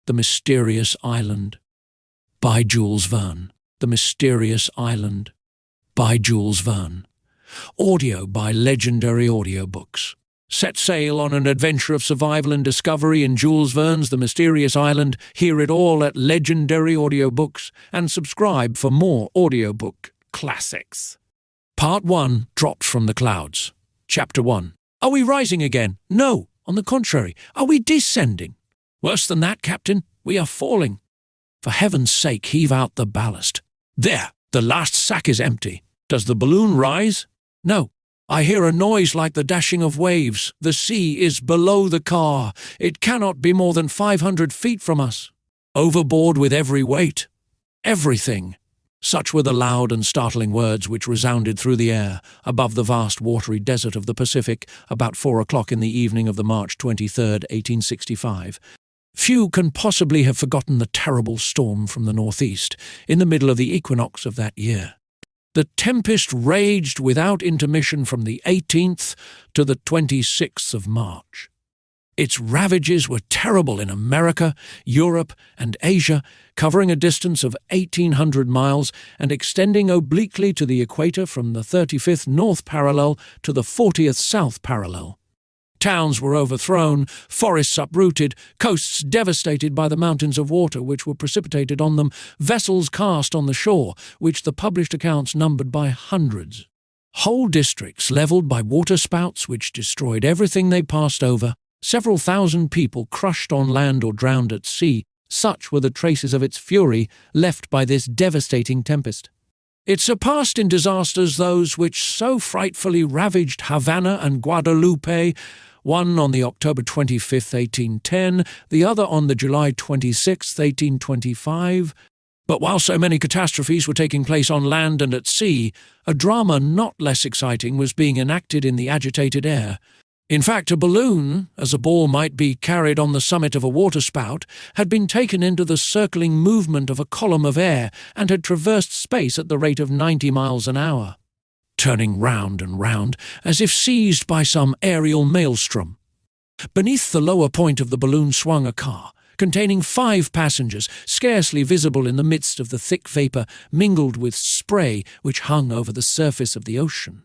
The Mysterious Island, by Jules Verne. The Mysterious Island, by Jules Verne. Audio by Legendary Audiobooks. Set sail on an adventure of survival and discovery in Jules Verne's The Mysterious Island. Hear it all at Legendary Audiobooks and subscribe for more audiobook classics. Part 1, Dropped from the Clouds. Chapter 1. Are we rising again? No, on the contrary. Are we descending? Worse than that, Captain. We are falling. For heaven's sake, heave out the ballast. There, the last sack is empty. Does the balloon rise? No. I hear a noise like the dashing of waves. The sea is below the car. It cannot be more than 500 feet from us. Overboard with every weight. Everything. Such were the loud and startling words which resounded through the air above the vast watery desert of the Pacific about 4 o'clock in the evening of the March 23rd, 1865. Few can possibly have forgotten the terrible storm from the northeast in the middle of the equinox of that year. The tempest raged without intermission from the 18th to the 26th of March. Its ravages were terrible in America, Europe, and Asia, covering a distance of 1,800 miles and extending obliquely to the equator from the 35th north parallel to the 40th south parallel. Towns were overthrown, forests uprooted, coasts devastated by the mountains of water which were precipitated on them, vessels cast on the shore, which the published accounts numbered by hundreds. Whole districts levelled by waterspouts which destroyed everything they passed over, several thousand people crushed on land or drowned at sea. Such were the traces of its fury left by this devastating tempest. It surpassed in disasters those which so frightfully ravaged Havana and Guadalupe, one on the October 25th, 1810, the other on the July 26th, 1825. But while so many catastrophes were taking place on land and at sea, a drama not less exciting was being enacted in the agitated air. In fact, a balloon, as a ball might be carried on the summit of a waterspout, had been taken into the circling movement of a column of air and had traversed space at the rate of 90 miles an hour, turning round and round as if seized by some aerial maelstrom. Beneath the lower point of the balloon swung a car, containing 5 passengers, scarcely visible in the midst of the thick vapour mingled with spray which hung over the surface of the ocean.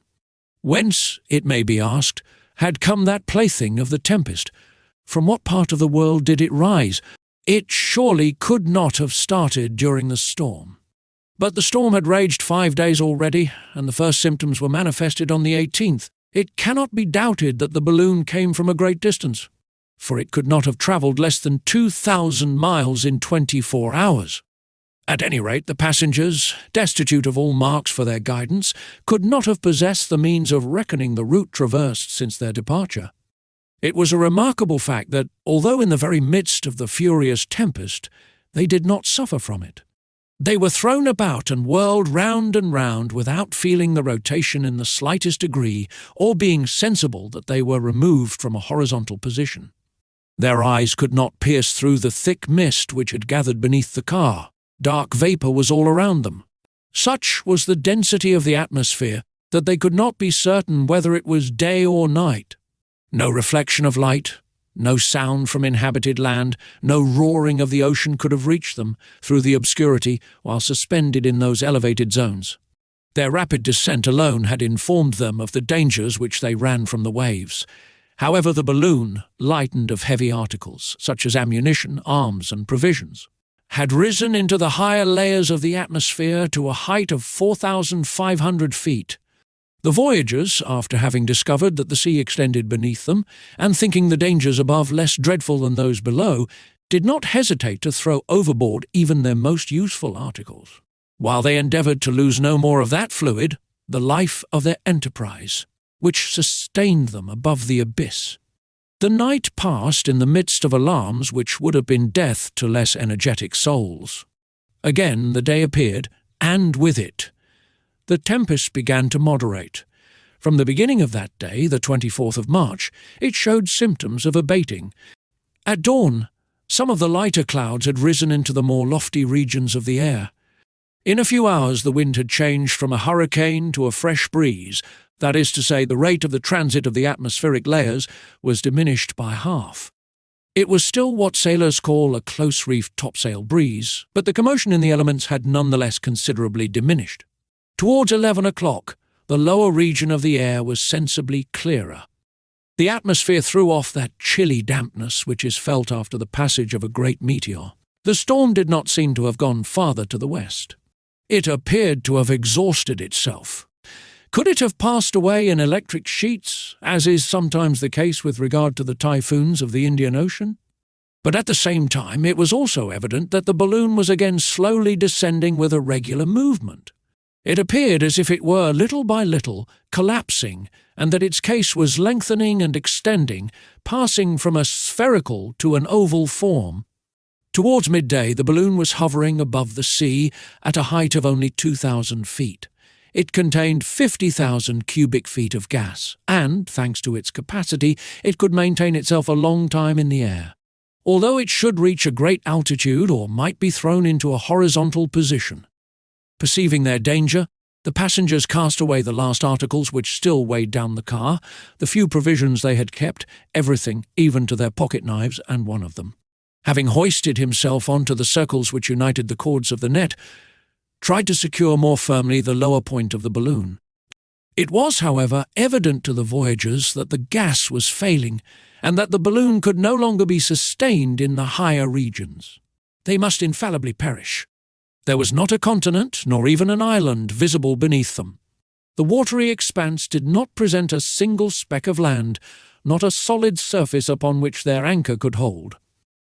Whence, it may be asked, had come that plaything of the tempest? From what part of the world did it rise? It surely could not have started during the storm. But the storm had raged 5 days already, and the first symptoms were manifested on the 18th. It cannot be doubted that the balloon came from a great distance, for it could not have travelled less than 2,000 miles in 24 hours. At any rate, the passengers, destitute of all marks for their guidance, could not have possessed the means of reckoning the route traversed since their departure. It was a remarkable fact that, although in the very midst of the furious tempest, they did not suffer from it. They were thrown about and whirled round and round without feeling the rotation in the slightest degree or being sensible that they were removed from a horizontal position. Their eyes could not pierce through the thick mist which had gathered beneath the car. Dark vapour was all around them. Such was the density of the atmosphere that they could not be certain whether it was day or night. No reflection of light, no sound from inhabited land, no roaring of the ocean could have reached them through the obscurity while suspended in those elevated zones. Their rapid descent alone had informed them of the dangers which they ran from the waves. However, the balloon, lightened of heavy articles, such as ammunition, arms, and provisions, had risen into the higher layers of the atmosphere to a height of 4,500 feet. The voyagers, after having discovered that the sea extended beneath them, and thinking the dangers above less dreadful than those below, did not hesitate to throw overboard even their most useful articles, while they endeavoured to lose no more of that fluid, the life of their enterprise, which sustained them above the abyss. The night passed in the midst of alarms which would have been death to less energetic souls. Again the day appeared, and with it the tempest began to moderate. From the beginning of that day, the 24th of March, it showed symptoms of abating. At dawn, some of the lighter clouds had risen into the more lofty regions of the air. In a few hours the wind had changed from a hurricane to a fresh breeze. That is to say, the rate of the transit of the atmospheric layers was diminished by half. It was still what sailors call a close-reefed topsail breeze, but the commotion in the elements had nonetheless considerably diminished. Towards 11 o'clock, the lower region of the air was sensibly clearer. The atmosphere threw off that chilly dampness which is felt after the passage of a great meteor. The storm did not seem to have gone farther to the west. It appeared to have exhausted itself. Could it have passed away in electric sheets, as is sometimes the case with regard to the typhoons of the Indian Ocean? But at the same time, it was also evident that the balloon was again slowly descending with a regular movement. It appeared as if it were, little by little, collapsing, and that its case was lengthening and extending, passing from a spherical to an oval form. Towards midday, the balloon was hovering above the sea at a height of only 2,000 feet. It contained 50,000 cubic feet of gas, and, thanks to its capacity, it could maintain itself a long time in the air. Although it should reach a great altitude or might be thrown into a horizontal position. Perceiving their danger, the passengers cast away the last articles which still weighed down the car, the few provisions they had kept, everything, even to their pocket-knives and one of them. Having hoisted himself onto the circles which united the cords of the net, tried to secure more firmly the lower point of the balloon. It was, however, evident to the voyagers that the gas was failing, and that the balloon could no longer be sustained in the higher regions. They must infallibly perish. There was not a continent, nor even an island, visible beneath them. The watery expanse did not present a single speck of land, not a solid surface upon which their anchor could hold.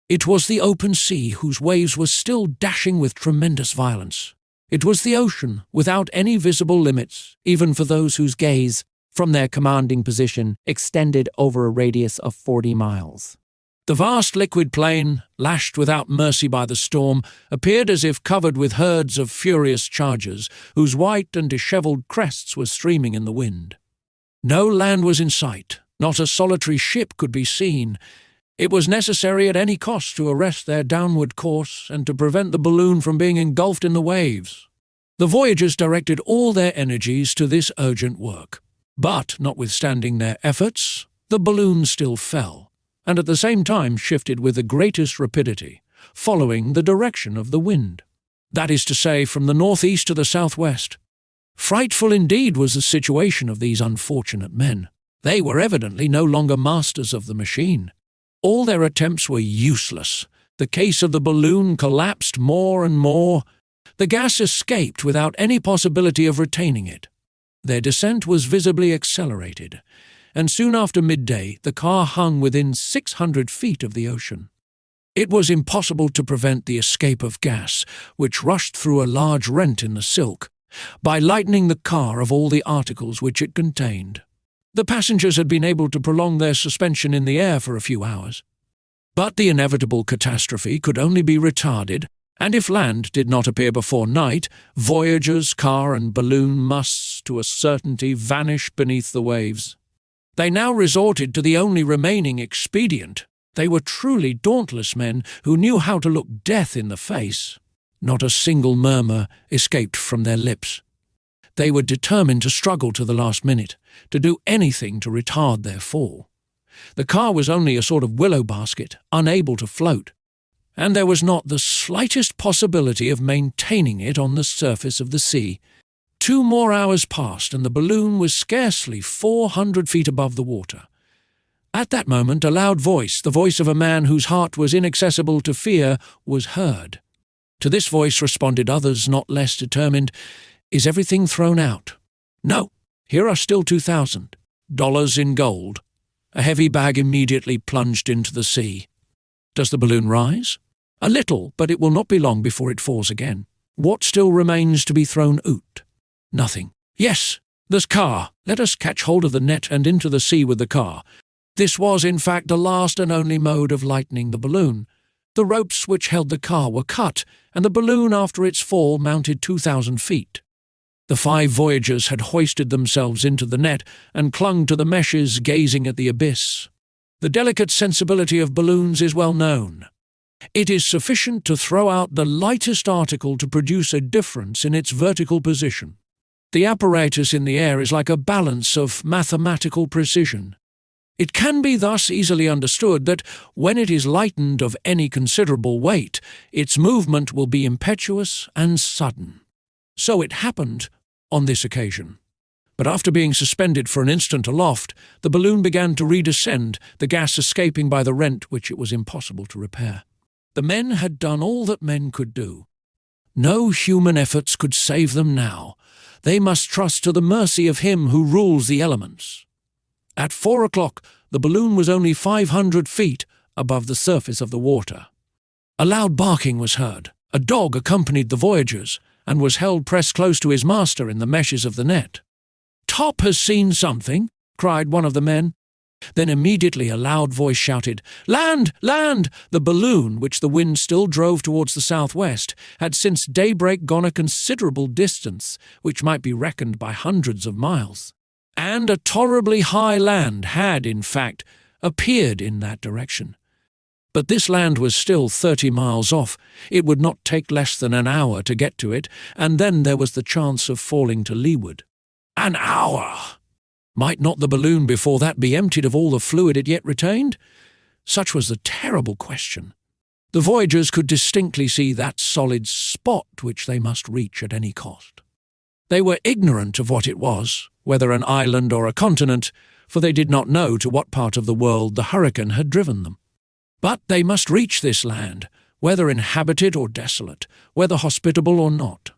It was the open sea, whose waves were still dashing with tremendous violence. It was the ocean, without any visible limits, even for those whose gaze, from their commanding position, extended over a radius of 40 miles. The vast liquid plain, lashed without mercy by the storm, appeared as if covered with herds of furious chargers, whose white and dishevelled crests were streaming in the wind. No land was in sight, not a solitary ship could be seen. It was necessary at any cost to arrest their downward course and to prevent the balloon from being engulfed in the waves. The voyagers directed all their energies to this urgent work. But, notwithstanding their efforts, the balloon still fell, and at the same time shifted with the greatest rapidity, following the direction of the wind. That is to say, from the northeast to the southwest. Frightful indeed was the situation of these unfortunate men. They were evidently no longer masters of the machine. All their attempts were useless. The case of the balloon collapsed more and more. The gas escaped without any possibility of retaining it. Their descent was visibly accelerated, and soon after midday the car hung within 600 feet of the ocean. It was impossible to prevent the escape of gas, which rushed through a large rent in the silk, by lightening the car of all the articles which it contained. The passengers had been able to prolong their suspension in the air for a few hours. But the inevitable catastrophe could only be retarded, and if land did not appear before night, voyagers, car and balloon must, to a certainty, vanish beneath the waves. They now resorted to the only remaining expedient. They were truly dauntless men who knew how to look death in the face. Not a single murmur escaped from their lips. They were determined to struggle to the last minute, to do anything to retard their fall. The car was only a sort of willow basket, unable to float, and there was not the slightest possibility of maintaining it on the surface of the sea. 2 more hours passed, and the balloon was scarcely 400 feet above the water. At that moment a loud voice, the voice of a man whose heart was inaccessible to fear, was heard. To this voice responded others not less determined. "Is everything thrown out?" "No. Here are still $2,000 in gold." A heavy bag immediately plunged into the sea. "Does the balloon rise?" "A little, but it will not be long before it falls again." "What still remains to be thrown out?" "Nothing." "Yes, this car. Let us catch hold of the net and into the sea with the car." This was, in fact, the last and only mode of lightening the balloon. The ropes which held the car were cut, and the balloon after its fall mounted 2,000 feet. The 5 voyagers had hoisted themselves into the net and clung to the meshes, gazing at the abyss. The delicate sensibility of balloons is well known. It is sufficient to throw out the lightest article to produce a difference in its vertical position. The apparatus in the air is like a balance of mathematical precision. It can be thus easily understood that when it is lightened of any considerable weight, its movement will be impetuous and sudden. So it happened on this occasion. But after being suspended for an instant aloft, the balloon began to redescend, the gas escaping by the rent which it was impossible to repair. The men had done all that men could do. No human efforts could save them now. They must trust to the mercy of Him who rules the elements. At 4 o'clock, the balloon was only 500 feet above the surface of the water. A loud barking was heard. A dog accompanied the voyagers and was held pressed close to his master in the meshes of the net. "Top has seen something," cried one of the men. Then immediately a loud voice shouted, "Land! Land!" The balloon, which the wind still drove towards the southwest, had since daybreak gone a considerable distance, which might be reckoned by hundreds of miles. And a tolerably high land had, in fact, appeared in that direction. But this land was still 30 miles off. It would not take less than an hour to get to it, and then there was the chance of falling to leeward. An hour! Might not the balloon before that be emptied of all the fluid it yet retained? Such was the terrible question. The voyagers could distinctly see that solid spot which they must reach at any cost. They were ignorant of what it was, whether an island or a continent, for they did not know to what part of the world the hurricane had driven them. But they must reach this land, whether inhabited or desolate, whether hospitable or not.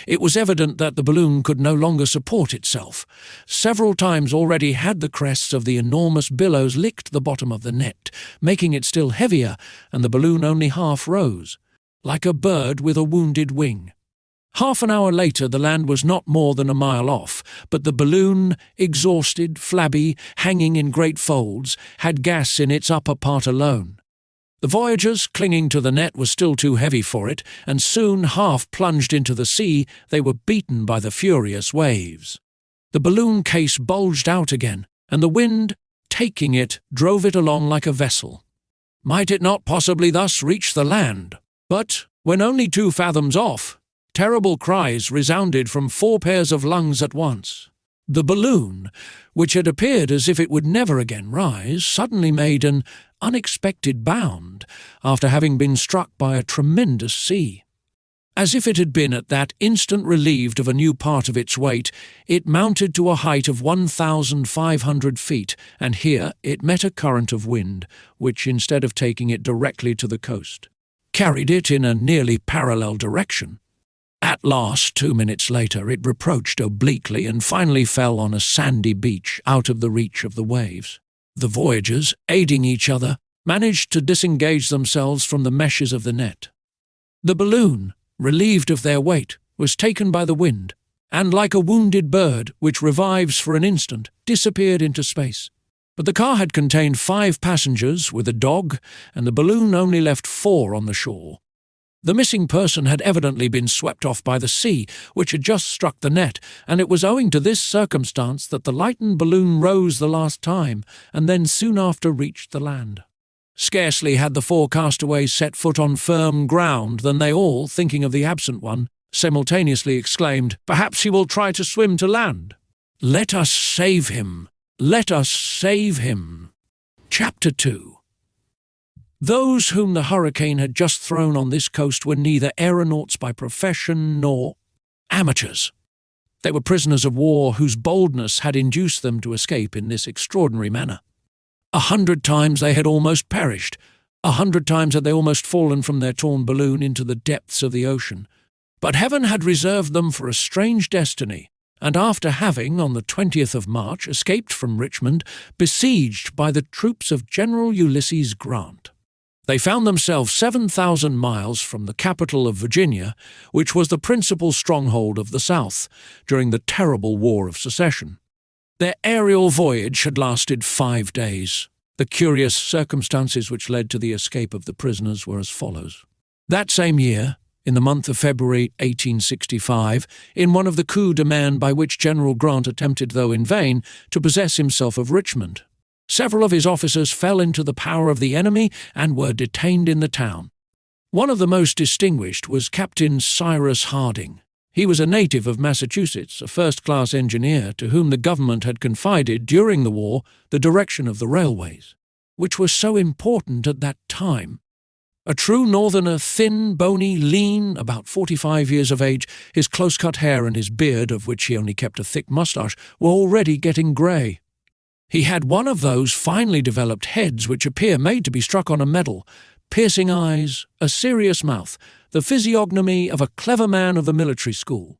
It was evident that the balloon could no longer support itself. Several times already had the crests of the enormous billows licked the bottom of the net, making it still heavier, and the balloon only half rose, like a bird with a wounded wing. Half an hour later the land was not more than a mile off, but the balloon, exhausted, flabby, hanging in great folds, had gas in its upper part alone. The voyagers, clinging to the net, were still too heavy for it, and soon, half plunged into the sea, they were beaten by the furious waves. The balloon case bulged out again, and the wind, taking it, drove it along like a vessel. Might it not possibly thus reach the land? But, when only 2 fathoms off, terrible cries resounded from 4 pairs of lungs at once. The balloon, which had appeared as if it would never again rise, suddenly made an unexpected bound after having been struck by a tremendous sea. As if it had been at that instant relieved of a new part of its weight, it mounted to a height of 1,500 feet, and here it met a current of wind, which, instead of taking it directly to the coast, carried it in a nearly parallel direction. At last, 2 minutes later, it approached obliquely and finally fell on a sandy beach out of the reach of the waves. The voyagers, aiding each other, managed to disengage themselves from the meshes of the net. The balloon, relieved of their weight, was taken by the wind, and like a wounded bird, which revives for an instant, disappeared into space. But the car had contained 5 passengers with a dog, and the balloon only left 4 on the shore. The missing person had evidently been swept off by the sea, which had just struck the net, and it was owing to this circumstance that the lightened balloon rose the last time, and then soon after reached the land. Scarcely had the 4 castaways set foot on firm ground than they all, thinking of the absent one, simultaneously exclaimed, "Perhaps he will try to swim to land. Let us save him! Let us save him!" Chapter 2. Those whom the hurricane had just thrown on this coast were neither aeronauts by profession nor amateurs. They were prisoners of war whose boldness had induced them to escape in this extraordinary manner. 100 times they had almost perished. 100 times had they almost fallen from their torn balloon into the depths of the ocean. But heaven had reserved them for a strange destiny, and after having, on the 20th of March, escaped from Richmond, besieged by the troops of General Ulysses Grant, they found themselves 7,000 miles from the capital of Virginia, which was the principal stronghold of the South during the terrible War of Secession. Their aerial voyage had lasted 5 days. The curious circumstances which led to the escape of the prisoners were as follows. That same year, in the month of February 1865, in one of the coups de main by which General Grant attempted, though in vain, to possess himself of Richmond, several of his officers fell into the power of the enemy and were detained in the town. One of the most distinguished was Captain Cyrus Harding, He was a native of Massachusetts, a first-class engineer to whom the government had confided during the war the direction of the railways, which were so important at that time. A true northerner, thin, bony, lean, about 45 years of age, his close-cut hair and his beard, of which he only kept a thick moustache, were already getting grey. He had one of those finely developed heads which appear made to be struck on a medal, piercing eyes, a serious mouth, the physiognomy of a clever man of the military school.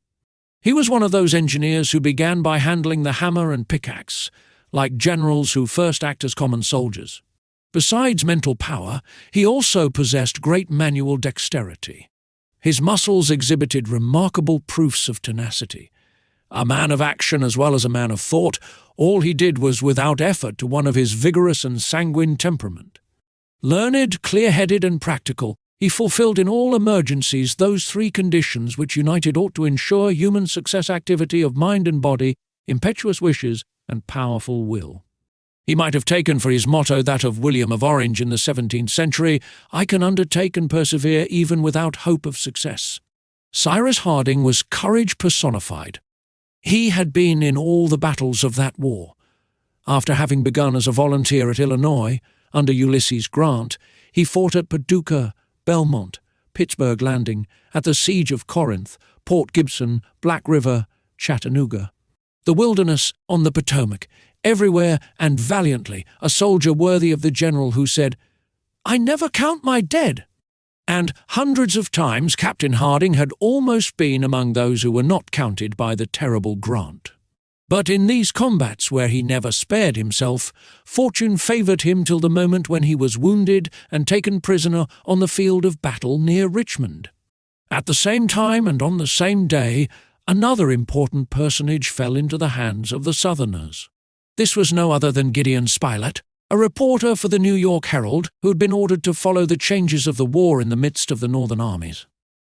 He was one of those engineers who began by handling the hammer and pickaxe, like generals who first act as common soldiers. Besides mental power, he also possessed great manual dexterity. His muscles exhibited remarkable proofs of tenacity. A man of action as well as a man of thought, all he did was without effort to one of his vigorous and sanguine temperament. Learned, clear-headed and practical, he fulfilled in all emergencies those three conditions which united ought to ensure human success: activity of mind and body, impetuous wishes, and powerful will. He might have taken for his motto that of William of Orange in the 17th century, "I can undertake and persevere even without hope of success." Cyrus Harding was courage personified. He had been in all the battles of that war. After having begun as a volunteer at Illinois, under Ulysses Grant, he fought at Paducah, Belmont, Pittsburgh Landing, at the Siege of Corinth, Port Gibson, Black River, Chattanooga. The Wilderness, on the Potomac, everywhere and valiantly, a soldier worthy of the general who said, "I never count my dead." And hundreds of times Captain Harding had almost been among those who were not counted by the terrible Grant. But in these combats, where he never spared himself, fortune favoured him till the moment when he was wounded and taken prisoner on the field of battle near Richmond. At the same time and on the same day, another important personage fell into the hands of the Southerners. This was no other than Gideon Spilett, a reporter for the New York Herald who had been ordered to follow the changes of the war in the midst of the Northern armies.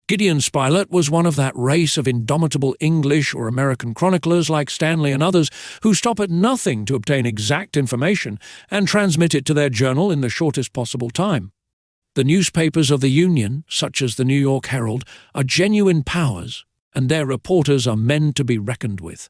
Gideon Spilett was one of that race of indomitable English or American chroniclers like Stanley and others who stop at nothing to obtain exact information and transmit it to their journal in the shortest possible time. The newspapers of the Union, such as the New York Herald, are genuine powers, and their reporters are men to be reckoned with.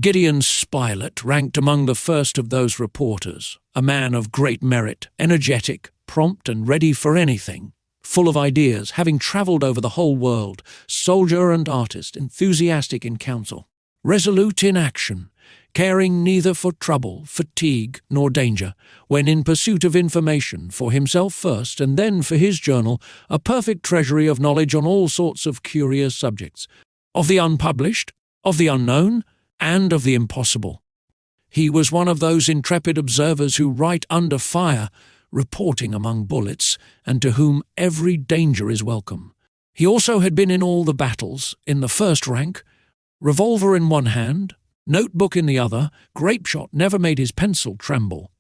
Gideon Spilett ranked among the first of those reporters, a man of great merit, energetic, prompt and ready for anything, full of ideas, having travelled over the whole world, soldier and artist, enthusiastic in council, resolute in action, caring neither for trouble, fatigue, nor danger, when in pursuit of information, for himself first and then for his journal, a perfect treasury of knowledge on all sorts of curious subjects, of the unpublished, of the unknown, and of the impossible. He was one of those intrepid observers who write under fire, reporting among bullets, and to whom every danger is welcome. He also had been in all the battles, in the first rank, revolver in one hand, notebook in the other, grape-shot never made his pencil tremble.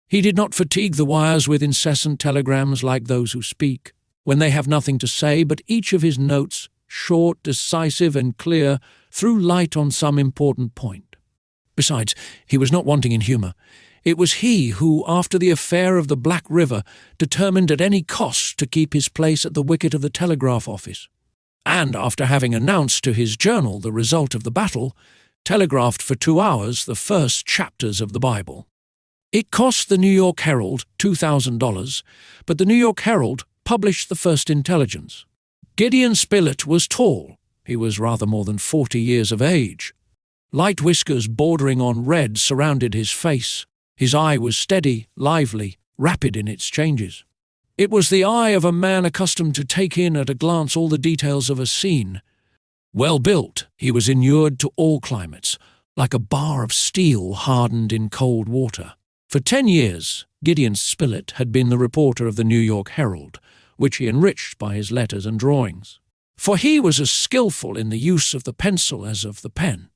He did not fatigue the wires with incessant telegrams like those who speak, when they have nothing to say, but each of his notes, short, decisive, and clear, threw light on some important point. Besides, he was not wanting in humour. It was he who, after the affair of the Black River, determined at any cost to keep his place at the wicket of the telegraph office, and, after having announced to his journal the result of the battle, telegraphed for 2 hours the first chapters of the Bible. It cost the New York Herald $2,000, but the New York Herald published the first intelligence. Gideon Spilett was tall. He was rather more than 40 years of age. Light whiskers bordering on red surrounded his face. His eye was steady, lively, rapid in its changes. It was the eye of a man accustomed to take in at a glance all the details of a scene. Well built, he was inured to all climates, like a bar of steel hardened in cold water. For 10 years, Gideon Spilett had been the reporter of the New York Herald, which he enriched by his letters and drawings. For he was as skilful in the use of the pencil as of the pen.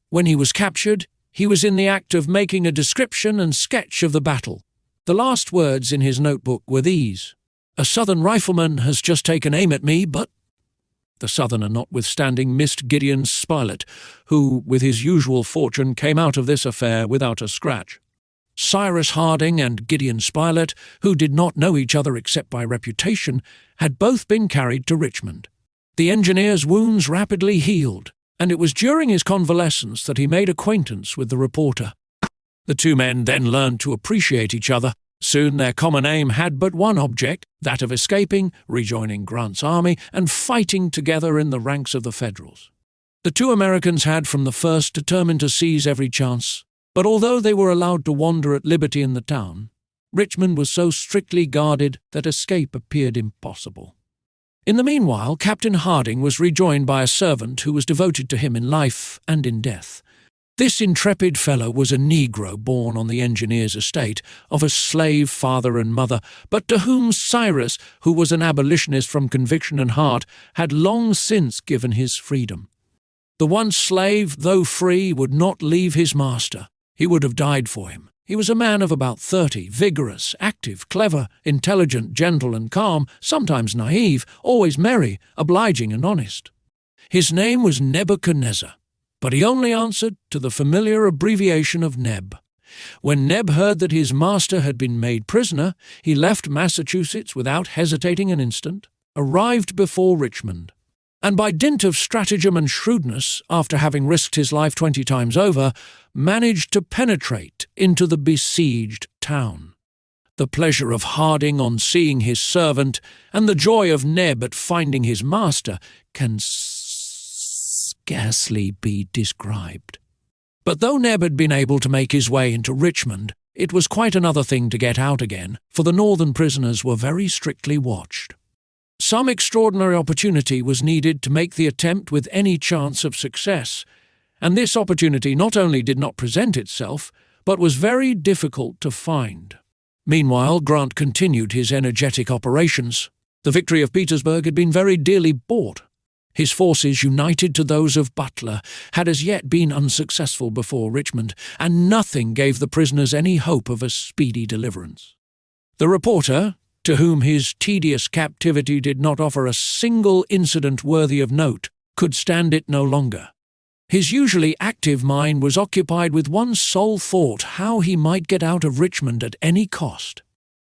When he was captured, he was in the act of making a description and sketch of the battle. The last words in his notebook were these: "A Southern rifleman has just taken aim at me, but—" The Southerner, notwithstanding, missed Gideon Spilett, who, with his usual fortune, came out of this affair without a scratch. Cyrus Harding and Gideon Spilett, who did not know each other except by reputation, had both been carried to Richmond. The engineer's wounds rapidly healed, and it was during his convalescence that he made acquaintance with the reporter. The two men then learned to appreciate each other. Soon their common aim had but one object, that of escaping, rejoining Grant's army, and fighting together in the ranks of the Federals. The two Americans had from the first determined to seize every chance, but although they were allowed to wander at liberty in the town, Richmond was so strictly guarded that escape appeared impossible. In the meanwhile, Captain Harding was rejoined by a servant who was devoted to him in life and in death. This intrepid fellow was a Negro born on the engineer's estate, of a slave father and mother, but to whom Cyrus, who was an abolitionist from conviction and heart, had long since given his freedom. The once slave, though free, would not leave his master. He would have died for him. He was a man of about 30, vigorous, active, clever, intelligent, gentle and calm, sometimes naive, always merry, obliging and honest. His name was Nebuchadnezzar, but he only answered to the familiar abbreviation of Neb. When Neb heard that his master had been made prisoner, he left Massachusetts without hesitating an instant, arrived before Richmond, and by dint of stratagem and shrewdness, after having risked his life 20 times over, managed to penetrate into the besieged town. The pleasure of Harding on seeing his servant, and the joy of Neb at finding his master, can scarcely be described. But though Neb had been able to make his way into Richmond, it was quite another thing to get out again, for the northern prisoners were very strictly watched. Some extraordinary opportunity was needed to make the attempt with any chance of success, and this opportunity not only did not present itself, but was very difficult to find. Meanwhile, Grant continued his energetic operations. The victory of Petersburg had been very dearly bought. His forces, united to those of Butler, had as yet been unsuccessful before Richmond, and nothing gave the prisoners any hope of a speedy deliverance. The reporter, to whom his tedious captivity did not offer a single incident worthy of note, could stand it no longer. His usually active mind was occupied with one sole thought: how he might get out of Richmond at any cost.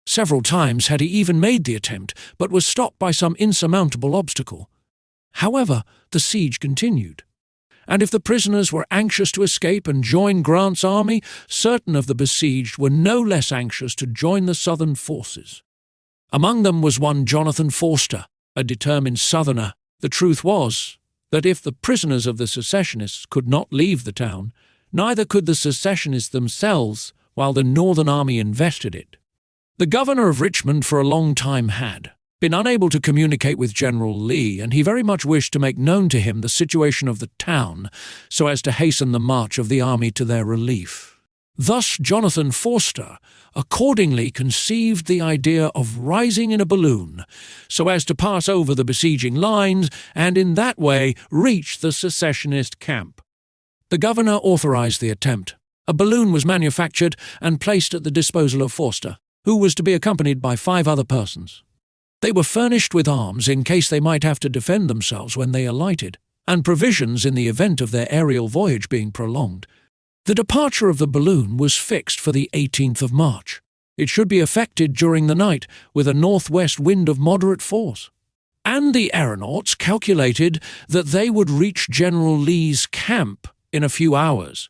Several times had he even made the attempt, but was stopped by some insurmountable obstacle. However, the siege continued, and if the prisoners were anxious to escape and join Grant's army, certain of the besieged were no less anxious to join the Southern forces. Among them was one Jonathan Forster, a determined Southerner. The truth was that if the prisoners of the secessionists could not leave the town, neither could the secessionists themselves while the Northern army invested it. The governor of Richmond for a long time had been unable to communicate with General Lee, and he very much wished to make known to him the situation of the town so as to hasten the march of the army to their relief. Thus Jonathan Forster accordingly conceived the idea of rising in a balloon so as to pass over the besieging lines and in that way reach the secessionist camp. The governor authorized the attempt. A balloon was manufactured and placed at the disposal of Forster, who was to be accompanied by 5 other persons. They were furnished with arms in case they might have to defend themselves when they alighted, and provisions in the event of their aerial voyage being prolonged. The departure of the balloon was fixed for the 18th of March. It should be effected during the night with a northwest wind of moderate force. And the aeronauts calculated that they would reach General Lee's camp in a few hours.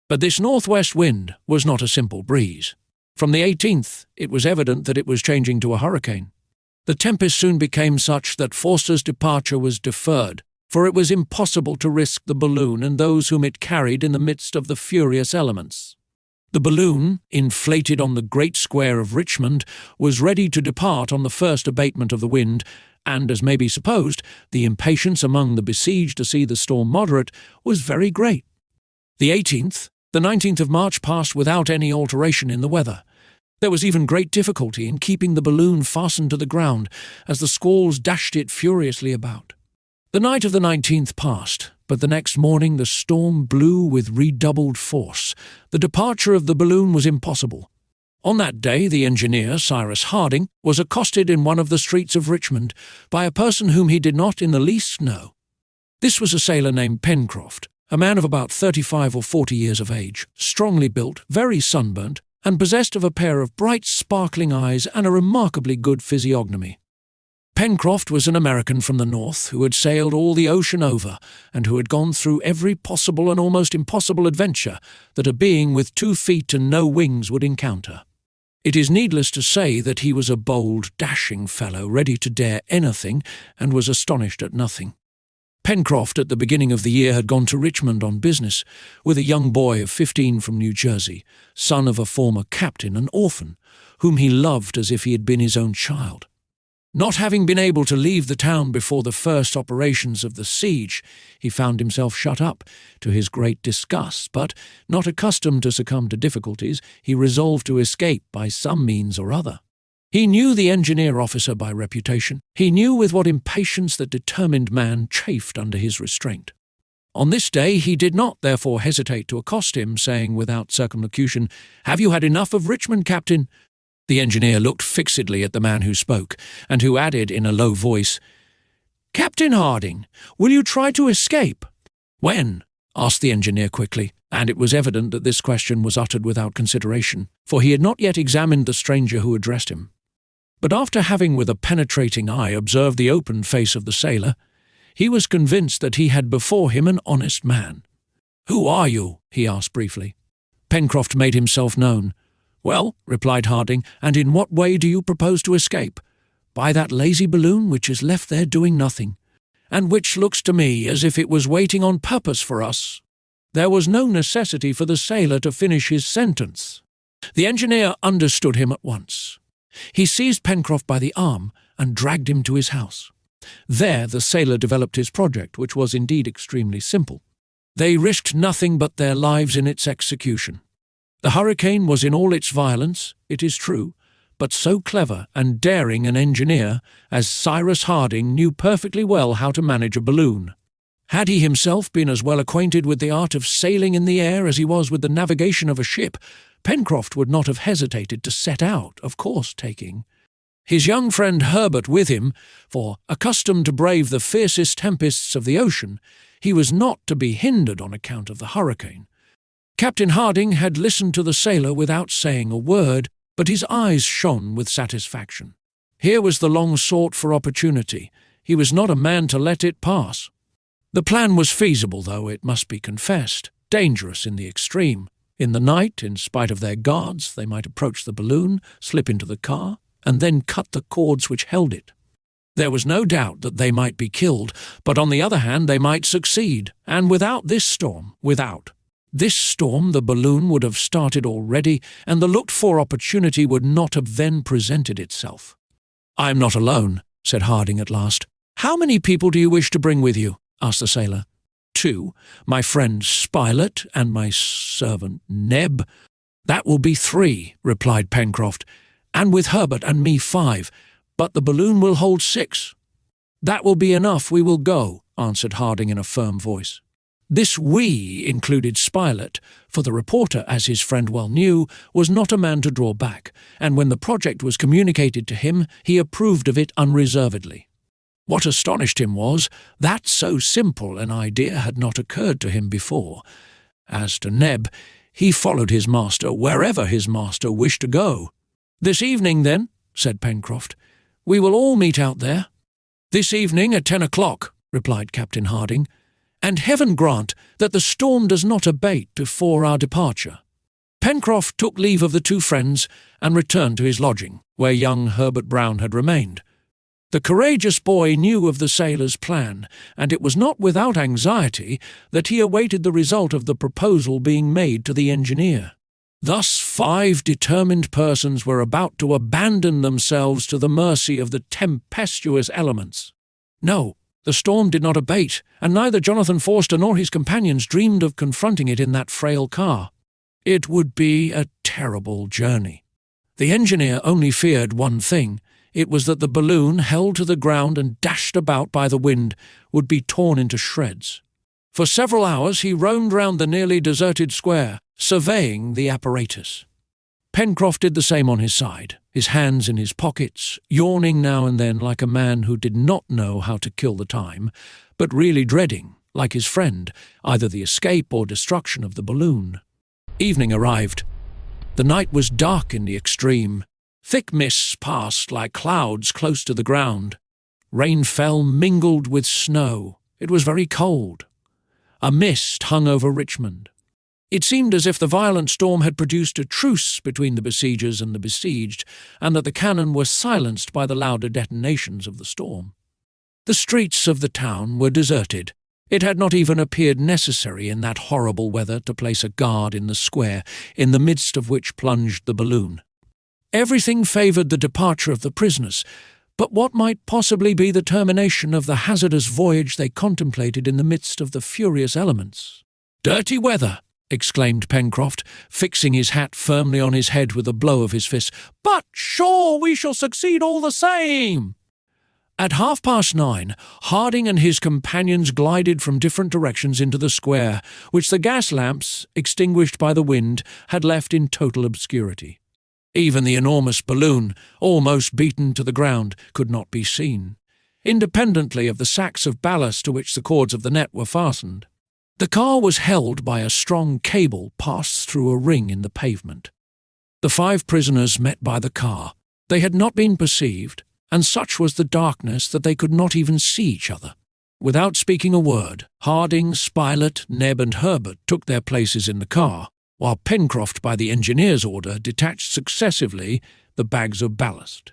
But this northwest wind was not a simple breeze. From the 18th, it was evident that it was changing to a hurricane. The tempest soon became such that Forster's departure was deferred, for it was impossible to risk the balloon and those whom it carried in the midst of the furious elements. The balloon, inflated on the great square of Richmond, was ready to depart on the first abatement of the wind, and, as may be supposed, the impatience among the besieged to see the storm moderate was very great. The 18th, the 19th of March passed without any alteration in the weather. There was even great difficulty in keeping the balloon fastened to the ground, as the squalls dashed it furiously about. The night of the 19th passed, but the next morning the storm blew with redoubled force. The departure of the balloon was impossible. On that day the engineer, Cyrus Harding, was accosted in one of the streets of Richmond by a person whom he did not in the least know. This was a sailor named Pencroft, a man of about 35 or 40 years of age, strongly built, very sunburnt, and possessed of a pair of bright, sparkling eyes and a remarkably good physiognomy. Pencroft was an American from the north who had sailed all the ocean over and who had gone through every possible and almost impossible adventure that a being with 2 feet and no wings would encounter. It is needless to say that he was a bold, dashing fellow, ready to dare anything, and was astonished at nothing. Pencroft at the beginning of the year had gone to Richmond on business, with a young boy of 15 from New Jersey, son of a former captain, an orphan, whom he loved as if he had been his own child. Not having been able to leave the town before the first operations of the siege, he found himself shut up, to his great disgust, but, not accustomed to succumb to difficulties, he resolved to escape by some means or other. He knew the engineer officer by reputation. He knew with what impatience that determined man chafed under his restraint. On this day he did not therefore hesitate to accost him, saying without circumlocution, "Have you had enough of Richmond, Captain?" The engineer looked fixedly at the man who spoke, and who added in a low voice, "Captain Harding, will you try to escape?" "When?" asked the engineer quickly, and it was evident that this question was uttered without consideration, for he had not yet examined the stranger who addressed him. But after having with a penetrating eye observed the open face of the sailor, he was convinced that he had before him an honest man. "Who are you?" he asked briefly. Pencroft made himself known. "Well," replied Harding, "and in what way do you propose to escape?" "By that lazy balloon which is left there doing nothing, and which looks to me as if it was waiting on purpose for us." There was no necessity for the sailor to finish his sentence. The engineer understood him at once. He seized Pencroft by the arm and dragged him to his house. There the sailor developed his project, which was indeed extremely simple. They risked nothing but their lives in its execution. The hurricane was in all its violence, it is true, but so clever and daring an engineer as Cyrus Harding knew perfectly well how to manage a balloon. Had he himself been as well acquainted with the art of sailing in the air as he was with the navigation of a ship, Pencroft would not have hesitated to set out, of course taking his young friend Herbert with him, for, accustomed to brave the fiercest tempests of the ocean, he was not to be hindered on account of the hurricane. Captain Harding had listened to the sailor without saying a word, but his eyes shone with satisfaction. Here was the long-sought-for opportunity. He was not a man to let it pass. The plan was feasible, though, it must be confessed, dangerous in the extreme. In the night, in spite of their guards, they might approach the balloon, slip into the car, and then cut the cords which held it. There was no doubt that they might be killed, but on the other hand they might succeed, and without this storm, the balloon would have started already, and the looked-for opportunity would not have then presented itself. "I am not alone," said Harding at last. "How many people do you wish to bring with you?" asked the sailor. "2, my friend Spilett and my servant Neb." "That will be 3, replied Pencroft, "and with Herbert and me 5, but the balloon will hold 6. "That will be enough, we will go," answered Harding in a firm voice. This "we" included Spilett, for the reporter, as his friend well knew, was not a man to draw back, and when the project was communicated to him, he approved of it unreservedly. What astonished him was that so simple an idea had not occurred to him before. As to Neb, he followed his master wherever his master wished to go. "This evening, then," said Pencroft, "we will all meet out there." "This evening at 10 o'clock, replied Captain Harding, "and heaven grant that the storm does not abate before our departure." Pencroft took leave of the 2 friends and returned to his lodging, where young Herbert Brown had remained. The courageous boy knew of the sailor's plan, and it was not without anxiety that he awaited the result of the proposal being made to the engineer. Thus 5 determined persons were about to abandon themselves to the mercy of the tempestuous elements. No, the storm did not abate, and neither Jonathan Forster nor his companions dreamed of confronting it in that frail car. It would be a terrible journey. The engineer only feared one thing. It was that the balloon, held to the ground and dashed about by the wind, would be torn into shreds. For several hours he roamed round the nearly deserted square, surveying the apparatus. Pencroft did the same on his side, his hands in his pockets, yawning now and then like a man who did not know how to kill the time, but really dreading, like his friend, either the escape or destruction of the balloon. Evening arrived. The night was dark in the extreme. Thick mists passed like clouds close to the ground. Rain fell mingled with snow. It was very cold. A mist hung over Richmond. It seemed as if the violent storm had produced a truce between the besiegers and the besieged, and that the cannon were silenced by the louder detonations of the storm. The streets of the town were deserted. It had not even appeared necessary in that horrible weather to place a guard in the square, in the midst of which plunged the balloon. Everything favoured the departure of the prisoners, but what might possibly be the termination of the hazardous voyage they contemplated in the midst of the furious elements? "Dirty weather!" exclaimed Pencroft, fixing his hat firmly on his head with a blow of his fist. "But sure we shall succeed all the same!" At 9:30, Harding and his companions glided from different directions into the square, which the gas lamps, extinguished by the wind, had left in total obscurity. Even the enormous balloon, almost beaten to the ground, could not be seen, independently of the sacks of ballast to which the cords of the net were fastened. The car was held by a strong cable passed through a ring in the pavement. The 5 prisoners met by the car. They had not been perceived, and such was the darkness that they could not even see each other. Without speaking a word, Harding, Spilett, Neb and Herbert took their places in the car, while Pencroft, by the engineer's order, detached successively the bags of ballast.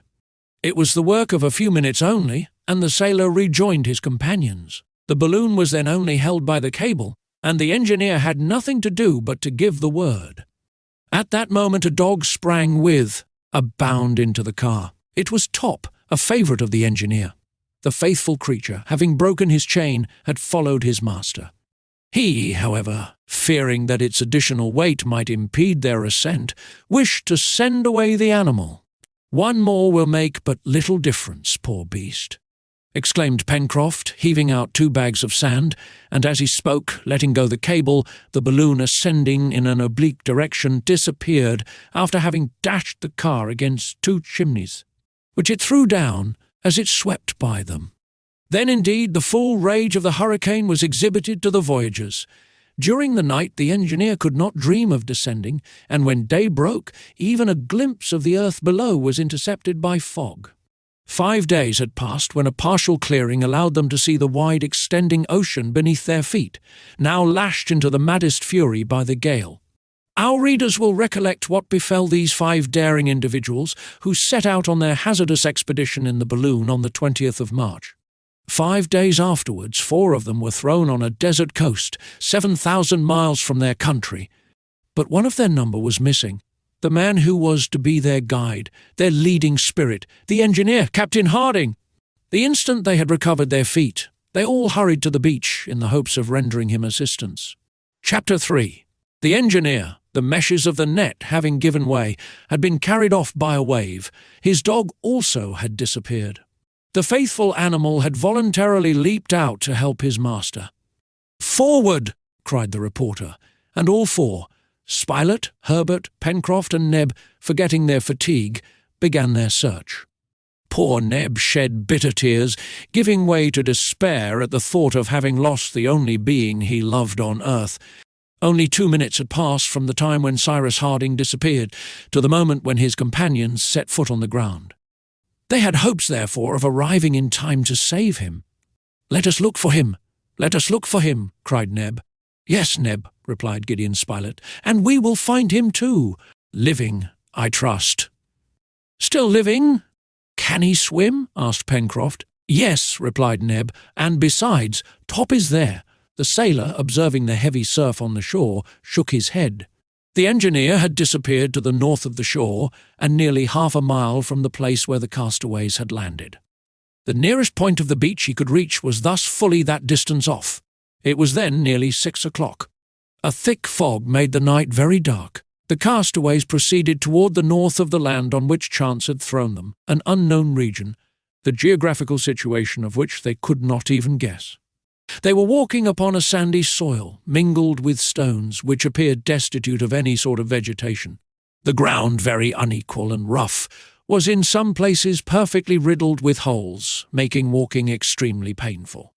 It was the work of a few minutes only, and the sailor rejoined his companions. The balloon was then only held by the cable, and the engineer had nothing to do but to give the word. At that moment a dog sprang with a bound into the car. It was Top, a favourite of the engineer. The faithful creature, having broken his chain, had followed his master. He, however, fearing that its additional weight might impede their ascent, wished to send away the animal. "One more will make but little difference, poor beast," exclaimed Pencroft, heaving out 2 bags of sand, and as he spoke, letting go the cable, the balloon, ascending in an oblique direction, disappeared after having dashed the car against 2 chimneys, which it threw down as it swept by them. Then indeed the full rage of the hurricane was exhibited to the voyagers. During the night the engineer could not dream of descending, and when day broke, even a glimpse of the earth below was intercepted by fog. 5 days had passed when a partial clearing allowed them to see the wide extending ocean beneath their feet, now lashed into the maddest fury by the gale. Our readers will recollect what befell these 5 daring individuals who set out on their hazardous expedition in the balloon on the 20th of March. 5 days afterwards 4 of them were thrown on a desert coast, 7,000 miles from their country. But one of their number was missing, the man who was to be their guide, their leading spirit, the engineer, Captain Harding. The instant they had recovered their feet, they all hurried to the beach in the hopes of rendering him assistance. Chapter 3. The engineer, the meshes of the net having given way, had been carried off by a wave. His dog also had disappeared. The faithful animal had voluntarily leaped out to help his master. "Forward!" cried the reporter, and all 4, Spilett, Herbert, Pencroft and Neb, forgetting their fatigue, began their search. Poor Neb shed bitter tears, giving way to despair at the thought of having lost the only being he loved on earth. Only 2 minutes had passed from the time when Cyrus Harding disappeared to the moment when his companions set foot on the ground. They had hopes, therefore, of arriving in time to save him. "Let us look for him! Let us look for him!" cried Neb. "Yes, Neb," replied Gideon Spilett, "and we will find him too. Living, I trust." "Still living? Can he swim?" asked Pencroft. "Yes," replied Neb, "and besides, Top is there." The sailor, observing the heavy surf on the shore, shook his head. The engineer had disappeared to the north of the shore, and nearly half a mile from the place where the castaways had landed. The nearest point of the beach he could reach was thus fully that distance off. It was then nearly 6 o'clock. A thick fog made the night very dark. The castaways proceeded toward the north of the land on which chance had thrown them, an unknown region, the geographical situation of which they could not even guess. They were walking upon a sandy soil, mingled with stones, which appeared destitute of any sort of vegetation. The ground, very unequal and rough, was in some places perfectly riddled with holes, making walking extremely painful.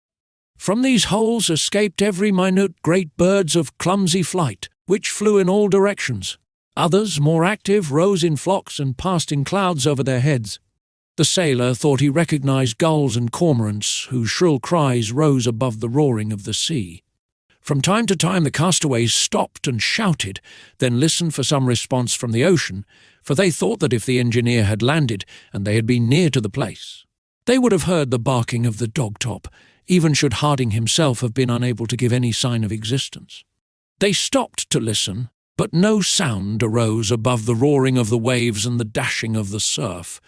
From these holes escaped every minute great birds of clumsy flight, which flew in all directions. Others, more active, rose in flocks and passed in clouds over their heads. The sailor thought he recognized gulls and cormorants, whose shrill cries rose above the roaring of the sea. From time to time the castaways stopped and shouted, then listened for some response from the ocean, for they thought that if the engineer had landed and they had been near to the place, they would have heard the barking of the dogtop, even should Harding himself have been unable to give any sign of existence. They stopped to listen, but no sound arose above the roaring of the waves and the dashing of the surf.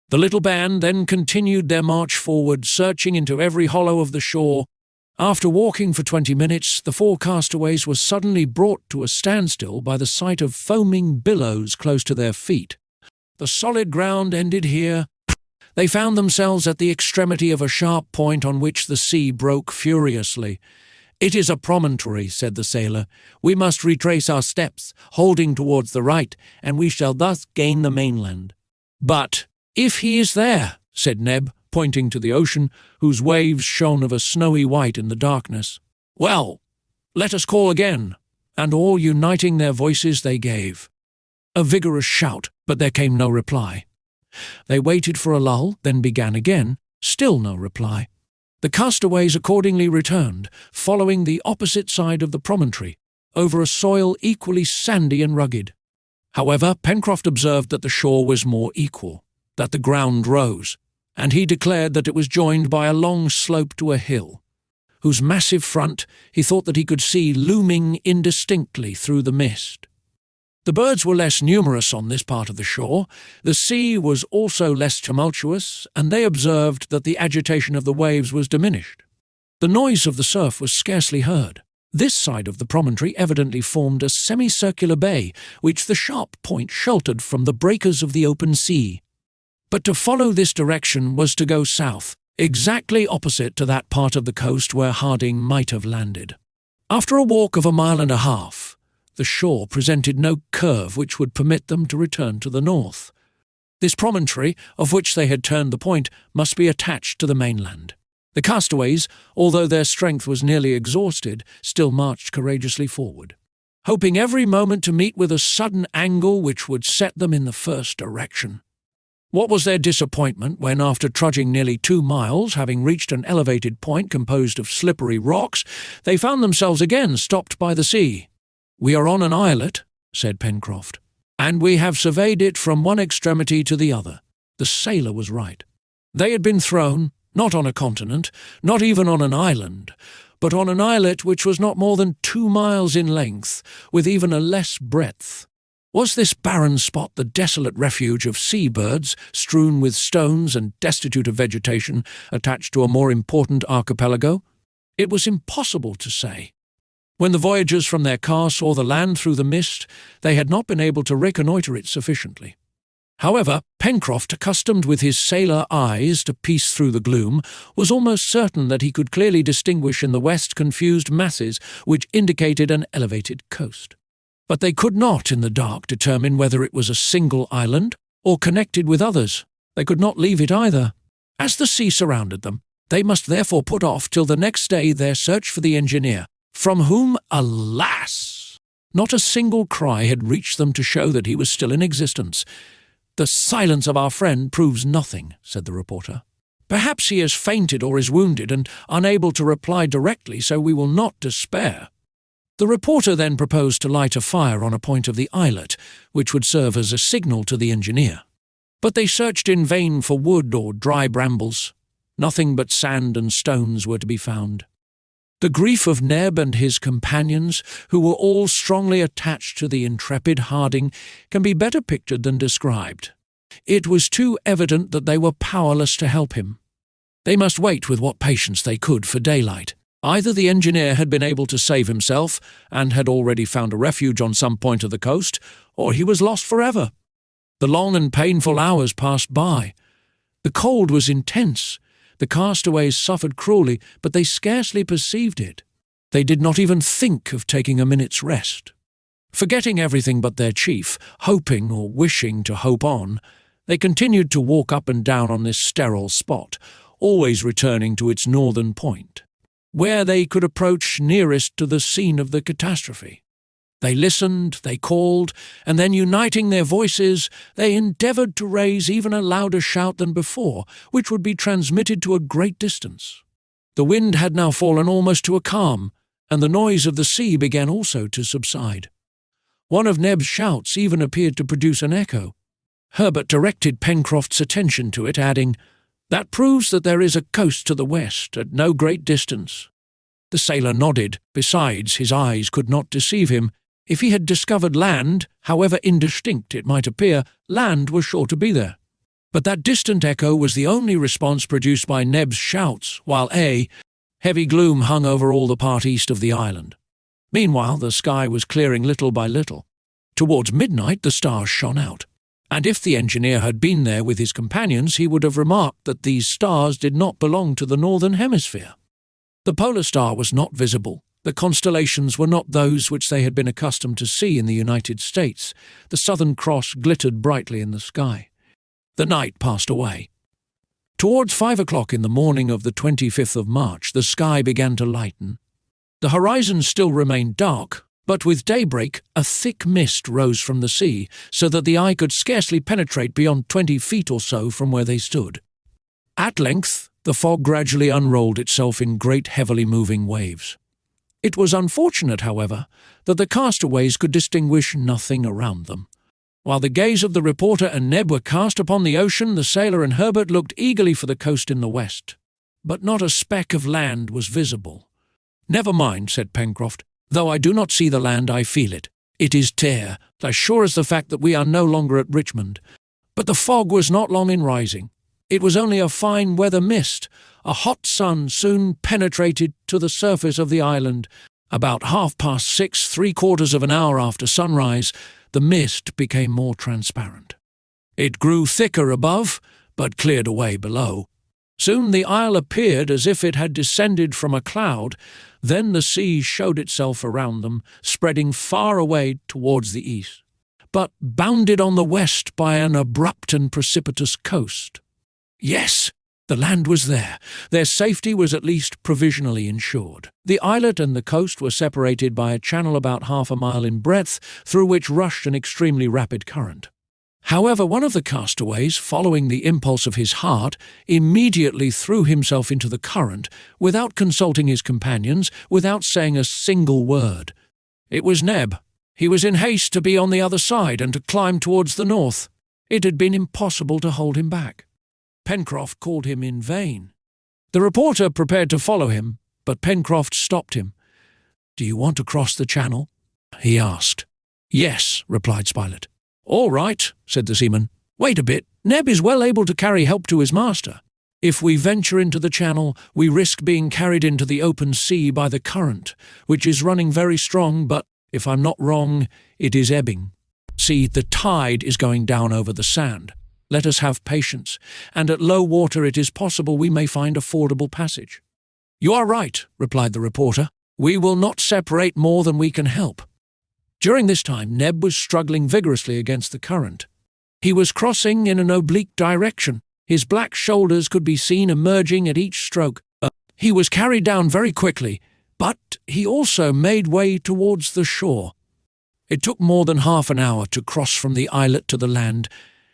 The little band then continued their march forward, searching into every hollow of the shore. After walking for 20 minutes, the four castaways were suddenly brought to a standstill by the sight of foaming billows close to their feet. The solid ground ended here. They found themselves at the extremity of a sharp point on which the sea broke furiously. "It is a promontory," said the sailor. "We must retrace our steps, holding towards the right, and we shall thus gain the mainland." "But if he is there," said Neb, pointing to the ocean, whose waves shone of a snowy white in the darkness. "Well, let us call again," and all uniting their voices they gave a vigorous shout, but there came no reply. They waited for a lull, then began again, still no reply. The castaways accordingly returned, following the opposite side of the promontory, over a soil equally sandy and rugged. However, Pencroft observed that the shore was more equal, that the ground rose, and he declared that it was joined by a long slope to a hill, whose massive front he thought that he could see looming indistinctly through the mist. The birds were less numerous on this part of the shore, the sea was also less tumultuous, and they observed that the agitation of the waves was diminished. The noise of the surf was scarcely heard. This side of the promontory evidently formed a semicircular bay, which the sharp point sheltered from the breakers of the open sea. But to follow this direction was to go south, exactly opposite to that part of the coast where Harding might have landed. After a walk of 1.5 miles, the shore presented no curve which would permit them to return to the north. This promontory, of which they had turned the point, must be attached to the mainland. The castaways, although their strength was nearly exhausted, still marched courageously forward, hoping every moment to meet with a sudden angle which would set them in the first direction. What was their disappointment when, after trudging nearly 2 miles, having reached an elevated point composed of slippery rocks, they found themselves again stopped by the sea. "We are on an islet," said Pencroft, "and we have surveyed it from one extremity to the other." The sailor was right. They had been thrown, not on a continent, not even on an island, but on an islet which was not more than 2 miles in length, with even a less breadth. Was this barren spot the desolate refuge of sea-birds, strewn with stones and destitute of vegetation, attached to a more important archipelago? It was impossible to say. When the voyagers from their car saw the land through the mist, they had not been able to reconnoitre it sufficiently. However, Pencroft, accustomed with his sailor eyes to piece through the gloom, was almost certain that he could clearly distinguish in the west confused masses which indicated an elevated coast. But they could not, in the dark, determine whether it was a single island or connected with others. They could not leave it either. As the sea surrounded them, they must therefore put off till the next day their search for the engineer, from whom, alas, not a single cry had reached them to show that he was still in existence. "The silence of our friend proves nothing," said the reporter. "Perhaps he has fainted or is wounded and unable to reply directly, so we will not despair." The reporter then proposed to light a fire on a point of the islet, which would serve as a signal to the engineer. But they searched in vain for wood or dry brambles. Nothing but sand and stones were to be found. The grief of Neb and his companions, who were all strongly attached to the intrepid Harding, can be better pictured than described. It was too evident that they were powerless to help him. They must wait with what patience they could for daylight. Either the engineer had been able to save himself and had already found a refuge on some point of the coast, or he was lost forever. The long and painful hours passed by. The cold was intense. The castaways suffered cruelly, but they scarcely perceived it. They did not even think of taking a minute's rest. Forgetting everything but their chief, hoping or wishing to hope on, they continued to walk up and down on this sterile spot, always returning to its northern point, where they could approach nearest to the scene of the catastrophe. They listened, they called, and then uniting their voices, they endeavoured to raise even a louder shout than before, which would be transmitted to a great distance. The wind had now fallen almost to a calm, and the noise of the sea began also to subside. One of Neb's shouts even appeared to produce an echo. Herbert directed Pencroft's attention to it, adding, "That proves that there is a coast to the west, at no great distance." The sailor nodded. Besides, his eyes could not deceive him. If he had discovered land, however indistinct it might appear, land was sure to be there. But that distant echo was the only response produced by Neb's shouts, while heavy gloom hung over all the part east of the island. Meanwhile, the sky was clearing little by little. Towards midnight the stars shone out, and if the engineer had been there with his companions, he would have remarked that these stars did not belong to the northern hemisphere. The polar star was not visible. The constellations were not those which they had been accustomed to see in the United States. The Southern Cross glittered brightly in the sky. The night passed away. Towards 5 o'clock in the morning of the 25th of March, the sky began to lighten. The horizon still remained dark, but with daybreak a thick mist rose from the sea, so that the eye could scarcely penetrate beyond 20 feet or so from where they stood. At length, the fog gradually unrolled itself in great heavily moving waves. It was unfortunate, however, that the castaways could distinguish nothing around them. While the gaze of the reporter and Neb were cast upon the ocean, the sailor and Herbert looked eagerly for the coast in the west. But not a speck of land was visible. "Never mind," said Pencroft. "Though I do not see the land, I feel it. It is there, as sure as the fact that we are no longer at Richmond." But the fog was not long in rising. It was only a fine weather mist. A hot sun soon penetrated to the surface of the island. About 6:30, 3/4 of an hour after sunrise, the mist became more transparent. It grew thicker above, but cleared away below. Soon the isle appeared as if it had descended from a cloud. Then the sea showed itself around them, spreading far away towards the east, but bounded on the west by an abrupt and precipitous coast. Yes, the land was there. Their safety was at least provisionally ensured. The islet and the coast were separated by a channel about 1/2 mile in breadth, through which rushed an extremely rapid current. However, one of the castaways, following the impulse of his heart, immediately threw himself into the current, without consulting his companions, without saying a single word. It was Neb. He was in haste to be on the other side and to climb towards the north. It had been impossible to hold him back. Pencroft called him in vain. The reporter prepared to follow him, but Pencroft stopped him. "Do you want to cross the channel?" he asked. "Yes," replied Spilett. "All right," said the seaman. "Wait a bit. Neb is well able to carry help to his master. If we venture into the channel, we risk being carried into the open sea by the current, which is running very strong, but, if I'm not wrong, it is ebbing. See, the tide is going down over the sand. Let us have patience, and at low water it is possible we may find a fordable passage." "You are right," replied the reporter. "We will not separate more than we can help." During this time Neb was struggling vigorously against the current. He was crossing in an oblique direction. His black shoulders could be seen emerging at each stroke. He was carried down very quickly, but he also made way towards the shore. It took more than half an hour to cross from the islet to the land,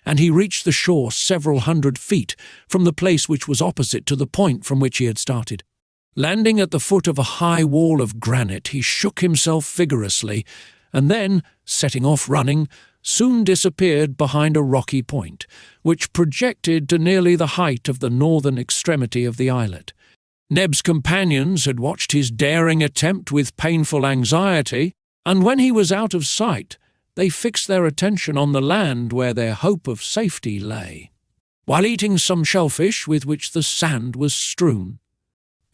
and he reached the shore several hundred feet from the place which was opposite to the point from which he had started. Landing at the foot of a high wall of granite, he shook himself vigorously, and then, setting off running, soon disappeared behind a rocky point, which projected to nearly the height of the northern extremity of the islet. Neb's companions had watched his daring attempt with painful anxiety, and when he was out of sight, they fixed their attention on the land where their hope of safety lay, while eating some shellfish with which the sand was strewn.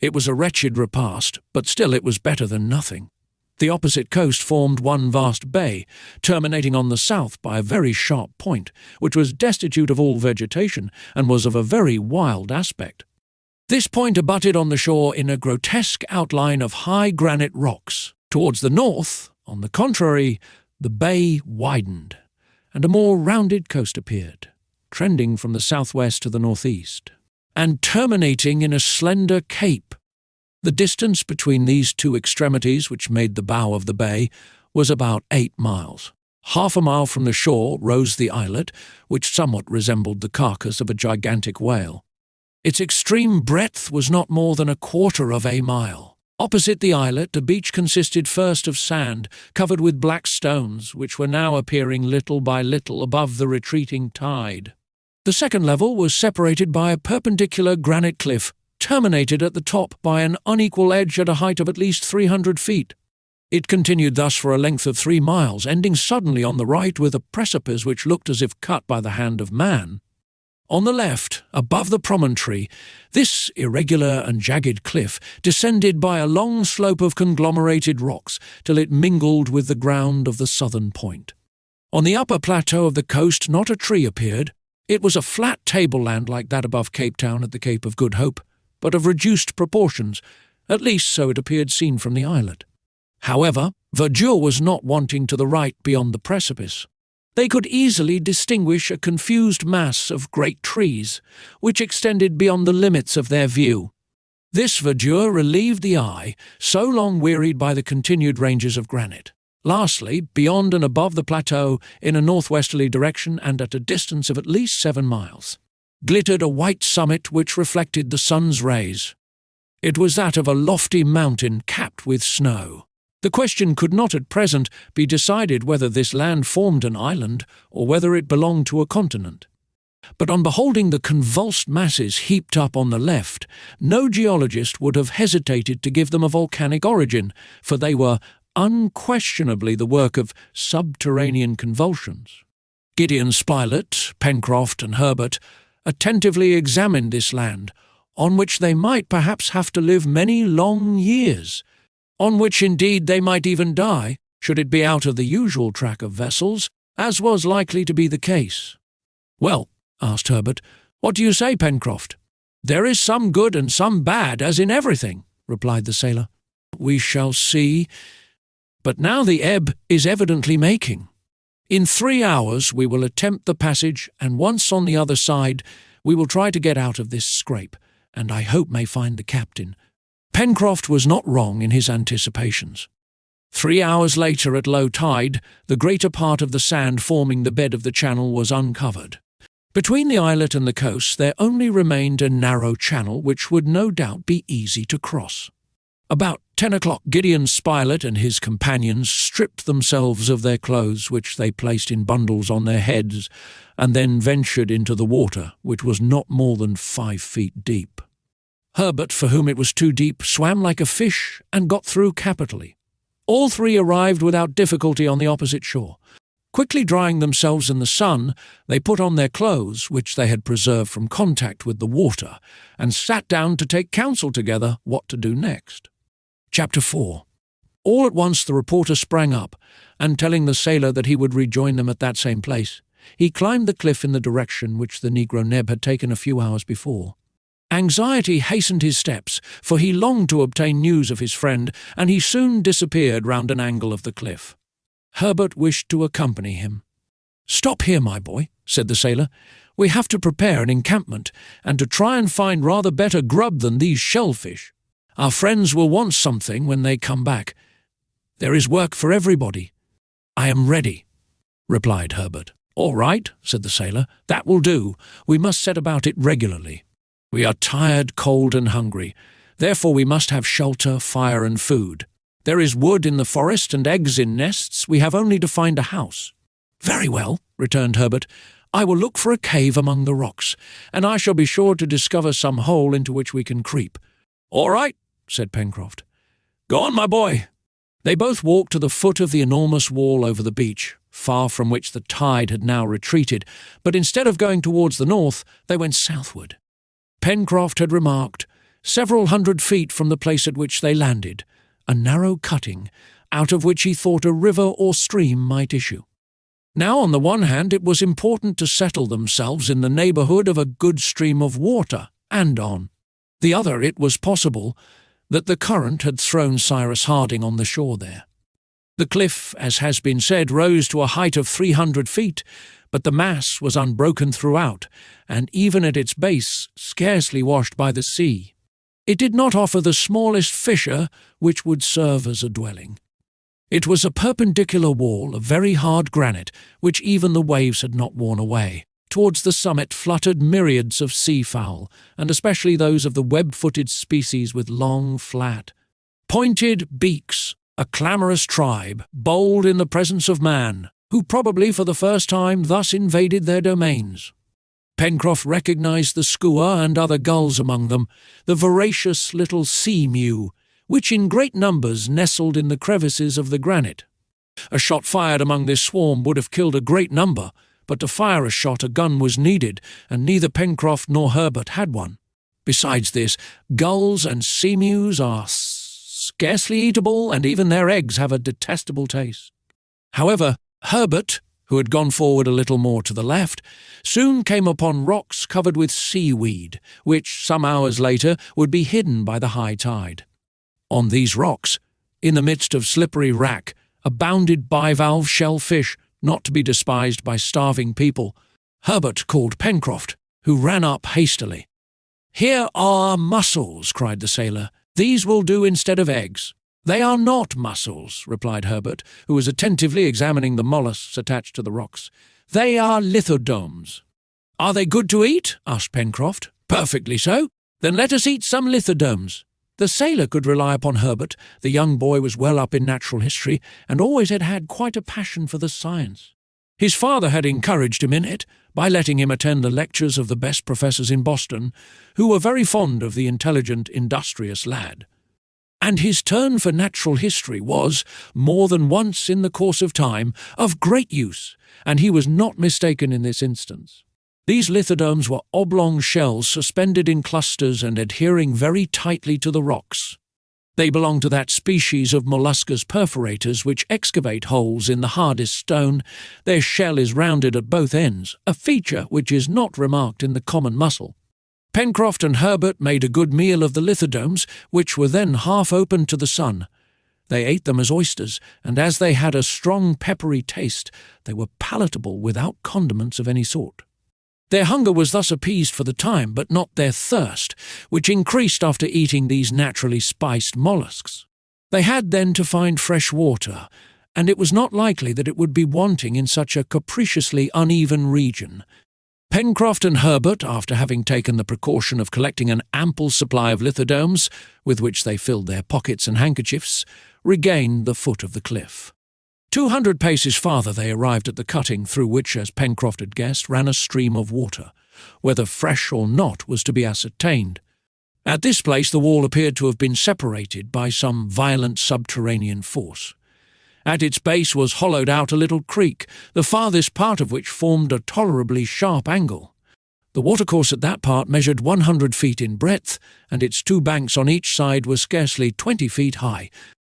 It was a wretched repast, but still it was better than nothing. The opposite coast formed one vast bay, terminating on the south by a very sharp point, which was destitute of all vegetation and was of a very wild aspect. This point abutted on the shore in a grotesque outline of high granite rocks. Towards the north, on the contrary, the bay widened, and a more rounded coast appeared, trending from the southwest to the northeast, and terminating in a slender cape. The distance between these two extremities, which made the bow of the bay, was about 8 miles. Half a mile from the shore rose the islet, which somewhat resembled the carcass of a gigantic whale. Its extreme breadth was not more than 1/4 of a mile. Opposite the islet, the beach consisted first of sand, covered with black stones, which were now appearing little by little above the retreating tide. The second level was separated by a perpendicular granite cliff, terminated at the top by an unequal edge at a height of at least 300 feet. It continued thus for a length of 3 miles, ending suddenly on the right with a precipice which looked as if cut by the hand of man. On the left, above the promontory, this irregular and jagged cliff descended by a long slope of conglomerated rocks till it mingled with the ground of the southern point. On the upper plateau of the coast not a tree appeared. It was a flat tableland like that above Cape Town at the Cape of Good Hope, but of reduced proportions, at least so it appeared seen from the islet. However, verdure was not wanting to the right beyond the precipice. They could easily distinguish a confused mass of great trees, which extended beyond the limits of their view. This verdure relieved the eye, so long wearied by the continued ranges of granite. Lastly, beyond and above the plateau, in a northwesterly direction and at a distance of at least 7 miles, glittered a white summit which reflected the sun's rays. It was that of a lofty mountain capped with snow. The question could not at present be decided whether this land formed an island or whether it belonged to a continent. But on beholding the convulsed masses heaped up on the left, no geologist would have hesitated to give them a volcanic origin, for they were unquestionably the work of subterranean convulsions. Gideon Spilett, Pencroft, and Herbert attentively examined this land, on which they might perhaps have to live many long years, on which indeed they might even die, should it be out of the usual track of vessels, as was likely to be the case. "Well," asked Herbert, "what do you say, Pencroft?" "There is some good and some bad, as in everything," replied the sailor. "We shall see. But now the ebb is evidently making. In 3 hours we will attempt the passage, and once on the other side we will try to get out of this scrape, and I hope may find the captain." Pencroft was not wrong in his anticipations. 3 hours later, at low tide, the greater part of the sand forming the bed of the channel was uncovered. Between the islet and the coast there only remained a narrow channel which would no doubt be easy to cross. About 10 o'clock Gideon Spilett and his companions stripped themselves of their clothes, which they placed in bundles on their heads, and then ventured into the water, which was not more than 5 feet deep. Herbert, for whom it was too deep, swam like a fish and got through capitally. All three arrived without difficulty on the opposite shore. Quickly drying themselves in the sun, they put on their clothes, which they had preserved from contact with the water, and sat down to take counsel together what to do next. Chapter 4. All at once the reporter sprang up, and telling the sailor that he would rejoin them at that same place, he climbed the cliff in the direction which the negro Neb had taken a few hours before. Anxiety hastened his steps, for he longed to obtain news of his friend, and he soon disappeared round an angle of the cliff. Herbert wished to accompany him. "Stop here, my boy," said the sailor. "We have to prepare an encampment, and to try and find rather better grub than these shellfish. Our friends will want something when they come back. There is work for everybody." "I am ready," replied Herbert. "All right," said the sailor. "That will do. We must set about it regularly. We are tired, cold, and hungry. Therefore we must have shelter, fire, and food. There is wood in the forest and eggs in nests. We have only to find a house." "Very well," returned Herbert. "I will look for a cave among the rocks, and I shall be sure to discover some hole into which we can creep." "All right," said Pencroft. "Go on, my boy." They both walked to the foot of the enormous wall over the beach, far from which the tide had now retreated, but instead of going towards the north, they went southward. Pencroft had remarked, several hundred feet from the place at which they landed, a narrow cutting, out of which he thought a river or stream might issue. Now, on the one hand, it was important to settle themselves in the neighbourhood of a good stream of water, and on the other it was possible that the current had thrown Cyrus Harding on the shore there. The cliff, as has been said, rose to a height of 300 feet, but the mass was unbroken throughout, and even at its base scarcely washed by the sea. It did not offer the smallest fissure which would serve as a dwelling. It was a perpendicular wall of very hard granite, which even the waves had not worn away. Towards the summit fluttered myriads of seafowl, and especially those of the web-footed species with long, flat, pointed beaks, a clamorous tribe, bold in the presence of man, who probably for the first time thus invaded their domains. Pencroft recognized the skua and other gulls among them, the voracious little sea mew, which in great numbers nestled in the crevices of the granite. A shot fired among this swarm would have killed a great number, but to fire a shot a gun was needed, and neither Pencroft nor Herbert had one. Besides this, gulls and sea mews are scarcely eatable, and even their eggs have a detestable taste. However, Herbert, who had gone forward a little more to the left, soon came upon rocks covered with seaweed, which, some hours later, would be hidden by the high tide. On these rocks, in the midst of slippery wrack, abounded bivalve shellfish, not to be despised by starving people. Herbert called Pencroft, who ran up hastily. "Here are mussels," cried the sailor. "These will do instead of eggs." "They are not mussels," replied Herbert, who was attentively examining the mollusks attached to the rocks. "They are lithodomes." "Are they good to eat?" asked Pencroft. "Perfectly so. Then let us eat some lithodomes." The sailor could rely upon Herbert. The young boy was well up in natural history, and always had had quite a passion for the science. His father had encouraged him in it, by letting him attend the lectures of the best professors in Boston, who were very fond of the intelligent, industrious lad. And his turn for natural history was, more than once in the course of time, of great use, and he was not mistaken in this instance. These lithodomes were oblong shells suspended in clusters and adhering very tightly to the rocks. They belong to that species of molluscous perforators which excavate holes in the hardest stone. Their shell is rounded at both ends, a feature which is not remarked in the common mussel. Pencroft and Herbert made a good meal of the lithodomes, which were then half opened to the sun. They ate them as oysters, and as they had a strong peppery taste, they were palatable without condiments of any sort. Their hunger was thus appeased for the time, but not their thirst, which increased after eating these naturally spiced mollusks. They had then to find fresh water, and it was not likely that it would be wanting in such a capriciously uneven region. Pencroft and Herbert, after having taken the precaution of collecting an ample supply of lithodomes, with which they filled their pockets and handkerchiefs, regained the foot of the cliff. 200 paces farther they arrived at the cutting through which, as Pencroft had guessed, ran a stream of water. Whether fresh or not was to be ascertained. At this place the wall appeared to have been separated by some violent subterranean force. At its base was hollowed out a little creek, the farthest part of which formed a tolerably sharp angle. The watercourse at that part measured 100 feet in breadth, and its two banks on each side were scarcely 20 feet high.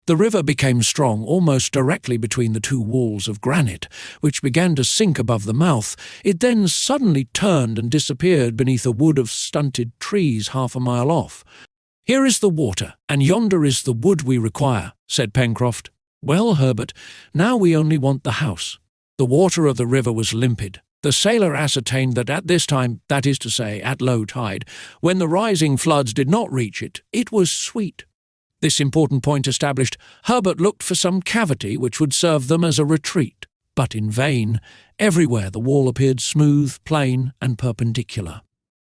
The river became strong almost directly between the two walls of granite, which began to sink above the mouth. It then suddenly turned and disappeared beneath a wood of stunted trees half a mile off. "Here is the water, and yonder is the wood we require," said Pencroft. "Well, Herbert, now we only want the house." The water of the river was limpid. The sailor ascertained that at this time, that is to say, at low tide, when the rising floods did not reach it, it was sweet. This important point established, Herbert looked for some cavity which would serve them as a retreat, but in vain. Everywhere the wall appeared smooth, plain, and perpendicular.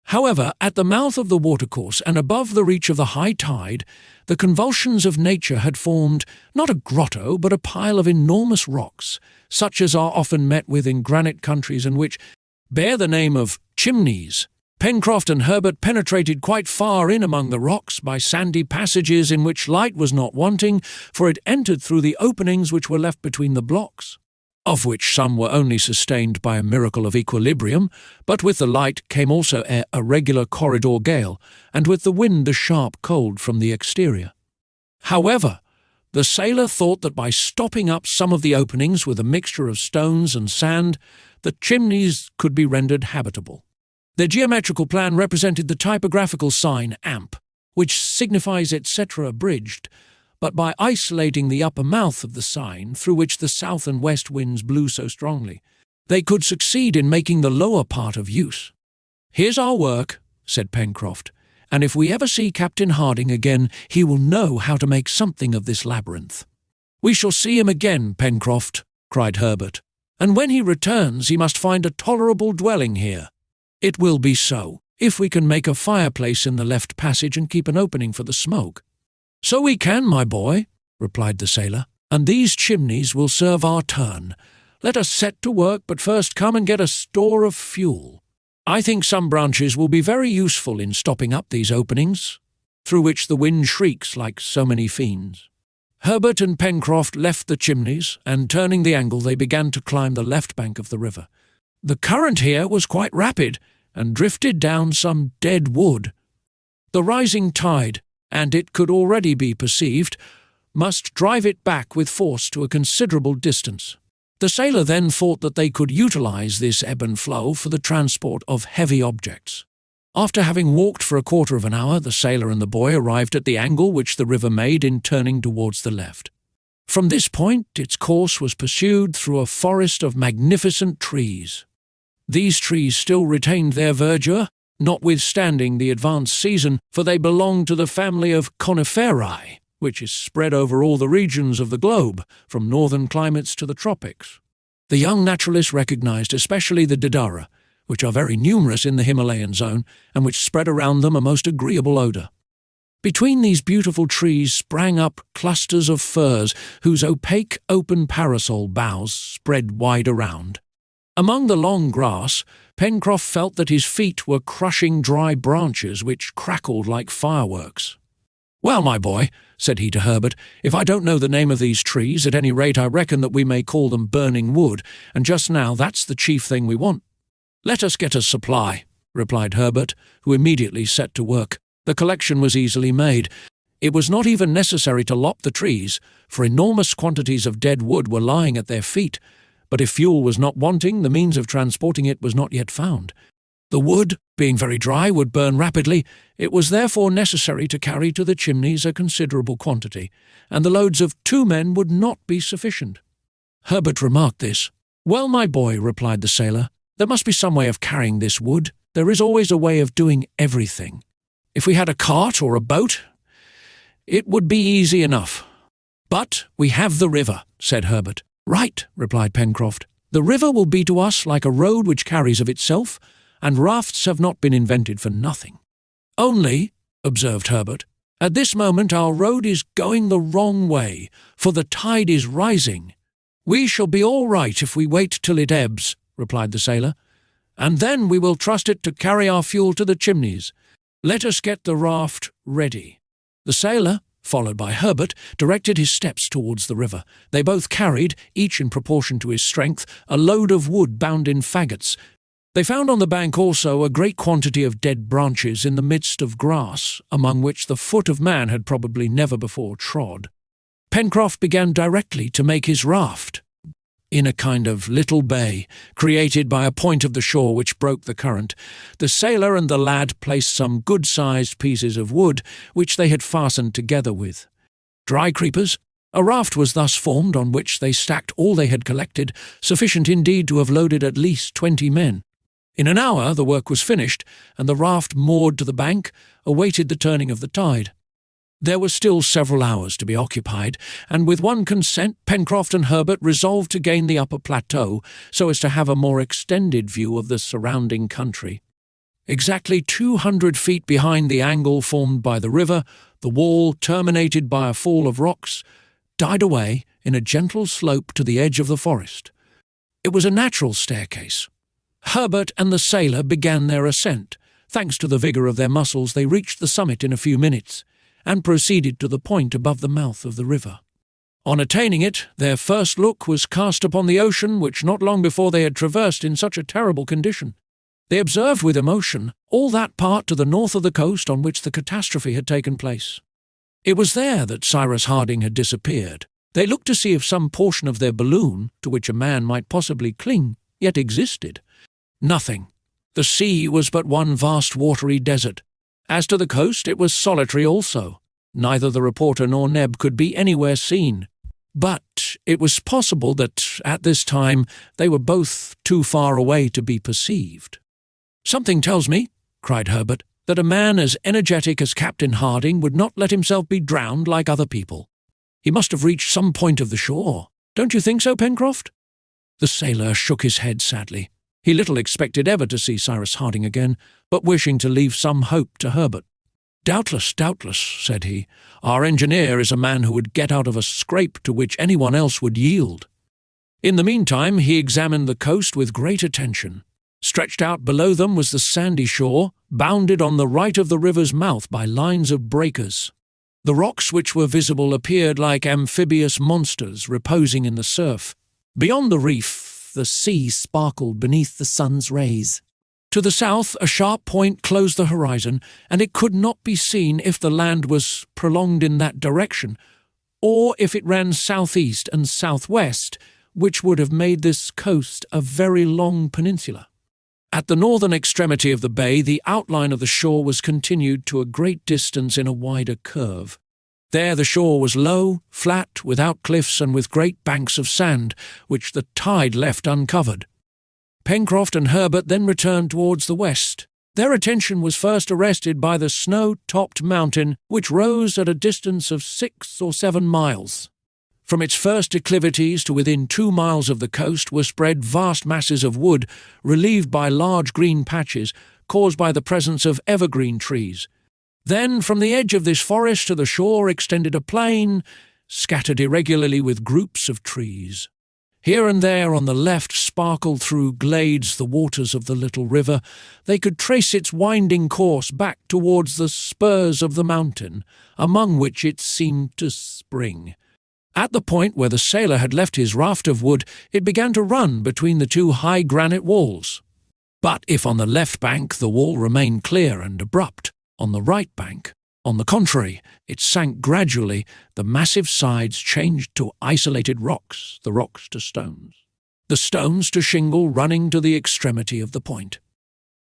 However, at the mouth of the watercourse and above the reach of the high tide, the convulsions of nature had formed, not a grotto, but a pile of enormous rocks, such as are often met with in granite countries and which bear the name of chimneys. Pencroft and Herbert penetrated quite far in among the rocks by sandy passages in which light was not wanting, for it entered through the openings which were left between the blocks, of which some were only sustained by a miracle of equilibrium, but with the light came also a regular corridor gale, and with the wind the sharp cold from the exterior. However, the sailor thought that by stopping up some of the openings with a mixture of stones and sand, the chimneys could be rendered habitable. Their geometrical plan represented the typographical sign amp, which signifies etc. abridged, but by isolating the upper mouth of the sign, through which the south and west winds blew so strongly, they could succeed in making the lower part of use. "Here's our work," said Pencroft, "and if we ever see Captain Harding again, he will know how to make something of this labyrinth." "We shall see him again, Pencroft," cried Herbert, "and when he returns he must find a tolerable dwelling here." "It will be so, if we can make a fireplace in the left passage and keep an opening for the smoke." "So we can, my boy," replied the sailor, "and these chimneys will serve our turn. Let us set to work, but first come and get a store of fuel. I think some branches will be very useful in stopping up these openings, through which the wind shrieks like so many fiends." Herbert and Pencroft left the chimneys, and turning the angle they began to climb the left bank of the river. The current here was quite rapid, and drifted down some dead wood. The rising tide, and it could already be perceived, must drive it back with force to a considerable distance. The sailor then thought that they could utilize this ebb and flow for the transport of heavy objects. After having walked for a quarter of an hour, the sailor and the boy arrived at the angle which the river made in turning towards the left. From this point its course was pursued through a forest of magnificent trees. These trees still retained their verdure, notwithstanding the advanced season, for they belonged to the family of coniferae, which is spread over all the regions of the globe, from northern climates to the tropics. The young naturalist recognized especially the deodara, which are very numerous in the Himalayan zone, and which spread around them a most agreeable odour. Between these beautiful trees sprang up clusters of firs, whose opaque open parasol boughs spread wide around. Among the long grass, Pencroft felt that his feet were crushing dry branches which crackled like fireworks. "Well, my boy," said he to Herbert, "if I don't know the name of these trees, at any rate I reckon that we may call them burning wood, and just now that's the chief thing we want." "Let us get a supply," replied Herbert, who immediately set to work. The collection was easily made. It was not even necessary to lop the trees, for enormous quantities of dead wood were lying at their feet, but if fuel was not wanting, the means of transporting it was not yet found. The wood, being very dry, would burn rapidly. It was therefore necessary to carry to the chimneys a considerable quantity, and the loads of 2 men would not be sufficient. Herbert remarked this. "Well, my boy," replied the sailor, "there must be some way of carrying this wood. There is always a way of doing everything. If we had a cart or a boat, it would be easy enough." "But we have the river," said Herbert. "Right," replied Pencroft. "The river will be to us like a road which carries of itself, and rafts have not been invented for nothing." "Only," observed Herbert, "at this moment our road is going the wrong way, for the tide is rising." "We shall be all right if we wait till it ebbs," replied the sailor, "and then we will trust it to carry our fuel to the chimneys. Let us get the raft ready." The sailor, followed by Herbert, directed his steps towards the river. They both carried, each in proportion to his strength, a load of wood bound in faggots. They found on the bank also a great quantity of dead branches in the midst of grass, among which the foot of man had probably never before trod. Pencroft began directly to make his raft. In a kind of little bay, created by a point of the shore which broke the current, the sailor and the lad placed some good-sized pieces of wood which they had fastened together with dry creepers. A raft was thus formed, on which they stacked all they had collected, sufficient indeed to have loaded at least 20 men. In an hour the work was finished, and the raft, moored to the bank, awaited the turning of the tide. There were still several hours to be occupied, and with one consent Pencroft and Herbert resolved to gain the upper plateau so as to have a more extended view of the surrounding country. Exactly 200 feet behind the angle formed by the river, the wall, terminated by a fall of rocks, died away in a gentle slope to the edge of the forest. It was a natural staircase. Herbert and the sailor began their ascent. Thanks to the vigour of their muscles, they reached the summit in a few minutes, and proceeded to the point above the mouth of the river. On attaining it, their first look was cast upon the ocean, which not long before they had traversed in such a terrible condition. They observed with emotion all that part to the north of the coast on which the catastrophe had taken place. It was there that Cyrus Harding had disappeared. They looked to see if some portion of their balloon, to which a man might possibly cling, yet existed. Nothing. The sea was but one vast watery desert. As to the coast, it was solitary also. Neither the reporter nor Neb could be anywhere seen. But it was possible that, at this time, they were both too far away to be perceived. "Something tells me," cried Herbert, "that a man as energetic as Captain Harding would not let himself be drowned like other people. He must have reached some point of the shore. Don't you think so, Pencroft?" The sailor shook his head sadly. He little expected ever to see Cyrus Harding again, but wishing to leave some hope to Herbert. "Doubtless, doubtless," said he. "Our engineer is a man who would get out of a scrape to which anyone else would yield." In the meantime he examined the coast with great attention. Stretched out below them was the sandy shore, bounded on the right of the river's mouth by lines of breakers. The rocks which were visible appeared like amphibious monsters reposing in the surf. Beyond the reef, the sea sparkled beneath the sun's rays. To the south, a sharp point closed the horizon, and it could not be seen if the land was prolonged in that direction, or if it ran southeast and southwest, which would have made this coast a very long peninsula. At the northern extremity of the bay, the outline of the shore was continued to a great distance in a wider curve. There the shore was low, flat, without cliffs, and with great banks of sand, which the tide left uncovered. Pencroft and Herbert then returned towards the west. Their attention was first arrested by the snow-topped mountain, which rose at a distance of 6 or 7 miles. From its first declivities to within 2 miles of the coast were spread vast masses of wood, relieved by large green patches, caused by the presence of evergreen trees. Then, from the edge of this forest to the shore extended a plain, scattered irregularly with groups of trees. Here and there on the left sparkled through glades the waters of the little river. They could trace its winding course back towards the spurs of the mountain, among which it seemed to spring. At the point where the sailor had left his raft of wood, it began to run between the 2 high granite walls. But if on the left bank the wall remained clear and abrupt, on the right bank, on the contrary, it sank gradually. The massive sides changed to isolated rocks, the rocks to stones, the stones to shingle running to the extremity of the point.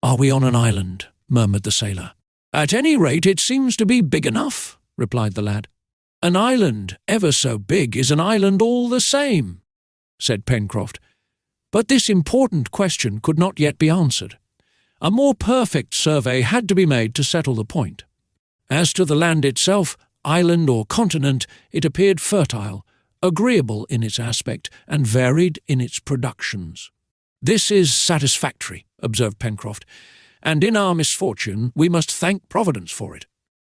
"Are we on an island?" murmured the sailor. "At any rate, it seems to be big enough," replied the lad. "An island, ever so big, is an island all the same," said Pencroft. But this important question could not yet be answered. A more perfect survey had to be made to settle the point. As to the land itself, island or continent, it appeared fertile, agreeable in its aspect, and varied in its productions. "This is satisfactory," observed Pencroft, "and in our misfortune we must thank Providence for it."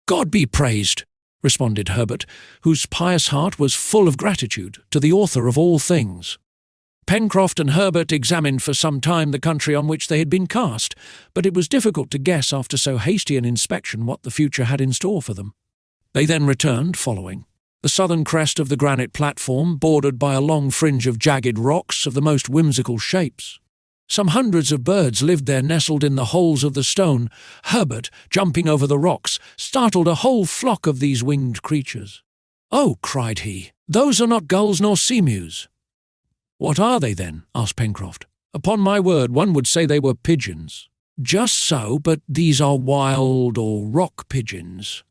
"God be praised," responded Herbert, whose pious heart was full of gratitude to the author of all things. Pencroft and Herbert examined for some time the country on which they had been cast, but it was difficult to guess after so hasty an inspection what the future had in store for them. They then returned, following the southern crest of the granite platform, bordered by a long fringe of jagged rocks of the most whimsical shapes. Some hundreds of birds lived there, nestled in the holes of the stone. Herbert, jumping over the rocks, startled a whole flock of these winged creatures. "Oh," cried he, "those are not gulls nor seamews." "What are they, then?" asked Pencroft. "Upon my word, one would say they were pigeons." "Just so, but these are wild or rock pigeons.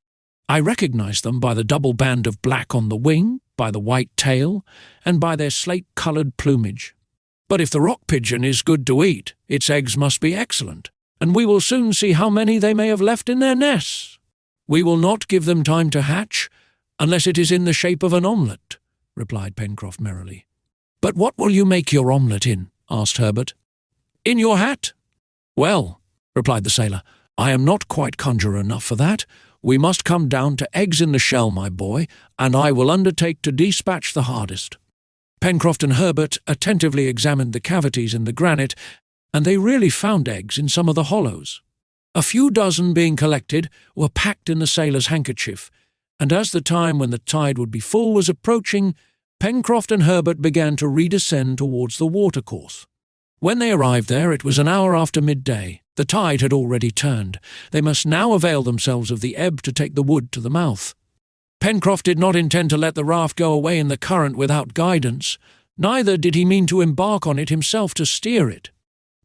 I recognize them by the double band of black on the wing, by the white tail, and by their slate-coloured plumage. But if the rock pigeon is good to eat, its eggs must be excellent, and we will soon see how many they may have left in their nests. We will not give them time to hatch, unless it is in the shape of an omelette," replied Pencroft merrily. "But what will you make your omelette in?" asked Herbert. "In your hat?" "Well," replied the sailor, "I am not quite conjurer enough for that. We must come down to eggs in the shell, my boy, and I will undertake to dispatch the hardest." Pencroft and Herbert attentively examined the cavities in the granite, and they really found eggs in some of the hollows. A few dozen being collected were packed in the sailor's handkerchief, and as the time when the tide would be full was approaching, Pencroft and Herbert began to redescend towards the watercourse. When they arrived there, it was an hour after midday. The tide had already turned. They must now avail themselves of the ebb to take the wood to the mouth. Pencroft did not intend to let the raft go away in the current without guidance, neither did he mean to embark on it himself to steer it.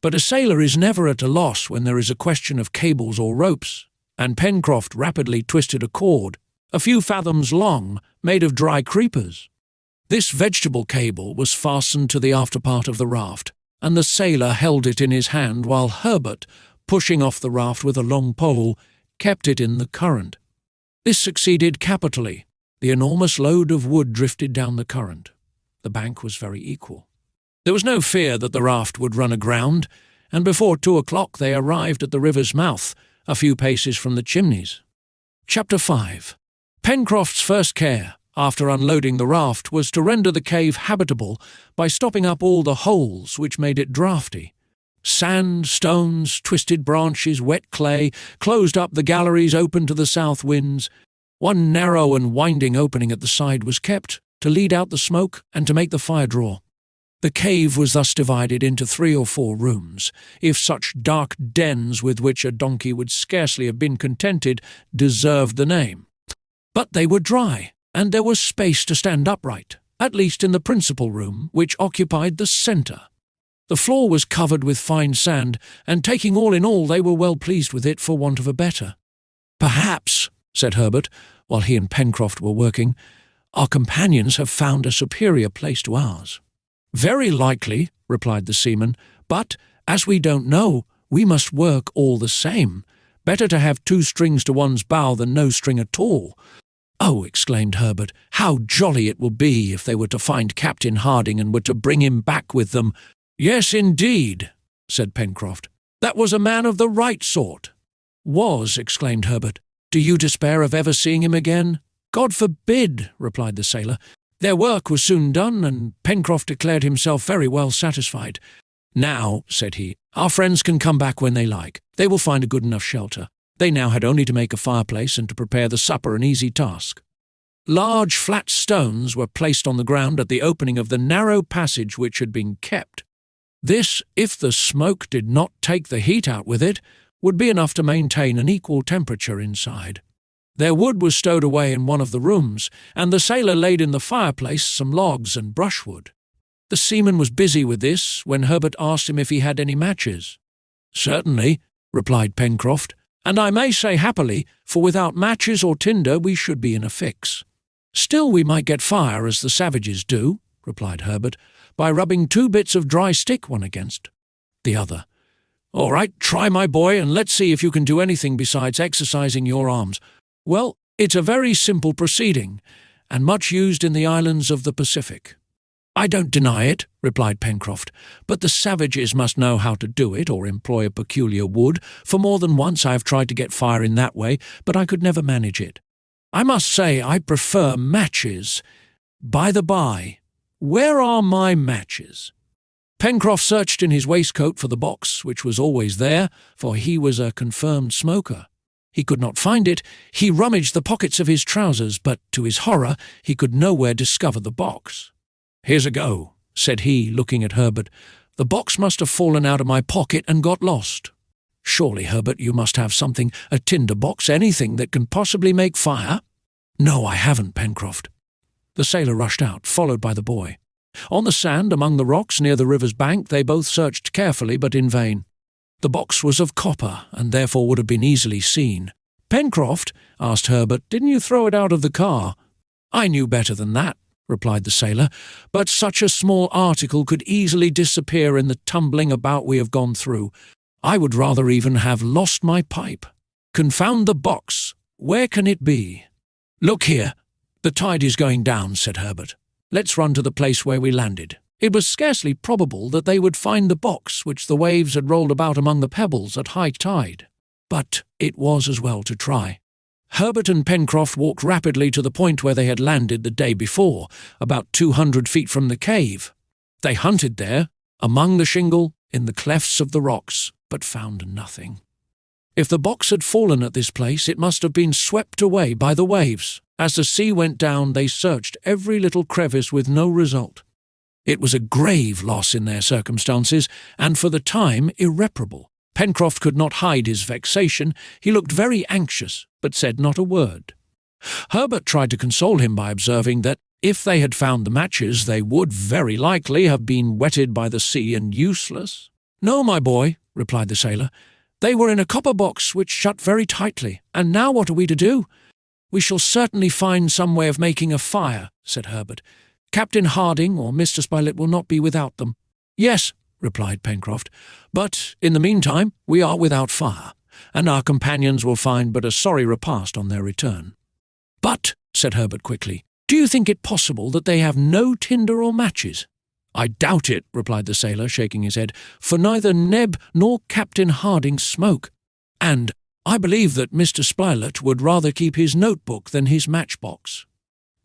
But a sailor is never at a loss when there is a question of cables or ropes, and Pencroft rapidly twisted a cord, a few fathoms long, made of dry creepers. This vegetable cable was fastened to the after part of the raft, and the sailor held it in his hand while Herbert, pushing off the raft with a long pole, kept it in the current. This succeeded capitally. The enormous load of wood drifted down the current. The bank was very equal. There was no fear that the raft would run aground, and before 2 o'clock they arrived at the river's mouth, a few paces from the chimneys. Chapter 5. Pencroft's first care, after unloading the raft, was to render the cave habitable by stopping up all the holes which made it draughty. Sand, stones, twisted branches, wet clay closed up the galleries open to the south winds. One narrow and winding opening at the side was kept, to lead out the smoke and to make the fire draw. The cave was thus divided into 3 or 4 rooms, if such dark dens with which a donkey would scarcely have been contented deserved the name. But they were dry, and there was space to stand upright, at least in the principal room, which occupied the centre. The floor was covered with fine sand, and taking all in all they were well pleased with it for want of a better. "Perhaps," said Herbert, while he and Pencroft were working, "our companions have found a superior place to ours." "Very likely," replied the seaman, "but, as we don't know, we must work all the same. Better to have 2 strings to one's bow than no string at all." "Oh," exclaimed Herbert, "how jolly it will be if they were to find Captain Harding and were to bring him back with them." "Yes, indeed," said Pencroft. "That was a man of the right sort." "Was," exclaimed Herbert. "Do you despair of ever seeing him again?" "God forbid," replied the sailor. Their work was soon done, and Pencroft declared himself very well satisfied. "Now," said he, "our friends can come back when they like. They will find a good enough shelter." They now had only to make a fireplace and to prepare the supper an easy task. Large flat stones were placed on the ground at the opening of the narrow passage which had been kept. This, if the smoke did not take the heat out with it, would be enough to maintain an equal temperature inside. Their wood was stowed away in one of the rooms, and the sailor laid in the fireplace some logs and brushwood. The seaman was busy with this when Herbert asked him if he had any matches. "Certainly," replied Pencroft, "and I may say happily, for without matches or tinder we should be in a fix." "Still we might get fire, as the savages do," replied Herbert, "by rubbing 2 bits of dry stick one against the other." "All right, try, my boy, and let's see if you can do anything besides exercising your arms." "Well, it's a very simple proceeding, and much used in the islands of the Pacific." "I don't deny it," replied Pencroft, "but the savages must know how to do it, or employ a peculiar wood, for more than once I have tried to get fire in that way, but I could never manage it. I must say I prefer matches. By the by, where are my matches?" Pencroft searched in his waistcoat for the box, which was always there, for he was a confirmed smoker. He could not find it. He rummaged the pockets of his trousers, but to his horror he could nowhere discover the box. "Here's a go," said he, looking at Herbert. "The box must have fallen out of my pocket and got lost. Surely, Herbert, you must have something, a tinder box, anything that can possibly make fire." "No, I haven't, Pencroft." The sailor rushed out, followed by the boy. On the sand among the rocks near the river's bank they both searched carefully, but in vain. The box was of copper, and therefore would have been easily seen. "Pencroft," asked Herbert, "didn't you throw it out of the car?" "I knew better than that," replied the sailor, "but such a small article could easily disappear in the tumbling about we have gone through. I would rather even have lost my pipe. Confound the box! Where can it be?" "Look here! The tide is going down," said Herbert. "Let's run to the place where we landed." It was scarcely probable that they would find the box which the waves had rolled about among the pebbles at high tide, but it was as well to try. Herbert and Pencroft walked rapidly to the point where they had landed the day before, about 200 feet from the cave. They hunted there, among the shingle, in the clefts of the rocks, but found nothing. If the box had fallen at this place, it must have been swept away by the waves. As the sea went down, they searched every little crevice with no result. It was a grave loss in their circumstances, and for the time irreparable. Pencroft could not hide his vexation. He looked very anxious, but said not a word. Herbert tried to console him by observing that if they had found the matches, they would very likely have been wetted by the sea and useless. "No, my boy," replied the sailor. "They were in a copper box which shut very tightly, and now what are we to do?" "We shall certainly find some way of making a fire," said Herbert. "Captain Harding or Mr. Spilett will not be without them." "Yes," replied Pencroft, "but in the meantime we are without fire, and our companions will find but a sorry repast on their return." "But," said Herbert quickly. "Do you think it possible that they have no tinder or matches?" "I doubt it," replied the sailor, shaking his head, "for neither Neb nor Captain Harding smoke. And I believe that Mr. Spilett would rather keep his notebook than his matchbox."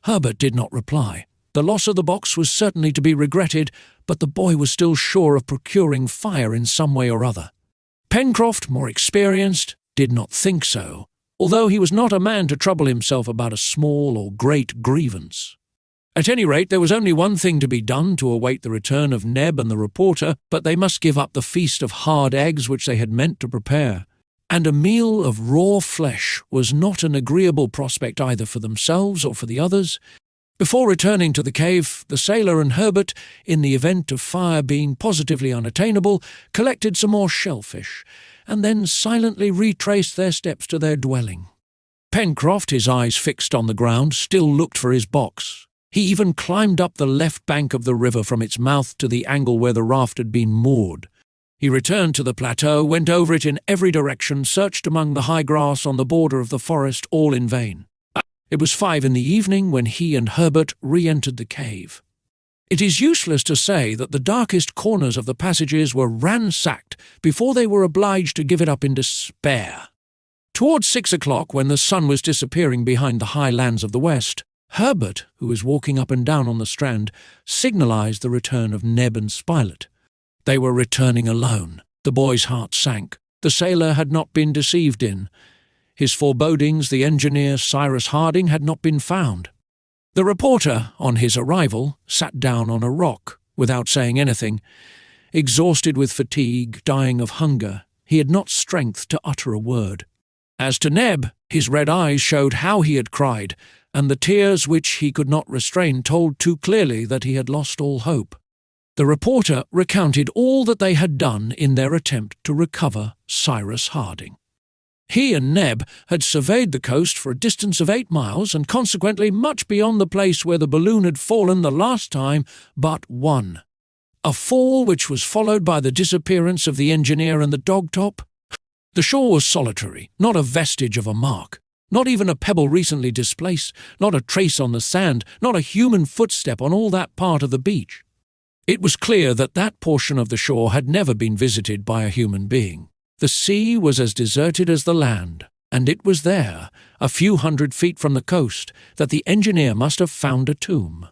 Herbert did not reply. The loss of the box was certainly to be regretted, but the boy was still sure of procuring fire in some way or other. Pencroft, more experienced, did not think so, although he was not a man to trouble himself about a small or great grievance. At any rate, there was only one thing to be done to await the return of Neb and the reporter, but they must give up the feast of hard eggs which they had meant to prepare. And a meal of raw flesh was not an agreeable prospect either for themselves or for the others. Before returning to the cave, the sailor and Herbert, in the event of fire being positively unattainable, collected some more shellfish, and then silently retraced their steps to their dwelling. Pencroft, his eyes fixed on the ground, still looked for his box. He even climbed up the left bank of the river from its mouth to the angle where the raft had been moored. He returned to the plateau, went over it in every direction, searched among the high grass on the border of the forest, all in vain. It was 5 in the evening when he and Herbert re-entered the cave. It is useless to say that the darkest corners of the passages were ransacked before they were obliged to give it up in despair. Towards 6 o'clock, when the sun was disappearing behind the high lands of the west, Herbert, who was walking up and down on the strand, signalized the return of Neb and Spilett. They were returning alone. The boy's heart sank. The sailor had not been deceived in. His forebodings, the engineer Cyrus Harding, had not been found. The reporter, on his arrival, sat down on a rock, without saying anything. Exhausted with fatigue, dying of hunger, he had not strength to utter a word. As to Neb, his red eyes showed how he had cried, and the tears which he could not restrain told too clearly that he had lost all hope. The reporter recounted all that they had done in their attempt to recover Cyrus Harding. He and Neb had surveyed the coast for a distance of 8 miles, and consequently much beyond the place where the balloon had fallen the last time but one. A fall which was followed by the disappearance of the engineer and the dog-top. The shore was solitary, not a vestige of a mark, not even a pebble recently displaced, not a trace on the sand, not a human footstep on all that part of the beach. It was clear that that portion of the shore had never been visited by a human being. The sea was as deserted as the land, and it was there, a few 100 feet from the coast, that the engineer must have found a tomb.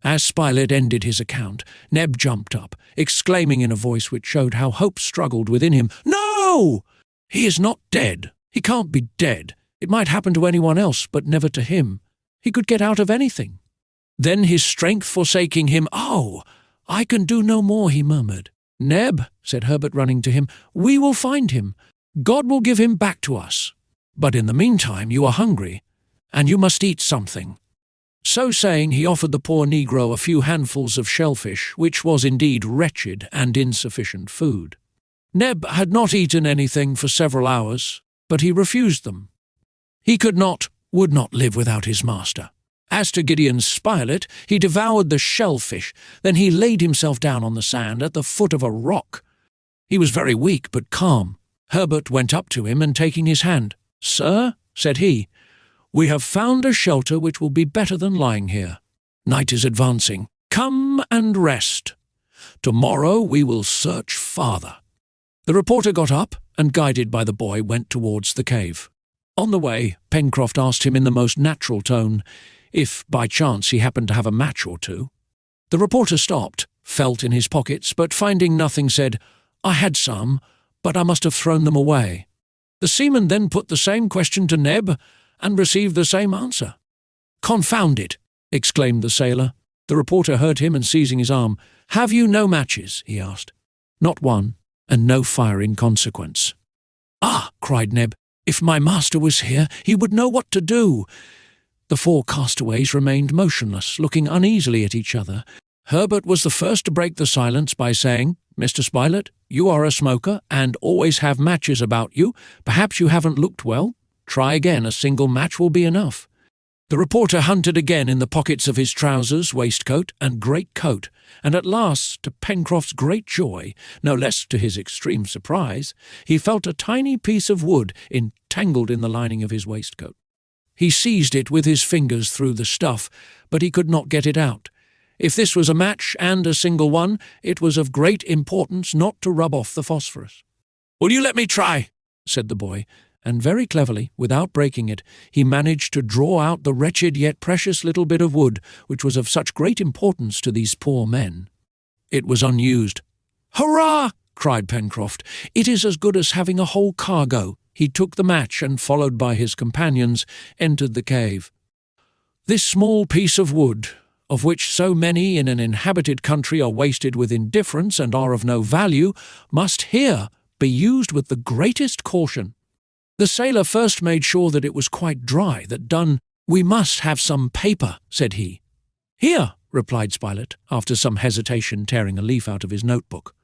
As Spilett ended his account, Neb jumped up, exclaiming in a voice which showed how hope struggled within him, "No! He is not dead. He can't be dead. It might happen to anyone else, but never to him. He could get out of anything." Then, his strength forsaking him, "Oh, I can do no more," he murmured. "Neb," said Herbert, running to him, "we will find him. God will give him back to us. But in the meantime you are hungry, and you must eat something." So saying, he offered the poor negro a few handfuls of shellfish, which was indeed wretched and insufficient food. Neb had not eaten anything for several hours, but he refused them. He would not live without his master. As to Gideon Spilett, he devoured the shellfish, then he laid himself down on the sand at the foot of a rock. He was very weak but calm. Herbert went up to him and taking his hand, "Sir," said he, "we have found a shelter which will be better than lying here. Night is advancing. Come and rest. Tomorrow we will search farther." The reporter got up and, guided by the boy, went towards the cave. On the way, Pencroft asked him in the most natural tone if, by chance, he happened to have a match or two. The reporter stopped, felt in his pockets, but finding nothing said, "I had some, but I must have thrown them away." The seaman then put the same question to Neb, and received the same answer. "Confound it!" exclaimed the sailor. The reporter heard him, and seizing his arm, "Have you no matches?" he asked. "Not one, and no fire in consequence." "Ah!" cried Neb, "if my master was here, he would know what to do." The 4 castaways remained motionless, looking uneasily at each other. Herbert was the first to break the silence by saying, "Mr. Spilett, you are a smoker and always have matches about you. Perhaps you haven't looked well. Try again, a single match will be enough." The reporter hunted again in the pockets of his trousers, waistcoat, and great coat, and at last, to Pencroft's great joy, no less to his extreme surprise, he felt a tiny piece of wood entangled in the lining of his waistcoat. He seized it with his fingers through the stuff, but he could not get it out. If this was a match, and a single one, it was of great importance not to rub off the phosphorus. "Will you let me try?" said the boy, and very cleverly, without breaking it, he managed to draw out the wretched yet precious little bit of wood which was of such great importance to these poor men. It was unused. "Hurrah!" cried Pencroft. "It is as good as having a whole cargo." He took the match and, followed by his companions, entered the cave. This small piece of wood, of which so many in an inhabited country are wasted with indifference and are of no value, must here be used with the greatest caution. The sailor first made sure that it was quite dry. That done, "We must have some paper," said he. "Here," replied Spilett, after some hesitation, tearing a leaf out of his notebook.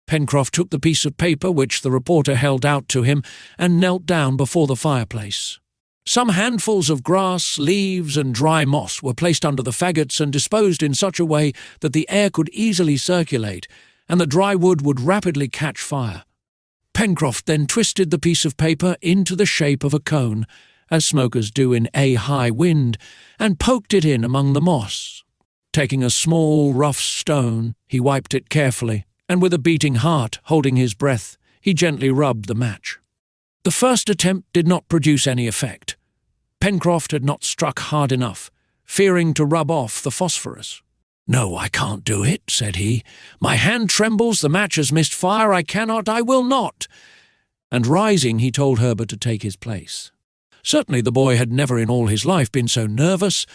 Pencroft took the piece of paper which the reporter held out to him and knelt down before the fireplace. Some handfuls of grass, leaves, and dry moss were placed under the faggots and disposed in such a way that the air could easily circulate, and the dry wood would rapidly catch fire. Pencroft then twisted the piece of paper into the shape of a cone, as smokers do in a high wind, and poked it in among the moss. Taking a small, rough stone, he wiped it carefully, and with a beating heart, holding his breath, he gently rubbed the match. The first attempt did not produce any effect. Pencroft had not struck hard enough, fearing to rub off the phosphorus. "No, I can't do it," said he. "My hand trembles, the match has missed fire, I will not." And rising, he told Herbert to take his place. Certainly the boy had never in all his life been so nervous.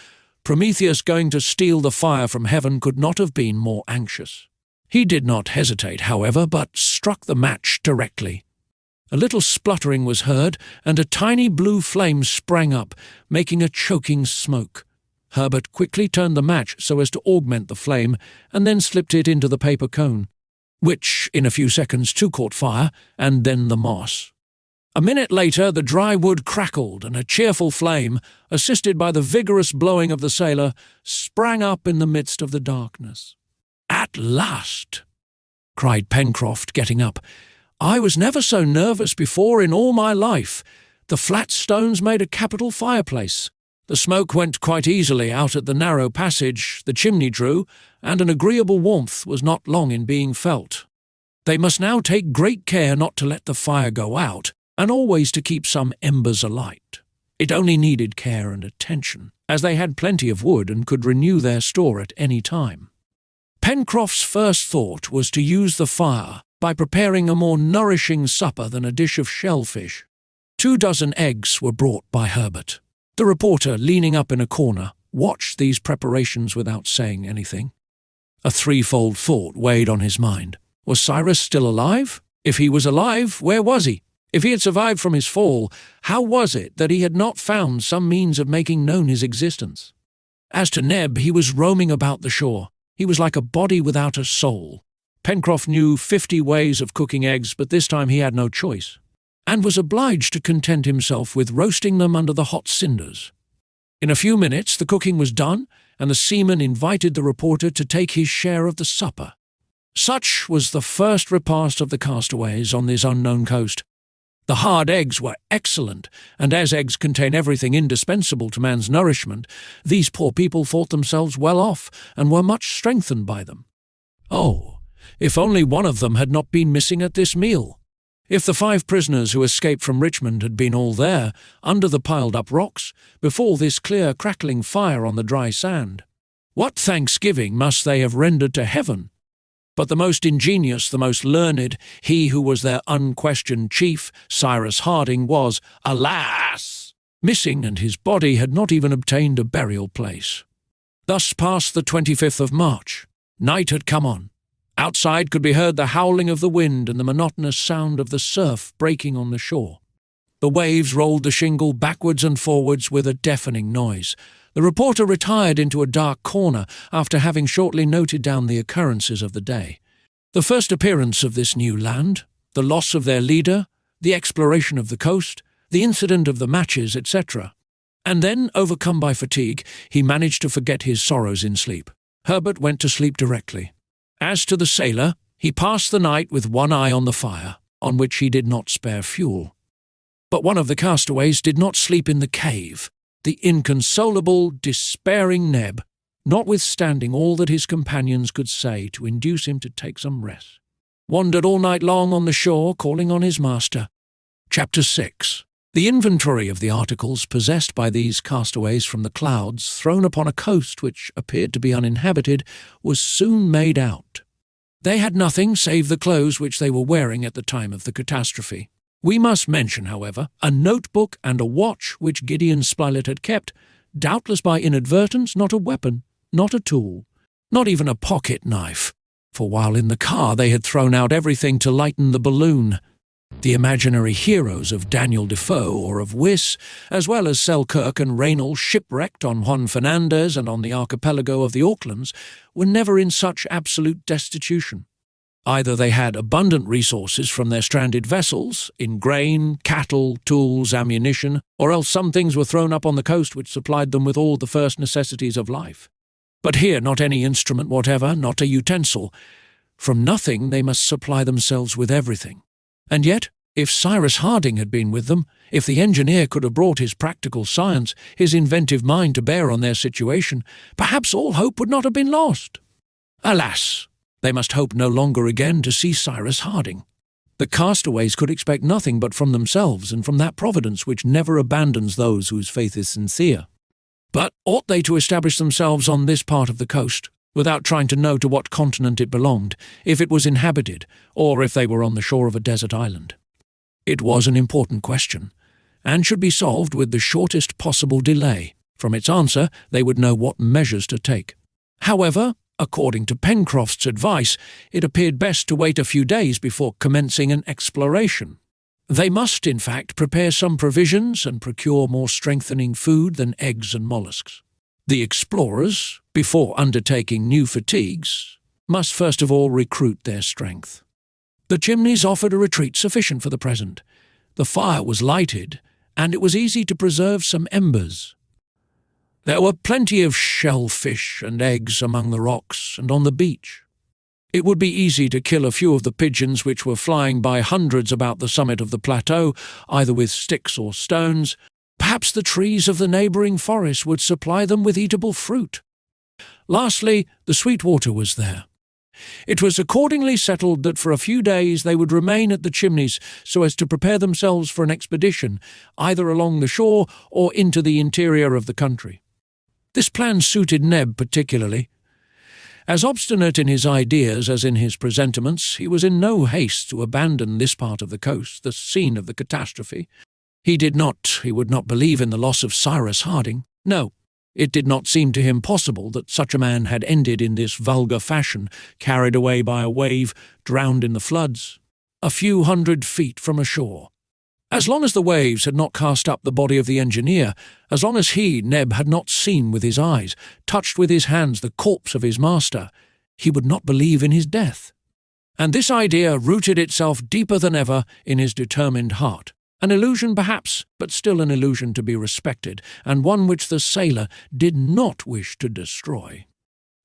Prometheus going to steal the fire from heaven could not have been more anxious. He did not hesitate, however, but struck the match directly. A little spluttering was heard, and a tiny blue flame sprang up, making a choking smoke. Herbert quickly turned the match so as to augment the flame, and then slipped it into the paper cone, which in a few seconds too caught fire, and then the moss. A minute later the dry wood crackled, and a cheerful flame, assisted by the vigorous blowing of the sailor, sprang up in the midst of the darkness. "At last!" cried Pencroft, getting up. "I was never so nervous before in all my life. The flat stones made a capital fireplace. The smoke went quite easily out at the narrow passage the chimney drew, and an agreeable warmth was not long in being felt. They must now take great care not to let the fire go out, and always to keep some embers alight. It only needed care and attention, as they had plenty of wood and could renew their store at any time. Pencroft's first thought was to use the fire by preparing a more nourishing supper than a dish of shellfish. 24 eggs were brought by Herbert. The reporter, leaning up in a corner, watched these preparations without saying anything. A threefold thought weighed on his mind. Was Cyrus still alive? If he was alive, where was he? If he had survived from his fall, how was it that he had not found some means of making known his existence? As to Neb, he was roaming about the shore. He was like a body without a soul. Pencroft knew 50 ways of cooking eggs, but this time he had no choice, and was obliged to content himself with roasting them under the hot cinders. In a few minutes the cooking was done, and the seaman invited the reporter to take his share of the supper. Such was the first repast of the castaways on this unknown coast. The hard eggs were excellent, and as eggs contain everything indispensable to man's nourishment, these poor people thought themselves well off, and were much strengthened by them. Oh, if only one of them had not been missing at this meal! If the 5 prisoners who escaped from Richmond had been all there, under the piled-up rocks, before this clear crackling fire on the dry sand, what thanksgiving must they have rendered to heaven! But the most ingenious, the most learned, he who was their unquestioned chief, Cyrus Harding, was, alas, missing, and his body had not even obtained a burial place. Thus passed the 25th of March. Night had come on. Outside could be heard the howling of the wind and the monotonous sound of the surf breaking on the shore. The waves rolled the shingle backwards and forwards with a deafening noise. The reporter retired into a dark corner after having shortly noted down the occurrences of the day. The first appearance of this new land, the loss of their leader, the exploration of the coast, the incident of the matches, etc. And then, overcome by fatigue, he managed to forget his sorrows in sleep. Herbert went to sleep directly. As to the sailor, he passed the night with one eye on the fire, on which he did not spare fuel. But one of the castaways did not sleep in the cave, The inconsolable, despairing Neb, notwithstanding all that his companions could say to induce him to take some rest, wandered all night long on the shore, calling on his master. Chapter 6. The inventory of the articles possessed by these castaways from the clouds, thrown upon a coast which appeared to be uninhabited, was soon made out. They had nothing save the clothes which they were wearing at the time of the catastrophe. We must mention, however, a notebook and a watch which Gideon Spilett had kept, doubtless by inadvertence, not a weapon, not a tool, not even a pocket knife, for while in the car they had thrown out everything to lighten the balloon. The imaginary heroes of Daniel Defoe or of Wyss, as well as Selkirk and Raynal shipwrecked on Juan Fernandez and on the archipelago of the Aucklands, were never in such absolute destitution. Either they had abundant resources from their stranded vessels, in grain, cattle, tools, ammunition, or else some things were thrown up on the coast which supplied them with all the first necessities of life. But here not any instrument whatever, not a utensil. From nothing they must supply themselves with everything. And yet, if Cyrus Harding had been with them, if the engineer could have brought his practical science, his inventive mind to bear on their situation, perhaps all hope would not have been lost. Alas! They must hope no longer again to see Cyrus Harding. The castaways could expect nothing but from themselves and from that Providence which never abandons those whose faith is sincere. But ought they to establish themselves on this part of the coast, without trying to know to what continent it belonged, if it was inhabited, or if they were on the shore of a desert island? It was an important question, and should be solved with the shortest possible delay. From its answer they would know what measures to take. However, according to Pencroft's advice, it appeared best to wait a few days before commencing an exploration. They must, in fact, prepare some provisions and procure more strengthening food than eggs and mollusks. The explorers, before undertaking new fatigues, must first of all recruit their strength. The chimneys offered a retreat sufficient for the present. The fire was lighted, and it was easy to preserve some embers. There were plenty of shellfish and eggs among the rocks and on the beach. It would be easy to kill a few of the pigeons which were flying by hundreds about the summit of the plateau, either with sticks or stones. Perhaps the trees of the neighbouring forest would supply them with eatable fruit. Lastly, the sweet water was there. It was accordingly settled that for a few days they would remain at the chimneys so as to prepare themselves for an expedition, either along the shore or into the interior of the country. This plan suited Neb particularly. As obstinate in his ideas as in his presentiments, he was in no haste to abandon this part of the coast, the scene of the catastrophe. He would not believe in the loss of Cyrus Harding. No, it did not seem to him possible that such a man had ended in this vulgar fashion, carried away by a wave, drowned in the floods, a few hundred feet from a shore. As long as the waves had not cast up the body of the engineer, as long as he, Neb, had not seen with his eyes, touched with his hands the corpse of his master, he would not believe in his death. And this idea rooted itself deeper than ever in his determined heart. An illusion perhaps, but still an illusion to be respected, and one which the sailor did not wish to destroy.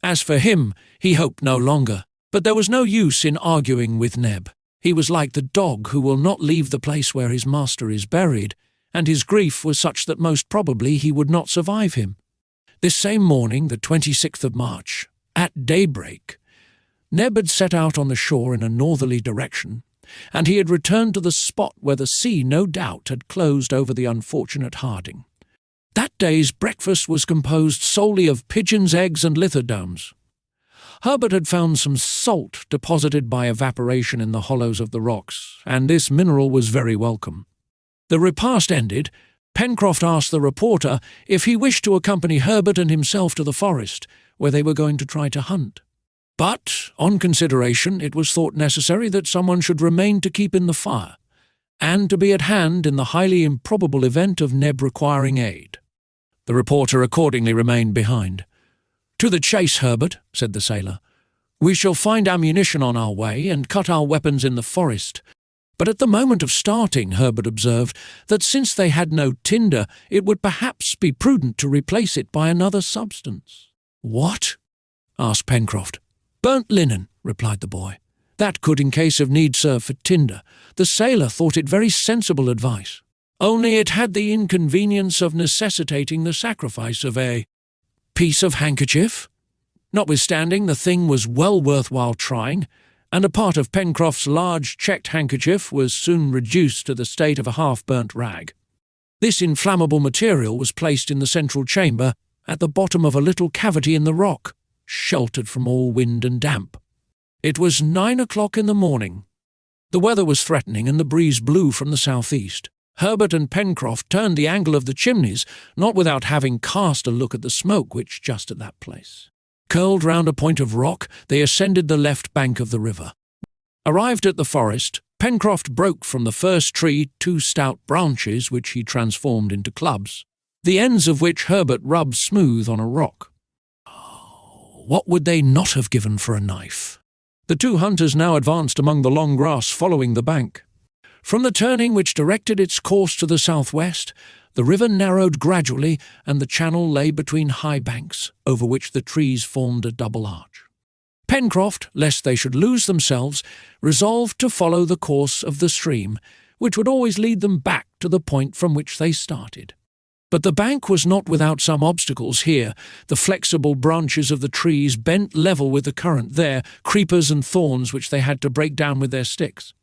As for him, he hoped no longer, but there was no use in arguing with Neb. He was like the dog who will not leave the place where his master is buried, and his grief was such that most probably he would not survive him. This same morning, the 26th of March, at daybreak, Neb had set out on the shore in a northerly direction, and he had returned to the spot where the sea, no doubt, had closed over the unfortunate Harding. That day's breakfast was composed solely of pigeons' eggs and lithodomes. Herbert had found some salt deposited by evaporation in the hollows of the rocks, and this mineral was very welcome. The repast ended, Pencroft asked the reporter if he wished to accompany Herbert and himself to the forest, where they were going to try to hunt. But, on consideration, it was thought necessary that someone should remain to keep in the fire, and to be at hand in the highly improbable event of Neb requiring aid. The reporter accordingly remained behind. "To the chase, Herbert," said the sailor. "We shall find ammunition on our way and cut our weapons in the forest." But at the moment of starting, Herbert observed that since they had no tinder, it would perhaps be prudent to replace it by another substance. "What?" asked Pencroft. "Burnt linen," replied the boy. "That could in case of need serve for tinder. The sailor thought it very sensible advice." only it had the inconvenience of necessitating the sacrifice of a piece of handkerchief. Notwithstanding, the thing was well worthwhile trying, and a part of Pencroft's large checked handkerchief was soon reduced to the state of a half-burnt rag. This inflammable material was placed in the central chamber at the bottom of a little cavity in the rock, sheltered from all wind and damp. It was 9 o'clock in the morning. The weather was threatening and the breeze blew from the southeast. Herbert and Pencroft turned the angle of the chimneys, not without having cast a look at the smoke which just at that place. Curled round a point of rock, they ascended the left bank of the river. Arrived at the forest, Pencroft broke from the first tree 2 stout branches which he transformed into clubs, the ends of which Herbert rubbed smooth on a rock. Oh, what would they not have given for a knife? The 2 hunters now advanced among the long grass following the bank. From the turning which directed its course to the southwest, the river narrowed gradually, and the channel lay between high banks, over which the trees formed a double arch. Pencroft, lest they should lose themselves, resolved to follow the course of the stream, which would always lead them back to the point from which they started. But the bank was not without some obstacles here. The flexible branches of the trees bent level with the current, there creepers and thorns which they had to break down with their sticks.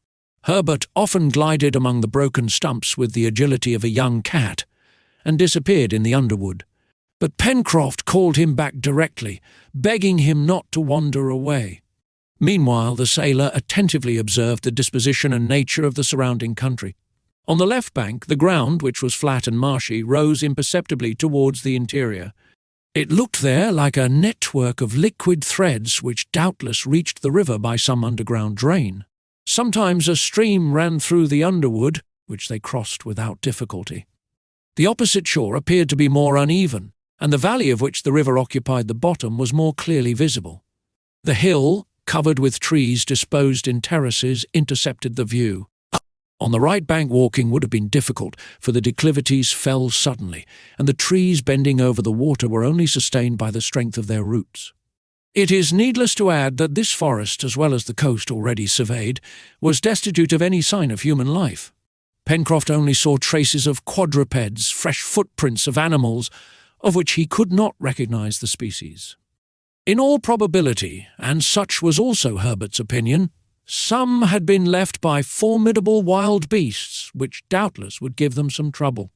Herbert often glided among the broken stumps with the agility of a young cat, and disappeared in the underwood. But Pencroft called him back directly, begging him not to wander away. Meanwhile, the sailor attentively observed the disposition and nature of the surrounding country. On the left bank, the ground, which was flat and marshy, rose imperceptibly towards the interior. It looked there like a network of liquid threads which doubtless reached the river by some underground drain. Sometimes a stream ran through the underwood, which they crossed without difficulty. The opposite shore appeared to be more uneven, and the valley of which the river occupied the bottom was more clearly visible. The hill, covered with trees disposed in terraces, intercepted the view. On the right bank walking would have been difficult, for the declivities fell suddenly, and the trees bending over the water were only sustained by the strength of their roots. It is needless to add that this forest, as well as the coast already surveyed, was destitute of any sign of human life. Pencroft only saw traces of quadrupeds, fresh footprints of animals, of which he could not recognize the species. In all probability, and such was also Herbert's opinion, some had been left by formidable wild beasts, which doubtless would give them some trouble.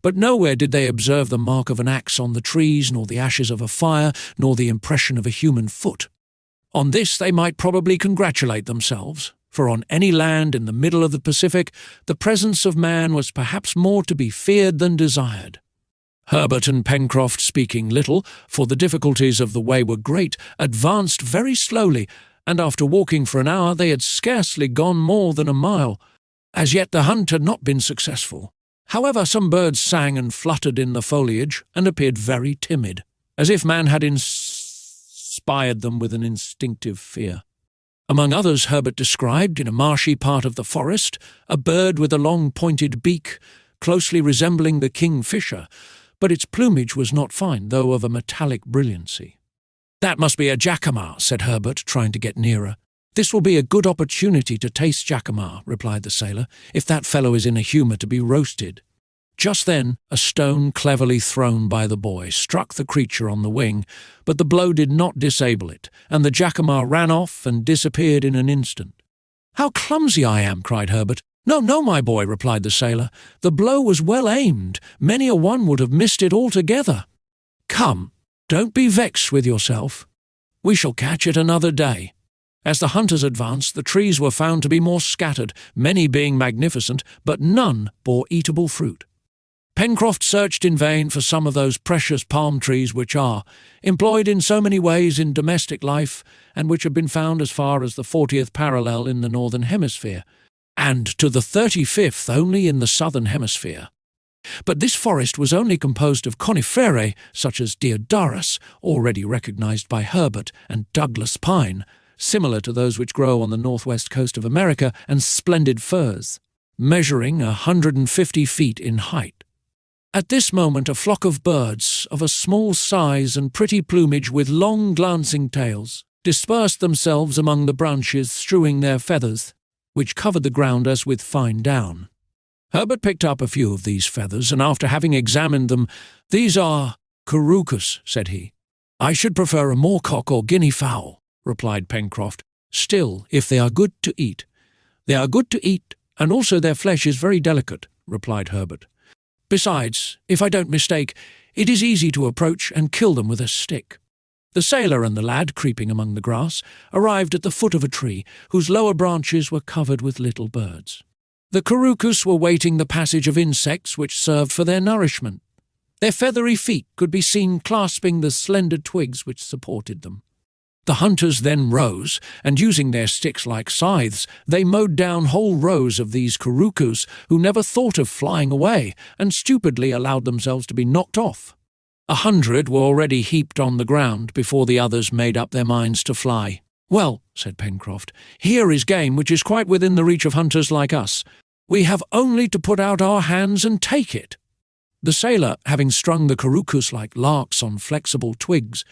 But nowhere did they observe the mark of an axe on the trees, nor the ashes of a fire, nor the impression of a human foot. On this they might probably congratulate themselves, for on any land in the middle of the Pacific, the presence of man was perhaps more to be feared than desired. Herbert and Pencroft, speaking little, for the difficulties of the way were great, advanced very slowly, and after walking for an hour they had scarcely gone more than a mile. As yet the hunt had not been successful. However, some birds sang and fluttered in the foliage, and appeared very timid, as if man had inspired them with an instinctive fear. Among others, Herbert described, in a marshy part of the forest, a bird with a long pointed beak, closely resembling the kingfisher, but its plumage was not fine, though of a metallic brilliancy. "That must be a jacamar," said Herbert, trying to get nearer. "This will be a good opportunity to taste jacamar," replied the sailor, "if that fellow is in a humour to be roasted." Just then, a stone cleverly thrown by the boy struck the creature on the wing, but the blow did not disable it, and the jacamar ran off and disappeared in an instant. "How clumsy I am!" cried Herbert. "No, no, my boy," replied the sailor. "The blow was well aimed. Many a one would have missed it altogether. Come, don't be vexed with yourself. We shall catch it another day." As the hunters advanced, the trees were found to be more scattered, many being magnificent, but none bore eatable fruit. Pencroft searched in vain for some of those precious palm trees which are employed in so many ways in domestic life, and which have been found as far as the 40th parallel in the northern hemisphere, and to the 35th only in the southern hemisphere. But this forest was only composed of coniferae, such as deodaras, already recognized by Herbert, and Douglas pine, similar to those which grow on the northwest coast of America, and splendid firs, measuring 150 feet in height. At this moment a flock of birds, of a small size and pretty plumage with long glancing tails, dispersed themselves among the branches, strewing their feathers, which covered the ground as with fine down. Herbert picked up a few of these feathers, and after having examined them, "These are carucus," said he. "I should prefer a moorcock or guinea fowl," replied Pencroft. "Still, if they are good to eat—" "They are good to eat, and also their flesh is very delicate," replied Herbert. "Besides, if I don't mistake, it is easy to approach and kill them with a stick." The sailor and the lad, creeping among the grass, arrived at the foot of a tree whose lower branches were covered with little birds. The carucus were waiting the passage of insects which served for their nourishment. Their feathery feet could be seen clasping the slender twigs which supported them. The hunters then rose, and using their sticks like scythes, they mowed down whole rows of these carucus who never thought of flying away and stupidly allowed themselves to be knocked off. 100 were already heaped on the ground before the others made up their minds to fly. "Well," said Pencroft, "here is game which is quite within the reach of hunters like us. We have only to put out our hands and take it." The sailor, having strung the carucus like larks on flexible twigs,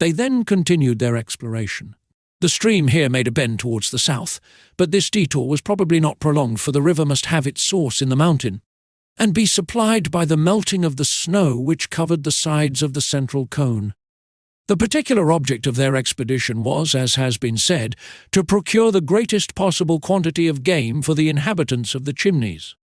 they then continued their exploration. The stream here made a bend towards the south, but this detour was probably not prolonged, for the river must have its source in the mountain, and be supplied by the melting of the snow which covered the sides of the central cone. The particular object of their expedition was, as has been said, to procure the greatest possible quantity of game for the inhabitants of the Chimneys.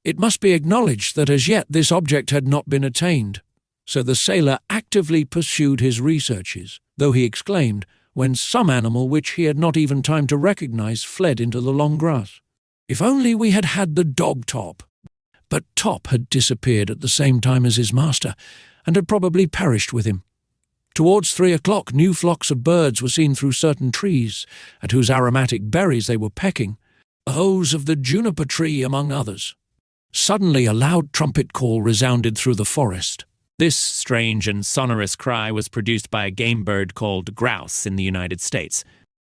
It must be acknowledged that as yet this object had not been attained, so the sailor actively pursued his researches, though he exclaimed when some animal which he had not even time to recognize fled into the long grass. "If only we had had the dog Top!" But Top had disappeared at the same time as his master, and had probably perished with him. Towards 3 o'clock, new flocks of birds were seen through certain trees, at whose aromatic berries they were pecking, those of the juniper tree among others. Suddenly a loud trumpet call resounded through the forest. This strange and sonorous cry was produced by a game bird called grouse in the United States.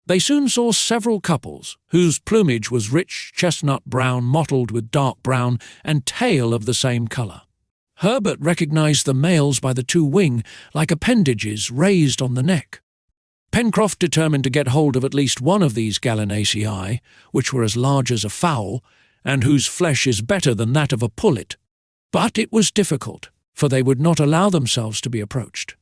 They soon saw several couples, whose plumage was rich chestnut brown mottled with dark brown, and tail of the same colour. Herbert recognized the males by the two wing-like appendages raised on the neck. Pencroft determined to get hold of at least one of these gallinaceae, which were as large as a fowl, and whose flesh is better than that of a pullet. But it was difficult, for they would not allow themselves to be approached.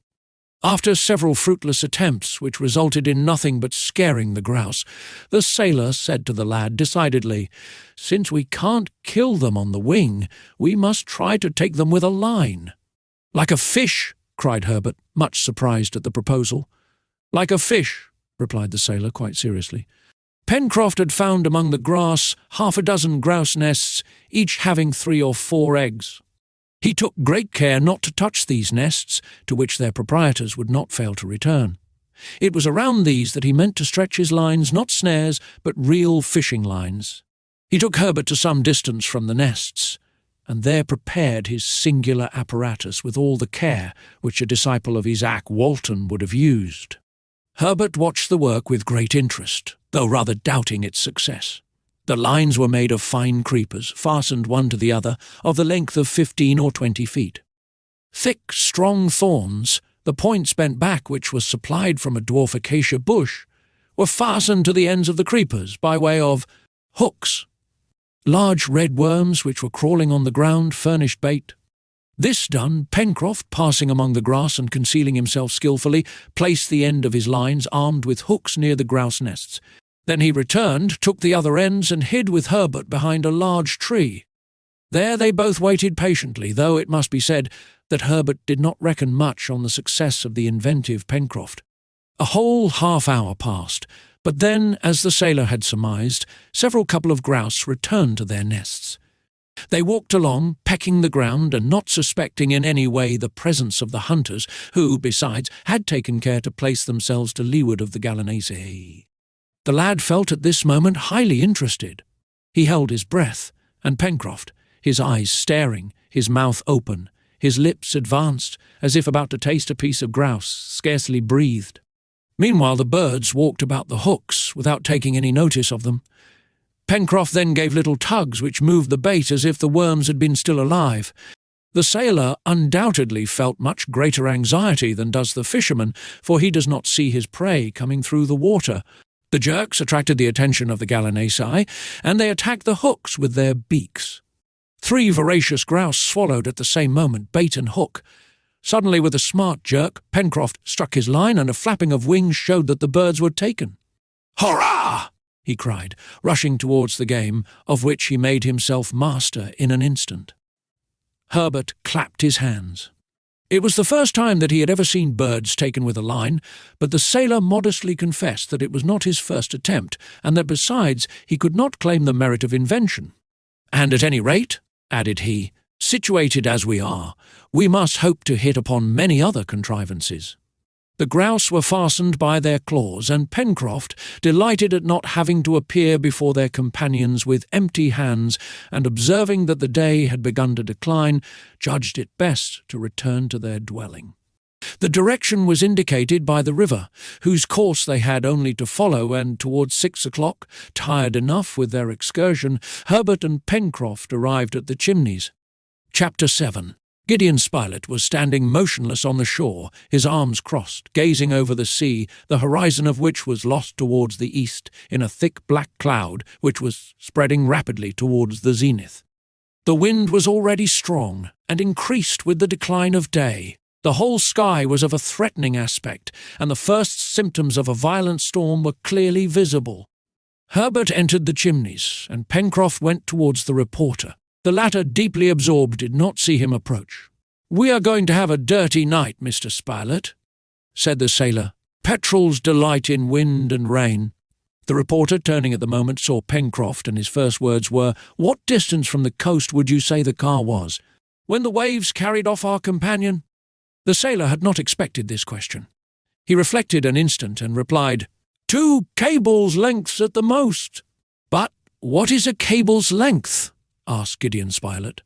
After several fruitless attempts, which resulted in nothing but scaring the grouse, the sailor said to the lad decidedly, "Since we can't kill them on the wing, we must try to take them with a line." "Like a fish," cried Herbert, much surprised at the proposal. "Like a fish," replied the sailor quite seriously. Pencroft had found among the grass 6 grouse nests, each having 3 or 4 eggs. He took great care not to touch these nests, to which their proprietors would not fail to return. It was around these that he meant to stretch his lines, not snares, but real fishing lines. He took Herbert to some distance from the nests, and there prepared his singular apparatus with all the care which a disciple of Isaac Walton would have used. Herbert watched the work with great interest, though rather doubting its success. The lines were made of fine creepers, fastened one to the other, of the length of 15 or 20 feet. Thick, strong thorns, the points bent back which was supplied from a dwarf acacia bush, were fastened to the ends of the creepers by way of hooks. Large red worms which were crawling on the ground furnished bait. This done, Pencroft, passing among the grass and concealing himself skilfully, placed the end of his lines armed with hooks near the grouse nests. Then he returned, took the other ends, and hid with Herbert behind a large tree. There they both waited patiently, though it must be said that Herbert did not reckon much on the success of the inventive Pencroft. A whole half-hour passed, but then, as the sailor had surmised, several couple of grouse returned to their nests. They walked along, pecking the ground, and not suspecting in any way the presence of the hunters, who, besides, had taken care to place themselves to leeward of the gallinaceae. The lad felt at this moment highly interested. He held his breath, and Pencroft, his eyes staring, his mouth open, his lips advanced, as if about to taste a piece of grouse, scarcely breathed. Meanwhile the birds walked about the hooks, without taking any notice of them. Pencroft then gave little tugs which moved the bait as if the worms had been still alive. The sailor undoubtedly felt much greater anxiety than does the fisherman, for he does not see his prey coming through the water. The jerks attracted the attention of the gallinaceae, and they attacked the hooks with their beaks. 3 voracious grouse swallowed at the same moment, bait and hook. Suddenly, with a smart jerk, Pencroft struck his line, and a flapping of wings showed that the birds were taken. "Hurrah!" he cried, rushing towards the game, of which he made himself master in an instant. Herbert clapped his hands. It was the first time that he had ever seen birds taken with a line, but the sailor modestly confessed that it was not his first attempt, and that besides he could not claim the merit of invention. "And at any rate," added he, "situated as we are, we must hope to hit upon many other contrivances." The grouse were fastened by their claws, and Pencroft, delighted at not having to appear before their companions with empty hands, and observing that the day had begun to decline, judged it best to return to their dwelling. The direction was indicated by the river, whose course they had only to follow, and towards 6 o'clock, tired enough with their excursion, Herbert and Pencroft arrived at the Chimneys. Chapter 7. Gideon Spilett was standing motionless on the shore, his arms crossed, gazing over the sea, the horizon of which was lost towards the east in a thick black cloud which was spreading rapidly towards the zenith. The wind was already strong, and increased with the decline of day. The whole sky was of a threatening aspect, and the first symptoms of a violent storm were clearly visible. Herbert entered the Chimneys, and Pencroft went towards the reporter. The latter, deeply absorbed, did not see him approach. "We are going to have a dirty night, Mr. Spilett," said the sailor. "Petrels delight in wind and rain." The reporter, turning at the moment, saw Pencroft, and his first words were, "What distance from the coast would you say the car was, when the waves carried off our companion?" The sailor had not expected this question. He reflected an instant and replied, 2 cables' lengths at the most." "But what is a cable's length?" asked Gideon Spilett.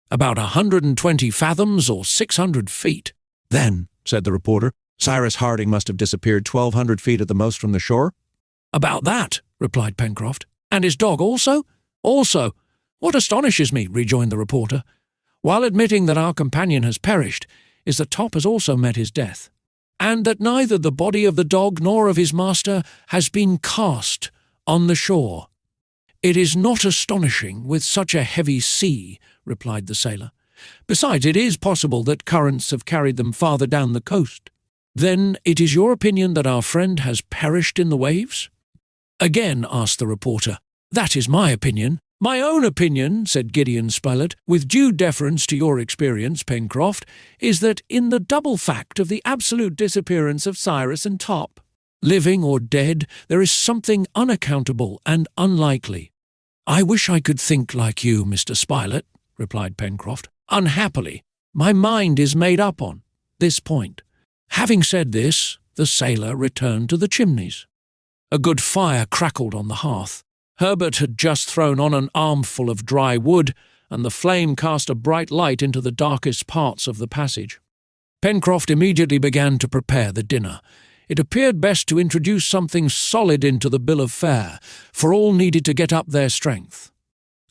"About 120 fathoms or 600 feet. "Then," said the reporter, "Cyrus Harding must have disappeared 1,200 feet at the most from the shore?" "About that," replied Pencroft. "And his dog also?" "Also. What astonishes me," rejoined the reporter, "while admitting that our companion has perished, is that Top has also met his death, and that neither the body of the dog nor of his master has been cast on the shore." "It is not astonishing with such a heavy sea," replied the sailor. "Besides, it is possible that currents have carried them farther down the coast." "Then it is your opinion that our friend has perished in the waves?" Again asked the reporter. "That is my opinion." "My own opinion," said Gideon Spilett, "with due deference to your experience, Pencroft, is that in the double fact of the absolute disappearance of Cyrus and Top, living or dead, there is something unaccountable and unlikely." "I wish I could think like you, Mr. Spilett," replied Pencroft. "Unhappily, my mind is made up on this point." Having said this, the sailor returned to the Chimneys. A good fire crackled on the hearth. Herbert had just thrown on an armful of dry wood, and the flame cast a bright light into the darkest parts of the passage. Pencroft immediately began to prepare the dinner. It appeared best to introduce something solid into the bill of fare, for all needed to get up their strength.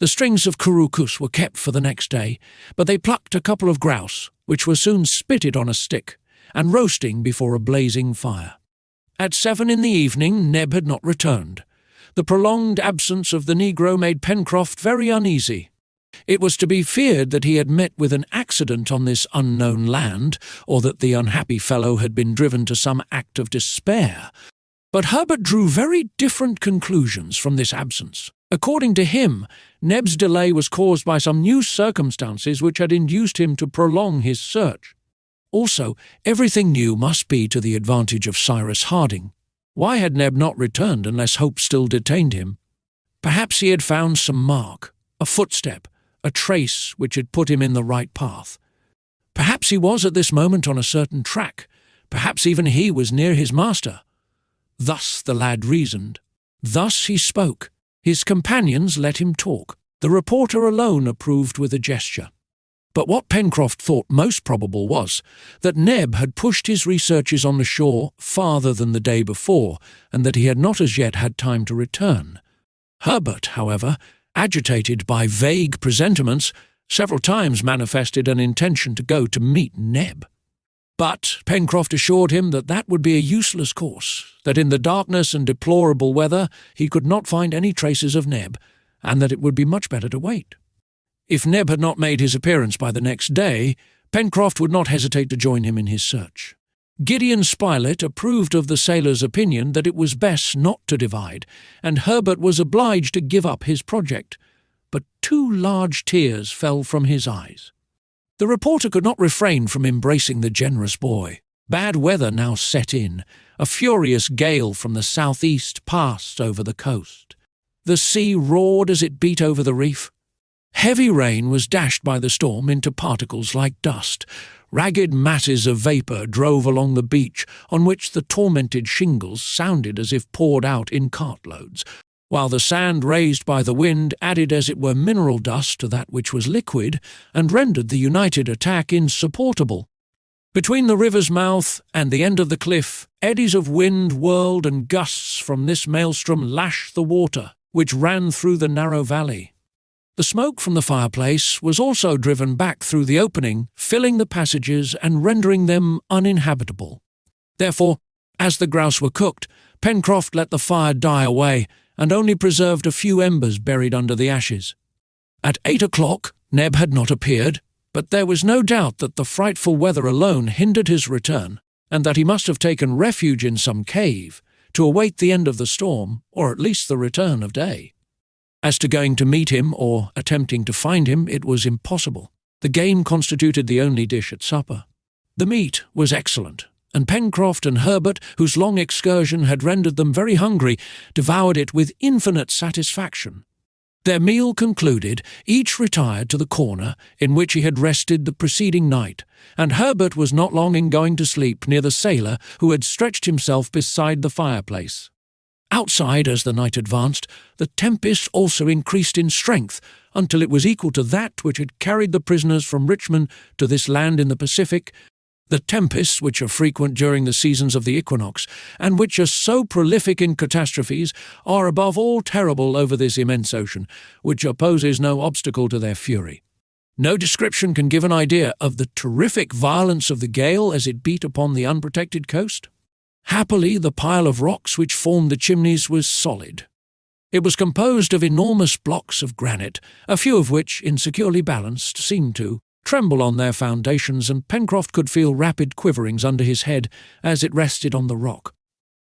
The strings of couroucous were kept for the next day, but they plucked a couple of grouse, which were soon spitted on a stick, and roasting before a blazing fire. At 7 in the evening Neb had not returned. The prolonged absence of the negro made Pencroft very uneasy. It was to be feared that he had met with an accident on this unknown land, or that the unhappy fellow had been driven to some act of despair. But Herbert drew very different conclusions from this absence. According to him, Neb's delay was caused by some new circumstances which had induced him to prolong his search. Also, everything new must be to the advantage of Cyrus Harding. Why had Neb not returned unless hope still detained him? Perhaps he had found some mark, a footstep, a trace which had put him in the right path. Perhaps he was at this moment on a certain track. Perhaps even he was near his master. Thus the lad reasoned. Thus he spoke. His companions let him talk. The reporter alone approved with a gesture. But what Pencroft thought most probable was that Neb had pushed his researches on the shore farther than the day before, and that he had not as yet had time to return. Herbert, however, agitated by vague presentiments, several times manifested an intention to go to meet Neb. But Pencroft assured him that that would be a useless course, that in the darkness and deplorable weather he could not find any traces of Neb, and that it would be much better to wait. If Neb had not made his appearance by the next day, Pencroft would not hesitate to join him in his search. Gideon Spilett approved of the sailor's opinion that it was best not to divide, and Herbert was obliged to give up his project. But 2 large tears fell from his eyes. The reporter could not refrain from embracing the generous boy. Bad weather now set in. A furious gale from the southeast passed over the coast. The sea roared as it beat over the reef. Heavy rain was dashed by the storm into particles like dust. Ragged masses of vapour drove along the beach, on which the tormented shingles sounded as if poured out in cartloads, while the sand raised by the wind added as it were mineral dust to that which was liquid, and rendered the united attack insupportable. Between the river's mouth and the end of the cliff, eddies of wind whirled, and gusts from this maelstrom lashed the water, which ran through the narrow valley. The smoke from the fireplace was also driven back through the opening, filling the passages and rendering them uninhabitable. Therefore, as the grouse were cooked, Pencroft let the fire die away, and only preserved a few embers buried under the ashes. At 8 o'clock, Neb had not appeared, but there was no doubt that the frightful weather alone hindered his return, and that he must have taken refuge in some cave to await the end of the storm, or at least the return of day. As to going to meet him or attempting to find him, it was impossible. The game constituted the only dish at supper. The meat was excellent, and Pencroft and Herbert, whose long excursion had rendered them very hungry, devoured it with infinite satisfaction. Their meal concluded, each retired to the corner in which he had rested the preceding night, and Herbert was not long in going to sleep near the sailor, who had stretched himself beside the fireplace. Outside, as the night advanced, the tempest also increased in strength, until it was equal to that which had carried the prisoners from Richmond to this land in the Pacific. The tempests, which are frequent during the seasons of the equinox, and which are so prolific in catastrophes, are above all terrible over this immense ocean, which opposes no obstacle to their fury. No description can give an idea of the terrific violence of the gale as it beat upon the unprotected coast. Happily, the pile of rocks which formed the chimneys was solid. It was composed of enormous blocks of granite, a few of which, insecurely balanced, seemed to tremble on their foundations, and Pencroft could feel rapid quiverings under his head as it rested on the rock.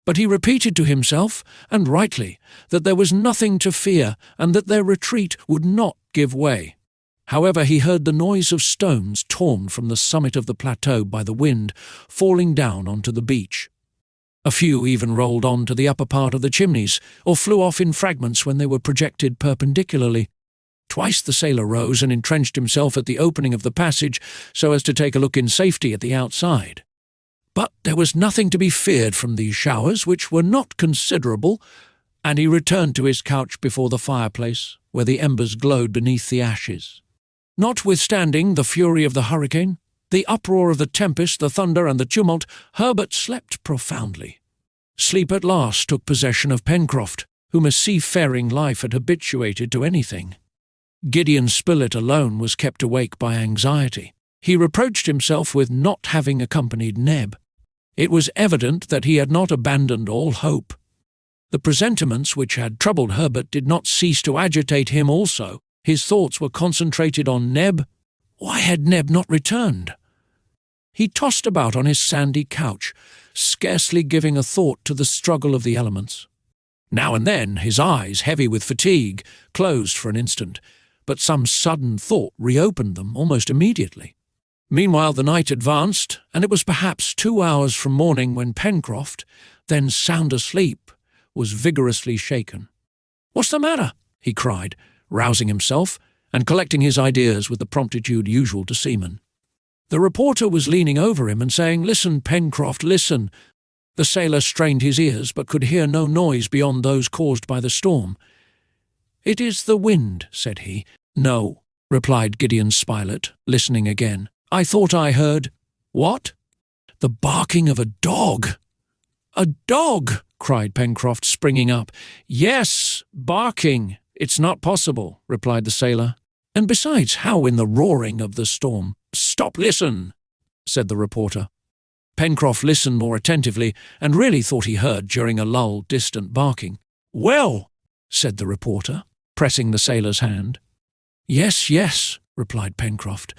But he repeated to himself, and rightly, that there was nothing to fear, and that their retreat would not give way. However, he heard the noise of stones torn from the summit of the plateau by the wind, falling down onto the beach. A few even rolled on to the upper part of the chimneys, or flew off in fragments when they were projected perpendicularly. Twice the sailor rose and entrenched himself at the opening of the passage so as to take a look in safety at the outside. But there was nothing to be feared from these showers, which were not considerable, and he returned to his couch before the fireplace, where the embers glowed beneath the ashes. Notwithstanding the fury of the hurricane, the uproar of the tempest, the thunder, and the tumult, Herbert slept profoundly. Sleep at last took possession of Pencroft, whom a seafaring life had habituated to anything. Gideon Spilett alone was kept awake by anxiety. He reproached himself with not having accompanied Neb. It was evident that he had not abandoned all hope. The presentiments which had troubled Herbert did not cease to agitate him also. His thoughts were concentrated on Neb. Why had Neb not returned? He tossed about on his sandy couch, scarcely giving a thought to the struggle of the elements. Now and then his eyes, heavy with fatigue, closed for an instant, but some sudden thought reopened them almost immediately. Meanwhile the night advanced, and it was perhaps 2 hours from morning when Pencroft, then sound asleep, was vigorously shaken. "What's the matter?" he cried, rousing himself and collecting his ideas with the promptitude usual to seamen. The reporter was leaning over him and saying, "Listen, Pencroft, listen." The sailor strained his ears, but could hear no noise beyond those caused by the storm. "It is the wind," said he. "No," replied Gideon Spilett, listening again. "I thought I heard—" "What?" "The barking of a dog." "A dog!" cried Pencroft, springing up. "Yes, barking. It's not possible," replied the sailor. "And besides, how in the roaring of the storm—" "Stop, listen," said the reporter. Pencroft listened more attentively, and really thought he heard, during a lull, distant barking. "Well," said the reporter, pressing the sailor's hand. "Yes, yes," replied Pencroft.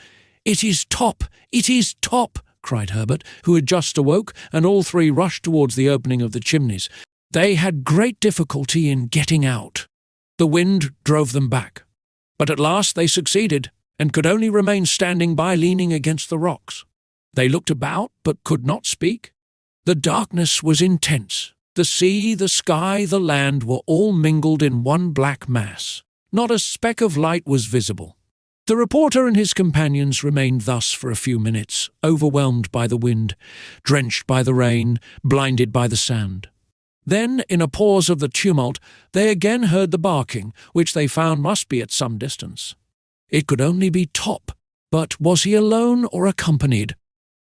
"It is Top! It is Top!" cried Herbert, who had just awoke, and all three rushed towards the opening of the chimneys. They had great difficulty in getting out. The wind drove them back. But at last they succeeded, and could only remain standing by, leaning against the rocks. They looked about, but could not speak. The darkness was intense. The sea, the sky, the land were all mingled in one black mass. Not a speck of light was visible. The reporter and his companions remained thus for a few minutes, overwhelmed by the wind, drenched by the rain, blinded by the sand. Then, in a pause of the tumult, they again heard the barking, which they found must be at some distance. It could only be Top, but was he alone or accompanied?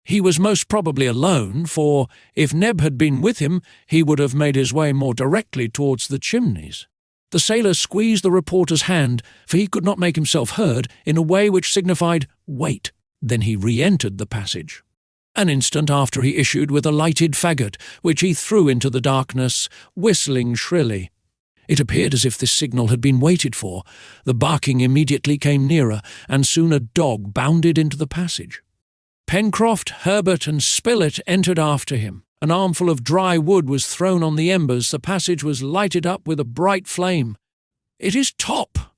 He was most probably alone, for if Neb had been with him, he would have made his way more directly towards the chimneys. The sailor squeezed the reporter's hand, for he could not make himself heard, in a way which signified, "Wait." Then he re-entered the passage. An instant after he issued with a lighted faggot, which he threw into the darkness, whistling shrilly. It appeared as if this signal had been waited for. The barking immediately came nearer, and soon a dog bounded into the passage. Pencroft, Herbert, and Spilett entered after him. An armful of dry wood was thrown on the embers. The passage was lighted up with a bright flame. "It is Top!"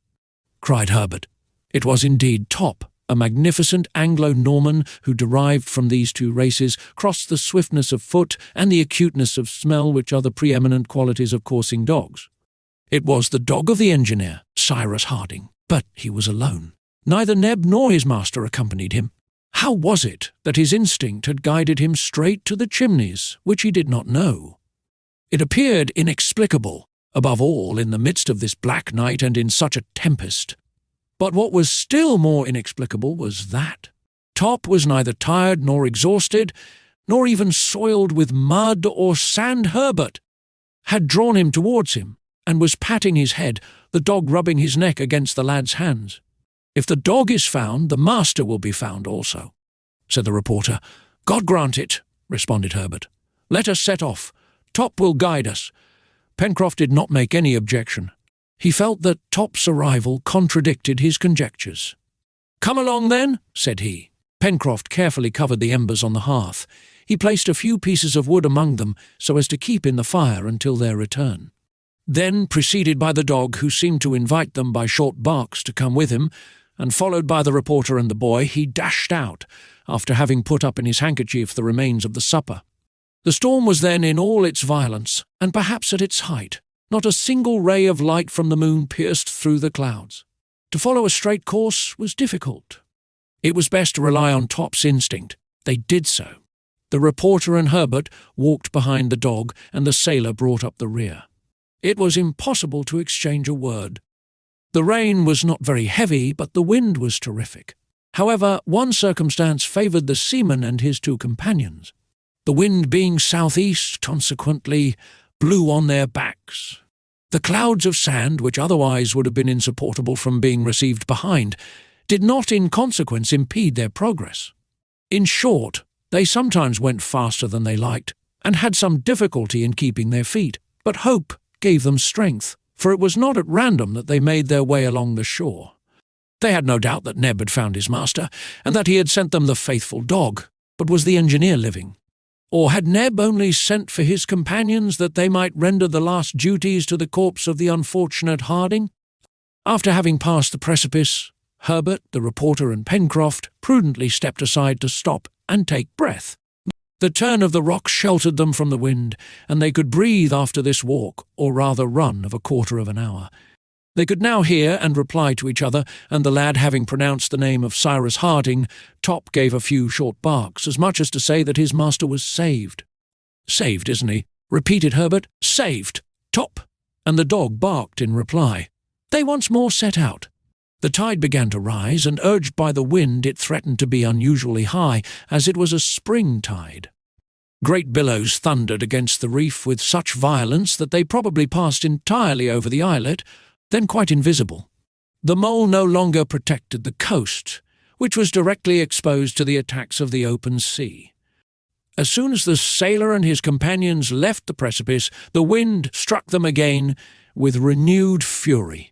cried Herbert. It was indeed Top, a magnificent Anglo-Norman who, derived from these two races, crossed the swiftness of foot and the acuteness of smell which are the preeminent qualities of coursing dogs. It was the dog of the engineer, Cyrus Harding, but he was alone. Neither Neb nor his master accompanied him. How was it that his instinct had guided him straight to the chimneys, which he did not know? It appeared inexplicable, above all in the midst of this black night and in such a tempest. But what was still more inexplicable was that Top was neither tired nor exhausted, nor even soiled with mud or sand. Herbert had drawn him towards him, and was patting his head, the dog rubbing his neck against the lad's hands. "If the dog is found, the master will be found also," said the reporter. "God grant it," responded Herbert. "Let us set off. Top will guide us." Pencroft did not make any objection. He felt that Top's arrival contradicted his conjectures. "Come along, then," said he. Pencroft carefully covered the embers on the hearth. He placed a few pieces of wood among them, so as to keep in the fire until their return. Then, preceded by the dog, who seemed to invite them by short barks to come with him, and followed by the reporter and the boy, he dashed out, after having put up in his handkerchief the remains of the supper. The storm was then in all its violence, and perhaps at its height. Not a single ray of light from the moon pierced through the clouds. To follow a straight course was difficult. It was best to rely on Top's instinct. They did so. The reporter and Herbert walked behind the dog, and the sailor brought up the rear. It was impossible to exchange a word. The rain was not very heavy, but the wind was terrific. However, one circumstance favoured the seaman and his two companions. The wind being southeast, consequently, blew on their backs. The clouds of sand, which otherwise would have been insupportable from being received behind, did not in consequence impede their progress. In short, they sometimes went faster than they liked, and had some difficulty in keeping their feet, but hope gave them strength, for it was not at random that they made their way along the shore. They had no doubt that Neb had found his master, and that he had sent them the faithful dog, but was the engineer living? Or had Neb only sent for his companions that they might render the last duties to the corpse of the unfortunate Harding? After having passed the precipice, Herbert, the reporter, and Pencroft prudently stepped aside to stop and take breath. The turn of the rock sheltered them from the wind, and they could breathe after this walk, or rather run, of a quarter of an hour. They could now hear and reply to each other, and the lad having pronounced the name of Cyrus Harding, Top gave a few short barks, as much as to say that his master was saved. "Saved, isn't he?" repeated Herbert. "Saved, Top!" And the dog barked in reply. They once more set out. The tide began to rise, and urged by the wind it threatened to be unusually high, as it was a spring tide. Great billows thundered against the reef with such violence that they probably passed entirely over the islet, then quite invisible. The mole no longer protected the coast, which was directly exposed to the attacks of the open sea. As soon as the sailor and his companions left the precipice, the wind struck them again with renewed fury.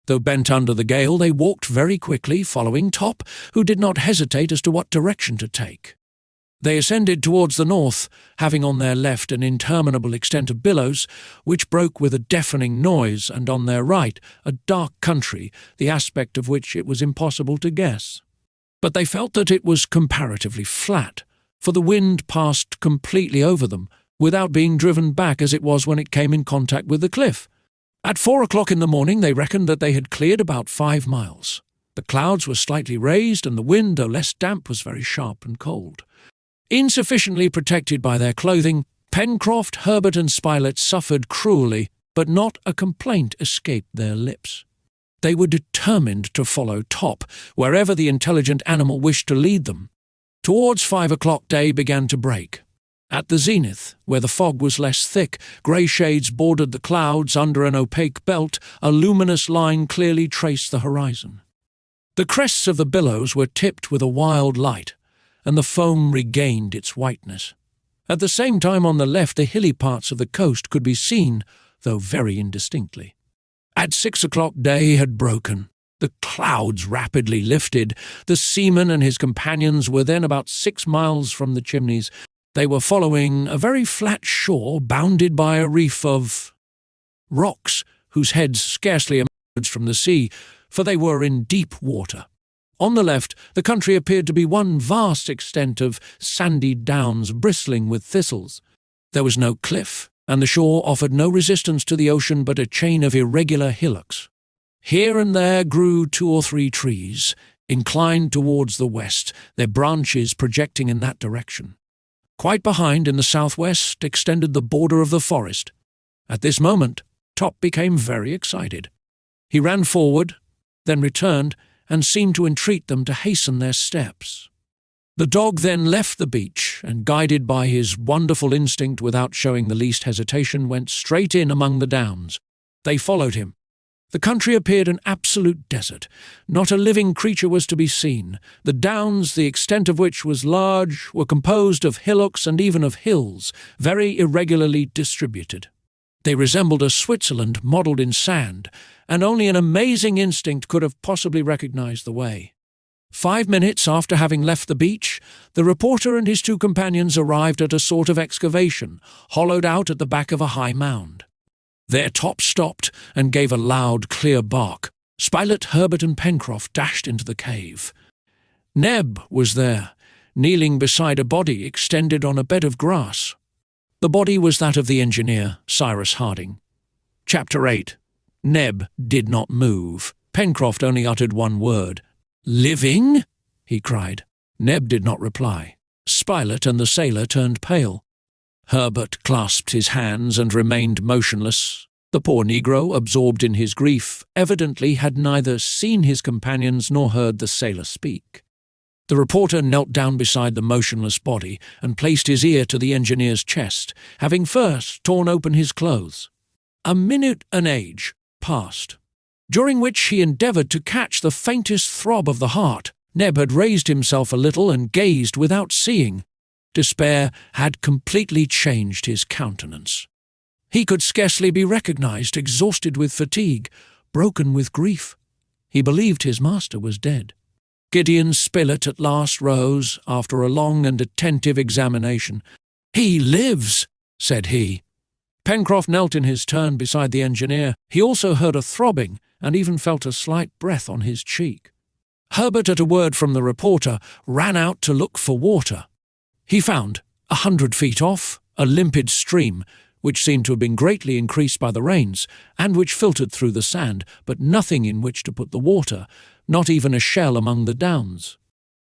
Though bent under the gale, they walked very quickly, following Top, who did not hesitate as to what direction to take. They ascended towards the north, having on their left an interminable extent of billows, which broke with a deafening noise, and on their right a dark country, the aspect of which it was impossible to guess. But they felt that it was comparatively flat, for the wind passed completely over them, without being driven back as it was when it came in contact with the cliff. At 4 o'clock in the morning they reckoned that they had cleared about 5 miles. The clouds were slightly raised, and the wind, though less damp, was very sharp and cold. Insufficiently protected by their clothing, Pencroft, Herbert and Spilett suffered cruelly, but not a complaint escaped their lips. They were determined to follow Top, wherever the intelligent animal wished to lead them. Towards 5 o'clock day began to break. At the zenith, where the fog was less thick, grey shades bordered the clouds. Under an opaque belt, a luminous line clearly traced the horizon. The crests of the billows were tipped with a wild light, and the foam regained its whiteness. At the same time, on the left, the hilly parts of the coast could be seen, though very indistinctly. At 6 o'clock day had broken. The clouds rapidly lifted. The seaman and his companions were then about 6 miles from the Chimneys. They were following a very flat shore bounded by a reef of rocks whose heads scarcely emerged from the sea, for they were in deep water. On the left, the country appeared to be one vast extent of sandy downs bristling with thistles. There was no cliff, and the shore offered no resistance to the ocean but a chain of irregular hillocks. Here and there grew 2 or 3 trees, inclined towards the west, their branches projecting in that direction. Quite behind, in the southwest, extended the border of the forest. At this moment, Top became very excited. He ran forward, then returned, and seemed to entreat them to hasten their steps. The dog then left the beach, and guided by his wonderful instinct without showing the least hesitation, went straight in among the downs. They followed him. The country appeared an absolute desert. Not a living creature was to be seen. The downs, the extent of which was large, were composed of hillocks and even of hills, very irregularly distributed. They resembled a Switzerland modelled in sand, and only an amazing instinct could have possibly recognized the way. 5 minutes after having left the beach, the reporter and his 2 companions arrived at a sort of excavation, hollowed out at the back of a high mound. There Top stopped and gave a loud, clear bark. Spilett, Herbert and Pencroft dashed into the cave. Neb was there, kneeling beside a body extended on a bed of grass. The body was that of the engineer, Cyrus Harding. Chapter 8. Neb did not move. Pencroft only uttered one word. "Living?" he cried. Neb did not reply. Spilett and the sailor turned pale. Herbert clasped his hands and remained motionless. The poor negro, absorbed in his grief, evidently had neither seen his companions nor heard the sailor speak. The reporter knelt down beside the motionless body and placed his ear to the engineer's chest, having first torn open his clothes. A minute an age passed, during which he endeavoured to catch the faintest throb of the heart. Neb had raised himself a little and gazed without seeing. Despair had completely changed his countenance. He could scarcely be recognized, exhausted with fatigue, broken with grief. He believed his master was dead. Gideon Spilett at last rose, after a long and attentive examination. "He lives," said he. Pencroft knelt in his turn beside the engineer. He also heard a throbbing, and even felt a slight breath on his cheek. Herbert, at a word from the reporter, ran out to look for water. He found, 100 feet off, a limpid stream, which seemed to have been greatly increased by the rains, and which filtered through the sand, but nothing in which to put the water, not even a shell among the downs.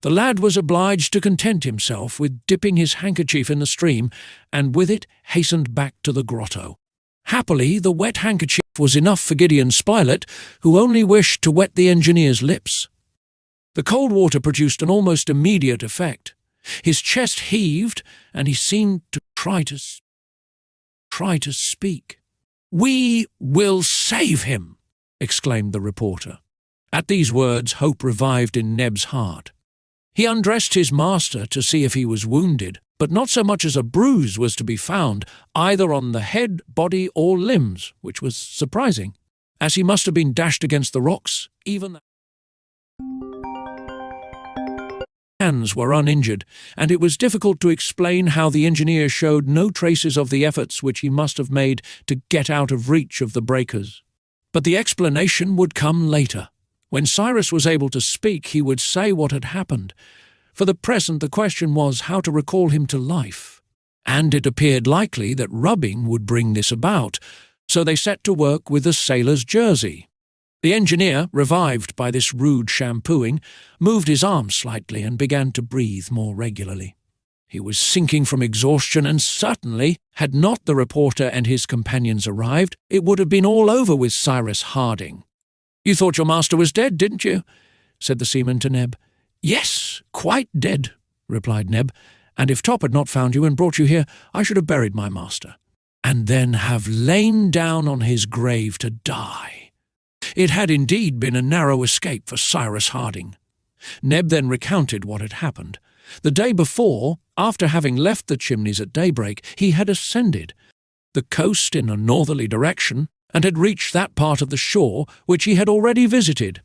The lad was obliged to content himself with dipping his handkerchief in the stream, and with it hastened back to the grotto. Happily, the wet handkerchief was enough for Gideon Spilett, who only wished to wet the engineer's lips. The cold water produced an almost immediate effect. His chest heaved, and he seemed to try to speak. "We will save him!" exclaimed the reporter. At these words, hope revived in Neb's heart. He undressed his master to see if he was wounded, but not so much as a bruise was to be found, either on the head, body, or limbs, which was surprising. as he must have been dashed against the rocks, even the hands were uninjured, and it was difficult to explain how the engineer showed no traces of the efforts which he must have made to get out of reach of the breakers. But the explanation would come later. When Cyrus was able to speak, he would say what had happened. For the present, the question was how to recall him to life. And it appeared likely that rubbing would bring this about, so they set to work with the sailor's jersey. The engineer, revived by this rude shampooing, moved his arms slightly and began to breathe more regularly. He was sinking from exhaustion, and certainly, had not the reporter and his companions arrived, it would have been all over with Cyrus Harding. "You thought your master was dead, didn't you?" said the seaman to Neb. "Yes, quite dead," replied Neb, "and if Top had not found you and brought you here, I should have buried my master, and then have lain down on his grave to die." It had indeed been a narrow escape for Cyrus Harding. Neb then recounted what had happened. The day before, after having left the Chimneys at daybreak, he had ascended the coast in a northerly direction and had reached that part of the shore which he had already visited.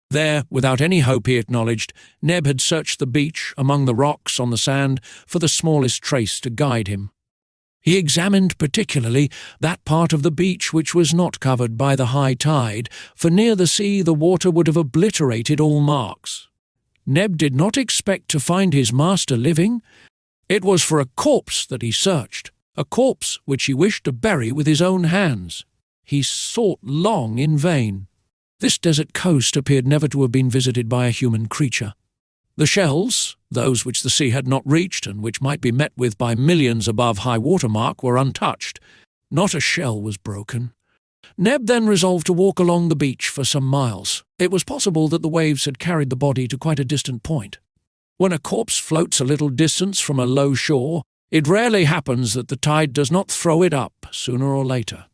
There, without any hope, he acknowledged, Neb had searched the beach, among the rocks, on the sand, for the smallest trace to guide him. He examined particularly that part of the beach which was not covered by the high tide, for near the sea the water would have obliterated all marks. Neb did not expect to find his master living. It was for a corpse that he searched, a corpse which he wished to bury with his own hands. He sought long in vain. This desert coast appeared never to have been visited by a human creature. The shells, those which the sea had not reached and which might be met with by millions above high water mark, were untouched. Not a shell was broken. Neb then resolved to walk along the beach for some miles. It was possible that the waves had carried the body to quite a distant point. When a corpse floats a little distance from a low shore, it rarely happens that the tide does not throw it up sooner or later.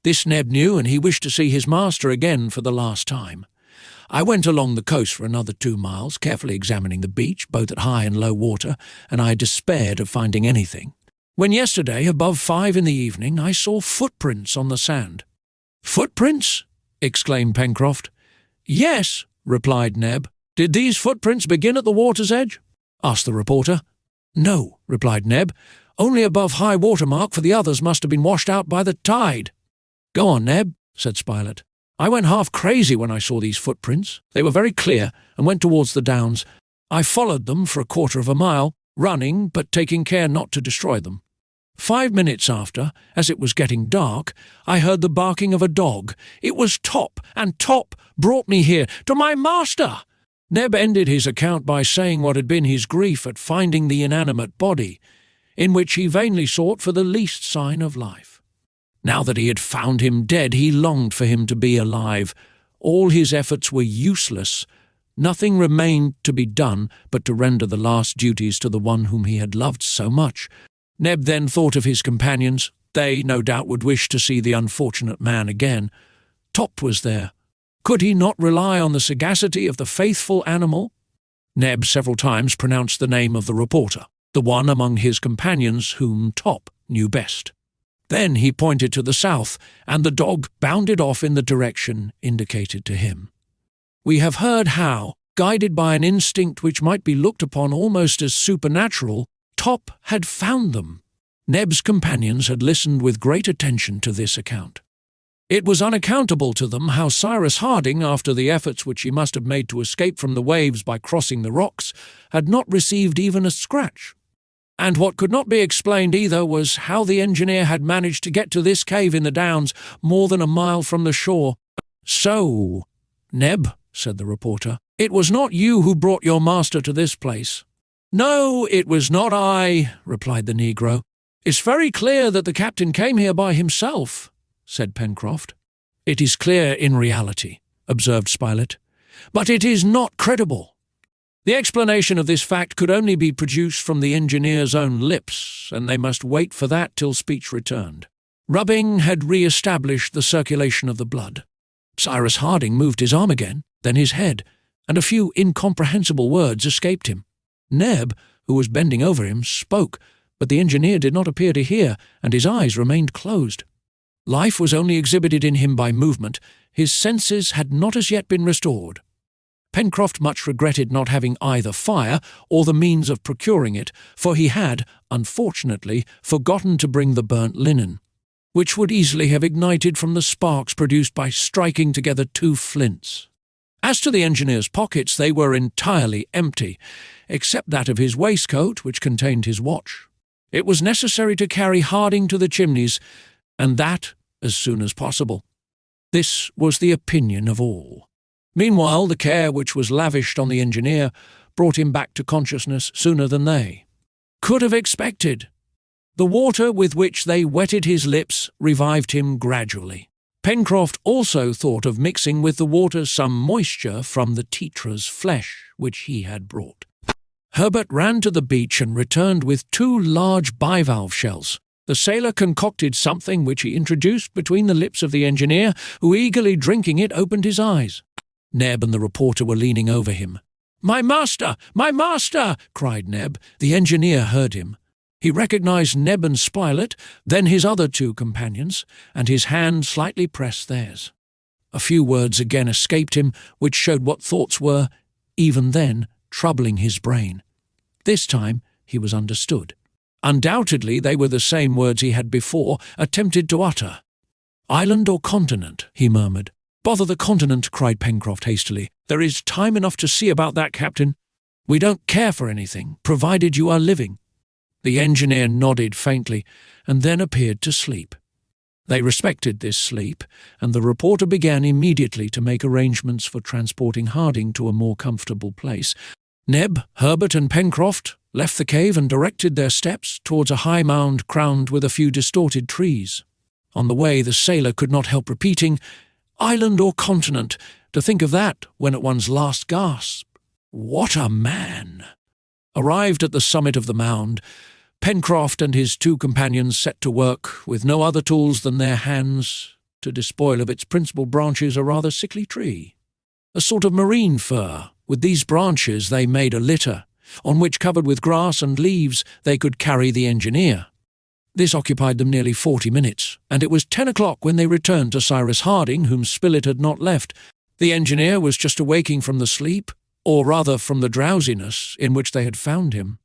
This Neb knew, and he wished to see his master again for the last time. I went along the coast for another 2 miles, carefully examining the beach, both at high and low water, and I despaired of finding anything. When yesterday, above 5 in the evening, I saw footprints on the sand. "Footprints?" exclaimed Pencroft. "Yes," replied Neb. "Did these footprints begin at the water's edge?" asked the reporter. "No," replied Neb. "Only above high water mark, for the others must have been washed out by the tide." "Go on, Neb," said Spilett. "I went half crazy when I saw these footprints. They were very clear, and went towards the downs. I followed them for a 1/4 of a mile, running but taking care not to destroy them. 5 minutes after, as it was getting dark, I heard the barking of a dog. It was Top, and Top brought me here, to my master." Neb ended his account by saying what had been his grief at finding the inanimate body, in which he vainly sought for the least sign of life. Now that he had found him dead, he longed for him to be alive. All his efforts were useless. Nothing remained to be done but to render the last duties to the one whom he had loved so much. Neb then thought of his companions. They, no doubt, would wish to see the unfortunate man again. Top was there. Could he not rely on the sagacity of the faithful animal? Neb several times pronounced the name of the reporter, the one among his companions whom Top knew best. Then he pointed to the south, and the dog bounded off in the direction indicated to him. We have heard how, guided by an instinct which might be looked upon almost as supernatural, Top had found them. Neb's companions had listened with great attention to this account. It was unaccountable to them how Cyrus Harding, after the efforts which he must have made to escape from the waves by crossing the rocks, had not received even a scratch. And what could not be explained either was how the engineer had managed to get to this cave in the downs more than a mile from the shore. "So, Neb," said the reporter, "it was not you who brought your master to this place." "No, it was not I," replied the negro. "It's very clear that the captain came here by himself," said Pencroft. "It is clear in reality," observed Spilett, "but it is not credible. The explanation of this fact could only be produced from the engineer's own lips, and they must wait for that till speech returned. Rubbing had re-established the circulation of the blood. Cyrus Harding moved his arm again, then his head, and a few incomprehensible words escaped him. Neb, who was bending over him, spoke, but the engineer did not appear to hear, and his eyes remained closed. Life was only exhibited in him by movement. His senses had not as yet been restored. Pencroft much regretted not having either fire or the means of procuring it, for he had, unfortunately, forgotten to bring the burnt linen, which would easily have ignited from the sparks produced by striking together two flints. As to the engineer's pockets, they were entirely empty, except that of his waistcoat, which contained his watch. It was necessary to carry Harding to the Chimneys, and that as soon as possible. This was the opinion of all. Meanwhile, the care which was lavished on the engineer brought him back to consciousness sooner than they could have expected. The water with which they wetted his lips revived him gradually. Pencroft also thought of mixing with the water some moisture from the tetra's flesh which he had brought. Herbert ran to the beach and returned with 2 large bivalve shells. The sailor concocted something which he introduced between the lips of the engineer, who, eagerly drinking it, opened his eyes. Neb and the reporter were leaning over him. "My master! My master!" cried Neb. The engineer heard him. He recognized Neb and Spilett, then his other 2 companions, and his hand slightly pressed theirs. A few words again escaped him, which showed what thoughts were, even then, troubling his brain. This time he was understood. Undoubtedly they were the same words he had before attempted to utter. "Island or continent?" he murmured. "Bother the continent," cried Pencroft hastily. "There is time enough to see about that, Captain. We don't care for anything, provided you are living." The engineer nodded faintly, and then appeared to sleep. They respected this sleep, and the reporter began immediately to make arrangements for transporting Harding to a more comfortable place. Neb, Herbert, and Pencroft left the cave and directed their steps towards a high mound crowned with a few distorted trees. On the way the sailor could not help repeating, "Island or continent? To think of that when at one's last gasp! What a man!" Arrived at the summit of the mound, Pencroft and his 2 companions set to work, with no other tools than their hands, to despoil of its principal branches a rather sickly tree, a sort of marine fir. With these branches they made a litter, on which, covered with grass and leaves, they could carry the engineer. This occupied them nearly 40 minutes, and it was 10 o'clock when they returned to Cyrus Harding, whom Spilett had not left. The engineer was just awaking from the sleep, or rather from the drowsiness in which they had found him.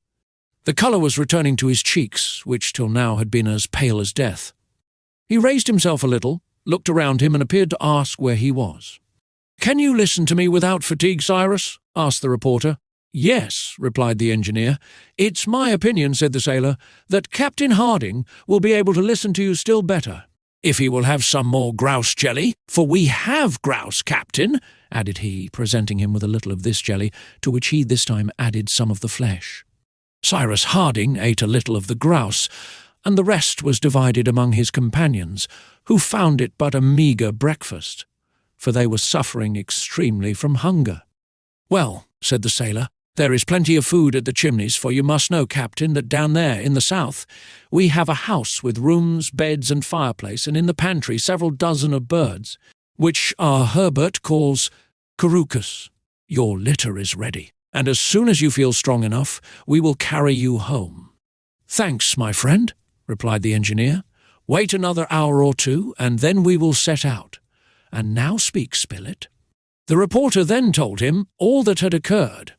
The colour was returning to his cheeks, which till now had been as pale as death. He raised himself a little, looked around him, and appeared to ask where he was. "Can you listen to me without fatigue, Cyrus?" asked the reporter. "Yes," replied the engineer. "It's my opinion," said the sailor, "that Captain Harding will be able to listen to you still better, if he will have some more grouse jelly, for we have grouse, Captain," added he, presenting him with a little of this jelly, to which he this time added some of the flesh. Cyrus Harding ate a little of the grouse, and the rest was divided among his companions, who found it but a meagre breakfast, for they were suffering extremely from hunger. "Well," said the sailor, "there is plenty of food at the Chimneys, for you must know, Captain, that down there in the south we have a house with rooms, beds, and fireplace, and in the pantry several dozen of birds, which our Herbert calls carucas. Your litter is ready, and as soon as you feel strong enough, we will carry you home." "Thanks, my friend," replied the engineer. "Wait another hour or 2, and then we will set out. And now speak, Spilett." The reporter then told him all that had occurred.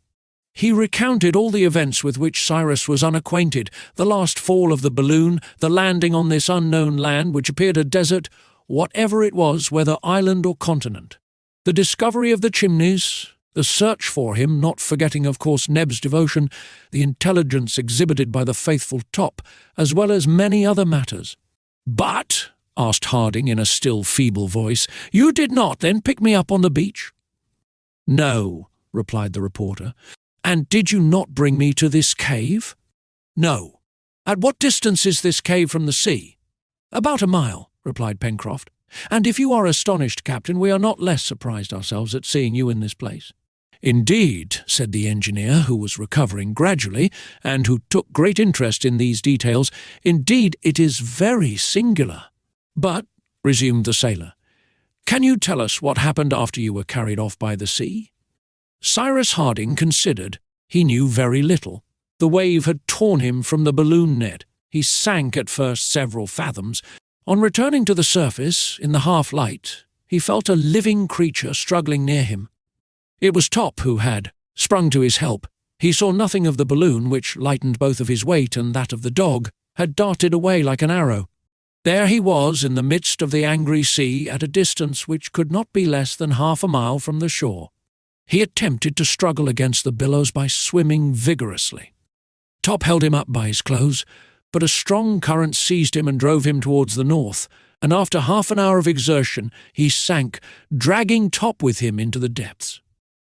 He recounted all the events with which Cyrus was unacquainted, the last fall of the balloon, the landing on this unknown land which appeared a desert, whatever it was, whether island or continent, the discovery of the Chimneys, the search for him, not forgetting, of course, Neb's devotion, the intelligence exhibited by the faithful Top, as well as many other matters. "But," asked Harding in a still feeble voice, "you did not then pick me up on the beach?" "No," replied the reporter. "And did you not bring me to this cave?" "No." "At what distance is this cave from the sea?" "About a mile," replied Pencroft. "And if you are astonished, Captain, we are not less surprised ourselves at seeing you in this place." "Indeed," said the engineer, who was recovering gradually, and who took great interest in these details, "indeed, it is very singular." "But," resumed the sailor, "can you tell us what happened after you were carried off by the sea?" Cyrus Harding considered. He knew very little. The wave had torn him from the balloon net. He sank at first several fathoms, On returning to the surface, in the half-light, he felt a living creature struggling near him. It was Top who had sprung to his help. He saw nothing of the balloon, which, lightened both of his weight and that of the dog, had darted away like an arrow. There he was in the midst of the angry sea at a distance which could not be less than half a mile from the shore. He attempted to struggle against the billows by swimming vigorously. Top held him up by his clothes, but a strong current seized him and drove him towards the north, and after half an hour of exertion he sank, dragging Top with him into the depths.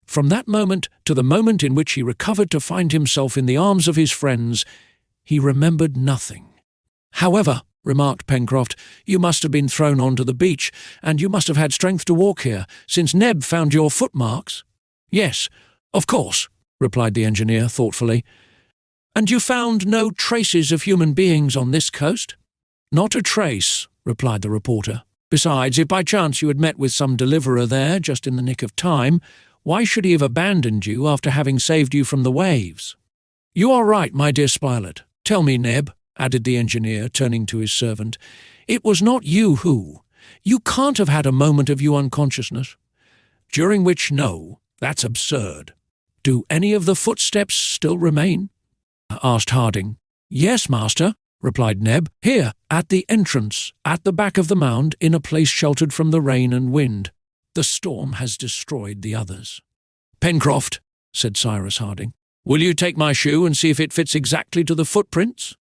From that moment to the moment in which he recovered to find himself in the arms of his friends, he remembered nothing. "However," remarked Pencroft, "you must have been thrown onto the beach, and you must have had strength to walk here, since Neb found your footmarks." "Yes, of course," replied the engineer thoughtfully. "And you found no traces of human beings on this coast?" "Not a trace," replied the reporter. "Besides, if by chance you had met with some deliverer there just in the nick of time, why should he have abandoned you after having saved you from the waves?" "You are right, my dear Spilett. Tell me, Neb," added the engineer, turning to his servant, "it was not you who— You can't have had a moment of you unconsciousness?" "During which, no, that's absurd." "Do any of the footsteps still remain?" asked Harding. "Yes, master," replied Neb. "Here, at the entrance, at the back of the mound, in a place sheltered from the rain and wind. The storm has destroyed the others." "Pencroft," said Cyrus Harding, "will you take my shoe and see if it fits exactly to the footprints?"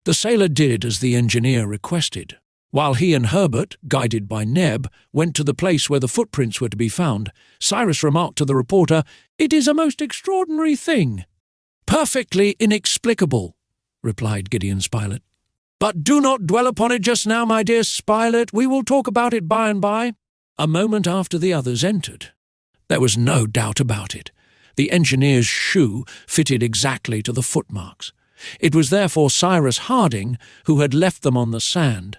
The sailor did as the engineer requested. While he and Herbert, guided by Neb, went to the place where the footprints were to be found, Cyrus remarked to the reporter, "It is a most extraordinary thing." "Perfectly inexplicable," replied Gideon Spilett. "But do not dwell upon it just now, my dear Spilett. We will talk about it by and by." A moment after the others entered. There was no doubt about it. The engineer's shoe fitted exactly to the footmarks. It was therefore Cyrus Harding who had left them on the sand.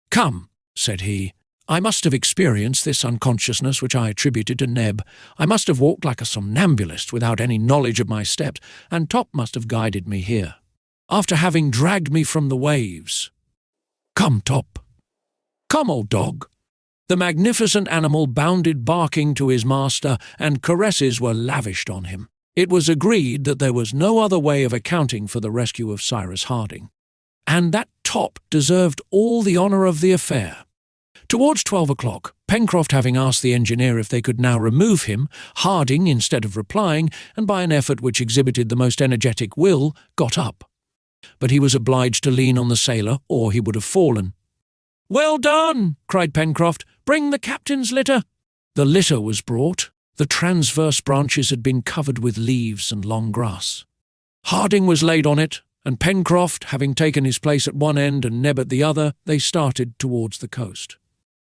"Come," said he, "I must have experienced this unconsciousness which I attributed to Neb. I must have walked like a somnambulist without any knowledge of my steps, and Top must have guided me here, after having dragged me from the waves. Come, Top. Come, old dog." The magnificent animal bounded barking to his master, and caresses were lavished on him. It was agreed that there was no other way of accounting for the rescue of Cyrus Harding, and that Top deserved all the honour of the affair. Towards 12 o'clock, Pencroft having asked the engineer if they could now remove him, Harding, instead of replying, and by an effort which exhibited the most energetic will, got up. But he was obliged to lean on the sailor, or he would have fallen. "Well done!" cried Pencroft. "Bring the captain's litter." The litter was brought. The transverse branches had been covered with leaves and long grass. Harding was laid on it, and Pencroft, having taken his place at one end and Neb at the other, they started towards the coast.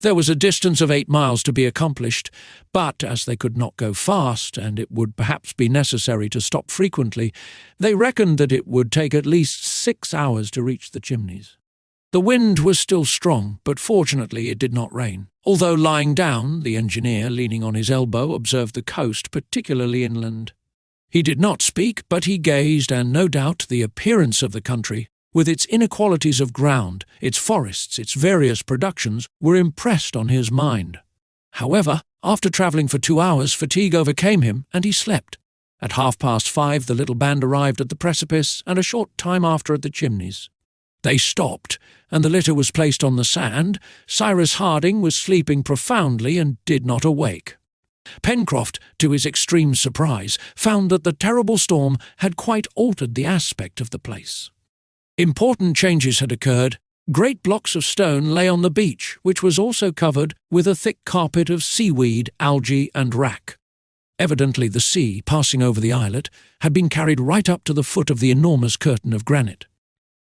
There was a distance of 8 miles to be accomplished, but as they could not go fast, and it would perhaps be necessary to stop frequently, they reckoned that it would take at least 6 hours to reach the Chimneys. The wind was still strong, but fortunately it did not rain. Although lying down, the engineer, leaning on his elbow, observed the coast, particularly inland. He did not speak, but he gazed, and no doubt the appearance of the country, with its inequalities of ground, its forests, its various productions, were impressed on his mind. However, after travelling for 2 hours, fatigue overcame him, and he slept. At 5:30 the little band arrived at the precipice, and a short time after at the Chimneys. They stopped, and the litter was placed on the sand. Cyrus Harding was sleeping profoundly and did not awake. Pencroft, to his extreme surprise, found that the terrible storm had quite altered the aspect of the place. Important changes had occurred. Great blocks of stone lay on the beach, which was also covered with a thick carpet of seaweed, algae, and wrack. Evidently the sea, passing over the islet, had been carried right up to the foot of the enormous curtain of granite.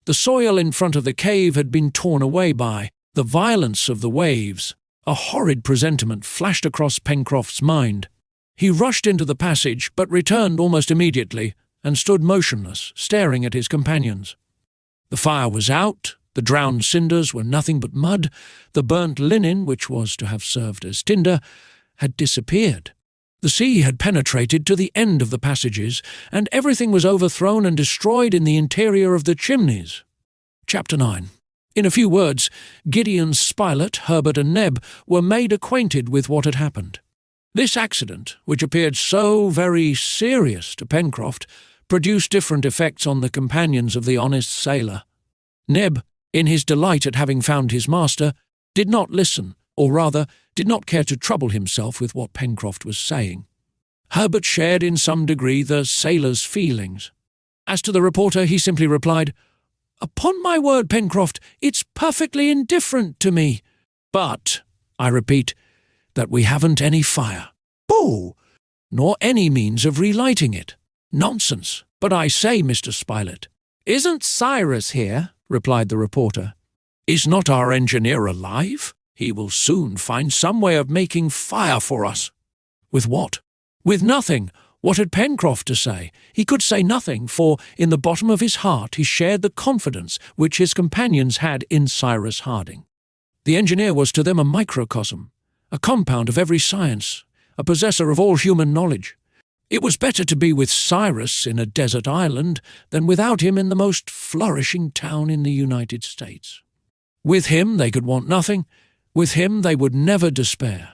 The soil in front of the cave had been torn away by the violence of the waves. A horrid presentiment flashed across Pencroft's mind. He rushed into the passage, but returned almost immediately, and stood motionless, staring at his companions. The fire was out, the drowned cinders were nothing but mud, the burnt linen, which was to have served as tinder, had disappeared. The sea had penetrated to the end of the passages, and everything was overthrown and destroyed in the interior of the Chimneys. Chapter 9. In a few words, Gideon Spilett, Herbert and Neb were made acquainted with what had happened. This accident, which appeared so very serious to Pencroft, produced different effects on the companions of the honest sailor. Neb, in his delight at having found his master, did not listen, or rather, did not care to trouble himself with what Pencroft was saying. Herbert shared in some degree the sailor's feelings. As to the reporter, he simply replied, "Upon my word, Pencroft, it's perfectly indifferent to me. But, I repeat, that we haven't any fire. Boo! Nor any means of relighting it. Nonsense. But I say, Mr. Spilett." "Isn't Cyrus here?" replied the reporter. "Is not our engineer alive? He will soon find some way of making fire for us." With what? With nothing. What had Pencroft to say? He could say nothing, for in the bottom of his heart he shared the confidence which his companions had in Cyrus Harding. The engineer was to them a microcosm, a compound of every science, a possessor of all human knowledge. It was better to be with Cyrus in a desert island than without him in the most flourishing town in the United States. With him they could want nothing. With him they would never despair.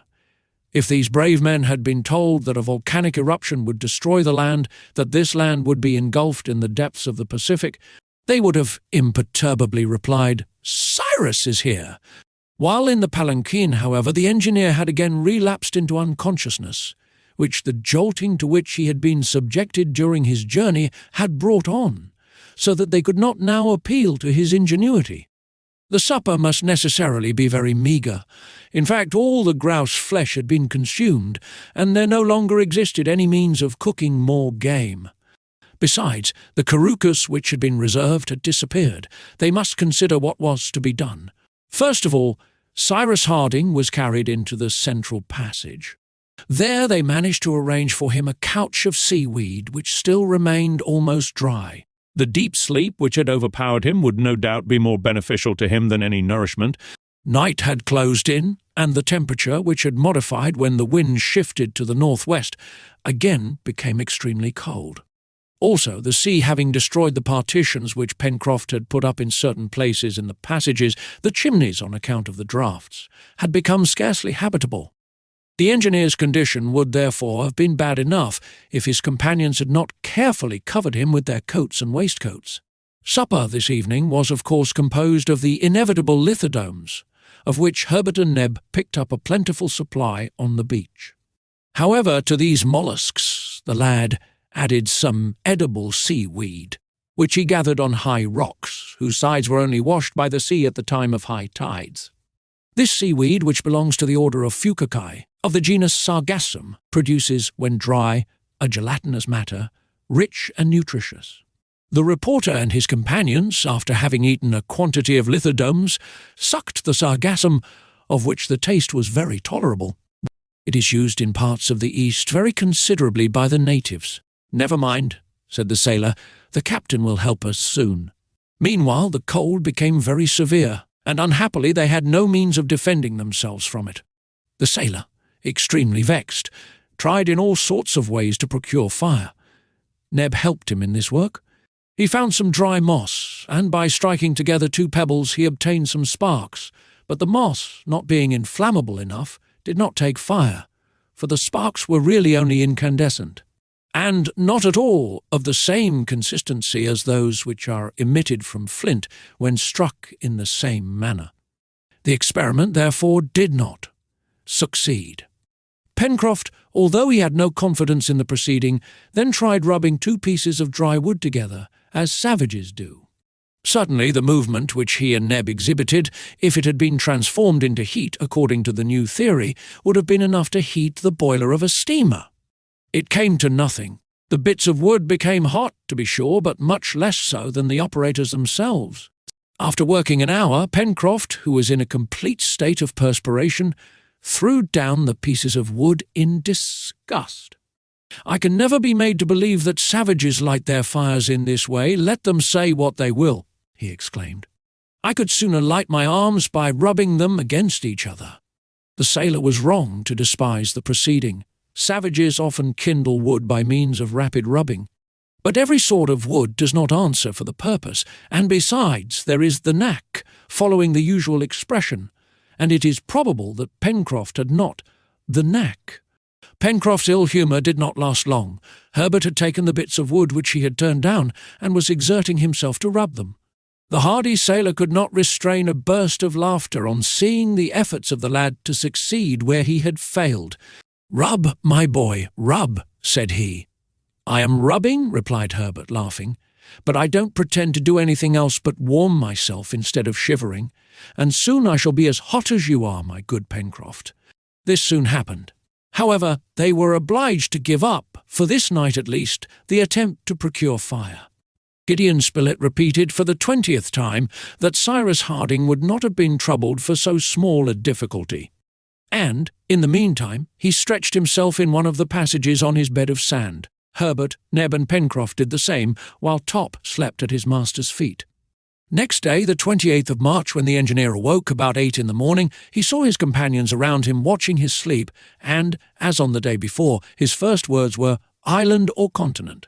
If these brave men had been told that a volcanic eruption would destroy the land, that this land would be engulfed in the depths of the Pacific, they would have imperturbably replied, "Cyrus is here." While in the palanquin, however, the engineer had again relapsed into unconsciousness, which the jolting to which he had been subjected during his journey had brought on, so that they could not now appeal to his ingenuity. The supper must necessarily be very meagre. In fact, all the grouse flesh had been consumed, and there no longer existed any means of cooking more game. Besides, the carucas which had been reserved had disappeared. They must consider what was to be done. First of all, Cyrus Harding was carried into the central passage. There they managed to arrange for him a couch of seaweed which still remained almost dry. The deep sleep which had overpowered him would no doubt be more beneficial to him than any nourishment. Night had closed in, and the temperature, which had modified when the wind shifted to the northwest, again became extremely cold. Also, the sea having destroyed the partitions which Pencroft had put up in certain places in the passages, the chimneys, on account of the draughts, had become scarcely habitable. The engineer's condition would therefore have been bad enough if his companions had not carefully covered him with their coats and waistcoats. Supper this evening was of course composed of the inevitable lithodomes, of which Herbert and Neb picked up a plentiful supply on the beach. However, to these mollusks the lad added some edible seaweed, which he gathered on high rocks, whose sides were only washed by the sea at the time of high tides. This seaweed, which belongs to the order of Fucacae, of the genus Sargassum, produces, when dry, a gelatinous matter, rich and nutritious. The reporter and his companions, after having eaten a quantity of lithodomes, sucked the Sargassum, of which the taste was very tolerable. It is used in parts of the East very considerably by the natives. "Never mind," said the sailor, "the captain will help us soon." Meanwhile the cold became very severe, and unhappily they had no means of defending themselves from it. The sailor, extremely vexed, tried in all sorts of ways to procure fire. Neb helped him in this work. He found some dry moss, and by striking together 2 pebbles he obtained some sparks, but the moss, not being inflammable enough, did not take fire, for the sparks were really only incandescent, and not at all of the same consistency as those which are emitted from flint when struck in the same manner. The experiment, therefore, did not succeed. Pencroft, although he had no confidence in the proceeding, then tried rubbing 2 pieces of dry wood together, as savages do. Suddenly the movement which he and Neb exhibited, if it had been transformed into heat according to the new theory, would have been enough to heat the boiler of a steamer. It came to nothing. The bits of wood became hot, to be sure, but much less so than the operators themselves. After working an hour, Pencroft, who was in a complete state of perspiration, threw down the pieces of wood in disgust. "I can never be made to believe that savages light their fires in this way, let them say what they will," he exclaimed. "I could sooner light my arms by rubbing them against each other." The sailor was wrong to despise the proceeding. Savages often kindle wood by means of rapid rubbing. But every sort of wood does not answer for the purpose, and besides there is the knack, following the usual expression, and it is probable that Pencroft had not the knack. Pencroft's ill humour did not last long. Herbert had taken the bits of wood which he had turned down, and was exerting himself to rub them. The hardy sailor could not restrain a burst of laughter on seeing the efforts of the lad to succeed where he had failed. "Rub, my boy, rub," said he. "I am rubbing," replied Herbert, laughing, "but I don't pretend to do anything else but warm myself instead of shivering, and soon I shall be as hot as you are, my good Pencroft." This soon happened. However, they were obliged to give up, for this night at least, the attempt to procure fire. Gideon Spilett repeated for the 20th time that Cyrus Harding would not have been troubled for so small a difficulty. And, in the meantime, he stretched himself in one of the passages on his bed of sand. Herbert, Neb and Pencroft did the same, while Top slept at his master's feet. Next day, the 28th of March, when the engineer awoke about 8 in the morning, he saw his companions around him watching his sleep, and, as on the day before, his first words were, "Island or continent?"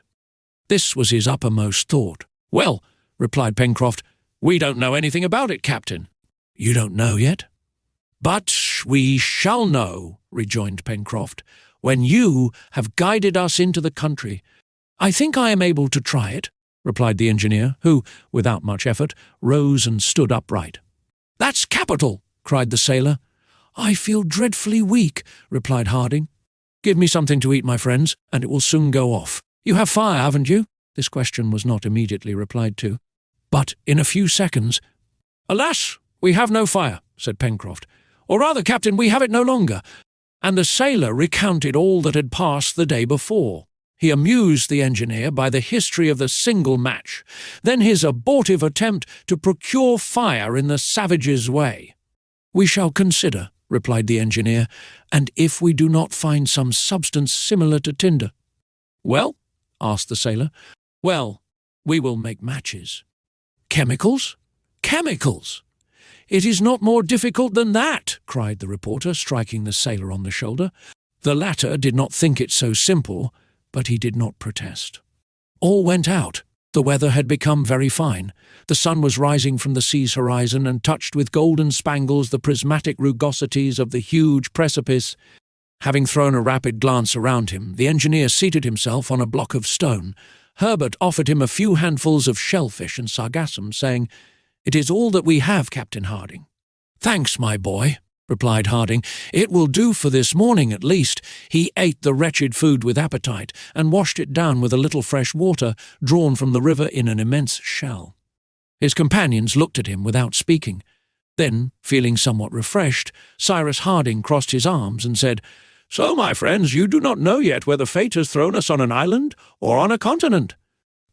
This was his uppermost thought. "Well," replied Pencroft, "we don't know anything about it, Captain." "You don't know yet?" "But we shall know," rejoined Pencroft, "when you have guided us into the country." "I think I am able to try it," replied the engineer, who, without much effort, rose and stood upright. "That's capital!" cried the sailor. "I feel dreadfully weak," replied Harding. "Give me something to eat, my friends, and it will soon go off. You have fire, haven't you?" This question was not immediately replied to, but in a few seconds. "Alas, we have no fire," said Pencroft. "Or rather, Captain, we have it no longer." And the sailor recounted all that had passed the day before. He amused the engineer by the history of the single match, then his abortive attempt to procure fire in the savage's way. "We shall consider," replied the engineer, "and if we do not find some substance similar to tinder—" "Well?" asked the sailor. "Well, we will make matches." "Chemicals?" "Chemicals! It is not more difficult than that," cried the reporter, striking the sailor on the shoulder. The latter did not think it so simple, but he did not protest. All went out. The weather had become very fine. The sun was rising from the sea's horizon and touched with golden spangles the prismatic rugosities of the huge precipice. Having thrown a rapid glance around him, the engineer seated himself on a block of stone. Herbert offered him a few handfuls of shellfish and sargassum, saying, "It is all that we have, Captain Harding." "Thanks, my boy," replied Harding. "It will do for this morning at least." He ate the wretched food with appetite, and washed it down with a little fresh water drawn from the river in an immense shell. His companions looked at him without speaking. Then, feeling somewhat refreshed, Cyrus Harding crossed his arms and said, "So, my friends, you do not know yet whether fate has thrown us on an island or on a continent?"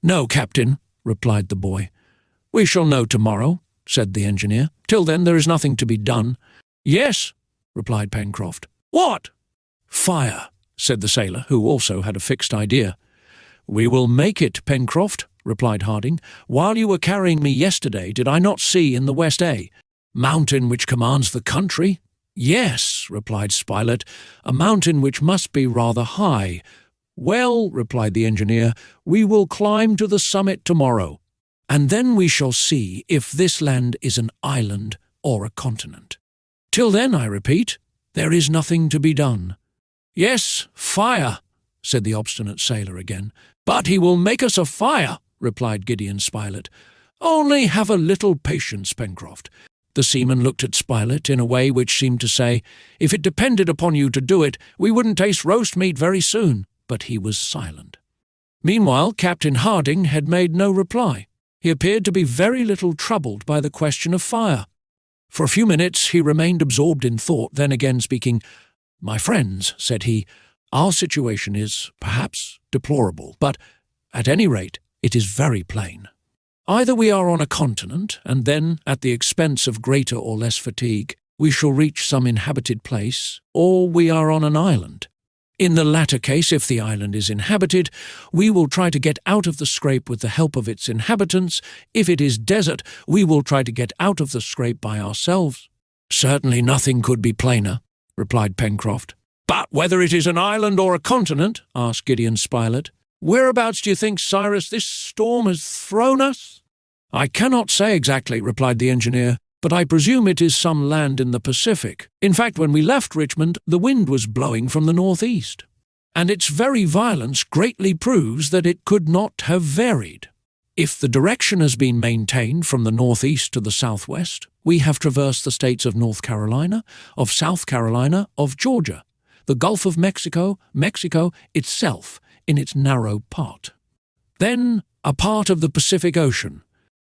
"No, Captain," replied the boy. "We shall know tomorrow," said the engineer. "Till then there is nothing to be done." "Yes," replied Pencroft. "What?" "Fire," said the sailor, who also had a fixed idea. "We will make it, Pencroft," replied Harding. "While you were carrying me yesterday, did I not see in the West a mountain which commands the country?" "Yes," replied Spilett, "a mountain which must be rather high." "Well," replied the engineer, "we will climb to the summit tomorrow, and then we shall see if this land is an island or a continent. Till then, I repeat, there is nothing to be done." "Yes, fire," said the obstinate sailor again. "But he will make us a fire," replied Gideon Spilett. "Only have a little patience, Pencroft." The seaman looked at Spilett in a way which seemed to say, "If it depended upon you to do it, we wouldn't taste roast meat very soon." But he was silent. Meanwhile, Captain Harding had made no reply. He appeared to be very little troubled by the question of fire. For a few minutes he remained absorbed in thought, then again speaking, "My friends," said he, "our situation is, perhaps, deplorable, but, at any rate, it is very plain. Either we are on a continent, and then, at the expense of greater or less fatigue, we shall reach some inhabited place, or we are on an island. In the latter case, if the island is inhabited, we will try to get out of the scrape with the help of its inhabitants. If it is desert, we will try to get out of the scrape by ourselves." "Certainly nothing could be plainer," replied Pencroft. "But whether it is an island or a continent," asked Gideon Spilett, Whereabouts do you think, Cyrus, this storm has thrown us?" "I cannot say exactly," replied the engineer, "but I presume it is some land in the Pacific. In fact, when we left Richmond, the wind was blowing from the northeast, and its very violence greatly proves that it could not have varied. If the direction has been maintained from the northeast to the southwest, we have traversed the states of North Carolina, of South Carolina, of Georgia, the Gulf of Mexico, Mexico itself in its narrow part. Then a part of the Pacific Ocean.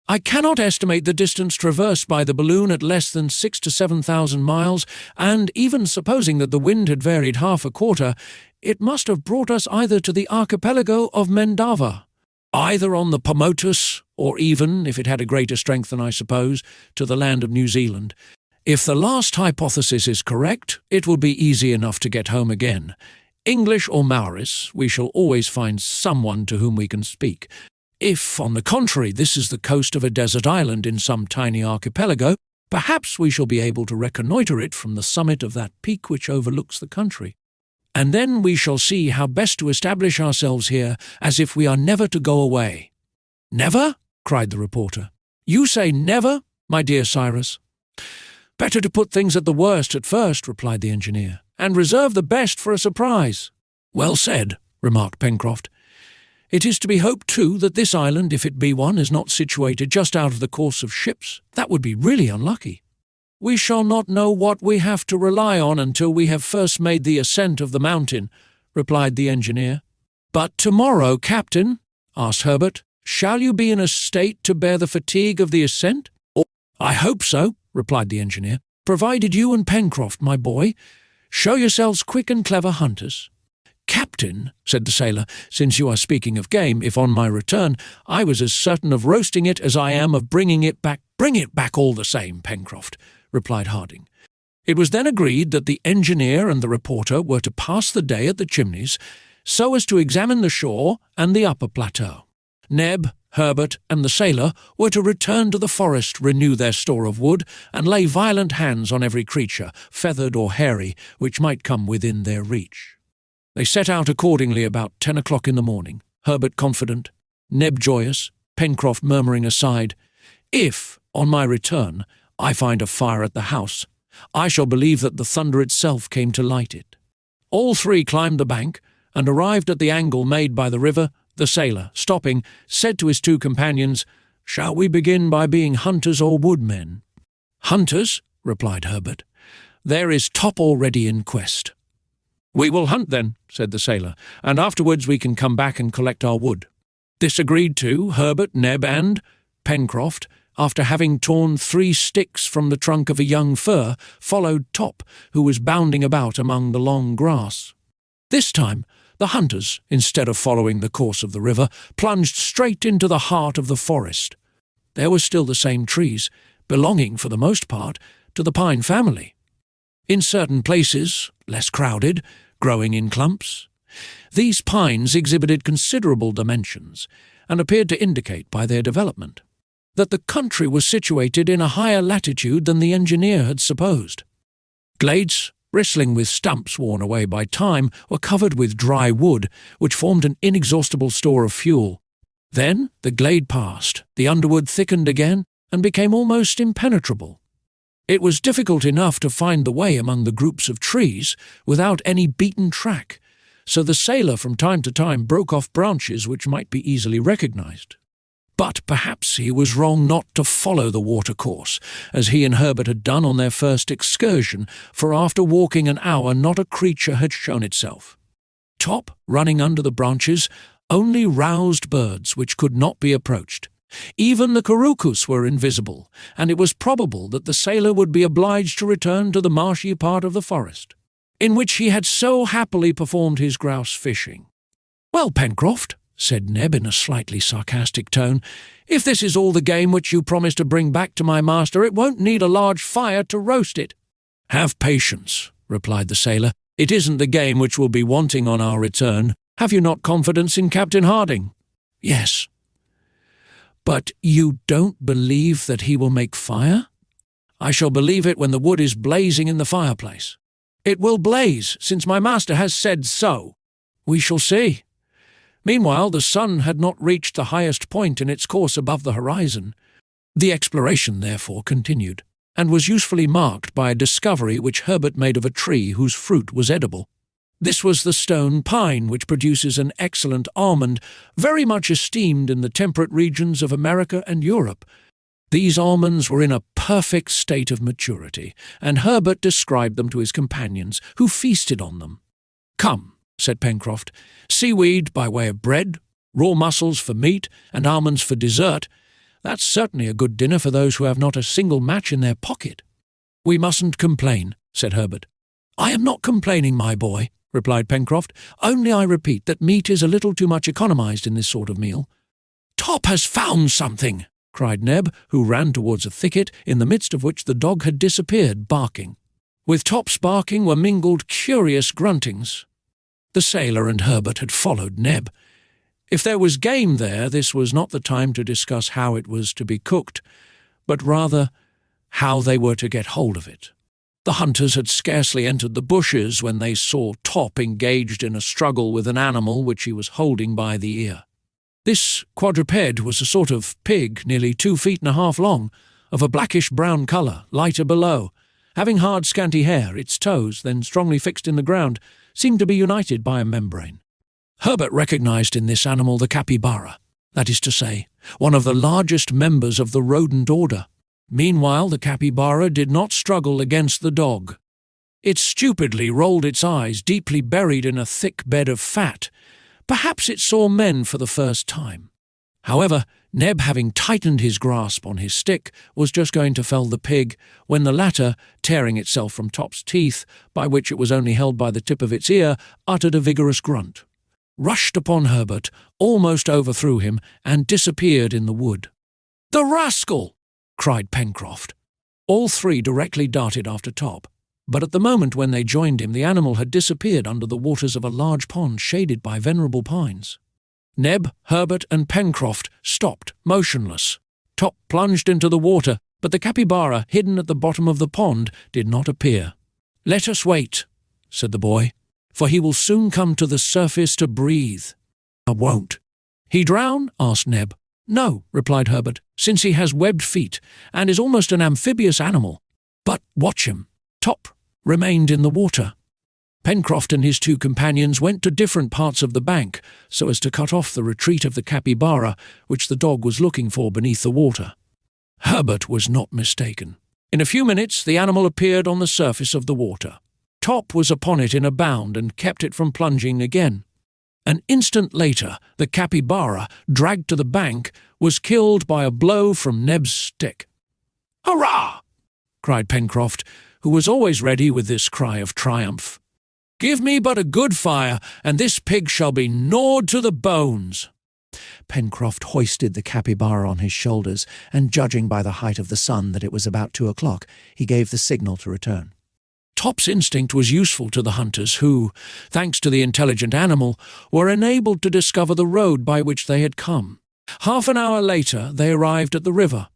I cannot estimate the distance traversed by the balloon at less than 6,000 to 7,000 miles, and even supposing that the wind had varied half a quarter, it must have brought us either to the archipelago of Mendava, either on the Pomotus, or even, if it had a greater strength than I suppose, to the land of New Zealand. If the last hypothesis is correct, it will be easy enough to get home again. English or Maoris, we shall always find someone to whom we can speak. If, on the contrary, this is the coast of a desert island in some tiny archipelago, perhaps we shall be able to reconnoitre it from the summit of that peak which overlooks the country. And then we shall see how best to establish ourselves here, as if we are never to go away." "Never?" cried the reporter. "You say never, my dear Cyrus?" "Better to put things at the worst at first," replied the engineer, "and reserve the best for a surprise." "Well said," remarked Pencroft. "It is to be hoped, too, that this island, if it be one, is not situated just out of the course of ships. That would be really unlucky." "We shall not know what we have to rely on until we have first made the ascent of the mountain," replied the engineer. "But tomorrow, Captain," asked Herbert, "shall you be in a state to bear the fatigue of the ascent?" "I hope so," replied the engineer, "provided you and Pencroft, my boy, show yourselves quick and clever hunters." "Captain," said the sailor, "since you are speaking of game, if on my return I was as certain of roasting it as I am of bringing it back—" "Bring it back all the same, Pencroft," replied Harding. It was then agreed that the engineer and the reporter were to pass the day at the Chimneys, so as to examine the shore and the upper plateau. Neb, Herbert, and the sailor were to return to the forest, renew their store of wood, and lay violent hands on every creature, feathered or hairy, which might come within their reach. They set out accordingly about 10 o'clock in the morning, Herbert confident, Neb joyous, Pencroft murmuring aside, "If, on my return, I find a fire at the house, I shall believe that the thunder itself came to light it." All three climbed the bank, and arrived at the angle made by the river. The sailor, stopping, said to his two companions, "Shall we begin by being hunters or woodmen?" "Hunters," replied Herbert. "There is Top already in quest." "We will hunt then," said the sailor, "and afterwards we can come back and collect our wood." This agreed to, Herbert, Neb, and Pencroft, after having torn 3 sticks from the trunk of a young fir, followed Top, who was bounding about among the long grass. This time the hunters, instead of following the course of the river, plunged straight into the heart of the forest. There were still the same trees, belonging, for the most part, to the pine family. In certain places, less crowded, growing in clumps, these pines exhibited considerable dimensions, and appeared to indicate by their development that the country was situated in a higher latitude than the engineer had supposed. Glades, bristling with stumps worn away by time, were covered with dry wood, which formed an inexhaustible store of fuel. Then the glade passed, the underwood thickened again, and became almost impenetrable. It was difficult enough to find the way among the groups of trees without any beaten track, so the sailor from time to time broke off branches which might be easily recognized. But perhaps he was wrong not to follow the watercourse, as he and Herbert had done on their first excursion, for after walking an hour not a creature had shown itself. Top, running under the branches, only roused birds which could not be approached. Even the couroucous were invisible, and it was probable that the sailor would be obliged to return to the marshy part of the forest, in which he had so happily performed his grouse fishing. "Well, Pencroft," said Neb in a slightly sarcastic tone, "if this is all the game which you promised to bring back to my master, it won't need a large fire to roast it." "Have patience," replied the sailor. "It isn't the game which will be wanting on our return. Have you not confidence in Captain Harding?" "Yes." "But you don't believe that he will make fire?" "I shall believe it when the wood is blazing in the fireplace." "It will blaze, since my master has said so." "We shall see. Meanwhile, the sun had not reached the highest point in its course above the horizon. The exploration, therefore, continued, and was usefully marked by a discovery which Herbert made of a tree whose fruit was edible. This was the stone pine, which produces an excellent almond, very much esteemed in the temperate regions of America and Europe. These almonds were in a perfect state of maturity, and Herbert described them to his companions, who feasted on them. "Come," said Pencroft, "seaweed by way of bread, raw mussels for meat, and almonds for dessert. That's certainly a good dinner for those who have not a single match in their pocket." "We mustn't complain," said Herbert. "I am not complaining, my boy," replied Pencroft, "only I repeat that meat is a little too much economized in this sort of meal." "Top has found something!" cried Neb, who ran towards a thicket, in the midst of which the dog had disappeared, barking. With Top's barking were mingled curious gruntings. The sailor and Herbert had followed Neb. If there was game there, this was not the time to discuss how it was to be cooked, but rather how they were to get hold of it. The hunters had scarcely entered the bushes when they saw Top engaged in a struggle with an animal which he was holding by the ear. This quadruped was a sort of pig, nearly 2.5 feet long, of a blackish-brown colour, lighter below. Having hard, scanty hair, its toes, then strongly fixed in the ground, seemed to be united by a membrane. Herbert recognized in this animal the capybara, that is to say, one of the largest members of the rodent order. Meanwhile, the capybara did not struggle against the dog. It stupidly rolled its eyes, deeply buried in a thick bed of fat. Perhaps it saw men for the first time. However, Neb, having tightened his grasp on his stick, was just going to fell the pig, when the latter, tearing itself from Top's teeth, by which it was only held by the tip of its ear, uttered a vigorous grunt, rushed upon Herbert, almost overthrew him, and disappeared in the wood. "The rascal!" cried Pencroft. All three directly darted after Top, but at the moment when they joined him the animal had disappeared under the waters of a large pond shaded by venerable pines. Neb, Herbert, and Pencroft stopped, motionless. Top plunged into the water, but the capybara, hidden at the bottom of the pond, did not appear. "Let us wait," said the boy, "for he will soon come to the surface to breathe." "I won't." "He drown?" asked Neb. "No," replied Herbert, "since he has webbed feet, and is almost an amphibious animal. But watch him." Top remained in the water. Pencroft and his two companions went to different parts of the bank, so as to cut off the retreat of the capybara, which the dog was looking for beneath the water. Herbert was not mistaken. In a few minutes the animal appeared on the surface of the water. Top was upon it in a bound and kept it from plunging again. An instant later, the capybara, dragged to the bank, was killed by a blow from Neb's stick. "Hurrah!" cried Pencroft, who was always ready with this cry of triumph. "Give me but a good fire, and this pig shall be gnawed to the bones." Pencroft hoisted the capybara on his shoulders, and judging by the height of the sun that it was about 2 o'clock, he gave the signal to return. Top's instinct was useful to the hunters who, thanks to the intelligent animal, were enabled to discover the road by which they had come. Half an hour later they arrived at the river.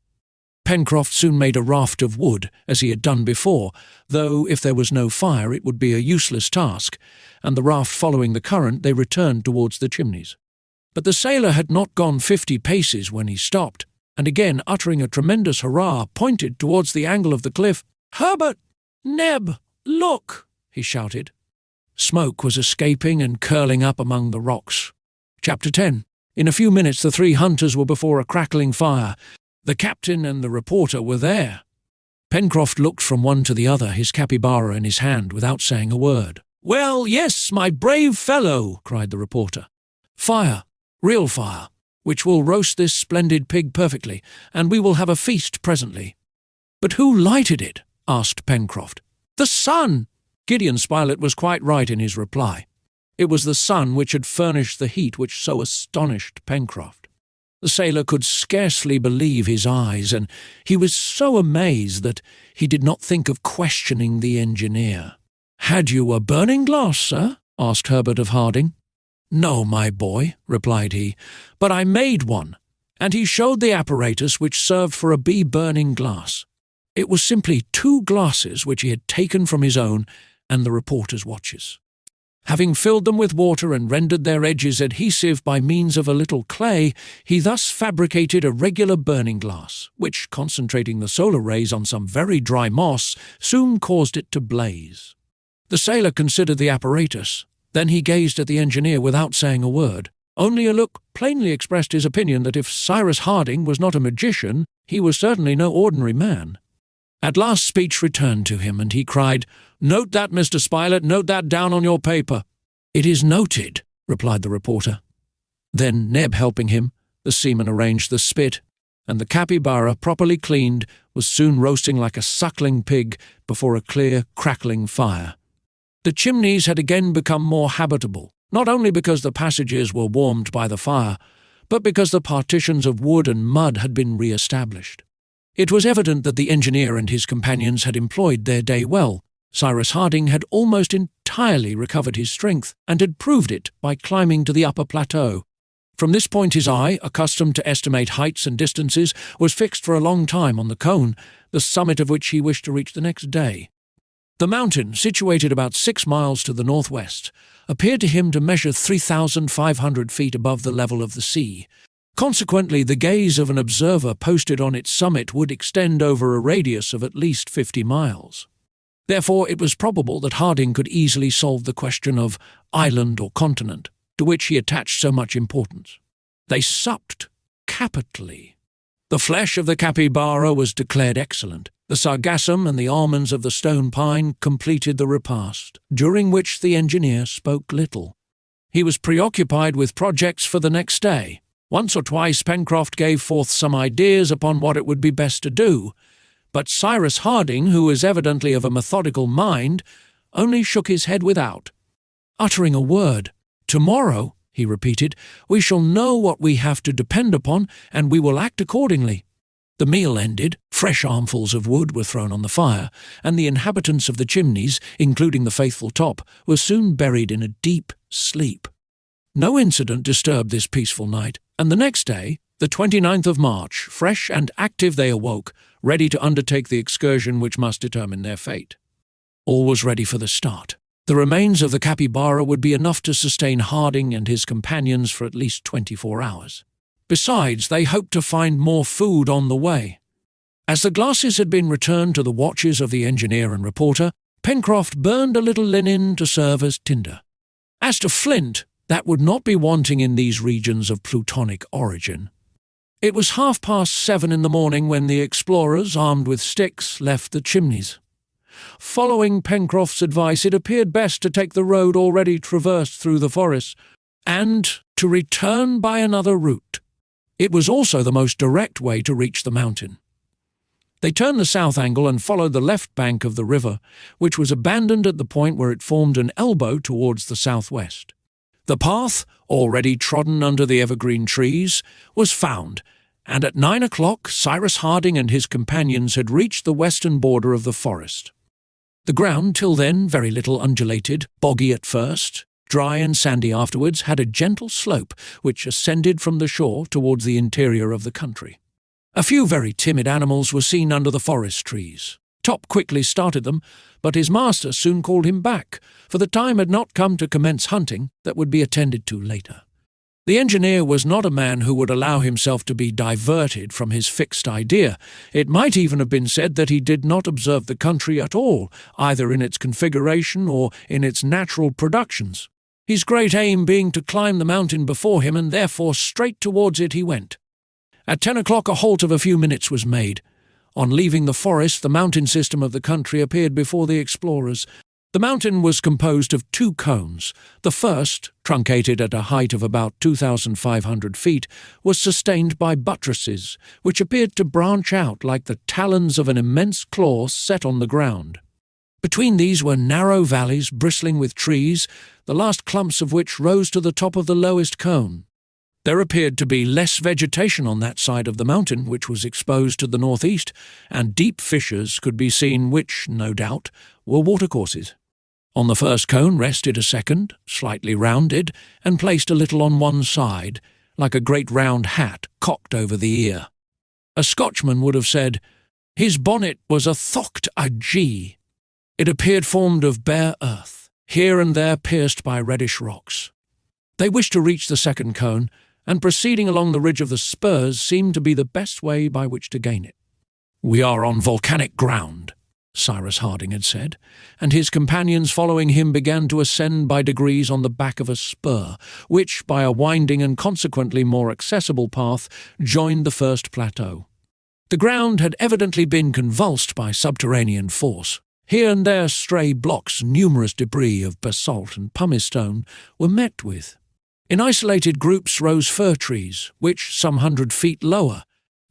Pencroft soon made a raft of wood, as he had done before, though if there was no fire it would be a useless task, and the raft following the current they returned towards the chimneys. But the sailor had not gone 50 paces when he stopped, and again uttering a tremendous hurrah, pointed towards the angle of the cliff. "Herbert! Neb! Look!" he shouted. Smoke was escaping and curling up among the rocks. Chapter 10. In a few minutes the three hunters were before a crackling fire. The captain and the reporter were there. Pencroft looked from one to the other, his capybara in his hand, without saying a word. "Well, yes, my brave fellow," cried the reporter. "Fire, real fire, which will roast this splendid pig perfectly, and we will have a feast presently." "But who lighted it?" asked Pencroft. "The sun!" Gideon Spilett was quite right in his reply. It was the sun which had furnished the heat which so astonished Pencroft. The sailor could scarcely believe his eyes, and he was so amazed that he did not think of questioning the engineer. "Had you a burning glass, sir?" asked Herbert of Harding. "No, my boy," replied he, "but I made one," and he showed the apparatus which served for a bee-burning glass. It was simply 2 glasses which he had taken from his own and the reporter's watches. Having filled them with water and rendered their edges adhesive by means of a little clay, he thus fabricated a regular burning glass, which, concentrating the solar rays on some very dry moss, soon caused it to blaze. The sailor considered the apparatus. Then he gazed at the engineer without saying a word. Only a look plainly expressed his opinion that if Cyrus Harding was not a magician, he was certainly no ordinary man. At last speech returned to him, and he cried, "Note that, Mr. Spilett, note that down on your paper." "It is noted," replied the reporter. Then, Neb helping him, the seaman arranged the spit, and the capybara, properly cleaned, was soon roasting like a suckling pig before a clear, crackling fire. The chimneys had again become more habitable, not only because the passages were warmed by the fire, but because the partitions of wood and mud had been re-established. It was evident that the engineer and his companions had employed their day well. Cyrus Harding had almost entirely recovered his strength, and had proved it by climbing to the upper plateau. From this point his eye, accustomed to estimate heights and distances, was fixed for a long time on the cone, the summit of which he wished to reach the next day. The mountain, situated about 6 miles to the northwest, appeared to him to measure 3,500 feet above the level of the sea. Consequently, the gaze of an observer posted on its summit would extend over a radius of at least 50 miles. Therefore, it was probable that Harding could easily solve the question of island or continent, to which he attached so much importance. They supped capitally. The flesh of the capybara was declared excellent. The sargassum and the almonds of the stone pine completed the repast, during which the engineer spoke little. He was preoccupied with projects for the next day. Once or twice Pencroft gave forth some ideas upon what it would be best to do, but Cyrus Harding, who was evidently of a methodical mind, only shook his head without uttering a word. "Tomorrow," he repeated, "we shall know what we have to depend upon, and we will act accordingly." The meal ended, fresh armfuls of wood were thrown on the fire, and the inhabitants of the chimneys, including the faithful Top, were soon buried in a deep sleep. No incident disturbed this peaceful night, and the next day, the 29th of March, fresh and active they awoke, ready to undertake the excursion which must determine their fate. All was ready for the start. The remains of the capybara would be enough to sustain Harding and his companions for at least 24 hours. Besides, they hoped to find more food on the way. As the glasses had been returned to the watches of the engineer and reporter, Pencroft burned a little linen to serve as tinder. As to flint, that would not be wanting in these regions of plutonic origin. It was 7:30 in the morning when the explorers, armed with sticks, left the chimneys. Following Pencroft's advice, it appeared best to take the road already traversed through the forest, and to return by another route. It was also the most direct way to reach the mountain. They turned the south angle and followed the left bank of the river, which was abandoned at the point where it formed an elbow towards the southwest. The path, already trodden under the evergreen trees, was found, and at 9 o'clock Cyrus Harding and his companions had reached the western border of the forest. The ground, till then very little undulated, boggy at first, dry and sandy afterwards, had a gentle slope which ascended from the shore towards the interior of the country. A few very timid animals were seen under the forest trees. Top quickly started them, but his master soon called him back, for the time had not come to commence hunting that would be attended to later. The engineer was not a man who would allow himself to be diverted from his fixed idea. It might even have been said that he did not observe the country at all, either in its configuration or in its natural productions, his great aim being to climb the mountain before him, and therefore straight towards it he went. At 10 o'clock a halt of a few minutes was made. On leaving the forest, the mountain system of the country appeared before the explorers. The mountain was composed of 2 cones. The first, truncated at a height of about 2,500 feet, was sustained by buttresses, which appeared to branch out like the talons of an immense claw set on the ground. Between these were narrow valleys bristling with trees, the last clumps of which rose to the top of the lowest cone. There appeared to be less vegetation on that side of the mountain which was exposed to the northeast, and deep fissures could be seen which, no doubt, were watercourses. On the first cone rested a second, slightly rounded, and placed a little on one side, like a great round hat cocked over the ear. A Scotchman would have said, "His bonnet was a thocht a G." It appeared formed of bare earth. here and there pierced by reddish rocks. They wished to reach the second cone, and proceeding along the ridge of the spurs seemed to be the best way by which to gain it. "We are on volcanic ground," Cyrus Harding had said, and his companions following him began to ascend by degrees on the back of a spur, which, by a winding and consequently more accessible path, joined the first plateau. The ground had evidently been convulsed by subterranean force. Here and there stray blocks, numerous debris of basalt and pumice stone, were met with. In isolated groups rose fir trees, which, some 100 feet lower,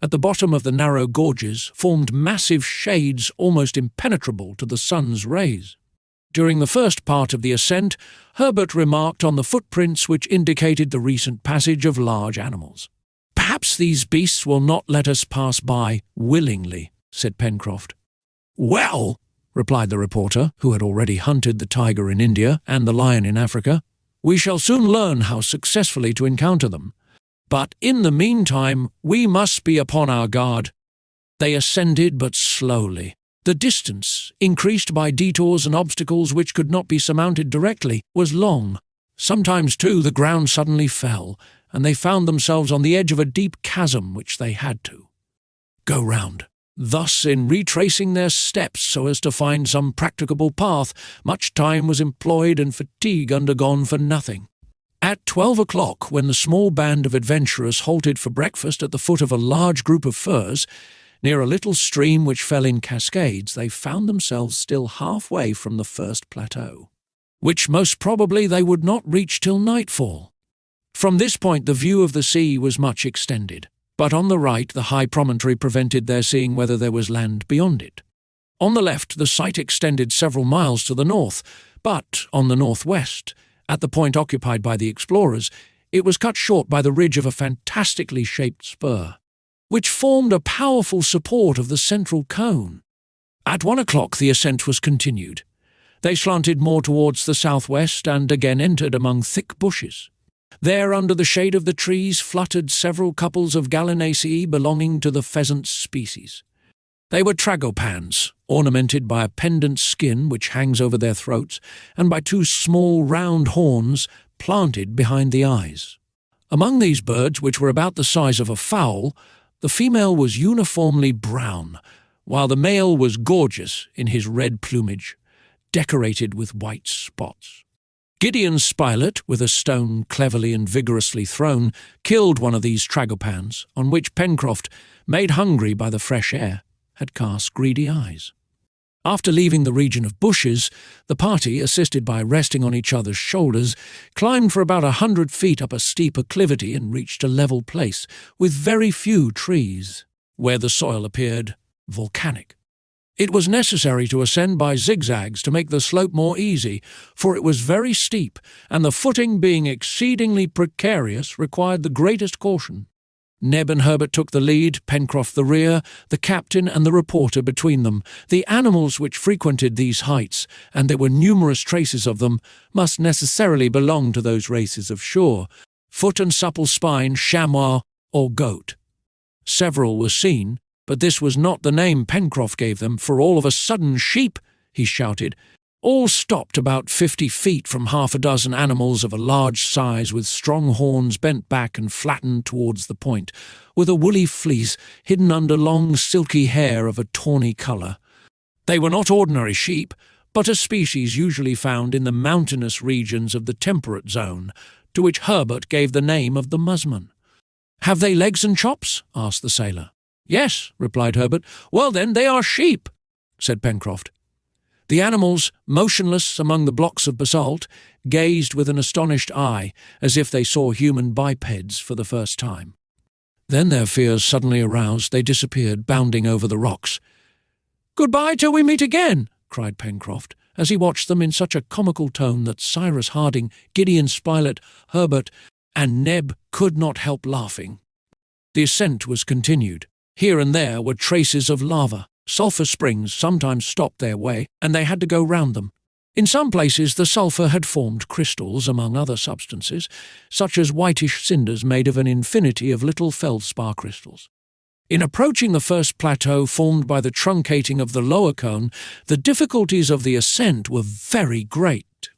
at the bottom of the narrow gorges, formed massive shades almost impenetrable to the sun's rays. During the first part of the ascent, Herbert remarked on the footprints which indicated the recent passage of large animals. "Perhaps these beasts will not let us pass by willingly," said Pencroft. "Well," replied the reporter, who had already hunted the tiger in India and the lion in Africa, "we shall soon learn how successfully to encounter them. But in the meantime, we must be upon our guard." They ascended but slowly. The distance, increased by detours and obstacles which could not be surmounted directly, was long. Sometimes, too, the ground suddenly fell, and they found themselves on the edge of a deep chasm which they had to go round. Thus, in retracing their steps so as to find some practicable path, much time was employed and fatigue undergone for nothing. At 12 o'clock, when the small band of adventurers halted for breakfast at the foot of a large group of firs, near a little stream which fell in cascades, they found themselves still halfway from the first plateau, which most probably they would not reach till nightfall. From this point the view of the sea was much extended, but on the right the high promontory prevented their seeing whether there was land beyond it. On the left the sight extended several miles to the north, but on the northwest, at the point occupied by the explorers, it was cut short by the ridge of a fantastically shaped spur, which formed a powerful support of the central cone. At 1 o'clock the ascent was continued. They slanted more towards the southwest and again entered among thick bushes. There, under the shade of the trees, fluttered several couples of gallinaceae belonging to the pheasant species. They were tragopans, ornamented by a pendant skin which hangs over their throats, and by two small round horns planted behind the eyes. Among these birds, which were about the size of a fowl, the female was uniformly brown, while the male was gorgeous in his red plumage, decorated with white spots. Gideon Spilett, with a stone cleverly and vigorously thrown, killed one of these tragopans, on which Pencroft, made hungry by the fresh air, had cast greedy eyes. After leaving the region of bushes, the party, assisted by resting on each other's shoulders, climbed for about 100 feet up a steep acclivity and reached a level place, with very few trees, where the soil appeared volcanic. It was necessary to ascend by zigzags to make the slope more easy, for it was very steep, and the footing being exceedingly precarious required the greatest caution. Neb and Herbert took the lead, Pencroft the rear, the captain and the reporter between them. The animals which frequented these heights, and there were numerous traces of them, must necessarily belong to those races of shore, foot and supple spine, chamois, or goat. Several were seen, but this was not the name Pencroft gave them, for all of a sudden sheep, he shouted. All stopped about 50 feet from half a dozen animals of a large size with strong horns bent back and flattened towards the point, with a woolly fleece hidden under long silky hair of a tawny colour. They were not ordinary sheep, but a species usually found in the mountainous regions of the temperate zone, to which Herbert gave the name of the musmon. "Have they legs and chops?" asked the sailor. "Yes," replied Herbert. "Well then, they are sheep," said Pencroft. The animals, motionless among the blocks of basalt, gazed with an astonished eye, as if they saw human bipeds for the first time. Then, their fears suddenly aroused, they disappeared, bounding over the rocks. "Goodbye till we meet again," cried Pencroft, as he watched them in such a comical tone that Cyrus Harding, Gideon Spilett, Herbert, and Neb could not help laughing. The ascent was continued. Here and there were traces of lava. Sulphur springs sometimes stopped their way, and they had to go round them. In some places the sulphur had formed crystals among other substances, such as whitish cinders made of an infinity of little feldspar crystals. In approaching the first plateau formed by the truncating of the lower cone, the difficulties of the ascent were very great.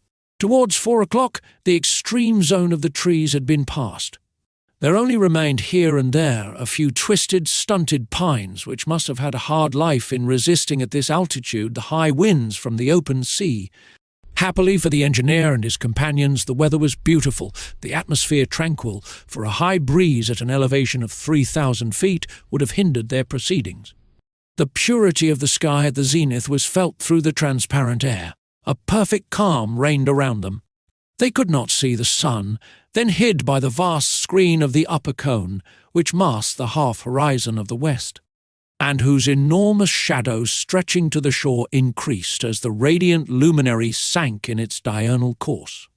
Towards 4 o'clock, the extreme zone of the trees had been passed. There only remained here and there a few twisted, stunted pines which must have had a hard life in resisting at this altitude the high winds from the open sea. Happily for the engineer and his companions, the weather was beautiful, the atmosphere tranquil, for a high breeze at an elevation of 3,000 feet would have hindered their proceedings. The purity of the sky at the zenith was felt through the transparent air. A perfect calm reigned around them. They could not see the sun, then hid by the vast screen of the upper cone, which masked the half-horizon of the west, and whose enormous shadow stretching to the shore increased as the radiant luminary sank in its diurnal course.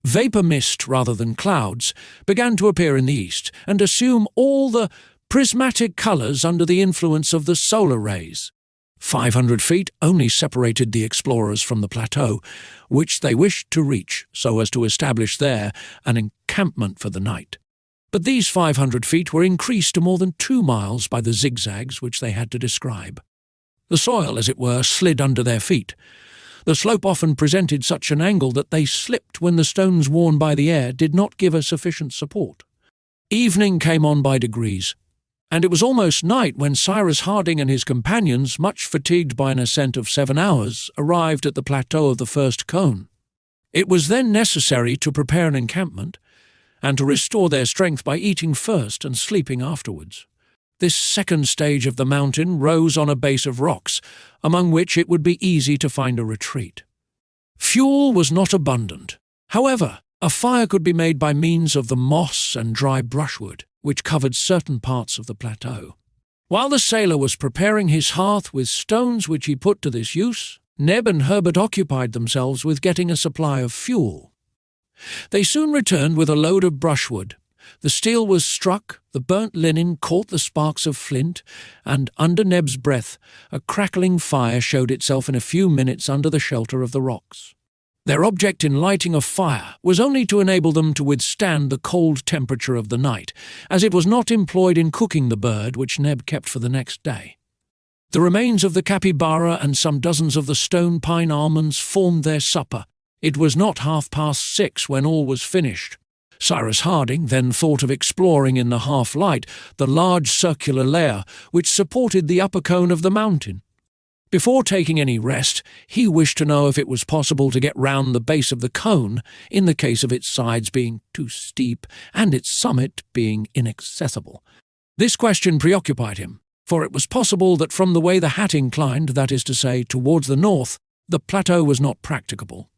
Vapour mist, rather than clouds, began to appear in the east and assume all the prismatic colours under the influence of the solar rays. 500 feet only separated the explorers from the plateau, which they wished to reach so as to establish there an encampment for the night. But these 500 feet were increased to more than 2 miles by the zigzags which they had to describe. The soil, as it were, slid under their feet. The slope often presented such an angle that they slipped when the stones worn by the air did not give a sufficient support. Evening came on by degrees, and it was almost night when Cyrus Harding and his companions, much fatigued by an ascent of 7 hours, arrived at the plateau of the first cone. It was then necessary to prepare an encampment, and to restore their strength by eating first and sleeping afterwards. This second stage of the mountain rose on a base of rocks, among which it would be easy to find a retreat. Fuel was not abundant. However, a fire could be made by means of the moss and dry brushwood, which covered certain parts of the plateau. While the sailor was preparing his hearth with stones which he put to this use, Neb and Herbert occupied themselves with getting a supply of fuel. They soon returned with a load of brushwood. The steel was struck, the burnt linen caught the sparks of flint, and under Neb's breath a crackling fire showed itself in a few minutes under the shelter of the rocks. Their object in lighting a fire was only to enable them to withstand the cold temperature of the night, as it was not employed in cooking the bird which Neb kept for the next day. The remains of the capybara and some dozens of the stone pine almonds formed their supper. It was not 6:30 when all was finished. Cyrus Harding then thought of exploring in the half-light the large circular layer which supported the upper cone of the mountain. Before taking any rest, he wished to know if it was possible to get round the base of the cone, in the case of its sides being too steep and its summit being inaccessible. This question preoccupied him, for it was possible that from the way the hat inclined, that is to say, towards the north, the plateau was not practicable.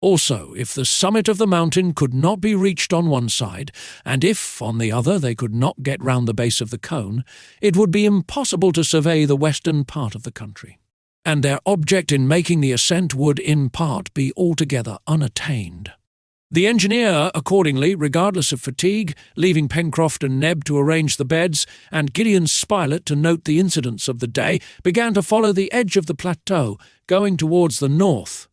Also, if the summit of the mountain could not be reached on one side, and if, on the other, they could not get round the base of the cone, it would be impossible to survey the western part of the country, and their object in making the ascent would, in part, be altogether unattained. The engineer, accordingly, regardless of fatigue, leaving Pencroft and Neb to arrange the beds, and Gideon Spilett to note the incidents of the day, began to follow the edge of the plateau, going towards the north.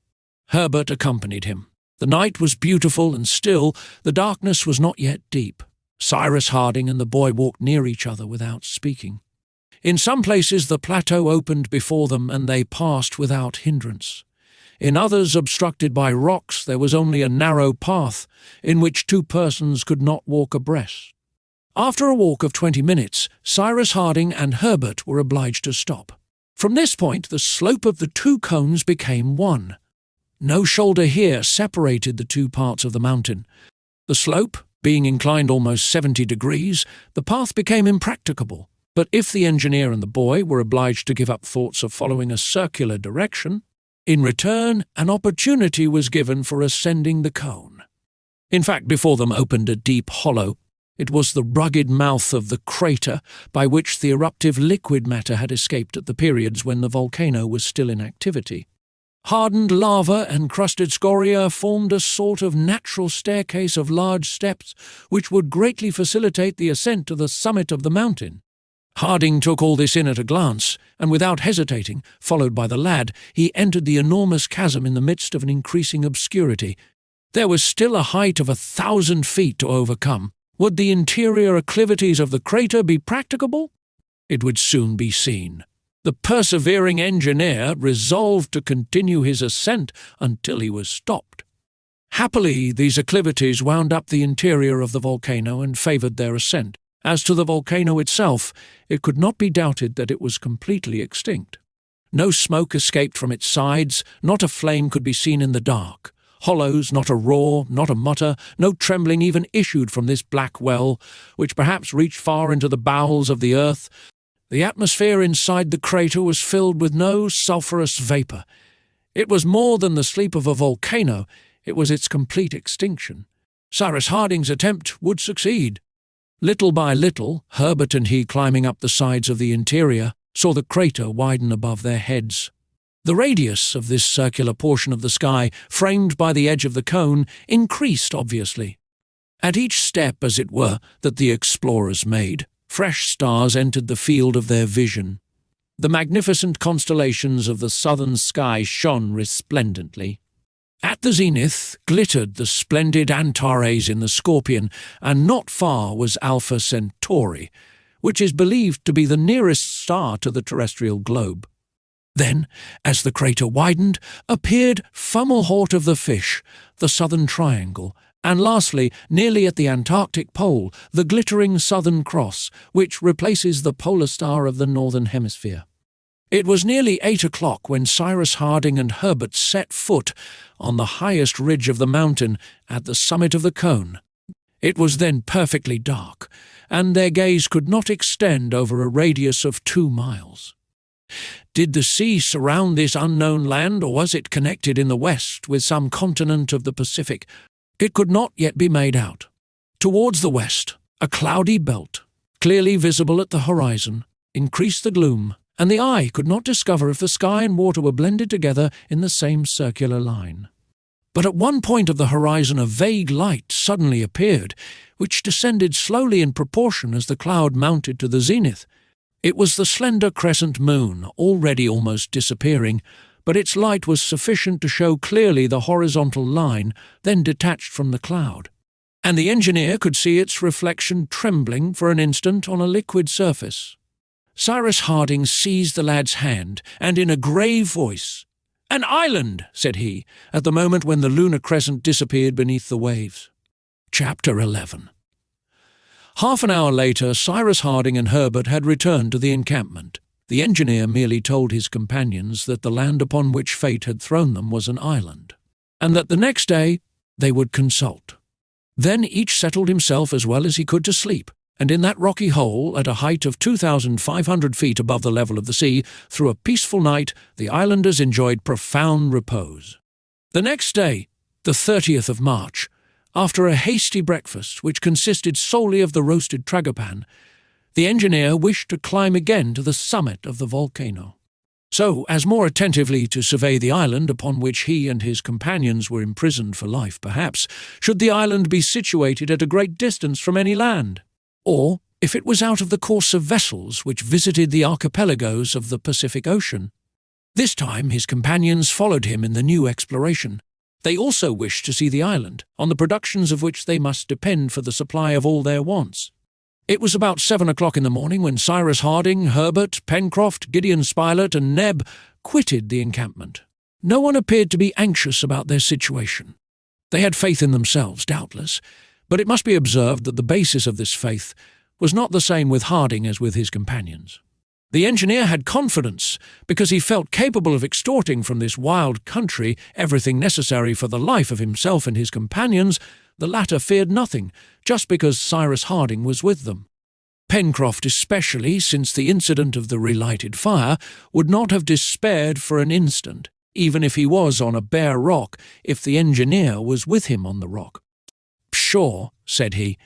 Herbert accompanied him. The night was beautiful and still, the darkness was not yet deep. Cyrus Harding and the boy walked near each other without speaking. In some places the plateau opened before them and they passed without hindrance. In others, obstructed by rocks, there was only a narrow path in which 2 persons could not walk abreast. After a walk of 20 minutes, Cyrus Harding and Herbert were obliged to stop. From this point the slope of the 2 cones became one. No shoulder here separated the 2 parts of the mountain. The slope, being inclined almost 70 degrees, the path became impracticable. But if the engineer and the boy were obliged to give up thoughts of following a circular direction, in return an opportunity was given for ascending the cone. In fact, before them opened a deep hollow. It was the rugged mouth of the crater by which the eruptive liquid matter had escaped at the periods when the volcano was still in activity. Hardened lava and crusted scoria formed a sort of natural staircase of large steps which would greatly facilitate the ascent to the summit of the mountain. Harding took all this in at a glance, and without hesitating, followed by the lad, he entered the enormous chasm in the midst of an increasing obscurity. There was still a height of 1,000 feet to overcome. Would the interior acclivities of the crater be practicable? It would soon be seen. The persevering engineer resolved to continue his ascent until he was stopped. Happily, these acclivities wound up the interior of the volcano and favoured their ascent. As to the volcano itself, it could not be doubted that it was completely extinct. No smoke escaped from its sides, not a flame could be seen in the dark. Hollows, not a roar, not a mutter, no trembling even issued from this black well, which perhaps reached far into the bowels of the earth. The atmosphere inside the crater was filled with no sulphurous vapour. It was more than the sleep of a volcano, it was its complete extinction. Cyrus Harding's attempt would succeed. Little by little, Herbert and he, climbing up the sides of the interior, saw the crater widen above their heads. The radius of this circular portion of the sky, framed by the edge of the cone, increased obviously. At each step, as it were, that the explorers made, fresh stars entered the field of their vision. The magnificent constellations of the southern sky shone resplendently. At the zenith glittered the splendid Antares in the Scorpion, and not far was Alpha Centauri, which is believed to be the nearest star to the terrestrial globe. Then, as the crater widened, appeared Fomalhaut of the Fish, the Southern Triangle, and lastly, nearly at the Antarctic pole, the glittering Southern Cross, which replaces the polar star of the Northern Hemisphere. It was nearly 8 o'clock when Cyrus Harding and Herbert set foot on the highest ridge of the mountain at the summit of the cone. It was then perfectly dark, and their gaze could not extend over a radius of 2 miles. Did the sea surround this unknown land, or was it connected in the west with some continent of the Pacific? It could not yet be made out. Towards the west, a cloudy belt, clearly visible at the horizon, increased the gloom, and the eye could not discover if the sky and water were blended together in the same circular line. But at one point of the horizon a vague light suddenly appeared, which descended slowly in proportion as the cloud mounted to the zenith. It was the slender crescent moon, already almost disappearing, but its light was sufficient to show clearly the horizontal line, then detached from the cloud. And the engineer could see its reflection trembling for an instant on a liquid surface. Cyrus Harding seized the lad's hand, and in a grave voice, "An island," said he, at the moment when the lunar crescent disappeared beneath the waves. Chapter 11. Half an hour later, Cyrus Harding and Herbert had returned to the encampment. The engineer merely told his companions that the land upon which fate had thrown them was an island, and that the next day they would consult. Then each settled himself as well as he could to sleep, and in that rocky hole, at a height of 2,500 feet above the level of the sea, through a peaceful night, the islanders enjoyed profound repose. The next day, the 30th of March, after a hasty breakfast which consisted solely of the roasted tragopan, the engineer wished to climb again to the summit of the volcano. So, as more attentively to survey the island upon which he and his companions were imprisoned for life, perhaps, should the island be situated at a great distance from any land, or if it was out of the course of vessels which visited the archipelagos of the Pacific Ocean. This time his companions followed him in the new exploration. They also wished to see the island, on the productions of which they must depend for the supply of all their wants. It was about 7 o'clock in the morning when Cyrus Harding, Herbert, Pencroft, Gideon Spilett, and Neb quitted the encampment. No one appeared to be anxious about their situation. They had faith in themselves, doubtless, but it must be observed that the basis of this faith was not the same with Harding as with his companions. The engineer had confidence because he felt capable of extorting from this wild country everything necessary for the life of himself and his companions. The latter feared nothing, just because Cyrus Harding was with them. Pencroft especially, since the incident of the relighted fire, would not have despaired for an instant, even if he was on a bare rock, if the engineer was with him on the rock. "Sure," said he,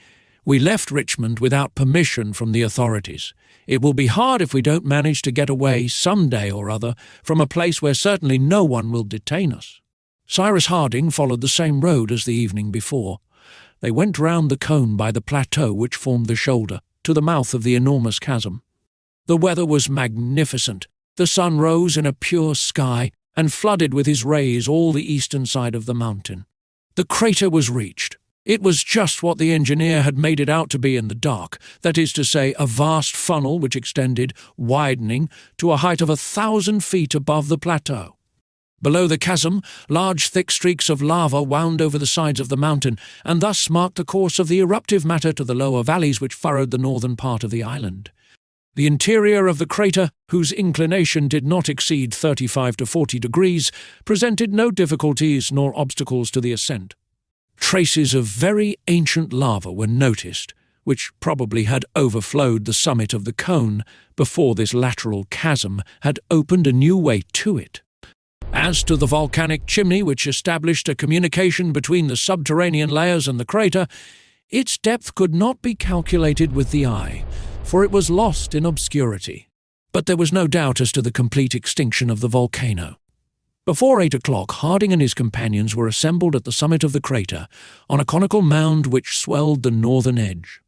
"we left Richmond without permission from the authorities. It will be hard if we don't manage to get away some day or other from a place where certainly no one will detain us." Cyrus Harding followed the same road as the evening before. They went round the cone by the plateau which formed the shoulder, to the mouth of the enormous chasm. The weather was magnificent. The sun rose in a pure sky and flooded with his rays all the eastern side of the mountain. The crater was reached. It was just what the engineer had made it out to be in the dark, that is to say, a vast funnel which extended, widening, to a height of 1,000 feet above the plateau. Below the chasm, large thick streaks of lava wound over the sides of the mountain, and thus marked the course of the eruptive matter to the lower valleys which furrowed the northern part of the island. The interior of the crater, whose inclination did not exceed 35 to 40 degrees, presented no difficulties nor obstacles to the ascent. Traces of very ancient lava were noticed, which probably had overflowed the summit of the cone before this lateral chasm had opened a new way to it. As to the volcanic chimney which established a communication between the subterranean layers and the crater, its depth could not be calculated with the eye, for it was lost in obscurity. But there was no doubt as to the complete extinction of the volcano. Before 8 o'clock, Harding and his companions were assembled at the summit of the crater, on a conical mound which swelled the northern edge.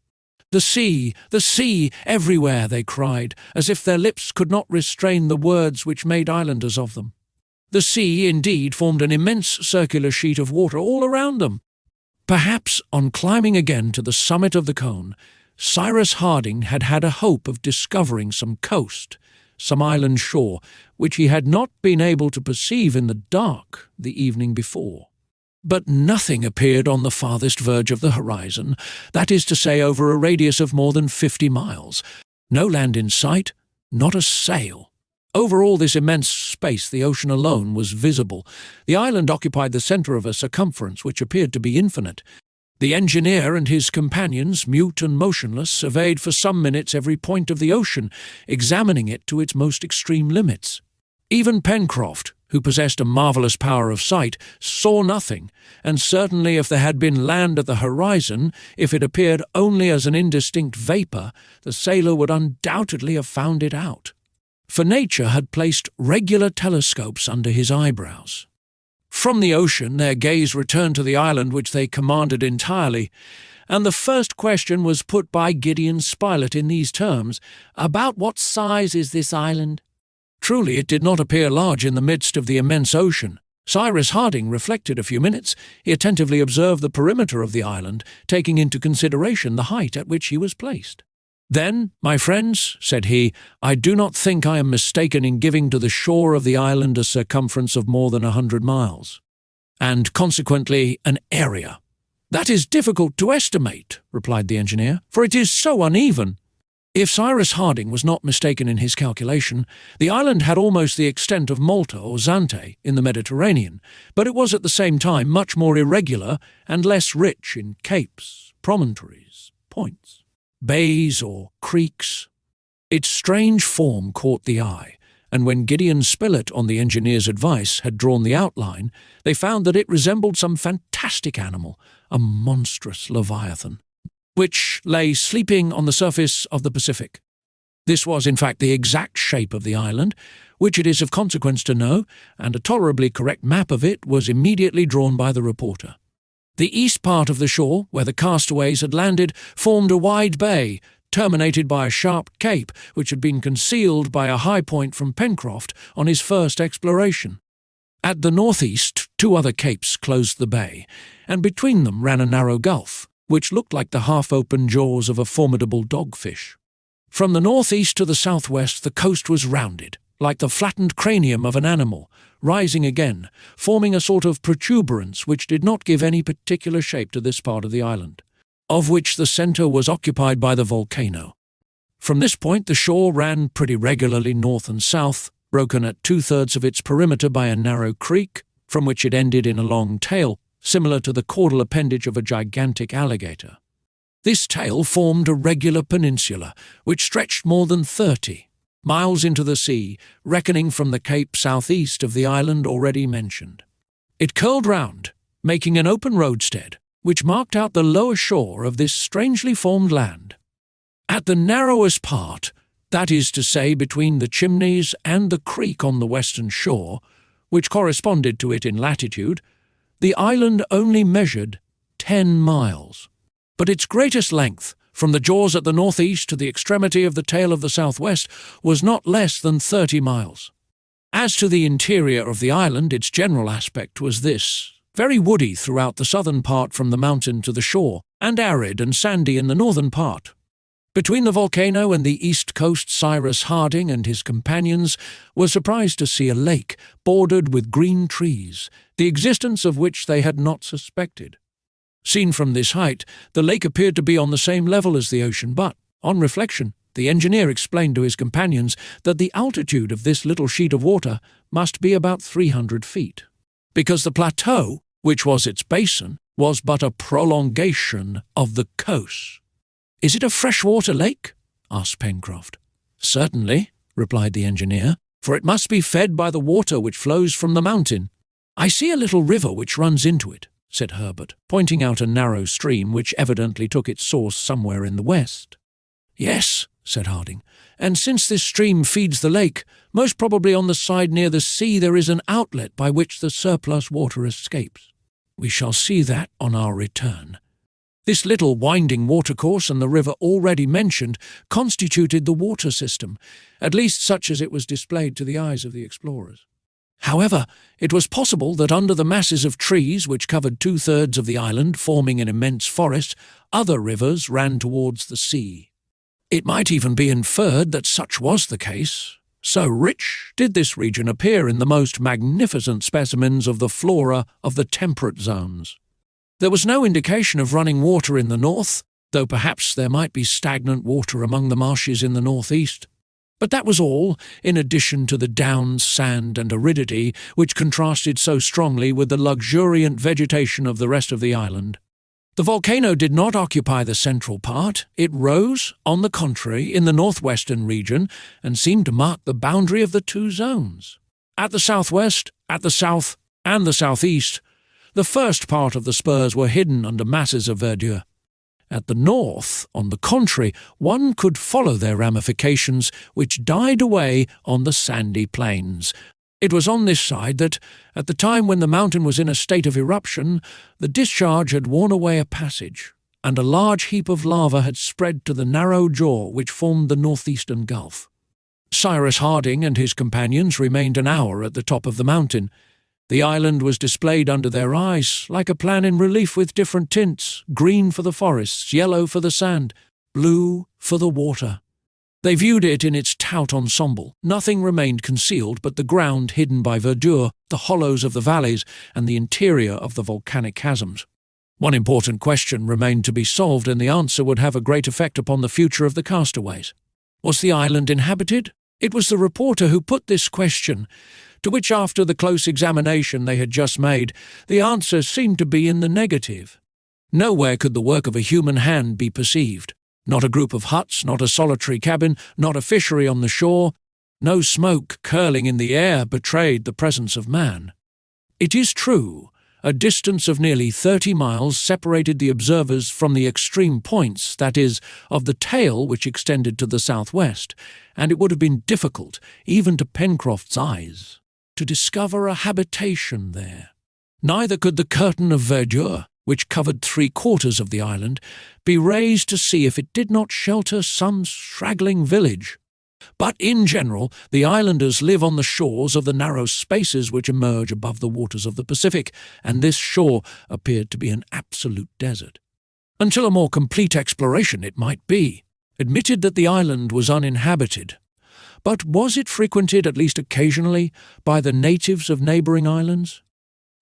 The sea, everywhere," they cried, as if their lips could not restrain the words which made islanders of them. The sea, indeed, formed an immense circular sheet of water all around them. Perhaps, on climbing again to the summit of the cone, Cyrus Harding had had a hope of discovering some coast, some island shore, which he had not been able to perceive in the dark the evening before. But nothing appeared on the farthest verge of the horizon, that is to say, over a radius of more than 50 miles. No land in sight, not a sail. Over all this immense space the ocean alone was visible. The island occupied the centre of a circumference which appeared to be infinite. The engineer and his companions, mute and motionless, surveyed for some minutes every point of the ocean, examining it to its most extreme limits. Even Pencroft, who possessed a marvellous power of sight, saw nothing, and certainly if there had been land at the horizon, if it appeared only as an indistinct vapour, the sailor would undoubtedly have found it out. For nature had placed regular telescopes under his eyebrows. From the ocean their gaze returned to the island which they commanded entirely, and the first question was put by Gideon Spilett in these terms: "About what size is this island?" Truly it did not appear large in the midst of the immense ocean. Cyrus Harding reflected a few minutes. He attentively observed the perimeter of the island, taking into consideration the height at which he was placed. "Then, my friends," said he, "I do not think I am mistaken in giving to the shore of the island a circumference of more than 100 miles, and consequently an area." "That is difficult to estimate," replied the engineer, "for it is so uneven." If Cyrus Harding was not mistaken in his calculation, the island had almost the extent of Malta or Zante in the Mediterranean, but it was at the same time much more irregular and less rich in capes, promontories, points, bays or creeks. Its strange form caught the eye, and when Gideon Spilett, on the engineer's advice, had drawn the outline, they found that it resembled some fantastic animal, a monstrous leviathan, which lay sleeping on the surface of the Pacific. This was, in fact, the exact shape of the island, which it is of consequence to know, and a tolerably correct map of it was immediately drawn by the reporter. The east part of the shore, where the castaways had landed, formed a wide bay, terminated by a sharp cape, which had been concealed by a high point from Pencroft on his first exploration. At the northeast, 2 other capes closed the bay, and between them ran a narrow gulf, which looked like the half-open jaws of a formidable dogfish. From the northeast to the southwest the coast was rounded, like the flattened cranium of an animal, rising again, forming a sort of protuberance which did not give any particular shape to this part of the island, of which the centre was occupied by the volcano. From this point the shore ran pretty regularly north and south, broken at 2/3 of its perimeter by a narrow creek, from which it ended in a long tail, similar to the caudal appendage of a gigantic alligator. This tail formed a regular peninsula, which stretched more than 30 miles into the sea, reckoning from the cape southeast of the island already mentioned. It curled round, making an open roadstead, which marked out the lower shore of this strangely formed land. At the narrowest part, that is to say between the Chimneys and the creek on the western shore, which corresponded to it in latitude, the island only measured 10 miles. But its greatest length, from the jaws at the northeast to the extremity of the tail of the southwest, was not less than 30 miles. As to the interior of the island, its general aspect was this: very woody throughout the southern part from the mountain to the shore, and arid and sandy in the northern part. Between the volcano and the east coast, Cyrus Harding and his companions were surprised to see a lake bordered with green trees, the existence of which they had not suspected. Seen from this height, the lake appeared to be on the same level as the ocean, but, on reflection, the engineer explained to his companions that the altitude of this little sheet of water must be about 300 feet, because the plateau, which was its basin, was but a prolongation of the coast. "Is it a freshwater lake?" asked Pencroft. "Certainly," replied the engineer, "for it must be fed by the water which flows from the mountain." "I see a little river which runs into it," said Herbert, pointing out a narrow stream which evidently took its source somewhere in the west. "Yes," said Harding, "and since this stream feeds the lake, most probably on the side near the sea there is an outlet by which the surplus water escapes. We shall see that on our return." This little winding watercourse and the river already mentioned constituted the water system, at least such as it was displayed to the eyes of the explorers. However, it was possible that under the masses of trees which covered 2/3 of the island, forming an immense forest, other rivers ran towards the sea. It might even be inferred that such was the case. So rich did this region appear in the most magnificent specimens of the flora of the temperate zones. There was no indication of running water in the north, though perhaps there might be stagnant water among the marshes in the northeast. But that was all, in addition to the downs, sand, and aridity which contrasted so strongly with the luxuriant vegetation of the rest of the island. The volcano did not occupy the central part. It rose, on the contrary, in the northwestern region, and seemed to mark the boundary of the two zones. At the southwest, at the south, and the southeast, the first part of the spurs were hidden under masses of verdure. At the north, on the contrary, one could follow their ramifications, which died away on the sandy plains. It was on this side that, at the time when the mountain was in a state of eruption, the discharge had worn away a passage, and a large heap of lava had spread to the narrow jaw which formed the northeastern gulf. Cyrus Harding and his companions remained an hour at the top of the mountain. The island was displayed under their eyes, like a plan in relief with different tints, green for the forests, yellow for the sand, blue for the water. They viewed it in its tout ensemble. Nothing remained concealed but the ground hidden by verdure, the hollows of the valleys, and the interior of the volcanic chasms. One important question remained to be solved, and the answer would have a great effect upon the future of the castaways. Was the island inhabited? It was the reporter who put this question, to which, after the close examination they had just made, the answer seemed to be in the negative. Nowhere could the work of a human hand be perceived. Not a group of huts, not a solitary cabin, not a fishery on the shore. No smoke curling in the air betrayed the presence of man. It is true, a distance of nearly 30 miles separated the observers from the extreme points, that is, of the tail which extended to the southwest, and it would have been difficult, even to Pencroft's eyes, to discover a habitation there. Neither could the curtain of verdure, which covered 3/4 of the island, be raised to see if it did not shelter some straggling village. But in general, the islanders live on the shores of the narrow spaces which emerge above the waters of the Pacific, and this shore appeared to be an absolute desert. Until a more complete exploration, it might be admitted that the island was uninhabited. But was it frequented, at least occasionally, by the natives of neighbouring islands?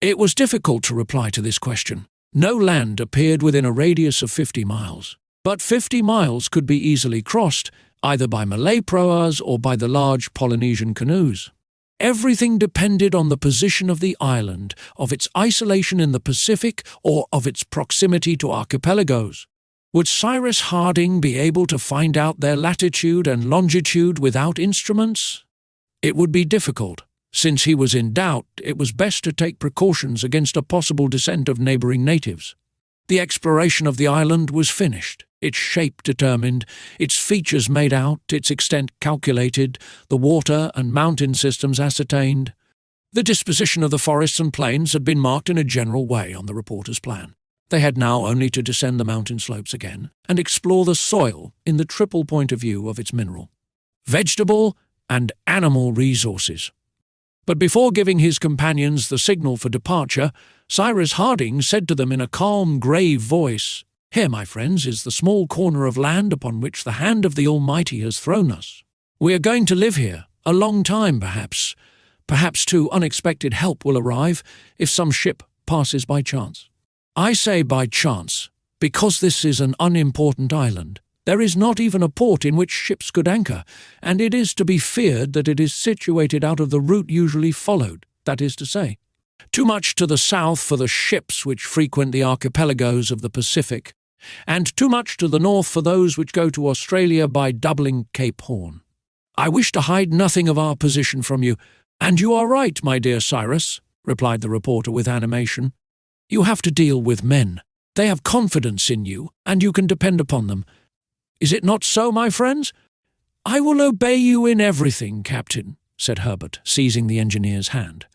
It was difficult to reply to this question. No land appeared within a radius of 50 miles, but 50 miles could be easily crossed, either by Malay proas or by the large Polynesian canoes. Everything depended on the position of the island, of its isolation in the Pacific, or of its proximity to archipelagos. Would Cyrus Harding be able to find out their latitude and longitude without instruments? It would be difficult. Since he was in doubt, it was best to take precautions against a possible descent of neighbouring natives. The exploration of the island was finished, its shape determined, its features made out, its extent calculated, the water and mountain systems ascertained. The disposition of the forests and plains had been marked in a general way on the reporter's plan. They had now only to descend the mountain slopes again and explore the soil in the triple point of view of its mineral, vegetable, and animal resources. But before giving his companions the signal for departure, Cyrus Harding said to them in a calm, grave voice, Here, my friends, is the small corner of land upon which the hand of the Almighty has thrown us. We are going to live here, a long time perhaps. Perhaps, too, unexpected help will arrive if some ship passes by chance. I say by chance, because this is an unimportant island. There is not even a port in which ships could anchor, and it is to be feared that it is situated out of the route usually followed, that is to say, too much to the south for the ships which frequent the archipelagos of the Pacific, and too much to the north for those which go to Australia by doubling Cape Horn. I wish to hide nothing of our position from you, and you are right, my dear Cyrus, replied the reporter with animation. You have to deal with men. They have confidence in you, and you can depend upon them. Is it not so, my friends? I will obey you in everything, Captain, said Herbert, seizing the engineer's hand.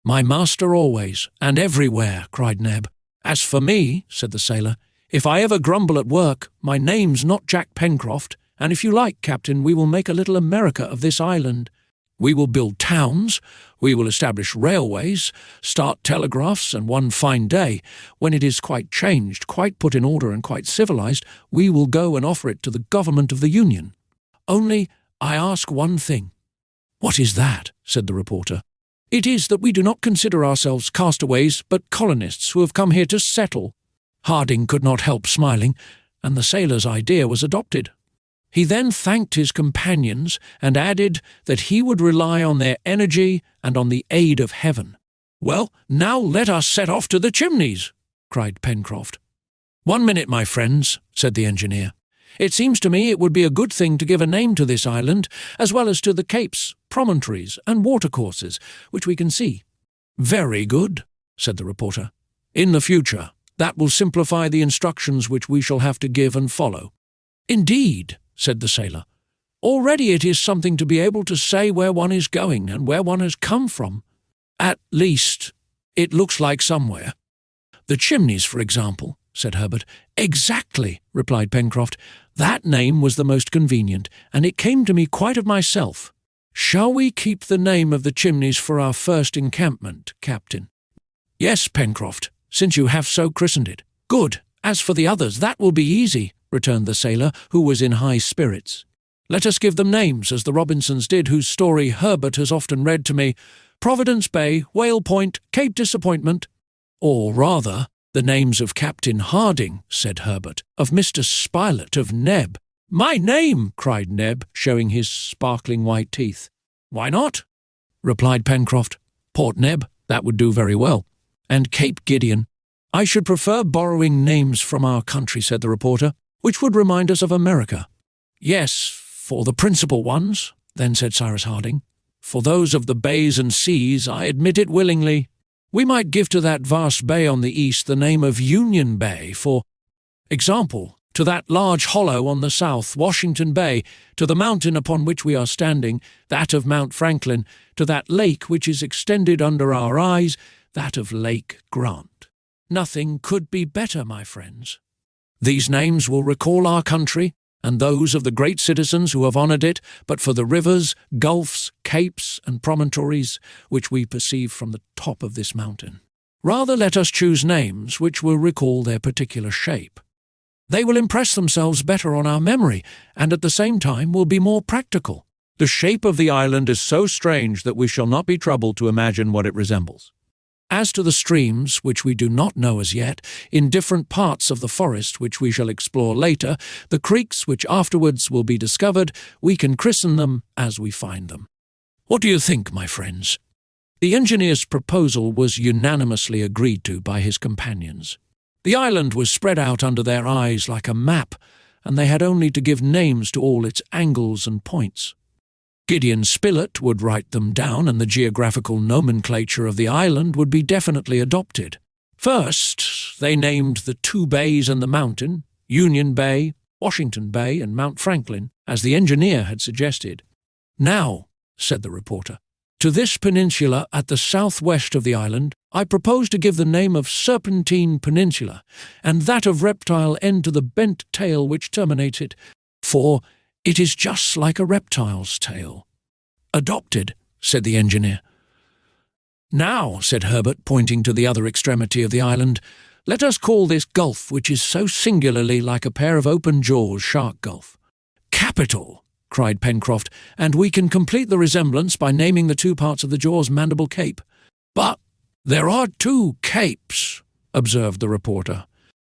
My master always, and everywhere, cried Neb. As for me, said the sailor, if I ever grumble at work, my name's not Jack Pencroft, and if you like, Captain, we will make a little America of this island. We will build towns, we will establish railways, start telegraphs, and one fine day, when it is quite changed, quite put in order and quite civilized, we will go and offer it to the government of the Union. Only I ask one thing. What is that? Said the reporter. It is that we do not consider ourselves castaways, but colonists who have come here to settle. Harding could not help smiling, and the sailor's idea was adopted. He then thanked his companions and added that he would rely on their energy and on the aid of heaven. Well, now let us set off to the Chimneys, cried Pencroft. 1 minute, my friends, said the engineer. It seems to me it would be a good thing to give a name to this island, as well as to the capes, promontories, and watercourses, which we can see. Very good, said the reporter. In the future, that will simplify the instructions which we shall have to give and follow. Indeed, said the sailor. Already it is something to be able to say where one is going and where one has come from. At least, it looks like somewhere. The Chimneys, for example, said Herbert. Exactly, replied Pencroft. That name was the most convenient, and it came to me quite of myself. Shall we keep the name of the Chimneys for our first encampment, Captain? Yes, Pencroft, since you have so christened it. Good. As for the others, that will be easy, returned the sailor, who was in high spirits. Let us give them names, as the Robinsons did, whose story Herbert has often read to me. Providence Bay, Whale Point, Cape Disappointment. Or rather, the names of Captain Harding, said Herbert, of Mr. Spilett, of Neb. My name, cried Neb, showing his sparkling white teeth. Why not? Replied Pencroft. Port Neb, that would do very well. And Cape Gideon. I should prefer borrowing names from our country, said the reporter, which would remind us of America. Yes, for the principal ones, then said Cyrus Harding. For those of the bays and seas, I admit it willingly. We might give to that vast bay on the east the name of Union Bay, for example, to that large hollow on the south, Washington Bay, to the mountain upon which we are standing, that of Mount Franklin, to that lake which is extended under our eyes, that of Lake Grant. Nothing could be better, my friends. These names will recall our country, and those of the great citizens who have honoured it, but for the rivers, gulfs, capes, and promontories which we perceive from the top of this mountain. Rather let us choose names which will recall their particular shape. They will impress themselves better on our memory, and at the same time will be more practical. The shape of the island is so strange that we shall not be troubled to imagine what it resembles. As to the streams, which we do not know as yet, in different parts of the forest which we shall explore later, the creeks which afterwards will be discovered, we can christen them as we find them. What do you think, my friends? The engineer's proposal was unanimously agreed to by his companions. The island was spread out under their eyes like a map, and they had only to give names to all its angles and points. Gideon Spilett would write them down, and the geographical nomenclature of the island would be definitely adopted. First, they named the two bays and the mountain, Union Bay, Washington Bay, and Mount Franklin, as the engineer had suggested. Now, said the reporter, to this peninsula at the southwest of the island, I propose to give the name of Serpentine Peninsula, and that of Reptile End to the bent tail which terminates it, for it is just like a reptile's tail. Adopted, said the engineer. Now, said Herbert, pointing to the other extremity of the island, Let us call this gulf, which is so singularly like a pair of open jaws, Shark Gulf." "Capital!" cried Pencroft, "and we can complete the resemblance by naming the two parts of the jaws Mandible Cape." "But there are two capes," observed the reporter.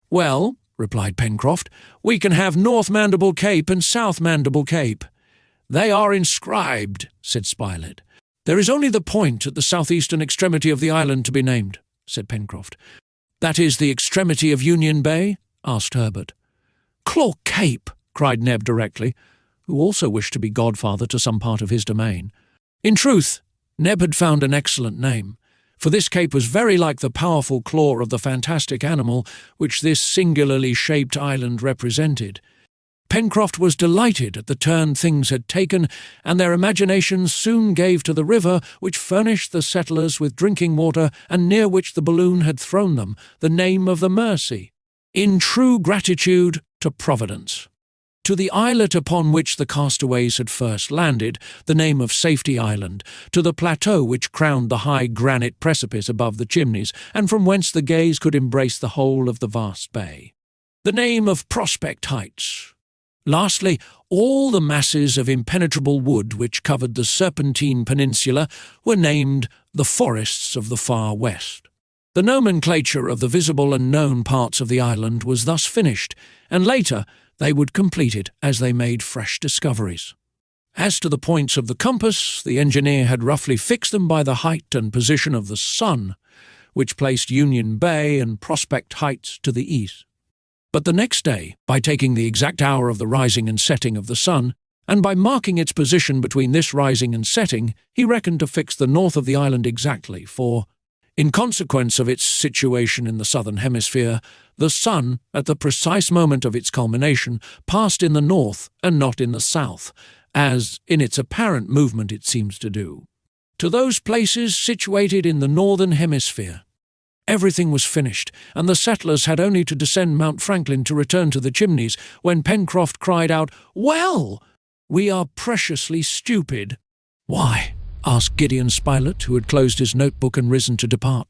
"Well," replied Pencroft, "we can have North Mandible Cape and South Mandible Cape." "They are inscribed," said Spilett. "There is only the point at the southeastern extremity of the island to be named," said Pencroft. "That is the extremity of Union Bay?" asked Herbert. "Claw Cape!" cried Neb directly, who also wished to be godfather to some part of his domain. In truth, Neb had found an excellent name, for this cape was very like the powerful claw of the fantastic animal which this singularly shaped island represented. Pencroft was delighted at the turn things had taken, and their imaginations soon gave to the river which furnished the settlers with drinking water and near which the balloon had thrown them the name of the Mersey, in true gratitude to Providence. To the islet upon which the castaways had first landed, the name of Safety Island, to the plateau which crowned the high granite precipice above the Chimneys, and from whence the gaze could embrace the whole of the vast bay, the name of Prospect Heights. Lastly, all the masses of impenetrable wood which covered the Serpentine Peninsula were named the Forests of the Far West. The nomenclature of the visible and known parts of the island was thus finished, and later they would complete it as they made fresh discoveries. As to the points of the compass, the engineer had roughly fixed them by the height and position of the sun, which placed Union Bay and Prospect Heights to the east. But the next day, by taking the exact hour of the rising and setting of the sun, and by marking its position between this rising and setting, he reckoned to fix the north of the island exactly, for, in consequence of its situation in the southern hemisphere, the sun, at the precise moment of its culmination, passed in the north and not in the south, as in its apparent movement it seems to do, to those places situated in the northern hemisphere. Everything was finished, and the settlers had only to descend Mount Franklin to return to the Chimneys, when Pencroft cried out, "Well, we are preciously stupid." "Why?" asked Gideon Spilett, who had closed his notebook and risen to depart.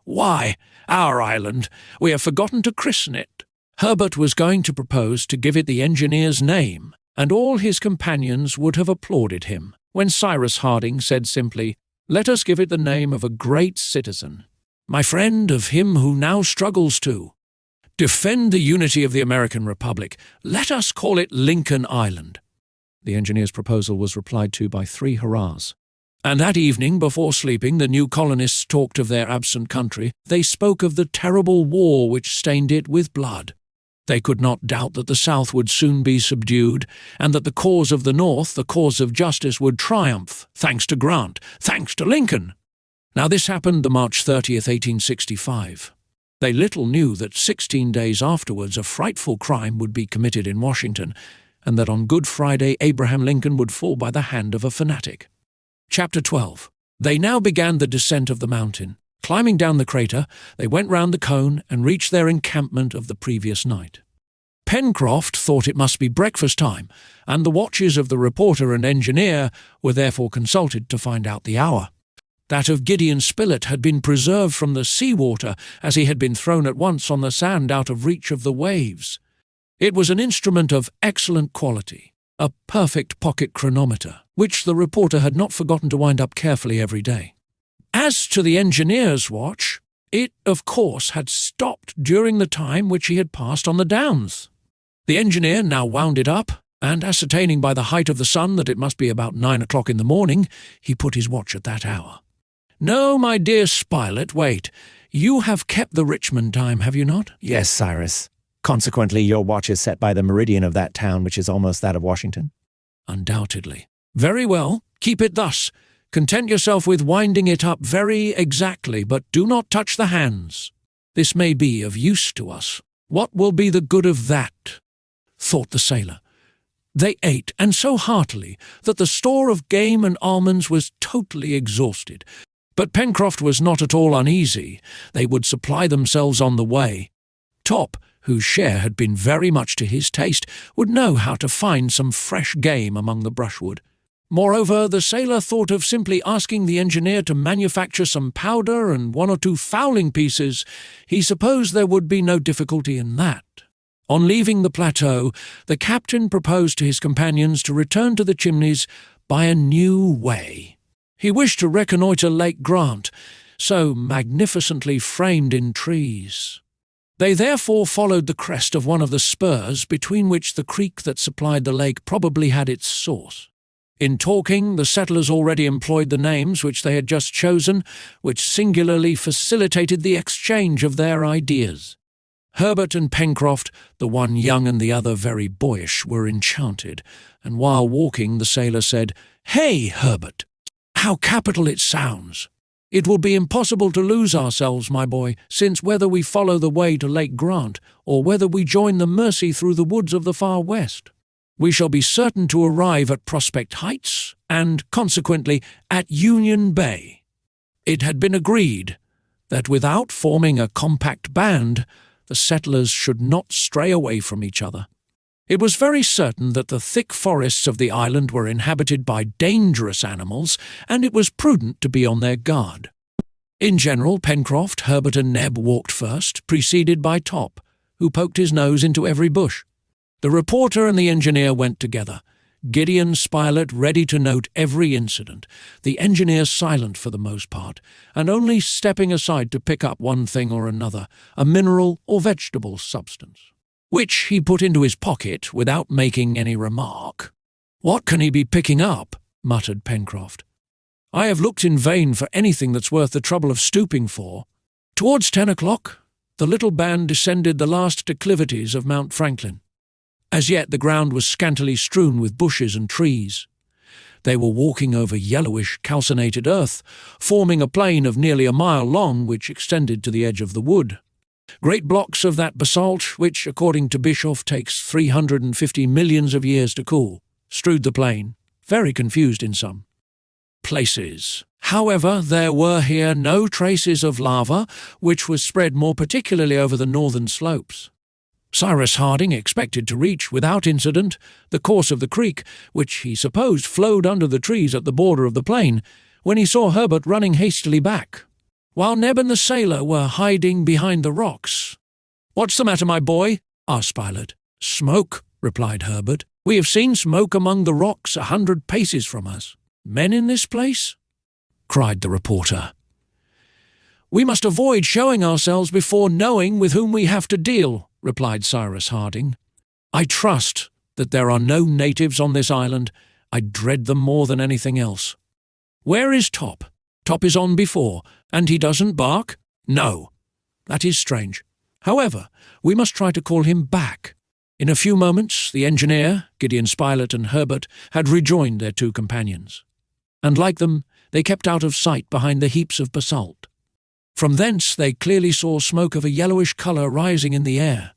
"Why, our island. We have forgotten to christen it." Herbert was going to propose to give it the engineer's name, and all his companions would have applauded him, when Cyrus Harding said simply, "Let us give it the name of a great citizen. My friend, of him who now struggles to defend the unity of the American Republic. Let us call it Lincoln Island." The engineer's proposal was replied to by 3 hurrahs. And that evening, before sleeping, the new colonists talked of their absent country. They spoke of the terrible war which stained it with blood. They could not doubt that the South would soon be subdued, and that the cause of the North, the cause of justice, would triumph, thanks to Grant, thanks to Lincoln. Now this happened the March 30th, 1865. They little knew that 16 days afterwards a frightful crime would be committed in Washington, and that on Good Friday Abraham Lincoln would fall by the hand of a fanatic. Chapter 12. They now began the descent of the mountain. Climbing down the crater, they went round the cone and reached their encampment of the previous night. Pencroft thought it must be breakfast time, and the watches of the reporter and engineer were therefore consulted to find out the hour. That of Gideon Spilett had been preserved from the sea-water, as he had been thrown at once on the sand out of reach of the waves. It was an instrument of excellent quality, a perfect pocket chronometer, which the reporter had not forgotten to wind up carefully every day. As to the engineer's watch, it, of course, had stopped during the time which he had passed on the downs. The engineer now wound it up, and ascertaining by the height of the sun that it must be about 9 o'clock in the morning, he put his watch at that hour. "No, my dear Spilett, wait. You have kept the Richmond time, have you not?" "Yes, Cyrus. Consequently, your watch is set by the meridian of that town, which is almost that of Washington." "Undoubtedly." "Very well. Keep it thus. Content yourself with winding it up very exactly, but do not touch the hands. This may be of use to us." "What will be the good of that?" thought the sailor. They ate, and so heartily, that the store of game and almonds was totally exhausted. But Pencroft was not at all uneasy. They would supply themselves on the way. Top, whose share had been very much to his taste, would know how to find some fresh game among the brushwood. Moreover, the sailor thought of simply asking the engineer to manufacture some powder and 1 or 2 fowling pieces. He supposed there would be no difficulty in that. On leaving the plateau, the captain proposed to his companions to return to the Chimneys by a new way. He wished to reconnoitre Lake Grant, so magnificently framed in trees. They therefore followed the crest of one of the spurs between which the creek that supplied the lake probably had its source. In talking, the settlers already employed the names which they had just chosen, which singularly facilitated the exchange of their ideas. Herbert and Pencroft, the one young and the other very boyish, were enchanted, and while walking the sailor said, "Hey, Herbert! How capital it sounds! It will be impossible to lose ourselves, my boy, since whether we follow the way to Lake Grant, or whether we join the Mersey through the woods of the far west, we shall be certain to arrive at Prospect Heights, and, consequently, at Union Bay." It had been agreed that without forming a compact band, the settlers should not stray away from each other. It was very certain that the thick forests of the island were inhabited by dangerous animals, and it was prudent to be on their guard. In general, Pencroft, Herbert and Neb walked first, preceded by Top, who poked his nose into every bush. The reporter and the engineer went together, Gideon Spilett ready to note every incident, the engineer silent for the most part, and only stepping aside to pick up one thing or another, a mineral or vegetable substance, which he put into his pocket without making any remark. "What can he be picking up?" muttered Pencroft. "I have looked in vain for anything that's worth the trouble of stooping for." Towards 10 o'clock, the little band descended the last declivities of Mount Franklin. As yet the ground was scantily strewn with bushes and trees. They were walking over yellowish calcinated earth, forming a plain of nearly a mile long which extended to the edge of the wood. Great blocks of that basalt, which, according to Bischoff, takes 350 millions of years to cool, strewed the plain, very confused in some places. However, there were here no traces of lava, which was spread more particularly over the northern slopes. Cyrus Harding expected to reach, without incident, the course of the creek, which he supposed flowed under the trees at the border of the plain, when he saw Herbert running hastily back, while Neb and the sailor were hiding behind the rocks. "What's the matter, my boy?" asked Spilett. "Smoke," replied Herbert. "We have seen smoke among the rocks 100 paces from us." "Men in this place?" cried the reporter. "We must avoid showing ourselves before knowing with whom we have to deal," replied Cyrus Harding. "I trust that there are no natives on this island. I dread them more than anything else. Where is Top? Top is on before, and he doesn't bark? No. That is strange. However, we must try to call him back." In a few moments, the engineer, Gideon Spilett and Herbert had rejoined their 2 companions, and like them, they kept out of sight behind the heaps of basalt. From thence they clearly saw smoke of a yellowish colour rising in the air.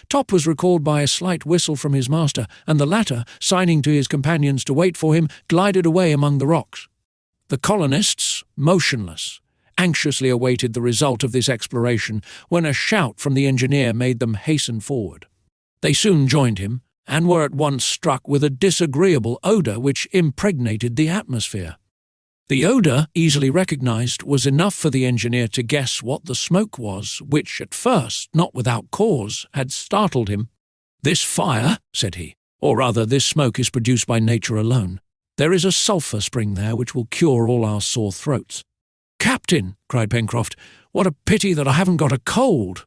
Top was recalled by a slight whistle from his master, and the latter, signing to his companions to wait for him, glided away among the rocks. The colonists, motionless, anxiously awaited the result of this exploration, when a shout from the engineer made them hasten forward. They soon joined him, and were at once struck with a disagreeable odour which impregnated the atmosphere. The odour, easily recognized, was enough for the engineer to guess what the smoke was, which at first, not without cause, had startled him. "This fire," said he, "or rather this smoke is produced by nature alone. There is a sulphur spring there which will cure all our sore throats." "Captain," cried Pencroft, "what a pity that I haven't got a cold."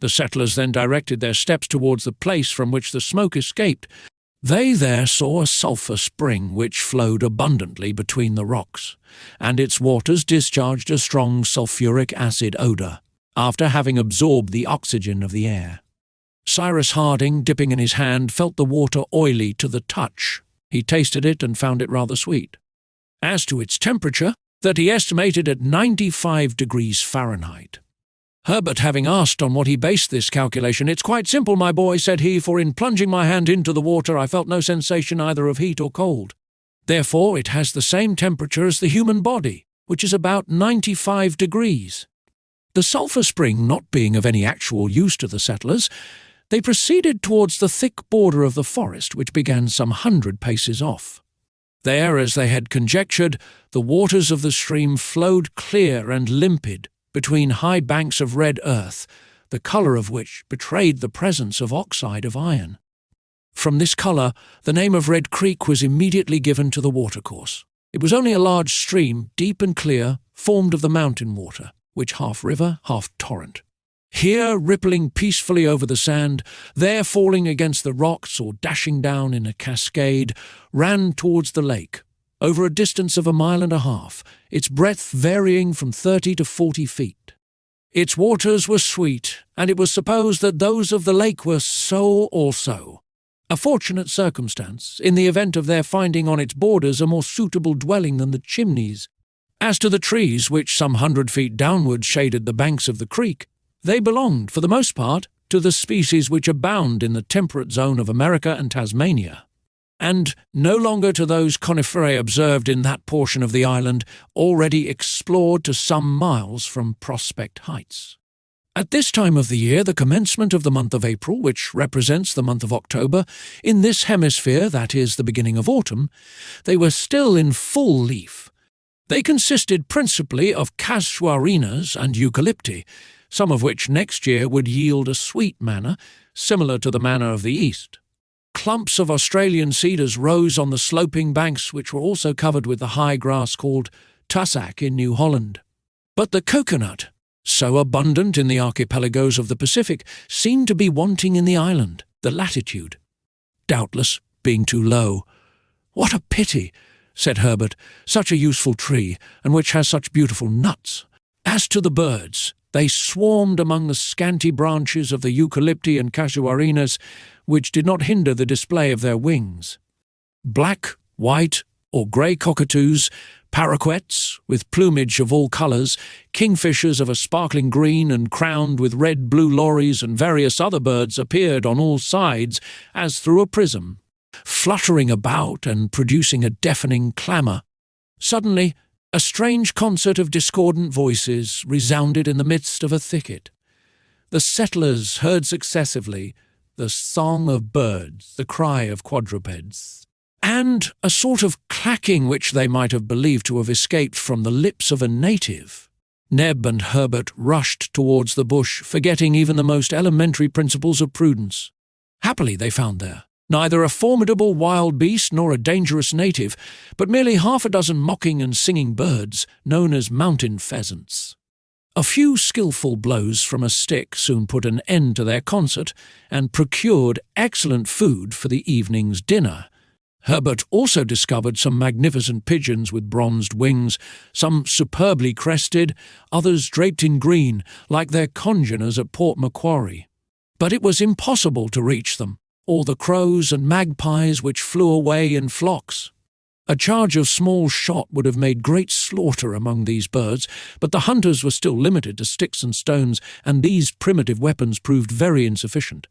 The settlers then directed their steps towards the place from which the smoke escaped. They there saw a sulphur spring which flowed abundantly between the rocks, and its waters discharged a strong sulphuric acid odour, after having absorbed the oxygen of the air. Cyrus Harding, dipping in his hand, felt the water oily to the touch. He tasted it and found it rather sweet. As to its temperature, that he estimated at 95 degrees Fahrenheit. Herbert having asked on what he based this calculation, "It's quite simple, my boy," said he, "for in plunging my hand into the water I felt no sensation either of heat or cold. Therefore it has the same temperature as the human body, which is about 95 degrees. The sulphur spring not being of any actual use to the settlers, they proceeded towards the thick border of the forest which began some 100 paces off. There, as they had conjectured, the waters of the stream flowed clear and limpid between high banks of red earth, the colour of which betrayed the presence of oxide of iron. From this colour, the name of Red Creek was immediately given to the watercourse. It was only a large stream, deep and clear, formed of the mountain water, which half river, half torrent. Here rippling peacefully over the sand, there falling against the rocks or dashing down in a cascade, ran towards the lake, over a distance of 1.5 miles, its breadth varying from 30 to 40 feet. Its waters were sweet, and it was supposed that those of the lake were so also. A fortunate circumstance, in the event of their finding on its borders a more suitable dwelling than the chimneys. As to the trees which some 100 feet downward shaded the banks of the creek, they belonged, for the most part, to the species which abound in the temperate zone of America and Tasmania, and no longer to those coniferae observed in that portion of the island already explored to some miles from Prospect Heights. At this time of the year, the commencement of the month of April, which represents the month of October, in this hemisphere, that is, the beginning of autumn, they were still in full leaf. They consisted principally of casuarinas and eucalypti, some of which next year would yield a sweet manna, similar to the manna of the East. Clumps of Australian cedars rose on the sloping banks, which were also covered with the high grass called tussock in New Holland. But the coconut, so abundant in the archipelagos of the Pacific, seemed to be wanting in the island, the latitude, doubtless being too low. "What a pity," said Herbert, "such a useful tree, and which has such beautiful nuts." As to the birds, they swarmed among the scanty branches of the eucalypti and casuarinas, which did not hinder the display of their wings. Black, white, or grey cockatoos, paraquets, with plumage of all colours, kingfishers of a sparkling green and crowned with red-blue lories, and various other birds appeared on all sides as through a prism, fluttering about and producing a deafening clamour. Suddenly, a strange concert of discordant voices resounded in the midst of a thicket. The settlers heard successively the song of birds, the cry of quadrupeds, and a sort of clacking which they might have believed to have escaped from the lips of a native. Neb and Herbert rushed towards the bush, forgetting even the most elementary principles of prudence. Happily they found there neither a formidable wild beast nor a dangerous native, but merely 6 mocking and singing birds, known as mountain pheasants. A few skilful blows from a stick soon put an end to their concert, and procured excellent food for the evening's dinner. Herbert also discovered some magnificent pigeons with bronzed wings, some superbly crested, others draped in green, like their congeners at Port Macquarie. But it was impossible to reach them, or the crows and magpies which flew away in flocks. A charge of small shot would have made great slaughter among these birds, but the hunters were still limited to sticks and stones, and these primitive weapons proved very insufficient.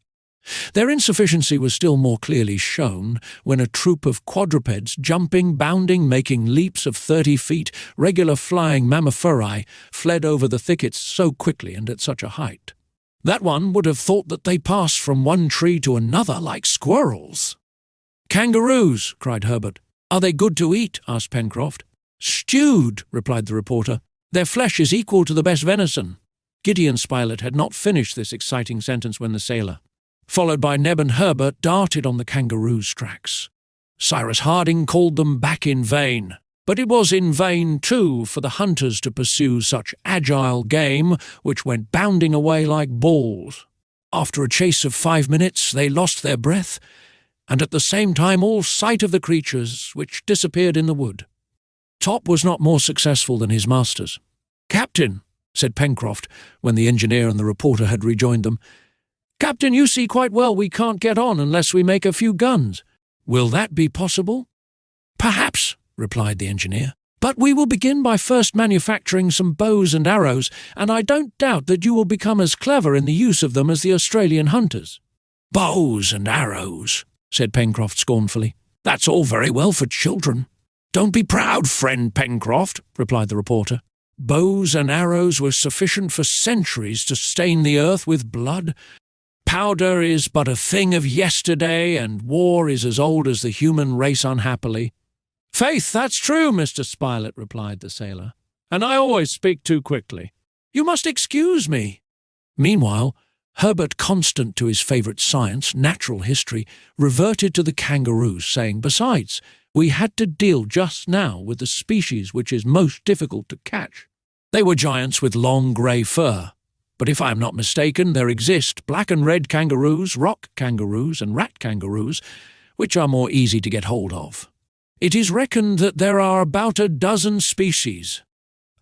Their insufficiency was still more clearly shown when a troop of quadrupeds, jumping, bounding, making leaps of 30 feet, regular flying mammiferae, fled over the thickets so quickly and at such a height that one would have thought that they passed from one tree to another like squirrels. "Kangaroos!" cried Herbert. "Are they good to eat?" asked Pencroft. "Stewed," replied the reporter. "Their flesh is equal to the best venison." Gideon Spilett had not finished this exciting sentence when the sailor, followed by Neb and Herbert, darted on the kangaroo's tracks. Cyrus Harding called them back in vain, but it was in vain, too, for the hunters to pursue such agile game, which went bounding away like balls. After a chase of 5 minutes, they lost their breath, and at the same time all sight of the creatures, which disappeared in the wood. Top was not more successful than his masters. "Captain," said Pencroft, when the engineer and the reporter had rejoined them, "Captain, you see quite well we can't get on unless we make a few guns. Will that be possible?" "Perhaps," replied the engineer, "but we will begin by first manufacturing some bows and arrows, and I don't doubt that you will become as clever in the use of them as the Australian hunters." "Bows and arrows," said Pencroft scornfully. "That's all very well for children." "Don't be proud, friend Pencroft," replied the reporter. "Bows and arrows were sufficient for centuries to stain the earth with blood. Powder is but a thing of yesterday, and war is as old as the human race, unhappily. "Faith, that's true, Mr. Spilett," replied the sailor, "and I always speak too quickly. You must excuse me." Meanwhile, Herbert, constant to his favourite science, natural history, reverted to the kangaroos, saying, "Besides, we had to deal just now with the species which is most difficult to catch. They were giants with long grey fur, but if I am not mistaken, there exist black and red kangaroos, rock kangaroos, and rat kangaroos, which are more easy to get hold of. It is reckoned that there are about a dozen species."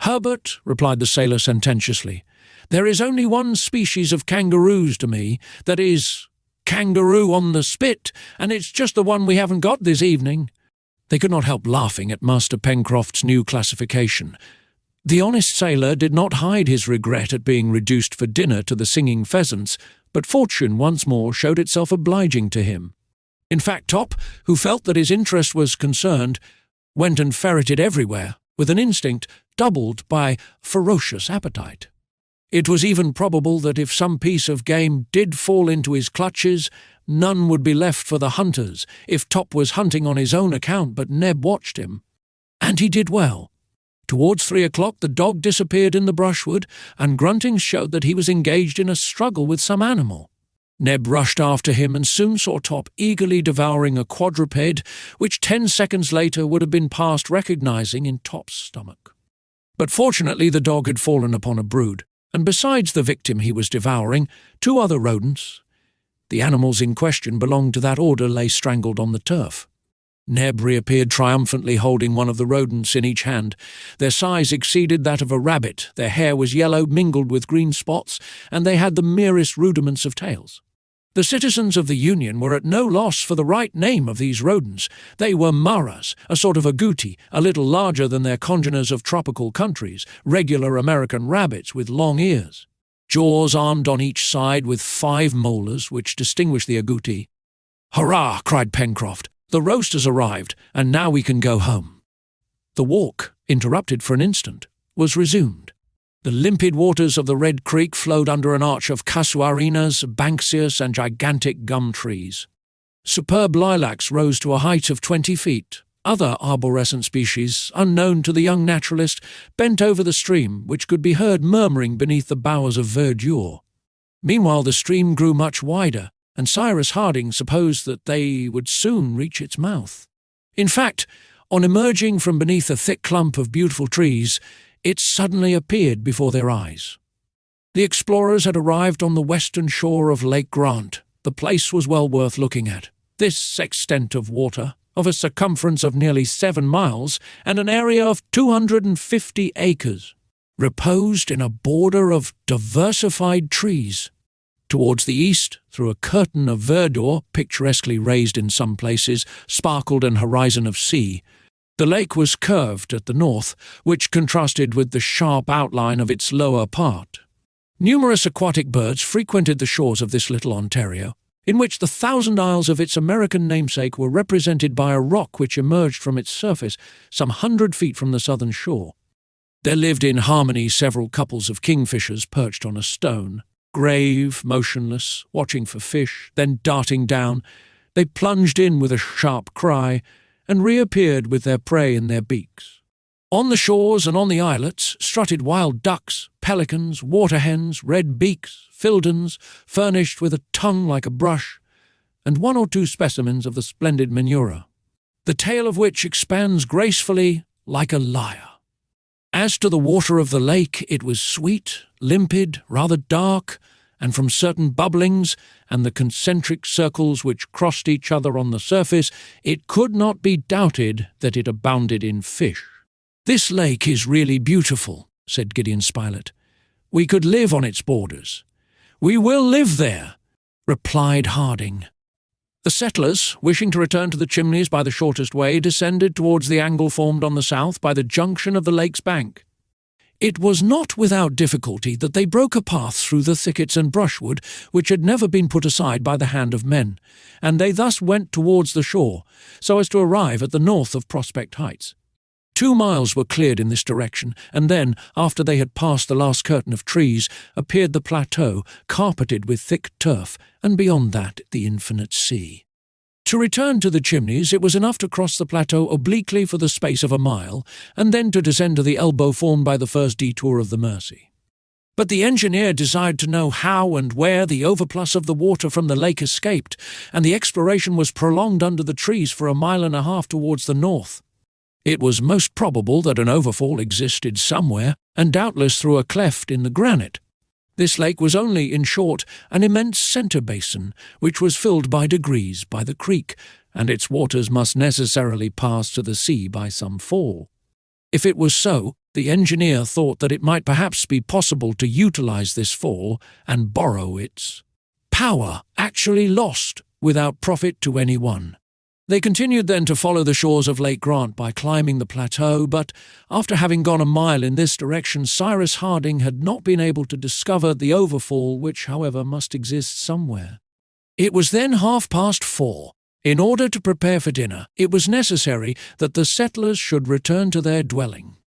"Herbert," replied the sailor sententiously, "there is only one species of kangaroos to me, that is, kangaroo on the spit, and it's just the one we haven't got this evening." They could not help laughing at Master Pencroft's new classification. The honest sailor did not hide his regret at being reduced for dinner to the singing pheasants, but fortune once more showed itself obliging to him. In fact, Top, who felt that his interest was concerned, went and ferreted everywhere, with an instinct doubled by ferocious appetite. It was even probable that if some piece of game did fall into his clutches, none would be left for the hunters if Top was hunting on his own account, but Neb watched him. And he did well. Towards 3 o'clock the dog disappeared in the brushwood, and gruntings showed that he was engaged in a struggle with some animal. Neb rushed after him and soon saw Top eagerly devouring a quadruped, which 10 seconds later would have been past recognizing in Top's stomach. But fortunately the dog had fallen upon a brood, and besides the victim he was devouring, 2 other rodents. The animals in question belonged to that order lay strangled on the turf. Neb reappeared triumphantly holding one of the rodents in each hand. Their size exceeded that of a rabbit, their hair was yellow mingled with green spots, and they had the merest rudiments of tails. The citizens of the Union were at no loss for the right name of these rodents. They were maras, a sort of agouti, a little larger than their congeners of tropical countries, regular American rabbits with long ears. Jaws armed on each side with 5 molars, which distinguish the agouti. "Hurrah!" cried Pencroft. "The roast has arrived, and now we can go home." The walk, interrupted for an instant, was resumed. The limpid waters of the Red Creek flowed under an arch of casuarinas, banksias, and gigantic gum trees. Superb lilacs rose to a height of 20 feet. Other arborescent species, unknown to the young naturalist, bent over the stream, which could be heard murmuring beneath the bowers of verdure. Meanwhile the stream grew much wider, and Cyrus Harding supposed that they would soon reach its mouth. In fact, on emerging from beneath a thick clump of beautiful trees, it suddenly appeared before their eyes. The explorers had arrived on the western shore of Lake Grant. The place was well worth looking at. This extent of water, of a circumference of nearly 7 miles and an area of 250 acres, reposed in a border of diversified trees. Towards the east, through a curtain of verdure, picturesquely raised in some places, sparkled an horizon of sea. The lake was curved at the north, which contrasted with the sharp outline of its lower part. Numerous aquatic birds frequented the shores of this little Ontario, in which the 1,000 isles of its American namesake were represented by a rock which emerged from its surface some 100 feet from the southern shore. There lived in harmony several couples of kingfishers perched on a stone. Grave, motionless, watching for fish, then darting down, they plunged in with a sharp cry, and reappeared with their prey in their beaks. On the shores and on the islets strutted wild ducks, pelicans, water-hens, red beaks, fildans, furnished with a tongue like a brush, and 1 or 2 specimens of the splendid menura, the tail of which expands gracefully like a lyre. As to the water of the lake, it was sweet, limpid, rather dark, and from certain bubblings and the concentric circles which crossed each other on the surface, it could not be doubted that it abounded in fish. "This lake is really beautiful," said Gideon Spilett. "We could live on its borders." "We will live there," replied Harding. The settlers, wishing to return to the Chimneys by the shortest way, descended towards the angle formed on the south by the junction of the lake's bank. It was not without difficulty that they broke a path through the thickets and brushwood which had never been put aside by the hand of men, and they thus went towards the shore, so as to arrive at the north of Prospect Heights. 2 miles were cleared in this direction, and then, after they had passed the last curtain of trees, appeared the plateau, carpeted with thick turf, and beyond that the infinite sea. To return to the chimneys, it was enough to cross the plateau obliquely for the space of a mile, and then to descend to the elbow formed by the first detour of the Mersey. But the engineer desired to know how and where the overplus of the water from the lake escaped, and the exploration was prolonged under the trees for 1.5 miles towards the north. It was most probable that an overfall existed somewhere, and doubtless through a cleft in the granite. This lake was only, in short, an immense centre basin, which was filled by degrees by the creek, and its waters must necessarily pass to the sea by some fall. If it was so, the engineer thought that it might perhaps be possible to utilize this fall and borrow its power, actually lost, without profit to any one. They continued then to follow the shores of Lake Grant by climbing the plateau, but after having gone 1 mile in this direction, Cyrus Harding had not been able to discover the overfall, which, however, must exist somewhere. It was then 4:30. In order to prepare for dinner, it was necessary that the settlers should return to their dwelling.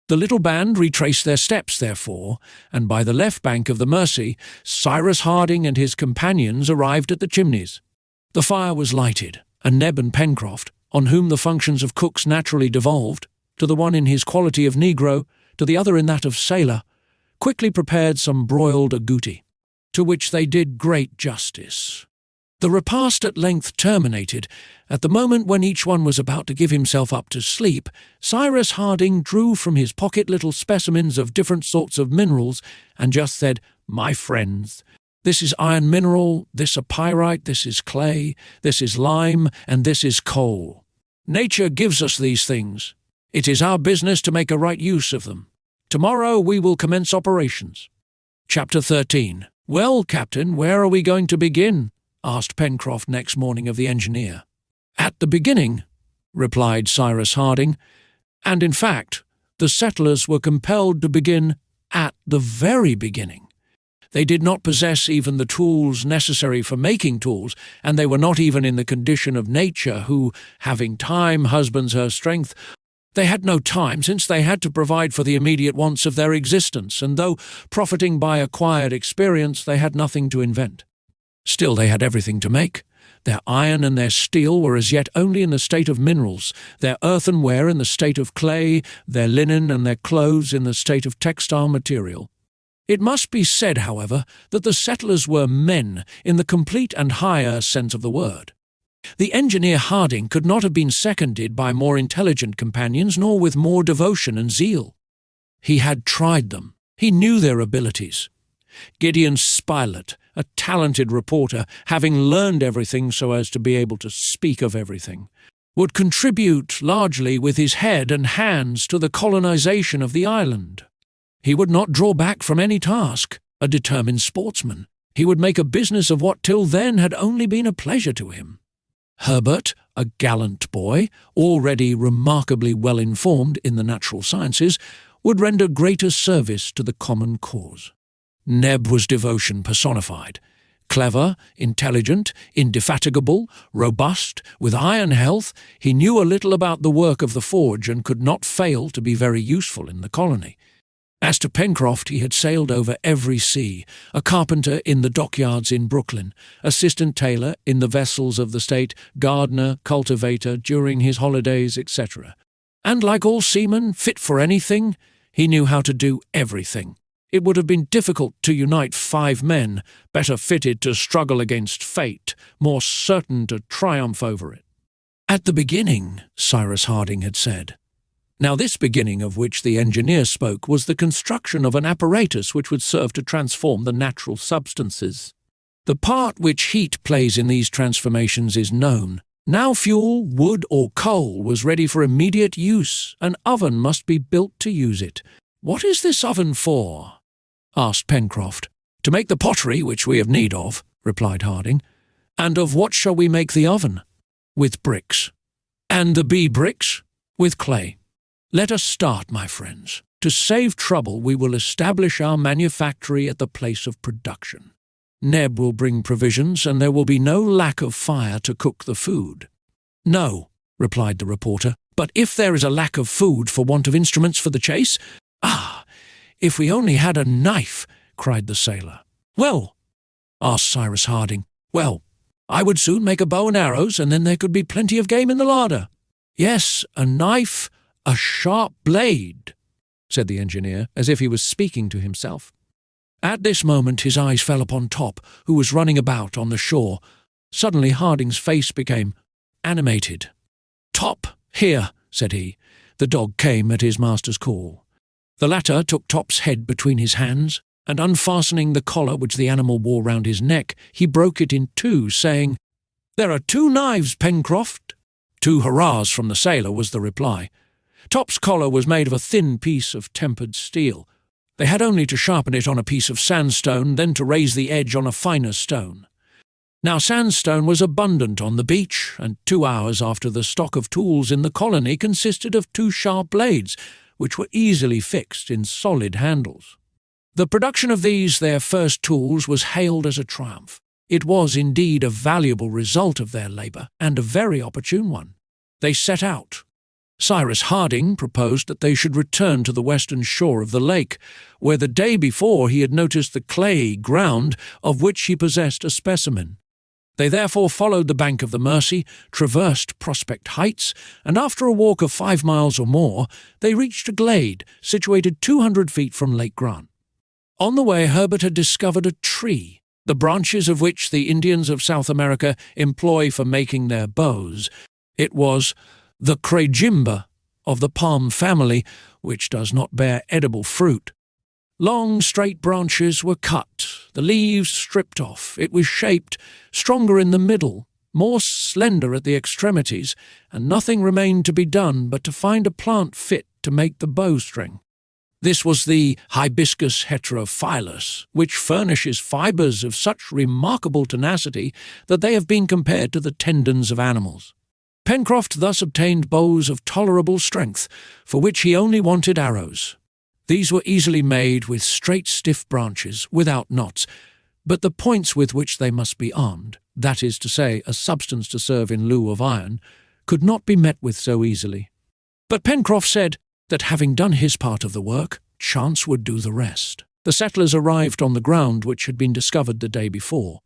The little band retraced their steps, therefore, and by the left bank of the Mersey, Cyrus Harding and his companions arrived at the chimneys. The fire was lighted, and Neb and Pencroft, on whom the functions of cooks naturally devolved, to the one in his quality of negro, to the other in that of sailor, quickly prepared some broiled agouti, to which they did great justice. The repast at length terminated. At the moment when each one was about to give himself up to sleep, Cyrus Harding drew from his pocket little specimens of different sorts of minerals, and just said, "My friends, this is iron mineral, this a pyrite, this is clay, this is lime, and this is coal. Nature gives us these things. It is our business to make a right use of them. Tomorrow we will commence operations." Chapter 13. "Well, Captain, where are we going to begin?" asked Pencroft next morning of the engineer. "At the beginning," replied Cyrus Harding, and in fact, the settlers were compelled to begin at the very beginning. They did not possess even the tools necessary for making tools, and they were not even in the condition of nature, who, having time, husbands her strength. They had no time, since they had to provide for the immediate wants of their existence, and though profiting by acquired experience, they had nothing to invent. Still, they had everything to make. Their iron and their steel were as yet only in the state of minerals, their earthenware in the state of clay, their linen and their clothes in the state of textile material. It must be said, however, that the settlers were men in the complete and higher sense of the word. The engineer Harding could not have been seconded by more intelligent companions, nor with more devotion and zeal. He had tried them. He knew their abilities. Gideon Spilett, a talented reporter, having learned everything so as to be able to speak of everything, would contribute largely with his head and hands to the colonization of the island. He would not draw back from any task, a determined sportsman. He would make a business of what till then had only been a pleasure to him. Herbert, a gallant boy, already remarkably well informed in the natural sciences, would render greater service to the common cause. Neb was devotion personified. Clever, intelligent, indefatigable, robust, with iron health, he knew a little about the work of the forge and could not fail to be very useful in the colony. As to Pencroft, he had sailed over every sea, a carpenter in the dockyards in Brooklyn, assistant tailor in the vessels of the state, gardener, cultivator during his holidays, etc. And like all seamen, fit for anything, he knew how to do everything. It would have been difficult to unite 5 men, better fitted to struggle against fate, more certain to triumph over it. "At the beginning," Cyrus Harding had said. Now this beginning of which the engineer spoke was the construction of an apparatus which would serve to transform the natural substances. The part which heat plays in these transformations is known. Now fuel, wood or coal was ready for immediate use. An oven must be built to use it. "What is this oven for?" asked Pencroft. "To make the pottery which we have need of," replied Harding. "And of what shall we make the oven?" "With bricks." "And the bee bricks?" "With clay." "Let us start, my friends. To save trouble, we will establish our manufactory at the place of production. Neb will bring provisions, and there will be no lack of fire to cook the food." "No," replied the reporter, "but if there is a lack of food for want of instruments for the chase—" "Ah, if we only had a knife!" cried the sailor. "Well," asked Cyrus Harding. "Well, I would soon make a bow and arrows, and then there could be plenty of game in the larder. Yes, a knife, a sharp blade, said the engineer, as if he was speaking to himself. At this moment his eyes fell upon Top, who was running about on the shore. Suddenly Harding's face became animated. "Top, here," said he. The dog came at his master's call. The latter took Top's head between his hands, and unfastening the collar which the animal wore round his neck, he broke it in two, saying, "There are 2 knives, Pencroft." 2 hurrahs from the sailor was the reply. Top's collar was made of a thin piece of tempered steel. They had only to sharpen it on a piece of sandstone, then to raise the edge on a finer stone. Now sandstone was abundant on the beach, and 2 hours after the stock of tools in the colony consisted of 2 sharp blades, which were easily fixed in solid handles. The production of these, their first tools, was hailed as a triumph. It was indeed a valuable result of their labour, and a very opportune one. They set out. Cyrus Harding proposed that they should return to the western shore of the lake, where the day before he had noticed the clayey ground of which he possessed a specimen. They therefore followed the bank of the Mersey, traversed Prospect Heights, and after a walk of 5 miles or more, they reached a glade situated 200 feet from Lake Grant. On the way Herbert had discovered a tree, the branches of which the Indians of South America employ for making their bows. It was the crejimba of the palm family, which does not bear edible fruit. Long, straight branches were cut, the leaves stripped off. It was shaped, stronger in the middle, more slender at the extremities, and nothing remained to be done but to find a plant fit to make the bowstring. This was the Hibiscus heterophyllus, which furnishes fibres of such remarkable tenacity that they have been compared to the tendons of animals. Pencroft thus obtained bows of tolerable strength, for which he only wanted arrows. These were easily made with straight stiff branches, without knots, but the points with which they must be armed, that is to say, a substance to serve in lieu of iron, could not be met with so easily. But Pencroft said that having done his part of the work, chance would do the rest. The settlers arrived on the ground which had been discovered the day before.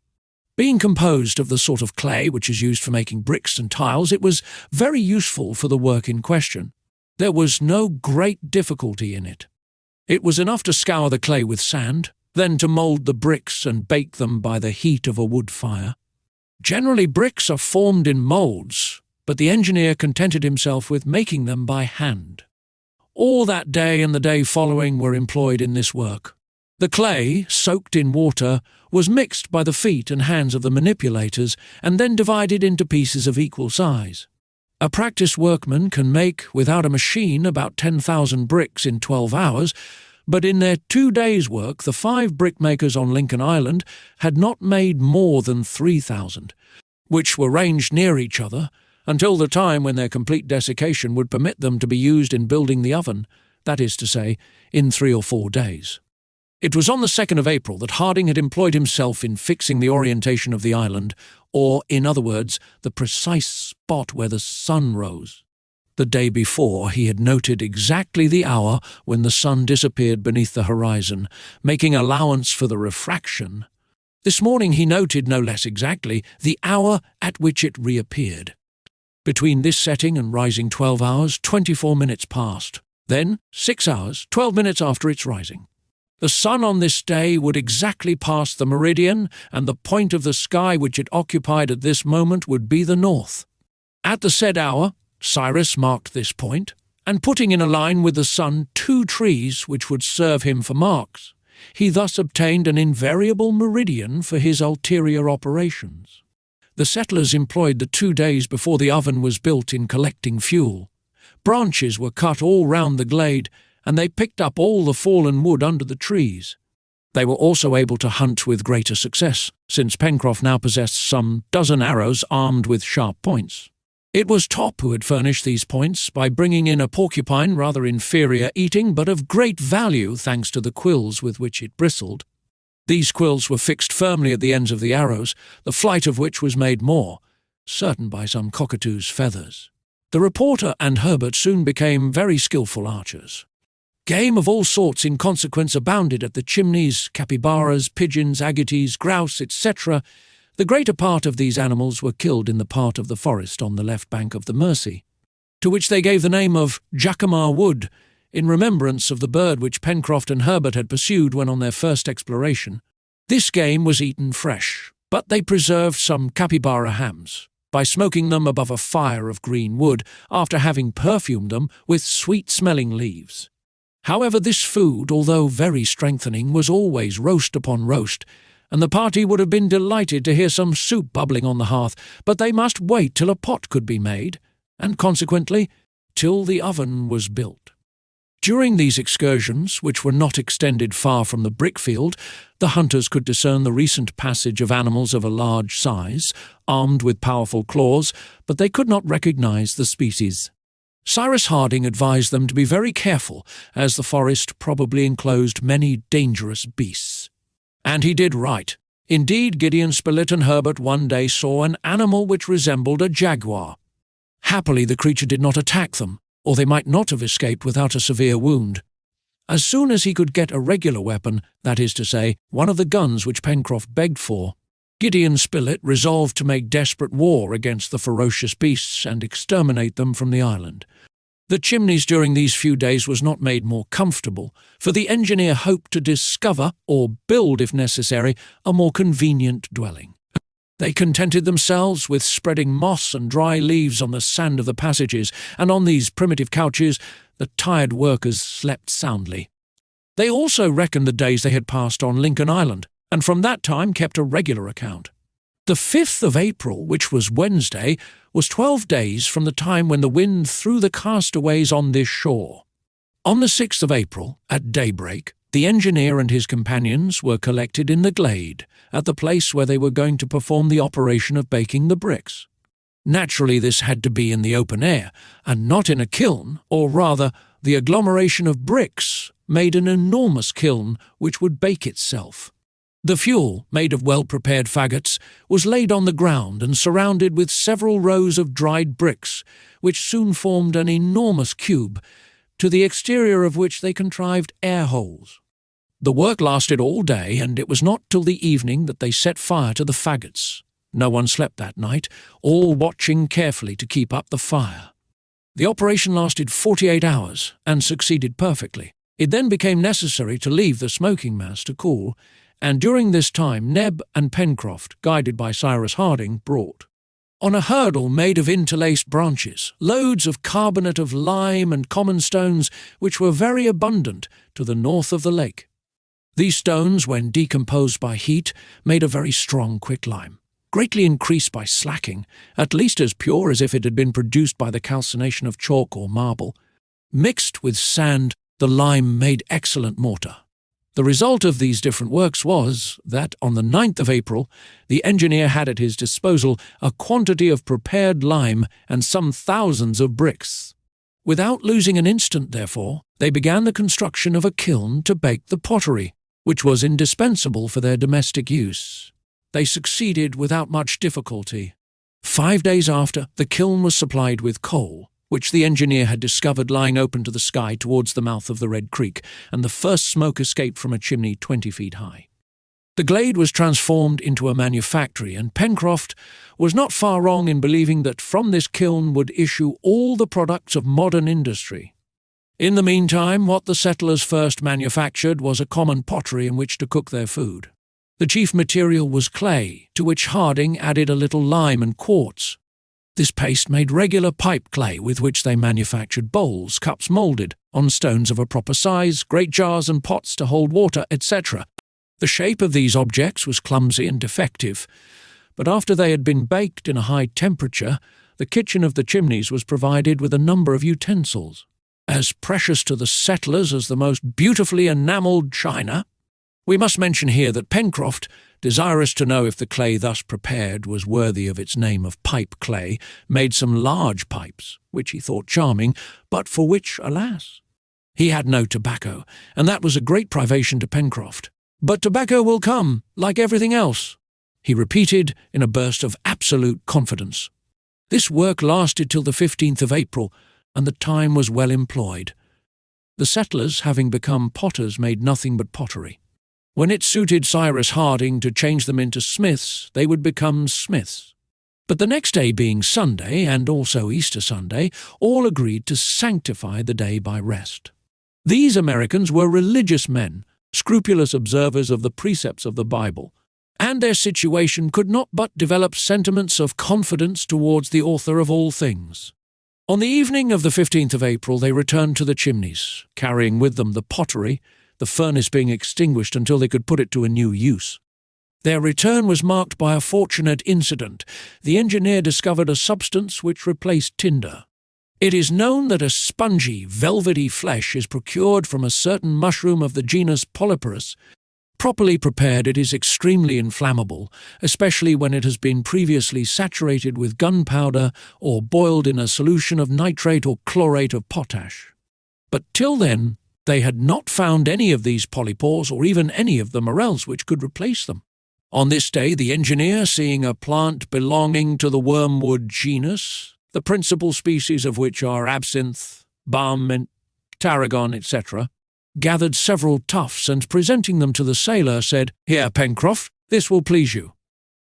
Being composed of the sort of clay which is used for making bricks and tiles, it was very useful for the work in question. There was no great difficulty in it. It was enough to scour the clay with sand, then to mould the bricks and bake them by the heat of a wood fire. Generally bricks are formed in moulds, but the engineer contented himself with making them by hand. All that day and the day following were employed in this work. The clay, soaked in water, was mixed by the feet and hands of the manipulators and then divided into pieces of equal size. A practised workman can make, without a machine, about 10,000 bricks in 12 hours, but in their 2 days' work the 5 brickmakers on Lincoln Island had not made more than 3,000, which were ranged near each other, until the time when their complete desiccation would permit them to be used in building the oven, that is to say, in 3 or 4 days. It was on the 2nd of April that Harding had employed himself in fixing the orientation of the island, or, in other words, the precise spot where the sun rose. The day before he had noted exactly the hour when the sun disappeared beneath the horizon, making allowance for the refraction. This morning he noted no less exactly the hour at which it reappeared. Between this setting and rising 12 hours, 24 minutes passed. Then 6 hours, 12 minutes after its rising. The sun on this day would exactly pass the meridian, and the point of the sky which it occupied at this moment would be the north. At the said hour, Cyrus marked this point, and putting in a line with the sun 2 trees which would serve him for marks, he thus obtained an invariable meridian for his ulterior operations. The settlers employed the 2 days before the oven was built in collecting fuel. Branches were cut all round the glade, and they picked up all the fallen wood under the trees. They were also able to hunt with greater success, since Pencroft now possessed some dozen arrows armed with sharp points. It was Top who had furnished these points by bringing in a porcupine rather inferior eating, but of great value thanks to the quills with which it bristled. These quills were fixed firmly at the ends of the arrows, the flight of which was made more certain by some cockatoo's feathers. The reporter and Herbert soon became very skilful archers. Game of all sorts in consequence abounded at the Chimneys, capybaras, pigeons, agoutis, grouse, etc. The greater part of these animals were killed in the part of the forest on the left bank of the Mersey, to which they gave the name of Jacamar Wood, in remembrance of the bird which Pencroft and Herbert had pursued when on their first exploration. This game was eaten fresh, but they preserved some capybara hams by smoking them above a fire of green wood after having perfumed them with sweet-smelling leaves. However, this food, although very strengthening, was always roast upon roast, and the party would have been delighted to hear some soup bubbling on the hearth, but they must wait till a pot could be made, and consequently till the oven was built. During these excursions, which were not extended far from the brickfield, the hunters could discern the recent passage of animals of a large size, armed with powerful claws, but they could not recognize the species. Cyrus Harding advised them to be very careful, as the forest probably enclosed many dangerous beasts. And he did right. Indeed, Gideon Spilett and Herbert one day saw an animal which resembled a jaguar. Happily, the creature did not attack them, or they might not have escaped without a severe wound. As soon as he could get a regular weapon, that is to say, one of the guns which Pencroft begged for, Gideon Spilett resolved to make desperate war against the ferocious beasts and exterminate them from the island. The Chimneys during these few days was not made more comfortable, for the engineer hoped to discover, or build if necessary, a more convenient dwelling. They contented themselves with spreading moss and dry leaves on the sand of the passages, and on these primitive couches the tired workers slept soundly. They also reckoned the days they had passed on Lincoln Island, and from that time kept a regular account. The 5th of April, which was Wednesday, was 12 days from the time when the wind threw the castaways on this shore. On the 6th of April, at daybreak, the engineer and his companions were collected in the glade, at the place where they were going to perform the operation of baking the bricks. Naturally, this had to be in the open air, and not in a kiln, or rather, the agglomeration of bricks made an enormous kiln which would bake itself. The fuel, made of well-prepared faggots, was laid on the ground and surrounded with several rows of dried bricks, which soon formed an enormous cube, to the exterior of which they contrived air holes. The work lasted all day, and it was not till the evening that they set fire to the faggots. No one slept that night, all watching carefully to keep up the fire. The operation lasted 48 hours, and succeeded perfectly. It then became necessary to leave the smoking mass to cool, and during this time Neb and Pencroft, guided by Cyrus Harding, brought, on a hurdle made of interlaced branches, loads of carbonate of lime and common stones which were very abundant to the north of the lake. These stones, when decomposed by heat, made a very strong quicklime, greatly increased by slacking, at least as pure as if it had been produced by the calcination of chalk or marble. Mixed with sand, the lime made excellent mortar. The result of these different works was that, on the 9th of April, the engineer had at his disposal a quantity of prepared lime and some thousands of bricks. Without losing an instant, therefore, they began the construction of a kiln to bake the pottery, which was indispensable for their domestic use. They succeeded without much difficulty. 5 days after, the kiln was supplied with coal, which the engineer had discovered lying open to the sky towards the mouth of the Red Creek, and the first smoke escaped from a chimney 20 feet high. The glade was transformed into a manufactory, and Pencroft was not far wrong in believing that from this kiln would issue all the products of modern industry. In the meantime, what the settlers first manufactured was a common pottery in which to cook their food. The chief material was clay, to which Harding added a little lime and quartz. This paste made regular pipe clay with which they manufactured bowls, cups moulded on stones of a proper size, great jars and pots to hold water, etc. The shape of these objects was clumsy and defective, but after they had been baked in a high temperature, the kitchen of the Chimneys was provided with a number of utensils, as precious to the settlers as the most beautifully enamelled china. We must mention here that Pencroft, desirous to know if the clay thus prepared was worthy of its name of pipe clay, made some large pipes, which he thought charming, but for which, alas, he had no tobacco, and that was a great privation to Pencroft. "But tobacco will come, like everything else," he repeated in a burst of absolute confidence. This work lasted till the 15th of April, and the time was well employed. The settlers, having become potters, made nothing but pottery. When it suited Cyrus Harding to change them into smiths, they would become smiths. But the next day being Sunday, and also Easter Sunday, all agreed to sanctify the day by rest. These Americans were religious men, scrupulous observers of the precepts of the Bible, and their situation could not but develop sentiments of confidence towards the author of all things. On the evening of the 15th of April they returned to the Chimneys, carrying with them the pottery, the furnace being extinguished until they could put it to a new use. Their return was marked by a fortunate incident. The engineer discovered a substance which replaced tinder. It is known that a spongy, velvety flesh is procured from a certain mushroom of the genus Polyporus. Properly prepared, it is extremely inflammable, especially when it has been previously saturated with gunpowder or boiled in a solution of nitrate or chlorate of potash. But till then, they had not found any of these polypores or even any of the morels which could replace them. On this day, the engineer, seeing a plant belonging to the wormwood genus, the principal species of which are absinthe, balm mint, tarragon, etc., gathered several tufts and, presenting them to the sailor, said, "Here, Pencroft, this will please you."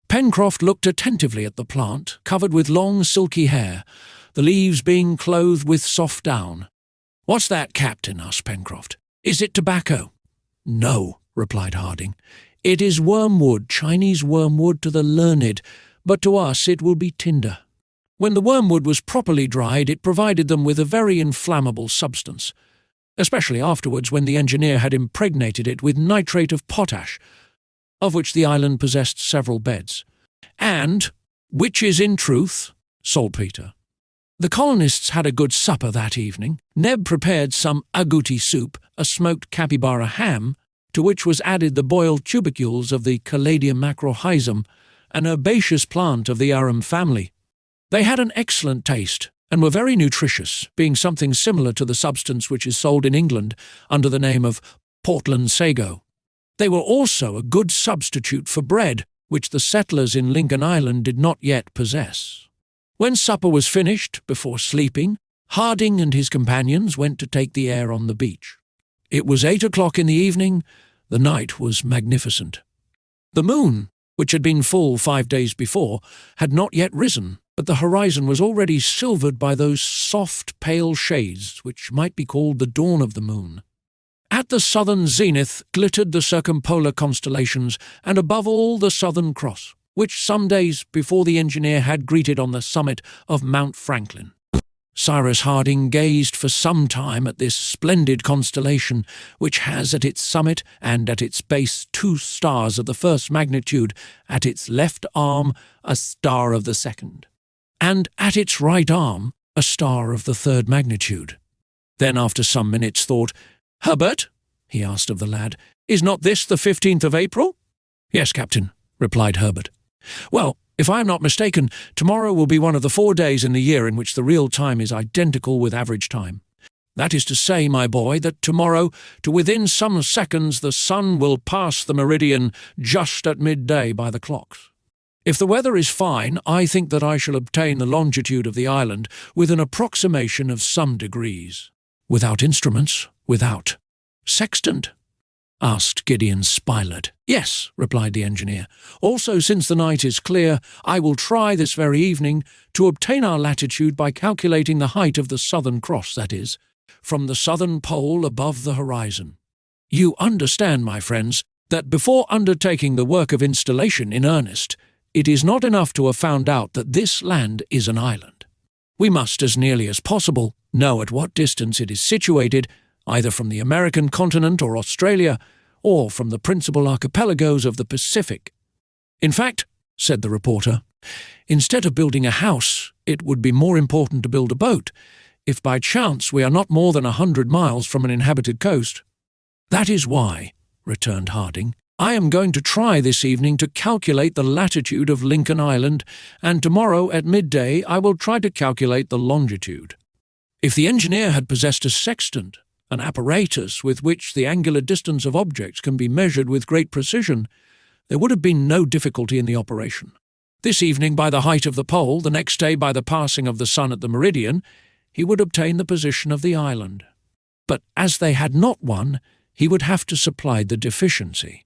Pencroft looked attentively at the plant, covered with long silky hair, the leaves being clothed with soft down. "What's that, Captain?" asked Pencroft. "Is it tobacco?" "No," replied Harding. "It is wormwood, Chinese wormwood to the learned, but to us it will be tinder." When the wormwood was properly dried, it provided them with a very inflammable substance, especially afterwards when the engineer had impregnated it with nitrate of potash, of which the island possessed several beds, and, which is in truth, saltpetre. The colonists had a good supper that evening. Neb prepared some agouti soup, a smoked capybara ham, to which was added the boiled tubercules of the Caladium macrohizum, an herbaceous plant of the arum family. They had an excellent taste, and were very nutritious, being something similar to the substance which is sold in England under the name of Portland sago. They were also a good substitute for bread, which the settlers in Lincoln Island did not yet possess. When supper was finished, before sleeping, Harding and his companions went to take the air on the beach. It was 8 o'clock in the evening. The night was magnificent. The moon, which had been full 5 days before, had not yet risen, but the horizon was already silvered by those soft, pale shades which might be called the dawn of the moon. At the southern zenith glittered the circumpolar constellations, and above all the Southern Cross, which some days before the engineer had greeted on the summit of Mount Franklin. Cyrus Harding gazed for some time at this splendid constellation, which has at its summit and at its base 2 stars of the first magnitude, at its left arm a star of the second, and at its right arm a star of the 3rd magnitude. Then, after some minutes' thought, "Herbert," he asked of the lad, "is not this the 15th of April?" "Yes, Captain," replied Herbert. "Well, if I am not mistaken, tomorrow will be one of the 4 days in the year in which the real time is identical with average time. That is to say, my boy, that tomorrow, to within some seconds, the sun will pass the meridian just at midday by the clocks. If the weather is fine, I think that I shall obtain the longitude of the island with an approximation of some degrees." "Without instruments? Without sextant?" asked Gideon Spilett. "Yes," replied the engineer. "Also, since the night is clear, I will try this very evening to obtain our latitude by calculating the height of the Southern Cross, that is, from the southern pole above the horizon. You understand, my friends, that before undertaking the work of installation in earnest, it is not enough to have found out that this land is an island. We must, as nearly as possible, know at what distance it is situated, either from the American continent or Australia, or from the principal archipelagos of the Pacific. In fact," said the reporter, "instead of building a house, it would be more important to build a boat, if by chance we are not more than 100 miles from an inhabited coast." "That is why," returned Harding, "I am going to try this evening to calculate the latitude of Lincoln Island, and tomorrow at midday I will try to calculate the longitude." If the engineer had possessed a sextant, an apparatus with which the angular distance of objects can be measured with great precision, there would have been no difficulty in the operation. This evening by the height of the pole, the next day by the passing of the sun at the meridian, he would obtain the position of the island. But as they had not one, he would have to supply the deficiency.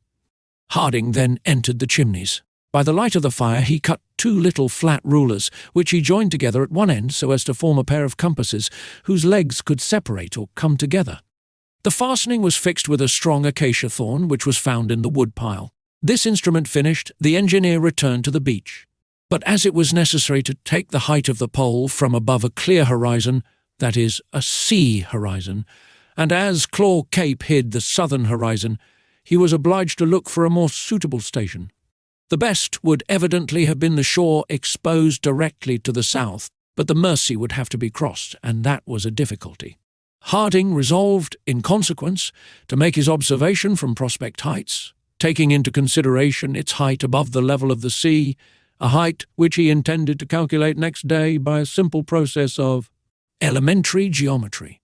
Harding then entered the chimneys. By the light of the fire he cut 2 little flat rulers, which he joined together at one end so as to form a pair of compasses whose legs could separate or come together. The fastening was fixed with a strong acacia thorn which was found in the wood pile. This instrument finished, the engineer returned to the beach. But as it was necessary to take the height of the pole from above a clear horizon, that is, a sea horizon, and as Claw Cape hid the southern horizon, he was obliged to look for a more suitable station. The best would evidently have been the shore exposed directly to the south, but the Mersey would have to be crossed, and that was a difficulty. Harding resolved, in consequence, to make his observation from Prospect Heights, taking into consideration its height above the level of the sea, a height which he intended to calculate next day by a simple process of elementary geometry.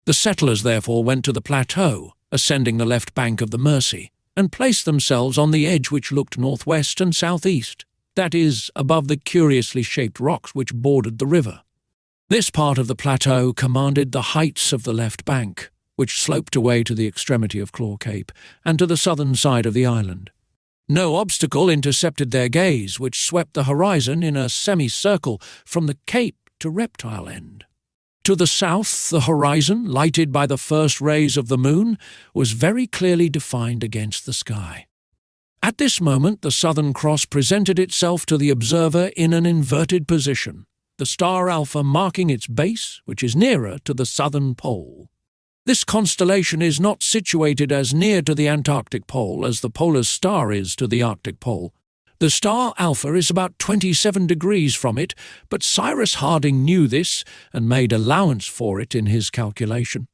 The settlers therefore went to the plateau, ascending the left bank of the Mersey, and placed themselves on the edge which looked northwest and southeast, that is, above the curiously shaped rocks which bordered the river. This part of the plateau commanded the heights of the left bank, which sloped away to the extremity of Claw Cape, and to the southern side of the island. No obstacle intercepted their gaze, which swept the horizon in a semicircle from the Cape to Reptile End. To the south, the horizon, lighted by the first rays of the moon, was very clearly defined against the sky. At this moment the Southern Cross presented itself to the observer in an inverted position, the star Alpha marking its base, which is nearer to the southern pole. This constellation is not situated as near to the Antarctic pole as the polar star is to the Arctic pole. The star Alpha is about 27 degrees from it, but Cyrus Harding knew this and made allowance for it in his calculation.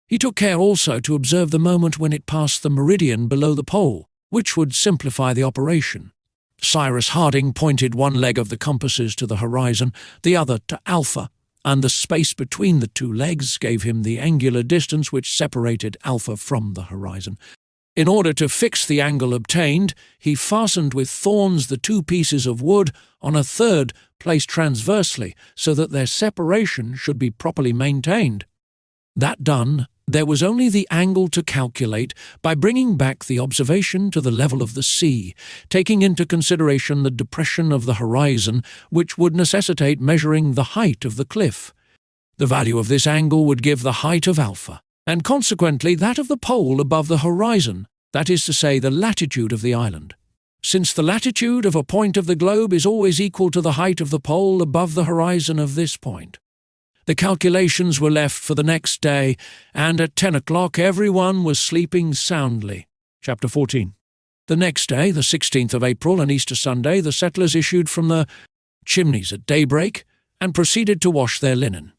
He took care also to observe the moment when it passed the meridian below the pole, which would simplify the operation. Cyrus Harding pointed one leg of the compasses to the horizon, the other to Alpha, and the space between the 2 legs gave him the angular distance which separated Alpha from the horizon. In order to fix the angle obtained, he fastened with thorns the 2 pieces of wood on a third placed transversely so that their separation should be properly maintained. That done, there was only the angle to calculate by bringing back the observation to the level of the sea, taking into consideration the depression of the horizon, which would necessitate measuring the height of the cliff. The value of this angle would give the height of Alpha, and consequently that of the pole above the horizon, that is to say, the latitude of the island. Since the latitude of a point of the globe is always equal to the height of the pole above the horizon of this point. The calculations were left for the next day, and at 10 o'clock everyone was sleeping soundly. Chapter 14. The next day, the 16th of April, an Easter Sunday, the settlers issued from the chimneys at daybreak and proceeded to wash their linen.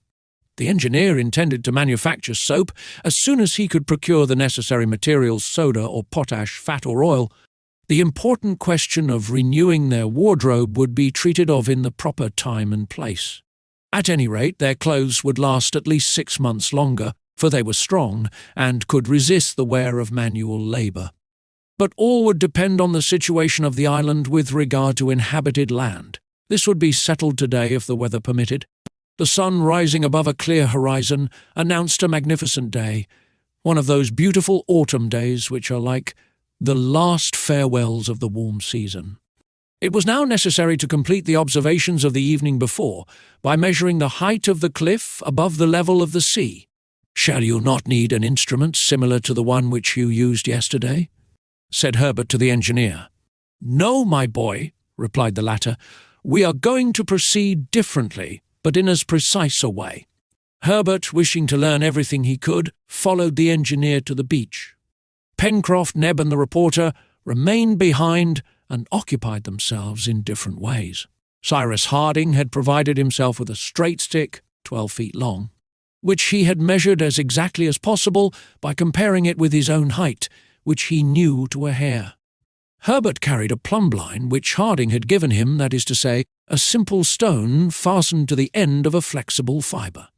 The engineer intended to manufacture soap as soon as he could procure the necessary materials, soda or potash, fat or oil. The important question of renewing their wardrobe would be treated of in the proper time and place. At any rate, their clothes would last at least 6 months longer, for they were strong and could resist the wear of manual labour. But all would depend on the situation of the island with regard to inhabited land. This would be settled today if the weather permitted. The sun rising above a clear horizon announced a magnificent day, one of those beautiful autumn days which are like the last farewells of the warm season. It was now necessary to complete the observations of the evening before by measuring the height of the cliff above the level of the sea. "Shall you not need an instrument similar to the one which you used yesterday?" said Herbert to the engineer. "No, my boy," replied the latter. "We are going to proceed differently, but in as precise a way." Herbert, wishing to learn everything he could, followed the engineer to the beach. Pencroft, Neb and the reporter remained behind and occupied themselves in different ways. Cyrus Harding had provided himself with a straight stick, 12 feet long, which he had measured as exactly as possible by comparing it with his own height, which he knew to a hair. Herbert carried a plumb-line which Harding had given him, that is to say, a simple stone fastened to the end of a flexible fibre.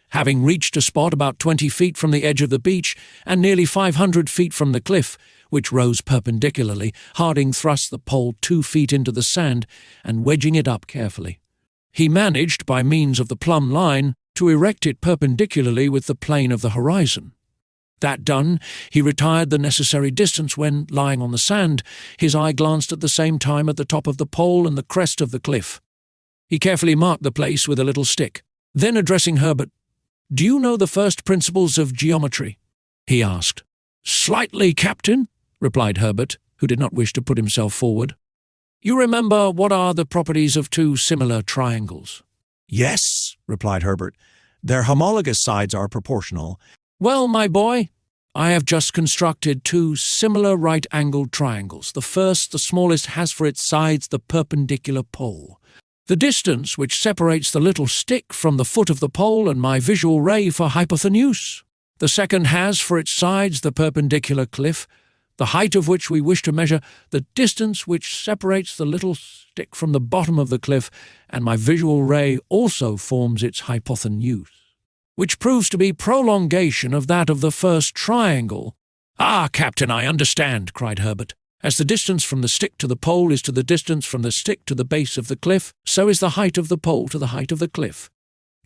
Having reached a spot about 20 feet from the edge of the beach and nearly 500 feet from the cliff, which rose perpendicularly, Harding thrust the pole 2 feet into the sand and wedging it up carefully. He managed, by means of the plumb line, to erect it perpendicularly with the plane of the horizon. That done, he retired the necessary distance when, lying on the sand, his eye glanced at the same time at the top of the pole and the crest of the cliff. He carefully marked the place with a little stick. Then, addressing Herbert, "Do you know the first principles of geometry?" he asked. "Slightly, Captain," replied Herbert, who did not wish to put himself forward. "You remember what are the properties of two similar triangles?" "Yes," replied Herbert. "Their homologous sides are proportional." "Well, my boy, I have just constructed two similar right-angled triangles. The first, the smallest, has for its sides the perpendicular pole. The distance which separates the little stick from the foot of the pole and my visual ray for hypotenuse. The second has for its sides the perpendicular cliff, the height of which we wish to measure, the distance which separates the little stick from the bottom of the cliff, and my visual ray also forms its hypotenuse, which proves to be prolongation of that of the first triangle." "Ah, Captain, I understand," cried Herbert. "As the distance from the stick to the pole is to the distance from the stick to the base of the cliff, so is the height of the pole to the height of the cliff."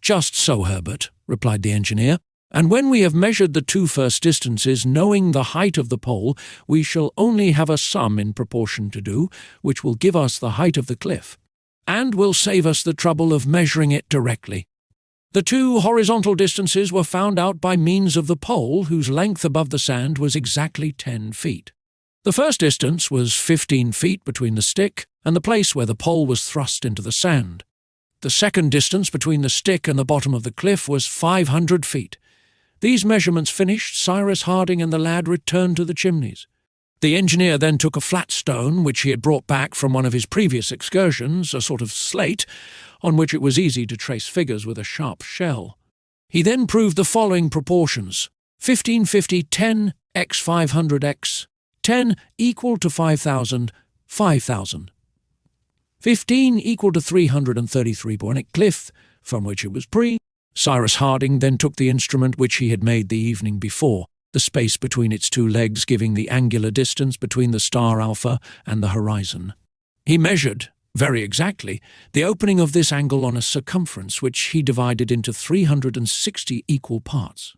"Just so, Herbert," replied the engineer. "And when we have measured the two first distances, knowing the height of the pole, we shall only have a sum in proportion to do, which will give us the height of the cliff, and will save us the trouble of measuring it directly. The two horizontal distances were found out by means of the pole, whose length above the sand was exactly 10 feet. The first distance was 15 feet between the stick and the place where the pole was thrust into the sand. The second distance between the stick and the bottom of the cliff was 500 feet. These measurements finished, Cyrus Harding and the lad returned to the Chimneys. The engineer then took a flat stone which he had brought back from one of his previous excursions, a sort of slate, on which it was easy to trace figures with a sharp shell. He then proved the following proportions: 1550 10 x 500 x 10 equal to 5,000, 5,000. 15 equal to 333 Bornick Cliff, from which it was Cyrus Harding then took the instrument which he had made the evening before, the space between its two legs giving the angular distance between the star Alpha and the horizon. He measured, very exactly, the opening of this angle on a circumference which he divided into 360 equal parts.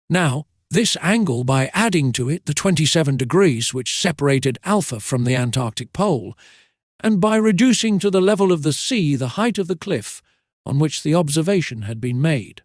Now, this angle, by adding to it the 27 degrees which separated Alpha from the Antarctic pole, and by reducing to the level of the sea the height of the cliff on which the observation had been made,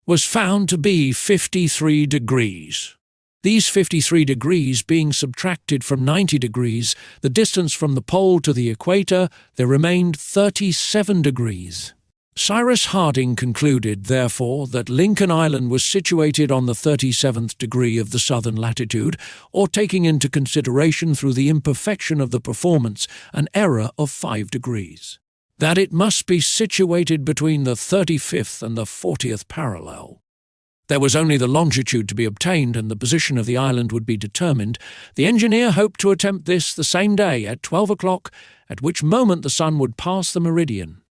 was found to be 53 degrees. These 53 degrees being subtracted from 90 degrees, the distance from the pole to the equator, there remained 37 degrees. Cyrus Harding concluded, therefore, that Lincoln Island was situated on the 37th degree of the southern latitude, or taking into consideration through the imperfection of the performance an error of 5 degrees. That it must be situated between the 35th and the 40th parallel. There was only the longitude to be obtained, and the position of the island would be determined. The engineer hoped to attempt this the same day at 12 o'clock, at which moment the sun would pass the meridian.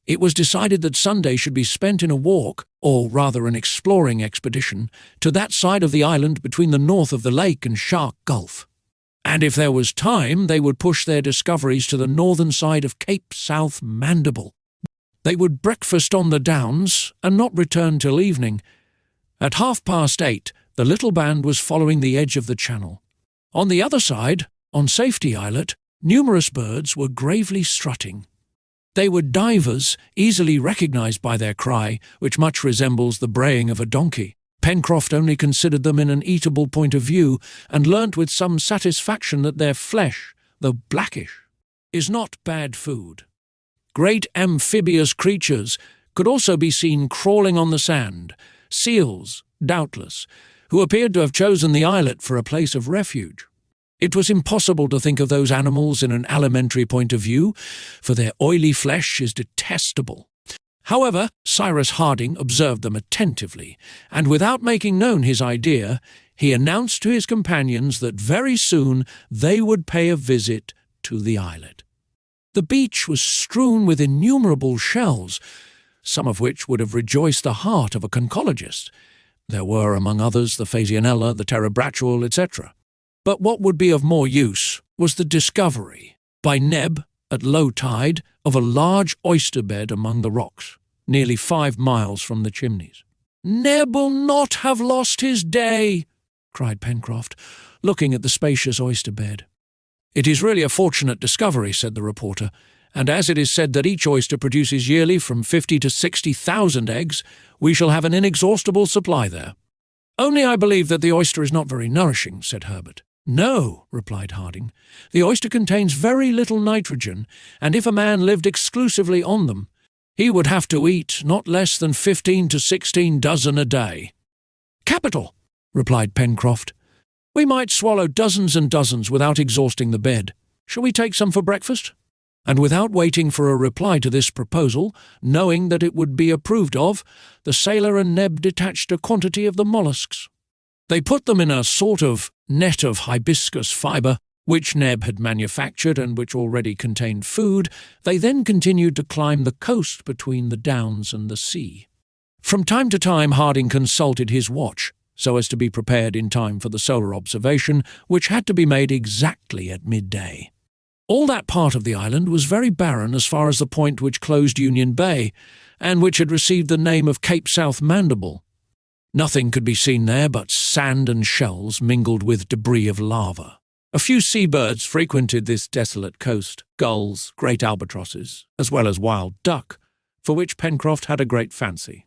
It was decided that Sunday should be spent in a walk, or rather an exploring expedition, to that side of the island between the north of the lake and Shark Gulf. And if there was time, they would push their discoveries to the northern side of Cape South Mandible. They would breakfast on the Downs and not return till evening. At 8:30, the little band was following the edge of the channel. On the other side, on Safety Islet, numerous birds were gravely strutting. They were divers, easily recognized by their cry, which much resembles the braying of a donkey. Pencroft only considered them in an eatable point of view, and learnt with some satisfaction that their flesh, though blackish, is not bad food. Great amphibious creatures could also be seen crawling on the sand, seals, doubtless, who appeared to have chosen the islet for a place of refuge. It was impossible to think of those animals in an alimentary point of view, for their oily flesh is detestable. However, Cyrus Harding observed them attentively, and without making known his idea, he announced to his companions that very soon they would pay a visit to the islet. The beach was strewn with innumerable shells, some of which would have rejoiced the heart of a conchologist. There were, among others, the Phasianella, the Terebratule, etc. But what would be of more use was the discovery, by Neb, at low tide, of a large oyster bed among the rocks, nearly 5 miles from the Chimneys. "Neb will not have lost his day," cried Pencroft, looking at the spacious oyster bed. "It is really a fortunate discovery," said the reporter, "and as it is said that each oyster produces yearly from 50 to 60,000 eggs, we shall have an inexhaustible supply there." "Only I believe that the oyster is not very nourishing," said Herbert. "No," replied Harding. "The oyster contains very little nitrogen, and if a man lived exclusively on them, he would have to eat not less than 15 to 16 dozen a day." "Capital," replied Pencroft. "We might swallow dozens and dozens without exhausting the bed. Shall we take some for breakfast?" And without waiting for a reply to this proposal, knowing that it would be approved of, the sailor and Neb detached a quantity of the mollusks. They put them in a sort of net of hibiscus fibre, which Neb had manufactured and which already contained food. They then continued to climb the coast between the downs and the sea. From time to time Harding consulted his watch, so as to be prepared in time for the solar observation, which had to be made exactly at midday. All that part of the island was very barren as far as the point which closed Union Bay, and which had received the name of Cape South Mandible. Nothing could be seen there but sand and shells mingled with debris of lava. A few seabirds frequented this desolate coast, gulls, great albatrosses, as well as wild duck, for which Pencroft had a great fancy.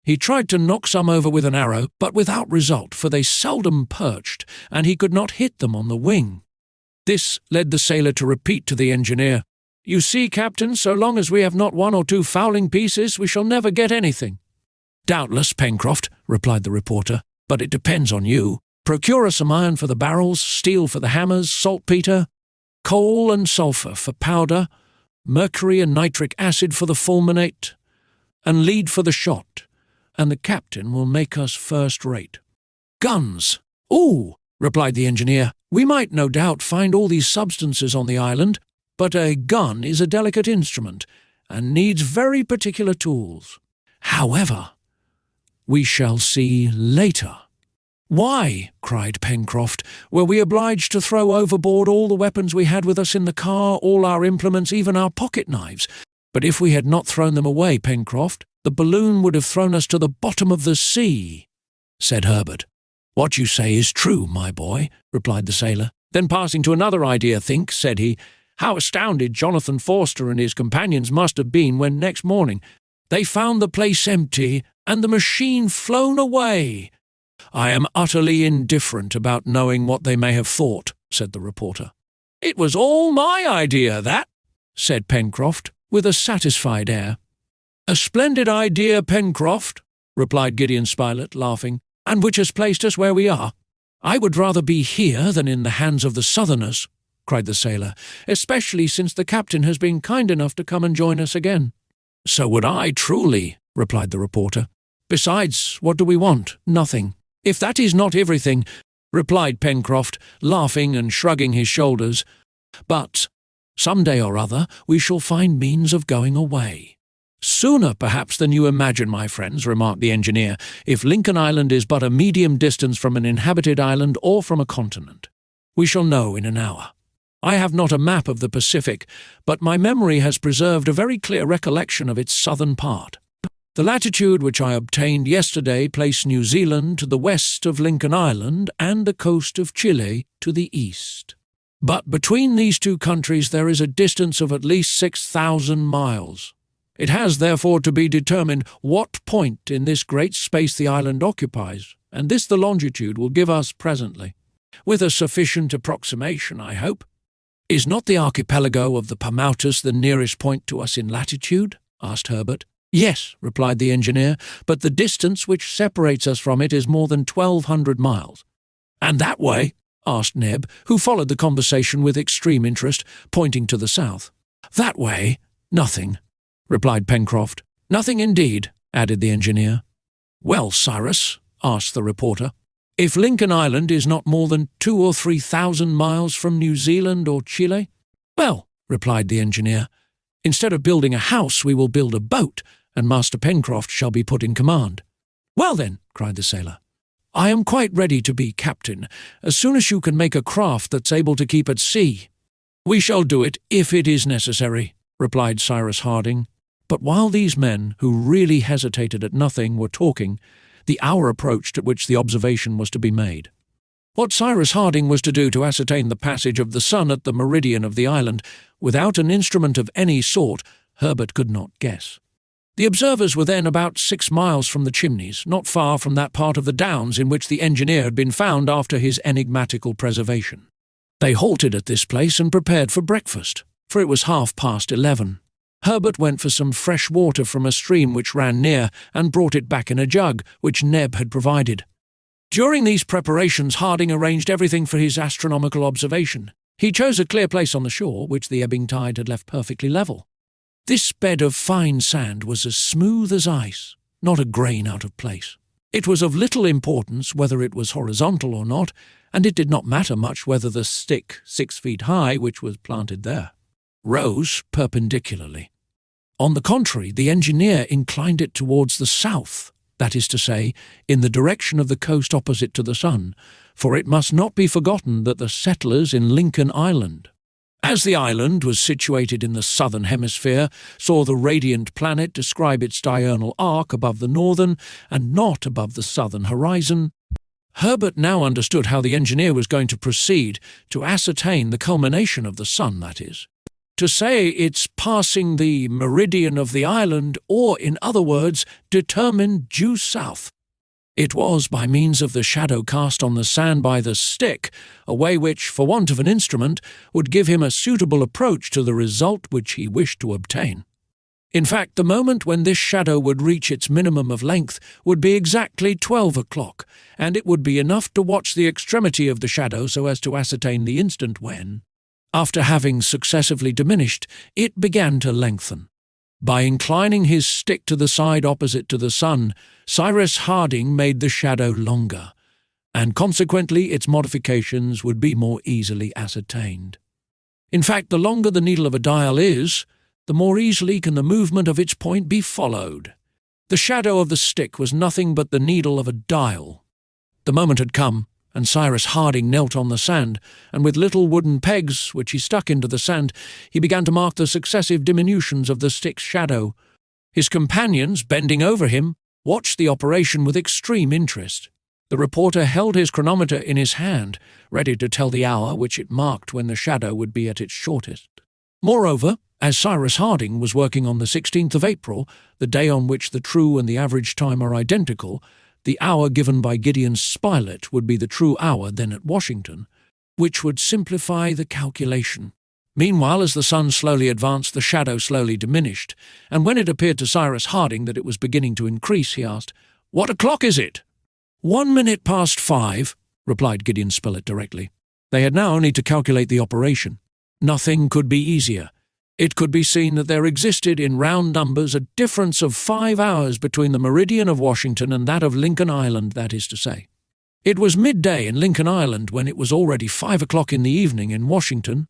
He tried to knock some over with an arrow, but without result, for they seldom perched, and he could not hit them on the wing. This led the sailor to repeat to the engineer, "You see, Captain, so long as we have not one or two fowling pieces, we shall never get anything." "Doubtless, Pencroft," replied the reporter, "but it depends on you. Procure us some iron for the barrels, steel for the hammers, saltpetre, coal and sulphur for powder, mercury and nitric acid for the fulminate, and lead for the shot, and the captain will make us first-rate." "Guns! "Oh," replied the engineer, "we might no doubt find all these substances on the island, but a gun is a delicate instrument, and needs very particular tools. However, we shall see later." "Why," cried Pencroft, "were we obliged to throw overboard all the weapons we had with us in the car, all our implements, even our pocket-knives? But if we had not thrown them away, Pencroft, the balloon would have thrown us to the bottom of the sea," said Herbert. "What you say is true, my boy," replied the sailor. Then passing to another idea, "Think," said he, "how astounded Jonathan Forster and his companions must have been when next morning they found the place empty and the machine flown away." "I am utterly indifferent about knowing what they may have thought," said the reporter. "It was all my idea, that," said Pencroft, with a satisfied air. "A splendid idea, Pencroft," replied Gideon Spilett, laughing, "and which has placed us where we are." "I would rather be here than in the hands of the Southerners," cried the sailor, "especially since the captain has been kind enough to come and join us again." "So would I, truly," replied the reporter. "Besides, what do we want? Nothing." "If that is not everything," replied Pencroft, laughing and shrugging his shoulders, "but some day or other we shall find means of going away." "Sooner, perhaps, than you imagine, my friends," remarked the engineer, "if Lincoln Island is but a medium distance from an inhabited island or from a continent. We shall know in an hour. I have not a map of the Pacific, but my memory has preserved a very clear recollection of its southern part. The latitude which I obtained yesterday placed New Zealand to the west of Lincoln Island and the coast of Chile to the east. But between these two countries there is a distance of at least 6,000 miles. It has therefore to be determined what point in this great space the island occupies, and this the longitude will give us presently, with a sufficient approximation, I hope. "Is not the archipelago of the Paumotus the nearest point to us in latitude?" asked Herbert. "Yes," replied the engineer, "but the distance which separates us from it is more than 1,200 miles. "And that way?" asked Neb, who followed the conversation with extreme interest, pointing to the south. "That way, nothing," replied Pencroft. "Nothing indeed," added the engineer. "Well, Cyrus," asked the reporter, "if Lincoln Island is not more than 2,000 or 3,000 miles from New Zealand or Chile?" "Well," replied the engineer, "instead of building a house we will build a boat, and Master Pencroft shall be put in command." "Well then," cried the sailor, "I am quite ready to be captain, as soon as you can make a craft that's able to keep at sea." "We shall do it if it is necessary," replied Cyrus Harding. But while these men, who really hesitated at nothing, were talking, the hour approached at which the observation was to be made. What Cyrus Harding was to do to ascertain the passage of the sun at the meridian of the island, without an instrument of any sort, Herbert could not guess. The observers were then about 6 miles from the Chimneys, not far from that part of the Downs in which the engineer had been found after his enigmatical preservation. They halted at this place and prepared for breakfast, for it was 11:30. Herbert went for some fresh water from a stream which ran near and brought it back in a jug, which Neb had provided. During these preparations, Harding arranged everything for his astronomical observation. He chose a clear place on the shore, which the ebbing tide had left perfectly level. This bed of fine sand was as smooth as ice, not a grain out of place. It was of little importance whether it was horizontal or not, and it did not matter much whether the stick, 6 feet high, which was planted there, rose perpendicularly. On the contrary, the engineer inclined it towards the south, that is to say, in the direction of the coast opposite to the sun, for it must not be forgotten that the settlers in Lincoln Island, as the island was situated in the southern hemisphere, saw the radiant planet describe its diurnal arc above the northern and not above the southern horizon. Herbert now understood how the engineer was going to proceed to ascertain the culmination of the sun, that is, to say it's passing the meridian of the island, or, in other words, determine due south. It was by means of the shadow cast on the sand by the stick, a way which, for want of an instrument, would give him a suitable approach to the result which he wished to obtain. In fact, the moment when this shadow would reach its minimum of length would be exactly 12 o'clock, and it would be enough to watch the extremity of the shadow so as to ascertain the instant when, after having successively diminished, it began to lengthen. By inclining his stick to the side opposite to the sun, Cyrus Harding made the shadow longer, and consequently its modifications would be more easily ascertained. In fact, the longer the needle of a dial is, the more easily can the movement of its point be followed. The shadow of the stick was nothing but the needle of a dial. The moment had come, and Cyrus Harding knelt on the sand, and with little wooden pegs, which he stuck into the sand, he began to mark the successive diminutions of the stick's shadow. His companions, bending over him, watched the operation with extreme interest. The reporter held his chronometer in his hand, ready to tell the hour which it marked when the shadow would be at its shortest. Moreover, as Cyrus Harding was working on the 16th of April, the day on which the true and the average time are identical, the hour given by Gideon Spilett would be the true hour then at Washington, which would simplify the calculation. Meanwhile, as the sun slowly advanced, the shadow slowly diminished, and when it appeared to Cyrus Harding that it was beginning to increase, he asked, "What o'clock is it?" 1 minute past 5, replied Gideon Spilett directly. They had now only to calculate the operation. Nothing could be easier. It could be seen that there existed in round numbers a difference of 5 hours between the meridian of Washington and that of Lincoln Island, that is to say. It was midday in Lincoln Island when it was already 5 o'clock in the evening in Washington.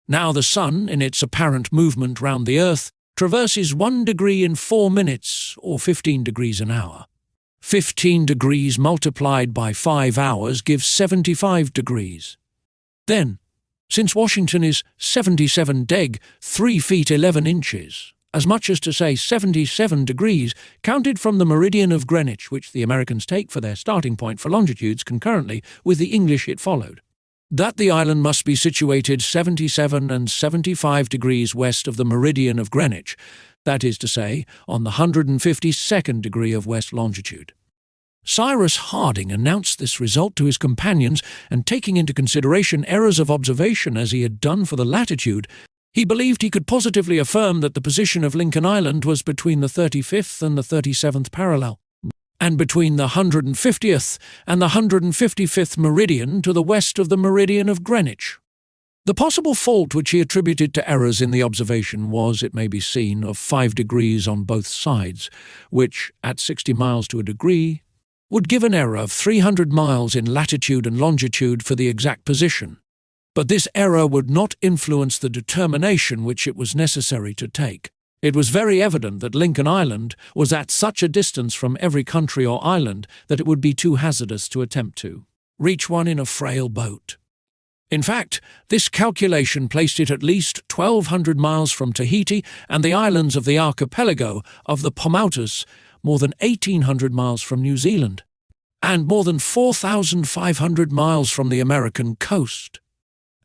Now the sun, in its apparent movement round the earth, traverses 1 degree in 4 minutes, or 15 degrees an hour. 15 degrees multiplied by 5 hours gives 75 degrees. Then, since Washington is 77 deg, 3 feet 11 inches, as much as to say 77 degrees, counted from the meridian of Greenwich, which the Americans take for their starting point for longitudes concurrently with the English it followed, that the island must be situated 77 and 75 degrees west of the meridian of Greenwich, that is to say, on the 152nd degree of west longitude. Cyrus Harding announced this result to his companions, and taking into consideration errors of observation as he had done for the latitude, he believed he could positively affirm that the position of Lincoln Island was between the 35th and the 37th parallel, and between the 150th and the 155th meridian to the west of the meridian of Greenwich. The possible fault which he attributed to errors in the observation was, it may be seen, of 5 degrees on both sides, which, at 60 miles to a degree, would give an error of 300 miles in latitude and longitude for the exact position. But this error would not influence the determination which it was necessary to take. It was very evident that Lincoln Island was at such a distance from every country or island that it would be too hazardous to attempt to reach one in a frail boat. In fact, this calculation placed it at least 1,200 miles from Tahiti and the islands of the archipelago of the Paumotus, more than 1,800 miles from New Zealand. and more than 4,500 miles from the American coast.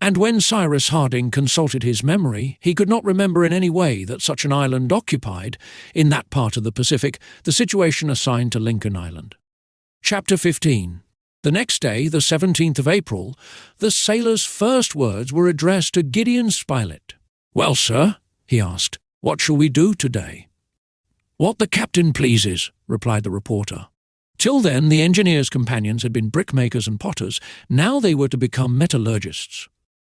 And when Cyrus Harding consulted his memory, he could not remember in any way that such an island occupied, in that part of the Pacific, the situation assigned to Lincoln Island. Chapter 15. The next day, the 17th of April, the sailor's first words were addressed to Gideon Spilett. "Well, sir," he asked, "what shall we do today?" "What the captain pleases," replied the reporter. Till then, the engineer's companions had been brickmakers and potters. Now they were to become metallurgists.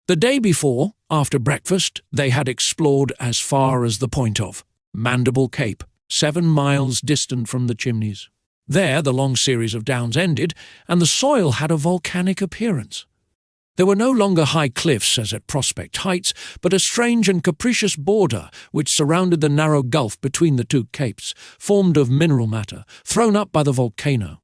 The day before, after breakfast, they had explored as far as the point of Mandible Cape, 7 miles distant from the Chimneys. There the long series of downs ended, and the soil had a volcanic appearance. There were no longer high cliffs as at Prospect Heights, but a strange and capricious border which surrounded the narrow gulf between the two capes, formed of mineral matter, thrown up by the volcano.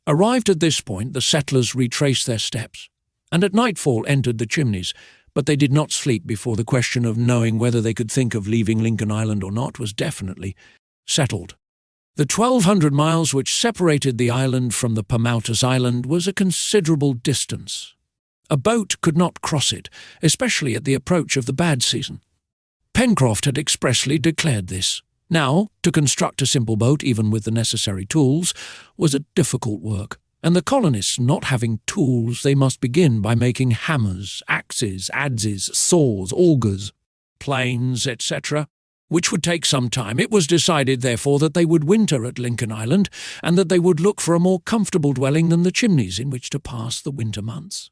Arrived at this point, the settlers retraced their steps, and at nightfall entered the Chimneys, but they did not sleep before the question of knowing whether they could think of leaving Lincoln Island or not was definitely settled. The 1,200 miles which separated the island from the Paumotus Island was a considerable distance. A boat could not cross it, especially at the approach of the bad season. Pencroft had expressly declared this. Now, to construct a simple boat, even with the necessary tools, was a difficult work, and the colonists not having tools, they must begin by making hammers, axes, adzes, saws, augers, planes, etc., which would take some time. It was decided, therefore, that they would winter at Lincoln Island, and that they would look for a more comfortable dwelling than the Chimneys in which to pass the winter months.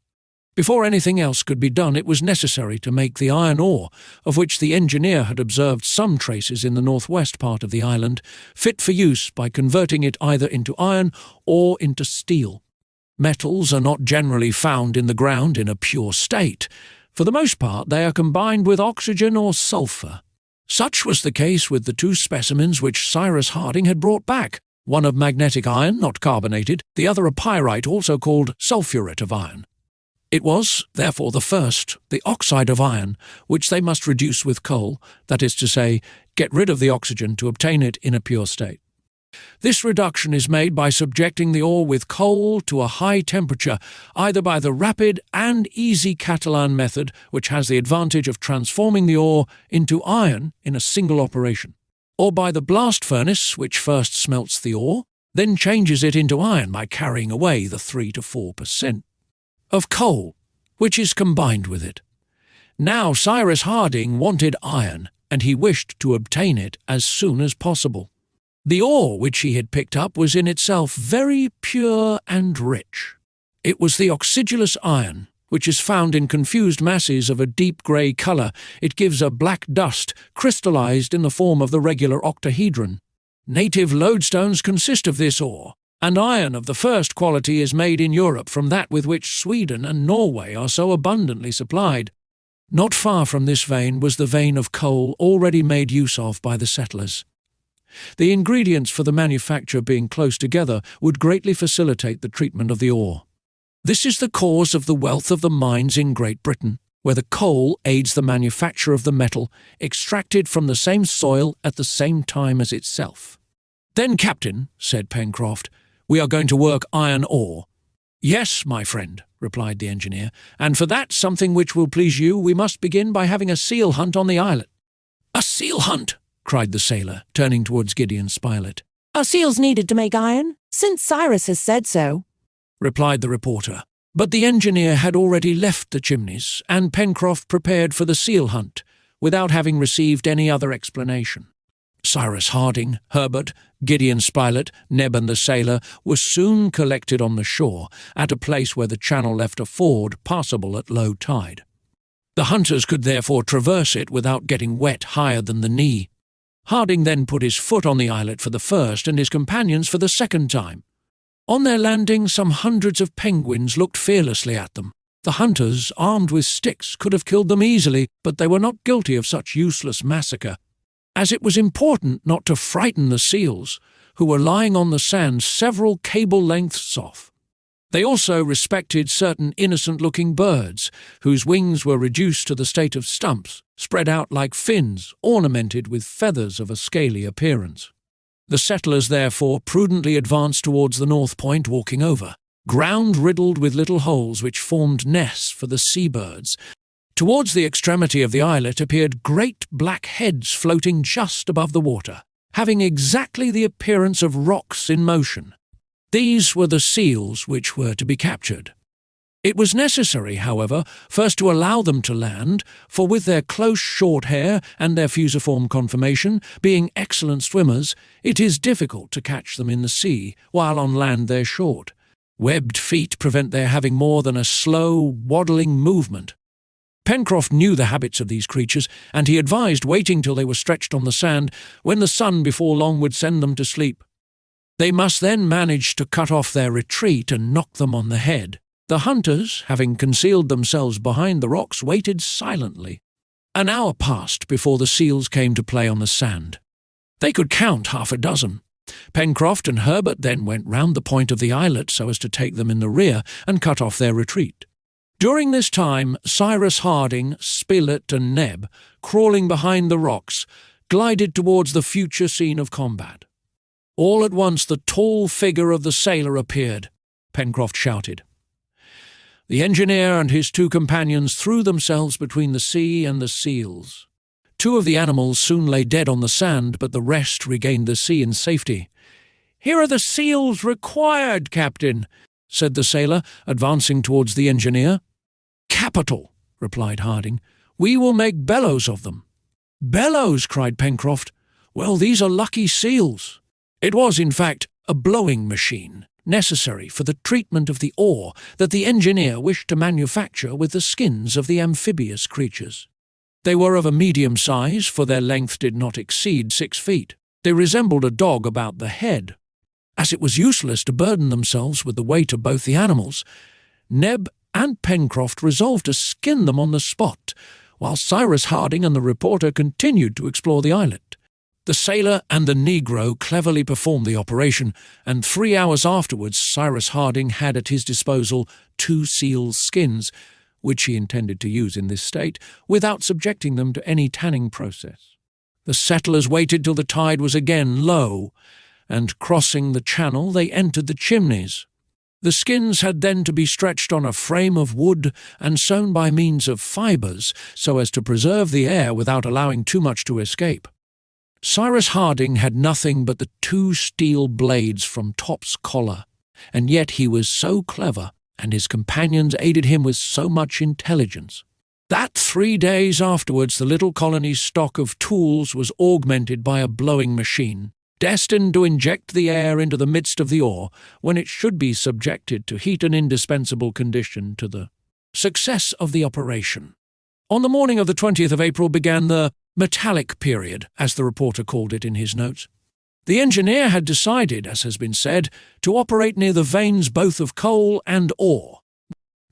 Before anything else could be done, it was necessary to make the iron ore, of which the engineer had observed some traces in the northwest part of the island, fit for use by converting it either into iron or into steel. Metals are not generally found in the ground in a pure state. For the most part, they are combined with oxygen or sulphur. Such was the case with the 2 specimens which Cyrus Harding had brought back, one of magnetic iron, not carbonated, the other a pyrite, also called sulphuret of iron. It was, therefore, the first, the oxide of iron, which they must reduce with coal, that is to say, get rid of the oxygen to obtain it in a pure state. This reduction is made by subjecting the ore with coal to a high temperature, either by the rapid and easy Catalan method, which has the advantage of transforming the ore into iron in a single operation, or by the blast furnace, which first smelts the ore, then changes it into iron by carrying away the 3 to 4% of coal, which is combined with it. Now Cyrus Harding wanted iron, and he wished to obtain it as soon as possible. The ore which he had picked up was in itself very pure and rich. It was the oxygulous iron, which is found in confused masses of a deep grey colour. It gives a black dust, crystallized in the form of the regular octahedron. Native lodestones consist of this ore, and iron of the first quality is made in Europe from that with which Sweden and Norway are so abundantly supplied. Not far from this vein was the vein of coal already made use of by the settlers. The ingredients for the manufacture being close together would greatly facilitate the treatment of the ore. This is the cause of the wealth of the mines in Great Britain, where the coal aids the manufacture of the metal, extracted from the same soil at the same time as itself. "Then, Captain," said Pencroft, "we are going to work iron ore." "Yes, my friend," replied the engineer, "and for that, something which will please you, we must begin by having a seal hunt on the islet." "A seal hunt!" cried the sailor, turning towards Gideon Spilett. "Are seals needed to make iron? Since Cyrus has said so," replied the reporter. But the engineer had already left the Chimneys, and Pencroft prepared for the seal hunt, without having received any other explanation. Cyrus Harding, Herbert, Gideon Spilett, Neb and the sailor were soon collected on the shore, at a place where the channel left a ford passable at low tide. The hunters could therefore traverse it without getting wet higher than the knee. Harding then put his foot on the islet for the first and his companions for the second time. On their landing, some hundreds of penguins looked fearlessly at them. The hunters, armed with sticks, could have killed them easily, but they were not guilty of such useless massacre, as it was important not to frighten the seals, who were lying on the sand several cable lengths off. They also respected certain innocent-looking birds, whose wings were reduced to the state of stumps, spread out like fins, ornamented with feathers of a scaly appearance. The settlers therefore prudently advanced towards the north point, walking over ground riddled with little holes which formed nests for the seabirds. Towards the extremity of the islet appeared great black heads floating just above the water, having exactly the appearance of rocks in motion. These were the seals which were to be captured. It was necessary, however, first to allow them to land, for with their close short hair and their fusiform conformation, being excellent swimmers, it is difficult to catch them in the sea, while on land they're short. Webbed feet prevent their having more than a slow, waddling movement. Pencroft knew the habits of these creatures, and he advised waiting till they were stretched on the sand, when the sun before long would send them to sleep. They must then manage to cut off their retreat and knock them on the head. The hunters, having concealed themselves behind the rocks, waited silently. An hour passed before the seals came to play on the sand. They could count half a dozen. Pencroft and Herbert then went round the point of the islet so as to take them in the rear and cut off their retreat. During this time, Cyrus Harding, Spilett, and Neb, crawling behind the rocks, glided towards the future scene of combat. All at once the tall figure of the sailor appeared. Pencroft shouted. The engineer and his two companions threw themselves between the sea and the seals. Two of the animals soon lay dead on the sand, but the rest regained the sea in safety. "Here are the seals required, Captain," said the sailor, advancing towards the engineer. "Capital," replied Harding. "We will make bellows of them." "Bellows!" cried Pencroft. "Well, these are lucky seals." It was, in fact, a blowing machine, necessary for the treatment of the ore that the engineer wished to manufacture with the skins of the amphibious creatures. They were of a medium size, for their length did not exceed 6 feet. They resembled a dog about the head. As it was useless to burden themselves with the weight of both the animals, Neb and Pencroft resolved to skin them on the spot, while Cyrus Harding and the reporter continued to explore the islet. The sailor and the negro cleverly performed the operation, and 3 hours afterwards Cyrus Harding had at his disposal 2 seals' skins, which he intended to use in this state, without subjecting them to any tanning process. The settlers waited till the tide was again low, and crossing the channel they entered the Chimneys. The skins had then to be stretched on a frame of wood and sewn by means of fibres so as to preserve the air without allowing too much to escape. Cyrus Harding had nothing but the 2 steel blades from Top's collar, and yet he was so clever, and his companions aided him with so much intelligence, that 3 days afterwards the little colony's stock of tools was augmented by a blowing machine, destined to inject the air into the midst of the ore when it should be subjected to heat, an indispensable condition to the success of the operation. On the morning of the 20th of April began the metallic period, as the reporter called it in his notes. The engineer had decided, as has been said, to operate near the veins both of coal and ore.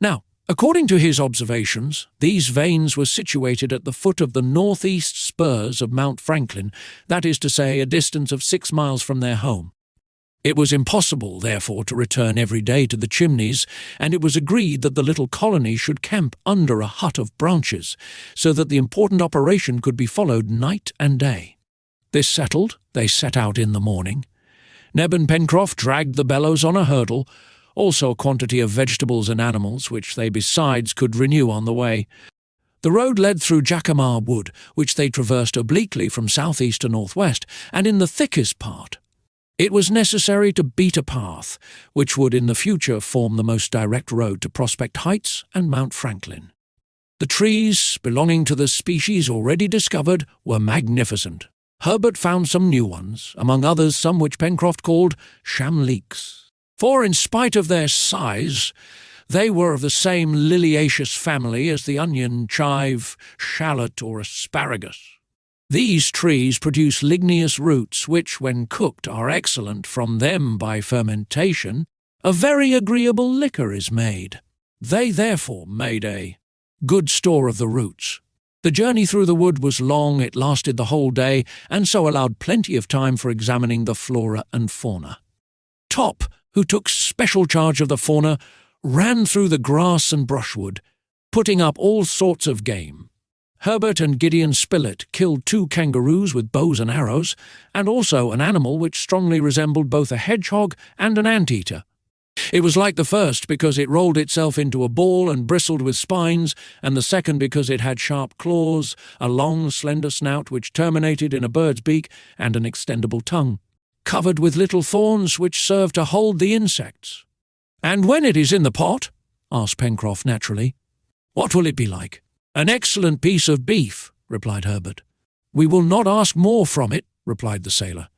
Now, according to his observations, these veins were situated at the foot of the northeast spurs of Mount Franklin, that is to say, a distance of 6 miles from their home. It was impossible, therefore, to return every day to the Chimneys, and it was agreed that the little colony should camp under a hut of branches, so that the important operation could be followed night and day. This settled, they set out in the morning. Neb and Pencroft dragged the bellows on a hurdle, also a quantity of vegetables and animals, which they besides could renew on the way. The road led through Jacamar Wood, which they traversed obliquely from southeast to northwest, and in the thickest part it was necessary to beat a path, which would in the future form the most direct road to Prospect Heights and Mount Franklin. The trees, belonging to the species already discovered, were magnificent. Herbert found some new ones, among others some which Pencroft called chamliques, for in spite of their size, they were of the same liliaceous family as the onion, chive, shallot, or asparagus. These trees produce ligneous roots which, when cooked, are excellent. From them, by fermentation, a very agreeable liquor is made. They therefore made a good store of the roots. The journey through the wood was long, it lasted the whole day, and so allowed plenty of time for examining the flora and fauna. Top, who took special charge of the fauna, ran through the grass and brushwood, putting up all sorts of game. Herbert and Gideon Spilett killed 2 kangaroos with bows and arrows, and also an animal which strongly resembled both a hedgehog and an anteater. It was like the first because it rolled itself into a ball and bristled with spines, and the second because it had sharp claws, a long, slender snout which terminated in a bird's beak, and an extendable tongue, covered with little thorns which served to hold the insects. "And when it is in the pot?" asked Pencroff naturally. "What will it be like?" "An excellent piece of beef," replied Herbert. "We will not ask more from it," replied the sailor.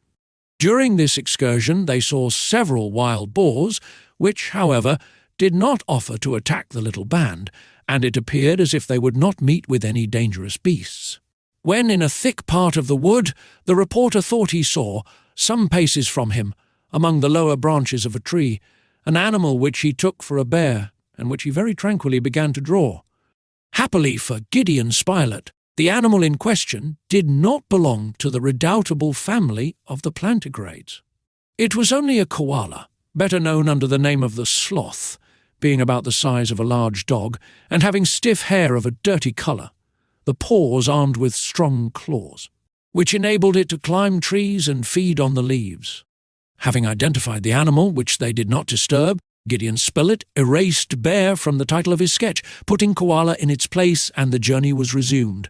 During this excursion they saw several wild boars, which, however, did not offer to attack the little band, and it appeared as if they would not meet with any dangerous beasts. When in a thick part of the wood, the reporter thought he saw, some paces from him, among the lower branches of a tree, an animal which he took for a bear, and which he very tranquilly began to draw. Happily for Gideon Spilett, the animal in question did not belong to the redoubtable family of the plantigrades. It was only a koala, better known under the name of the sloth, being about the size of a large dog, and having stiff hair of a dirty colour, the paws armed with strong claws, which enabled it to climb trees and feed on the leaves. Having identified the animal, which they did not disturb, Gideon Spilett erased bear from the title of his sketch, putting koala in its place, and the journey was resumed.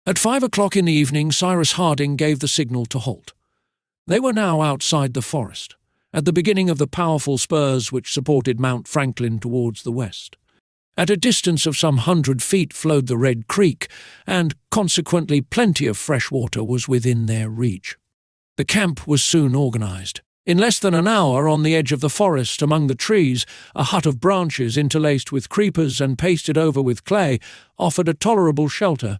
At 5 o'clock in the evening, Cyrus Harding gave the signal to halt. They were now outside the forest, at the beginning of the powerful spurs which supported Mount Franklin towards the west. At a distance of some 100 feet flowed the Red Creek, and consequently plenty of fresh water was within their reach. The camp was soon organized. In less than an hour, on the edge of the forest, among the trees, a hut of branches interlaced with creepers and pasted over with clay offered a tolerable shelter.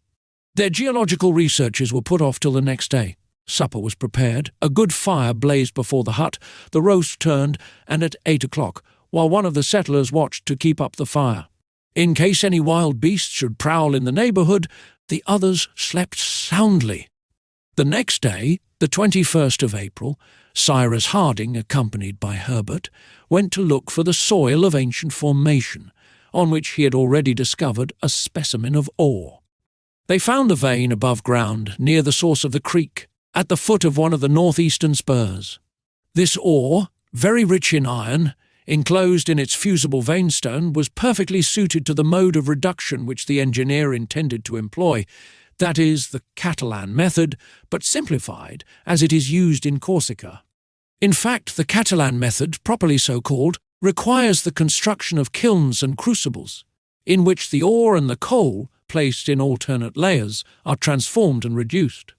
Their geological researches were put off till the next day. Supper was prepared, a good fire blazed before the hut, the roast turned, and at 8 o'clock, while one of the settlers watched to keep up the fire. In case any wild beast should prowl in the neighbourhood, the others slept soundly. The next day, the 21st of April, Cyrus Harding, accompanied by Herbert, went to look for the soil of ancient formation, on which he had already discovered a specimen of ore. They found the vein above ground, near the source of the creek, at the foot of one of the northeastern spurs. This ore, very rich in iron, enclosed in its fusible veinstone, was perfectly suited to the mode of reduction which the engineer intended to employ, that is, the Catalan method, but simplified, as it is used in Corsica. In fact, the Catalan method, properly so called, requires the construction of kilns and crucibles, in which the ore and the coal, placed in alternate layers, are transformed and reduced.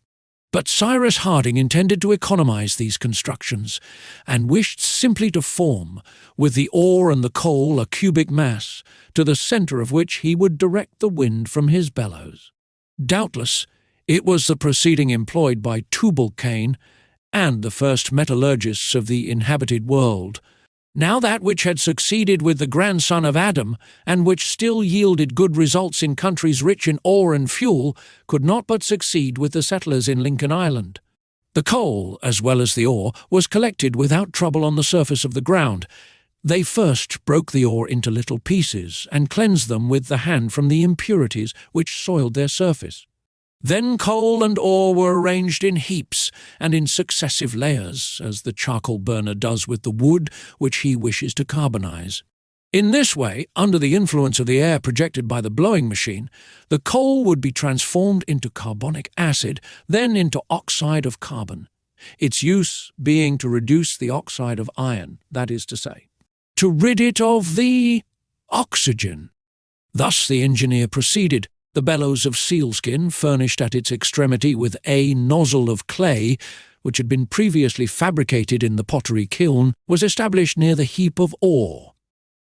But Cyrus Harding intended to economize these constructions, and wished simply to form, with the ore and the coal, a cubic mass, to the centre of which he would direct the wind from his bellows. Doubtless, it was the proceeding employed by Tubal-Cain and the first metallurgists of the inhabited world. Now that which had succeeded with the grandson of Adam, and which still yielded good results in countries rich in ore and fuel, could not but succeed with the settlers in Lincoln Island. The coal, as well as the ore, was collected without trouble on the surface of the ground. They first broke the ore into little pieces, and cleansed them with the hand from the impurities which soiled their surface. Then coal and ore were arranged in heaps and in successive layers, as the charcoal burner does with the wood which he wishes to carbonize. In this way, under the influence of the air projected by the blowing machine, the coal would be transformed into carbonic acid, then into oxide of carbon, its use being to reduce the oxide of iron, that is to say, to rid it of the oxygen. Thus the engineer proceeded. The bellows of sealskin, furnished at its extremity with a nozzle of clay, which had been previously fabricated in the pottery kiln, was established near the heap of ore.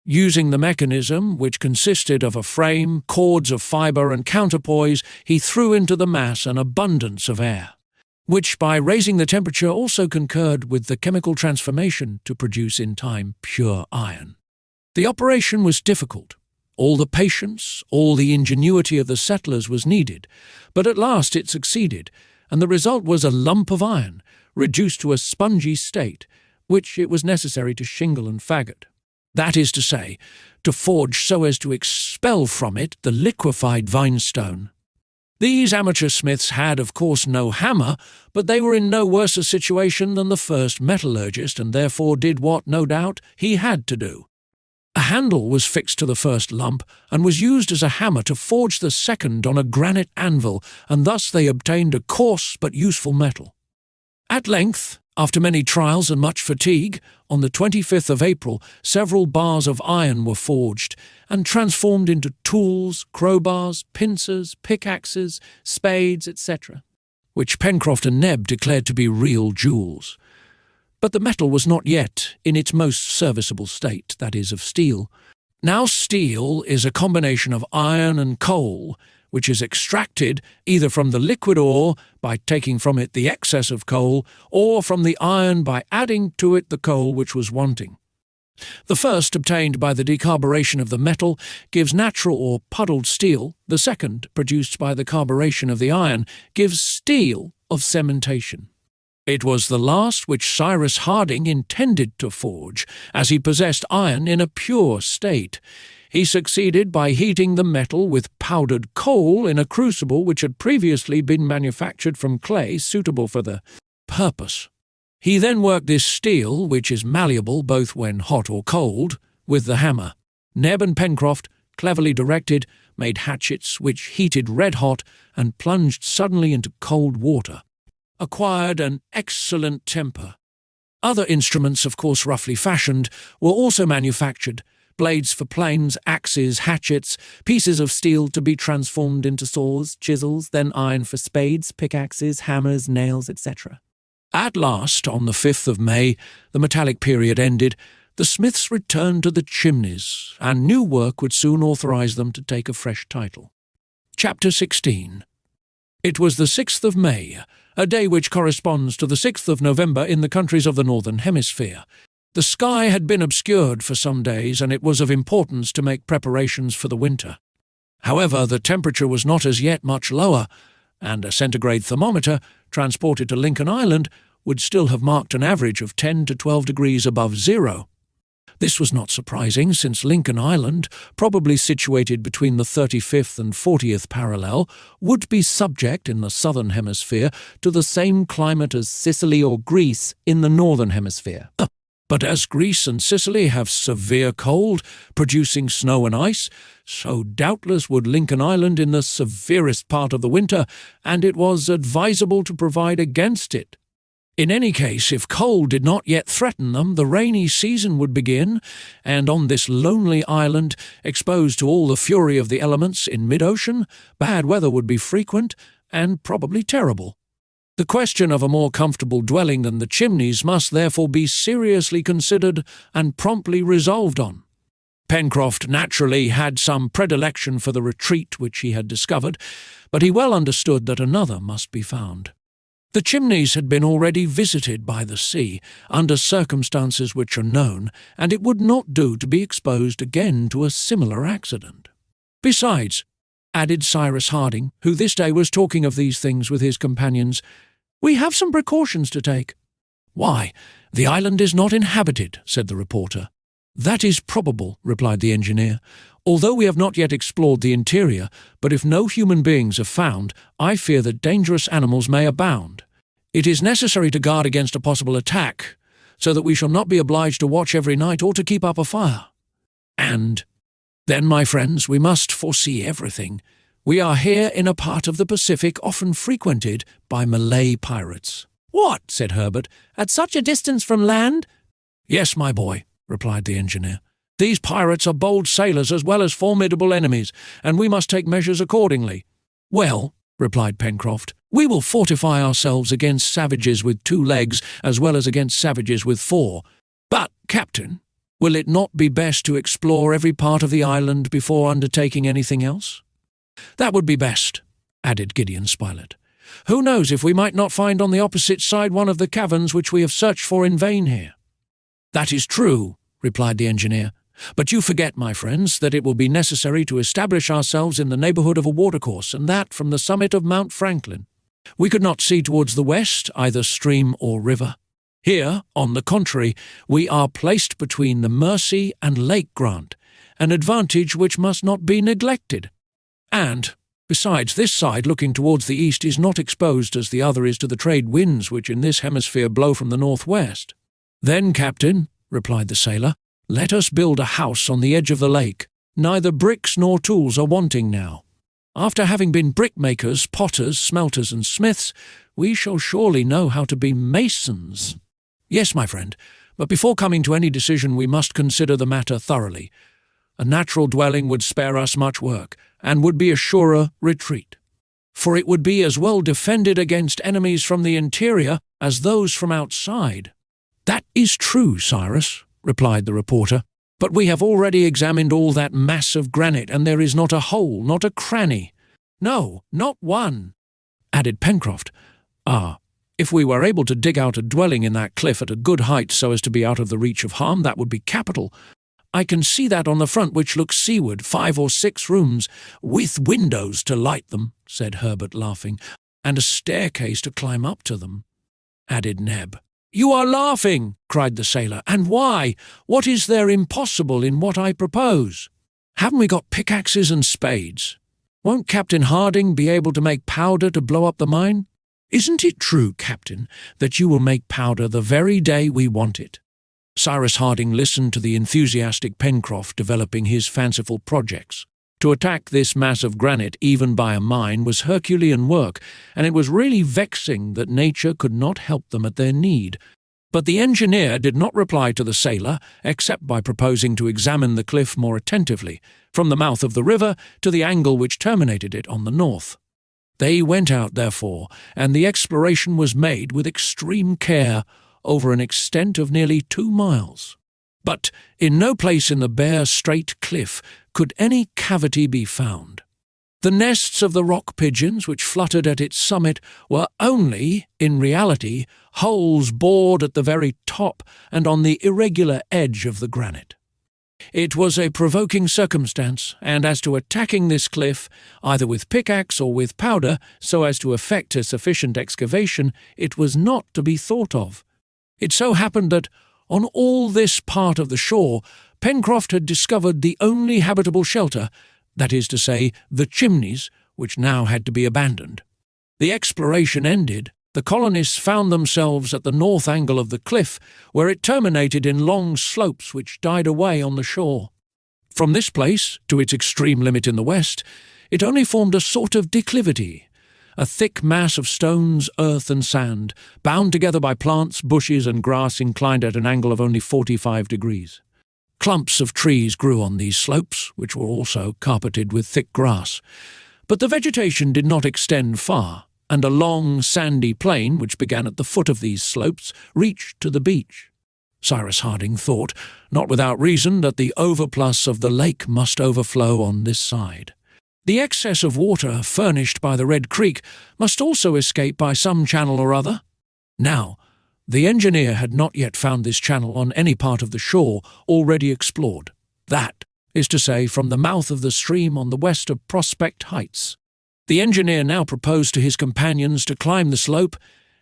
Using the mechanism, which consisted of a frame, cords of fibre and counterpoise, he threw into the mass an abundance of air, which by raising the temperature also concurred with the chemical transformation to produce in time pure iron. The operation was difficult. All the patience, all the ingenuity of the settlers was needed, but at last it succeeded, and the result was a lump of iron, reduced to a spongy state, which it was necessary to shingle and faggot. That is to say, to forge so as to expel from it the liquefied vinestone. These amateur smiths had, of course, no hammer, but they were in no worse a situation than the first metallurgist, and therefore did what, no doubt, he had to do. A handle was fixed to the first lump, and was used as a hammer to forge the second on a granite anvil, and thus they obtained a coarse but useful metal. At length, after many trials and much fatigue, on the 25th of April, several bars of iron were forged and transformed into tools, crowbars, pincers, pickaxes, spades, etc., which Pencroft and Neb declared to be real jewels. But the metal was not yet in its most serviceable state, that is, of steel. Now steel is a combination of iron and coal, which is extracted either from the liquid ore by taking from it the excess of coal, or from the iron by adding to it the coal which was wanting. The first, obtained by the decarburation of the metal, gives natural or puddled steel. The second, produced by the carburation of the iron, gives steel of cementation. It was the last which Cyrus Harding intended to forge, as he possessed iron in a pure state. He succeeded by heating the metal with powdered coal in a crucible which had previously been manufactured from clay suitable for the purpose. He then worked this steel, which is malleable both when hot or cold, with the hammer. Neb and Pencroft, cleverly directed, made hatchets which heated red-hot and plunged suddenly into cold water, acquired an excellent temper. Other instruments, of course roughly fashioned, were also manufactured: blades for planes, axes, hatchets, pieces of steel to be transformed into saws, chisels, then iron for spades, pickaxes, hammers, nails, etc. At last, on the 5th of May, the metallic period ended. The smiths returned to the chimneys, and new work would soon authorize them to take a fresh title. Chapter 16. It was the 6th of May, a day which corresponds to the 6th of November in the countries of the Northern Hemisphere. The sky had been obscured for some days, and it was of importance to make preparations for the winter. However, the temperature was not as yet much lower, and a centigrade thermometer, transported to Lincoln Island, would still have marked an average of 10 to 12 degrees above zero. This was not surprising, since Lincoln Island, probably situated between the 35th and 40th parallel, would be subject in the southern hemisphere to the same climate as Sicily or Greece in the northern hemisphere. But as Greece and Sicily have severe cold, producing snow and ice, so doubtless would Lincoln Island in the severest part of the winter, and it was advisable to provide against it. In any case, if cold did not yet threaten them, the rainy season would begin, and on this lonely island, exposed to all the fury of the elements in mid-ocean, bad weather would be frequent and probably terrible. The question of a more comfortable dwelling than the chimneys must therefore be seriously considered and promptly resolved on. Pencroft naturally had some predilection for the retreat which he had discovered, but he well understood that another must be found. The chimneys had been already visited by the sea, under circumstances which are known, and it would not do to be exposed again to a similar accident. Besides, added Cyrus Harding, who this day was talking of these things with his companions, we have some precautions to take. Why, the island is not inhabited, said the reporter. That is probable, replied the engineer, although we have not yet explored the interior, but if no human beings are found, I fear that dangerous animals may abound. It is necessary to guard against a possible attack, so that we shall not be obliged to watch every night or to keep up a fire. And then, my friends, we must foresee everything. We are here in a part of the Pacific often frequented by Malay pirates. What, said Herbert, at such a distance from land? Yes, my boy, replied the engineer. These pirates are bold sailors as well as formidable enemies, and we must take measures accordingly. Well, replied Pencroft, we will fortify ourselves against savages with 2 legs as well as against savages with 4. But, Captain, will it not be best to explore every part of the island before undertaking anything else? That would be best, added Gideon Spilett. Who knows if we might not find on the opposite side one of the caverns which we have searched for in vain here? That is true, replied the engineer. But you forget, my friends, that it will be necessary to establish ourselves in the neighbourhood of a watercourse, and that from the summit of Mount Franklin. We could not see towards the west, either stream or river. Here, on the contrary, we are placed between the Mersey and Lake Grant, an advantage which must not be neglected. And, Besides, this side, looking towards the east, is not exposed as the other is to the trade winds which in this hemisphere blow from the northwest. Then, Captain, replied the sailor, let us build a house on the edge of the lake. Neither bricks nor tools are wanting now. After having been brickmakers, potters, smelters, and smiths, we shall surely know how to be masons. Yes, my friend, but before coming to any decision we must consider the matter thoroughly. A natural dwelling would spare us much work, and would be a surer retreat. For it would be as well defended against enemies from the interior as those from outside. That is true, Cyrus, replied the reporter, but we have already examined all that mass of granite, and there is not a hole, not a cranny. No, not one, added Pencroft. Ah, if we were able to dig out a dwelling in that cliff at a good height so as to be out of the reach of harm, that would be capital. I can see that on the front which looks seaward, 5 or 6 rooms, with windows to light them, said Herbert, laughing, and a staircase to climb up to them, added Neb. You are laughing, cried the sailor, and why? What is there impossible in what I propose? Haven't we got pickaxes and spades? Won't Captain Harding be able to make powder to blow up the mine? Isn't it true, Captain, that you will make powder the very day we want it? Cyrus Harding listened to the enthusiastic Pencroft developing his fanciful projects. To attack this mass of granite, even by a mine, was Herculean work, and it was really vexing that nature could not help them at their need. But the engineer did not reply to the sailor, except by proposing to examine the cliff more attentively, from the mouth of the river to the angle which terminated it on the north. They went out, therefore, and the exploration was made with extreme care over an extent of nearly 2 miles. But in no place in the bare, straight cliff could any cavity be found. The nests of the rock pigeons which fluttered at its summit were only, in reality, holes bored at the very top and on the irregular edge of the granite. It was a provoking circumstance, and as to attacking this cliff, either with pickaxe or with powder, so as to effect a sufficient excavation, it was not to be thought of. It so happened that, on all this part of the shore, Pencroft had discovered the only habitable shelter, that is to say, the chimneys, which now had to be abandoned. The exploration ended, the colonists found themselves at the north angle of the cliff, where it terminated in long slopes which died away on the shore. From this place, to its extreme limit in the west, it only formed a sort of declivity, a thick mass of stones, earth, and sand, bound together by plants, bushes, and grass inclined at an angle of only 45 degrees. Clumps of trees grew on these slopes, which were also carpeted with thick grass. But the vegetation did not extend far, and a long, sandy plain, which began at the foot of these slopes, reached to the beach. Cyrus Harding thought, not without reason, that the overplus of the lake must overflow on this side. The excess of water furnished by the Red Creek must also escape by some channel or other. Now, the engineer had not yet found this channel on any part of the shore already explored. That is to say, from the mouth of the stream on the west of Prospect Heights. The engineer now proposed to his companions to climb the slope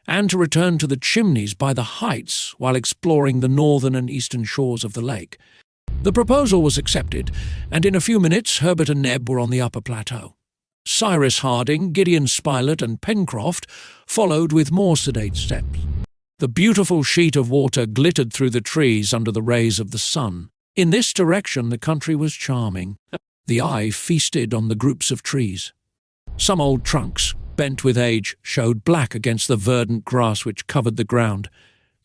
and to return to the chimneys by the heights while exploring the northern and eastern shores of the lake. The proposal was accepted, and in a few minutes Herbert and Neb were on the upper plateau. Cyrus Harding, Gideon Spilett, and Pencroft followed with more sedate steps. The beautiful sheet of water glittered through the trees under the rays of the sun. In this direction the country was charming. The eye feasted on the groups of trees. Some old trunks, bent with age, showed black against the verdant grass which covered the ground.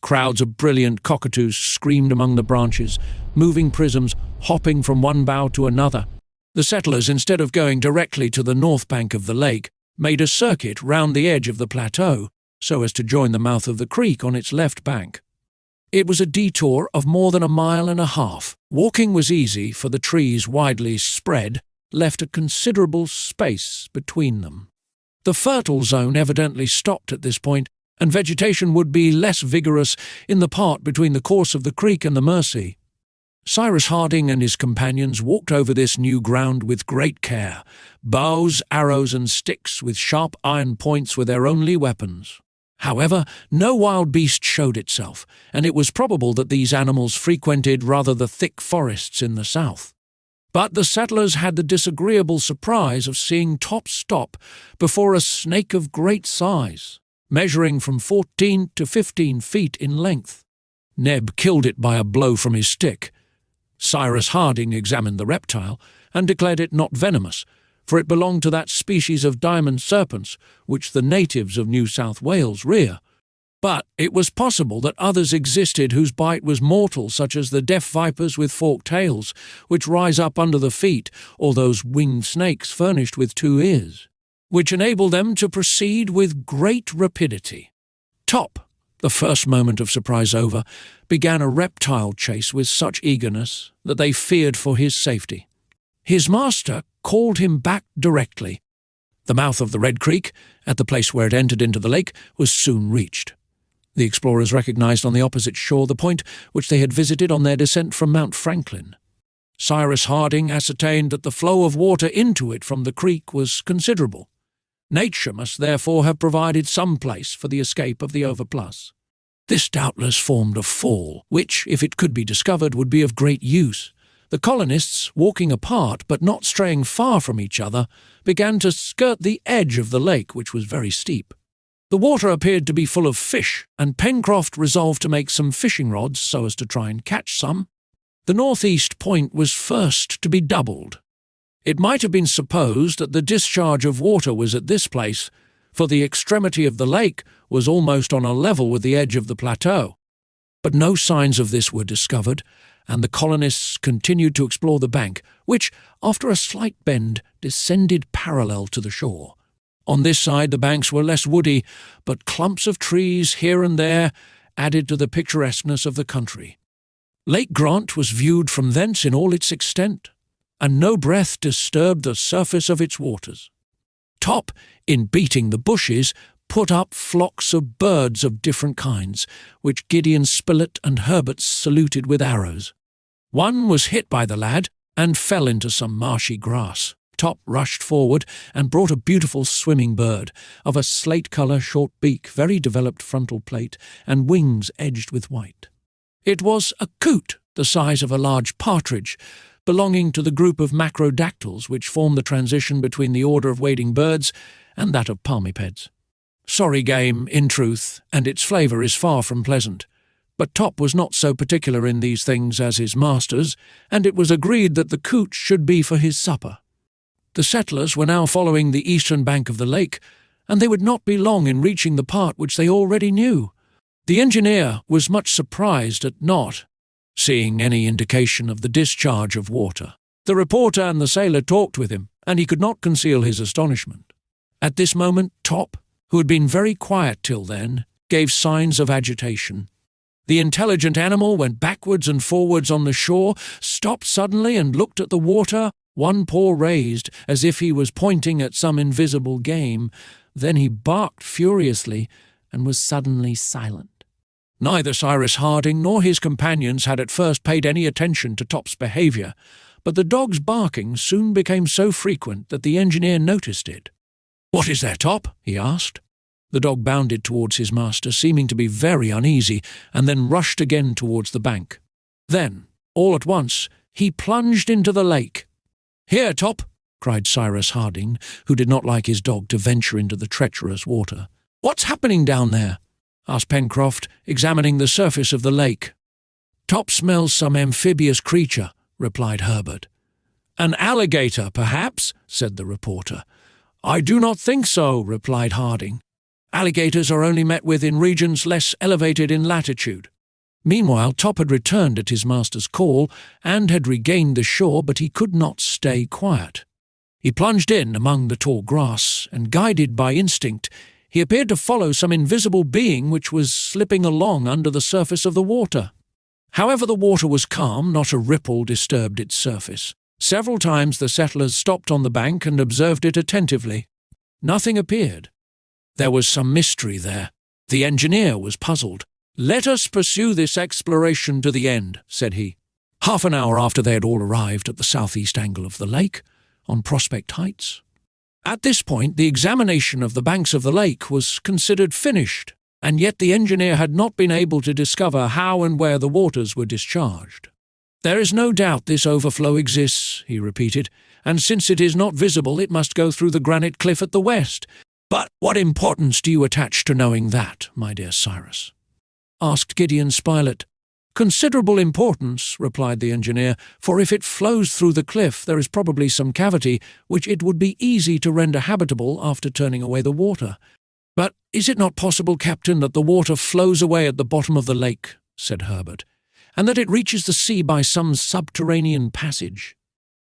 Crowds of brilliant cockatoos screamed among the branches, moving prisms, hopping from one bough to another. The settlers, instead of going directly to the north bank of the lake, made a circuit round the edge of the plateau, so as to join the mouth of the creek on its left bank. It was a detour of more than 1.5 miles. Walking was easy, for the trees, widely spread, left a considerable space between them. The fertile zone evidently stopped at this point, and vegetation would be less vigorous in the part between the course of the creek and the Mersey. Cyrus Harding and his companions walked over this new ground with great care. Bows, arrows, and sticks with sharp iron points were their only weapons. However, no wild beast showed itself, and it was probable that these animals frequented rather the thick forests in the south. But the settlers had the disagreeable surprise of seeing Top stop before a snake of great size, measuring from 14 to 15 feet in length. Neb killed it by a blow from his stick. Cyrus Harding examined the reptile and declared it not venomous, for it belonged to that species of diamond serpents which the natives of New South Wales rear. But it was possible that others existed whose bite was mortal, such as the deaf vipers with forked tails, which rise up under the feet, or those winged snakes furnished with 2 ears, which enable them to proceed with great rapidity. Top, the first moment of surprise over, began a reptile chase with such eagerness that they feared for his safety. His master called him back directly. The mouth of the Red Creek, at the place where it entered into the lake, was soon reached. The explorers recognized on the opposite shore the point which they had visited on their descent from Mount Franklin. Cyrus Harding ascertained that the flow of water into it from the creek was considerable. Nature must therefore have provided some place for the escape of the overplus. This doubtless formed a fall, which, if it could be discovered, would be of great use. The colonists, walking apart but not straying far from each other, began to skirt the edge of the lake, which was very steep. The water appeared to be full of fish, and Pencroft resolved to make some fishing rods so as to try and catch some. The northeast point was first to be doubled. It might have been supposed that the discharge of water was at this place, for the extremity of the lake was almost on a level with the edge of the plateau. But no signs of this were discovered, and the colonists continued to explore the bank, which, after a slight bend, descended parallel to the shore. On this side the banks were less woody, but clumps of trees here and there added to the picturesqueness of the country. Lake Grant was viewed from thence in all its extent, and no breath disturbed the surface of its waters. Top, in beating the bushes, put up flocks of birds of different kinds, which Gideon Spilett and Herbert saluted with arrows. One was hit by the lad, and fell into some marshy grass. Top rushed forward and brought a beautiful swimming bird, of a slate-colour, short beak, very developed frontal plate, and wings edged with white. It was a coot, the size of a large partridge, belonging to the group of macrodactyls which form the transition between the order of wading birds and that of palmipeds. Sorry game, in truth, and its flavour is far from pleasant. But Top was not so particular in these things as his masters, and it was agreed that the coot should be for his supper. The settlers were now following the eastern bank of the lake, and they would not be long in reaching the part which they already knew. The engineer was much surprised at not seeing any indication of the discharge of water. The reporter and the sailor talked with him, and he could not conceal his astonishment. At this moment Top, who had been very quiet till then, gave signs of agitation. The intelligent animal went backwards and forwards on the shore, stopped suddenly and looked at the water, one paw raised, as if he was pointing at some invisible game. Then he barked furiously and was suddenly silent. Neither Cyrus Harding nor his companions had at first paid any attention to Top's behaviour, but the dog's barking soon became so frequent that the engineer noticed it. "What is there, Top?" he asked. The dog bounded towards his master, seeming to be very uneasy, and then rushed again towards the bank. Then, all at once, he plunged into the lake. "Here, Top!" cried Cyrus Harding, who did not like his dog to venture into the treacherous water. "What's happening down there?" asked Pencroft, examining the surface of the lake. "Top smells some amphibious creature," replied Herbert. "An alligator, perhaps," said the reporter. "I do not think so," replied Harding. "Alligators are only met with in regions less elevated in latitude." Meanwhile Top had returned at his master's call and had regained the shore, but he could not stay quiet. He plunged in among the tall grass, and guided by instinct, he appeared to follow some invisible being which was slipping along under the surface of the water. However, the water was calm, not a ripple disturbed its surface. Several times the settlers stopped on the bank and observed it attentively. Nothing appeared. There was some mystery there. The engineer was puzzled. "Let us pursue this exploration to the end," said he. Half an hour after they had all arrived at the southeast angle of the lake, on Prospect Heights. At this point the examination of the banks of the lake was considered finished, and yet the engineer had not been able to discover how and where the waters were discharged. "There is no doubt this overflow exists," he repeated, "and since it is not visible, it must go through the granite cliff at the west. But what importance do you attach to knowing that, my dear Cyrus?" asked Gideon Spilett. "Considerable importance," replied the engineer, "for if it flows through the cliff, there is probably some cavity which it would be easy to render habitable after turning away the water." "But is it not possible, Captain, that the water flows away at the bottom of the lake," said Herbert, "and that it reaches the sea by some subterranean passage?"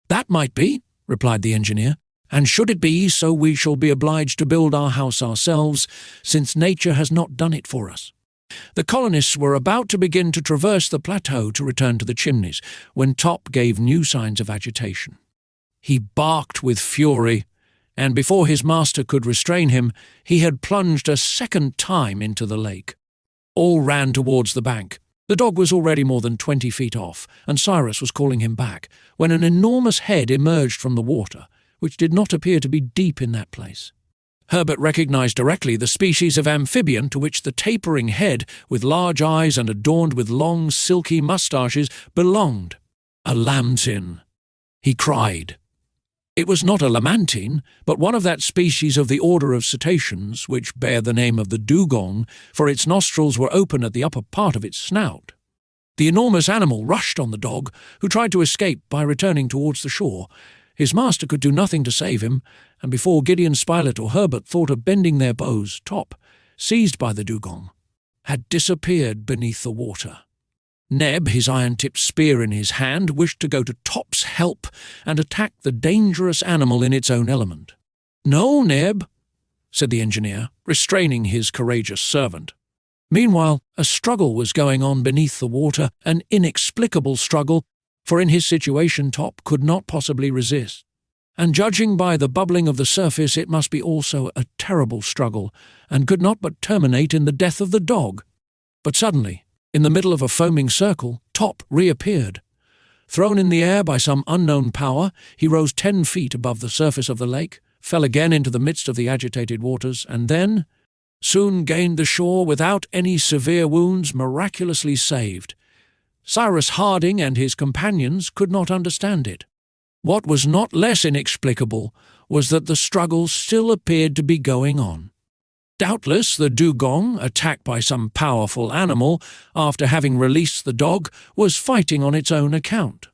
"That might be," replied the engineer, "and should it be so, we shall be obliged to build our house ourselves, since nature has not done it for us." The colonists were about to begin to traverse the plateau to return to the chimneys, when Top gave new signs of agitation. He barked with fury, and before his master could restrain him, he had plunged a second time into the lake. All ran towards the bank. The dog was already more than 20 feet off, and Cyrus was calling him back, when an enormous head emerged from the water, which did not appear to be deep in that place. Herbert recognized directly the species of amphibian to which the tapering head, with large eyes and adorned with long, silky moustaches, belonged. "A lamantine," he cried. It was not a lamantine, but one of that species of the order of cetaceans which bear the name of the dugong, for its nostrils were open at the upper part of its snout. The enormous animal rushed on the dog, who tried to escape by returning towards the shore. His master could do nothing to save him, and before Gideon Spilett or Herbert thought of bending their bows, Top, seized by the dugong, had disappeared beneath the water. Neb, his iron-tipped spear in his hand, wished to go to Top's help and attack the dangerous animal in its own element. "No, Neb," said the engineer, restraining his courageous servant. Meanwhile, a struggle was going on beneath the water, an inexplicable struggle, for in his situation Top could not possibly resist. And judging by the bubbling of the surface, it must be also a terrible struggle, and could not but terminate in the death of the dog. But suddenly, in the middle of a foaming circle, Top reappeared. Thrown in the air by some unknown power, he rose 10 feet above the surface of the lake, fell again into the midst of the agitated waters, and then soon gained the shore without any severe wounds, miraculously saved. Cyrus Harding and his companions could not understand it. What was not less inexplicable was that the struggle still appeared to be going on. Doubtless the dugong, attacked by some powerful animal, after having released the dog, was fighting on its own account.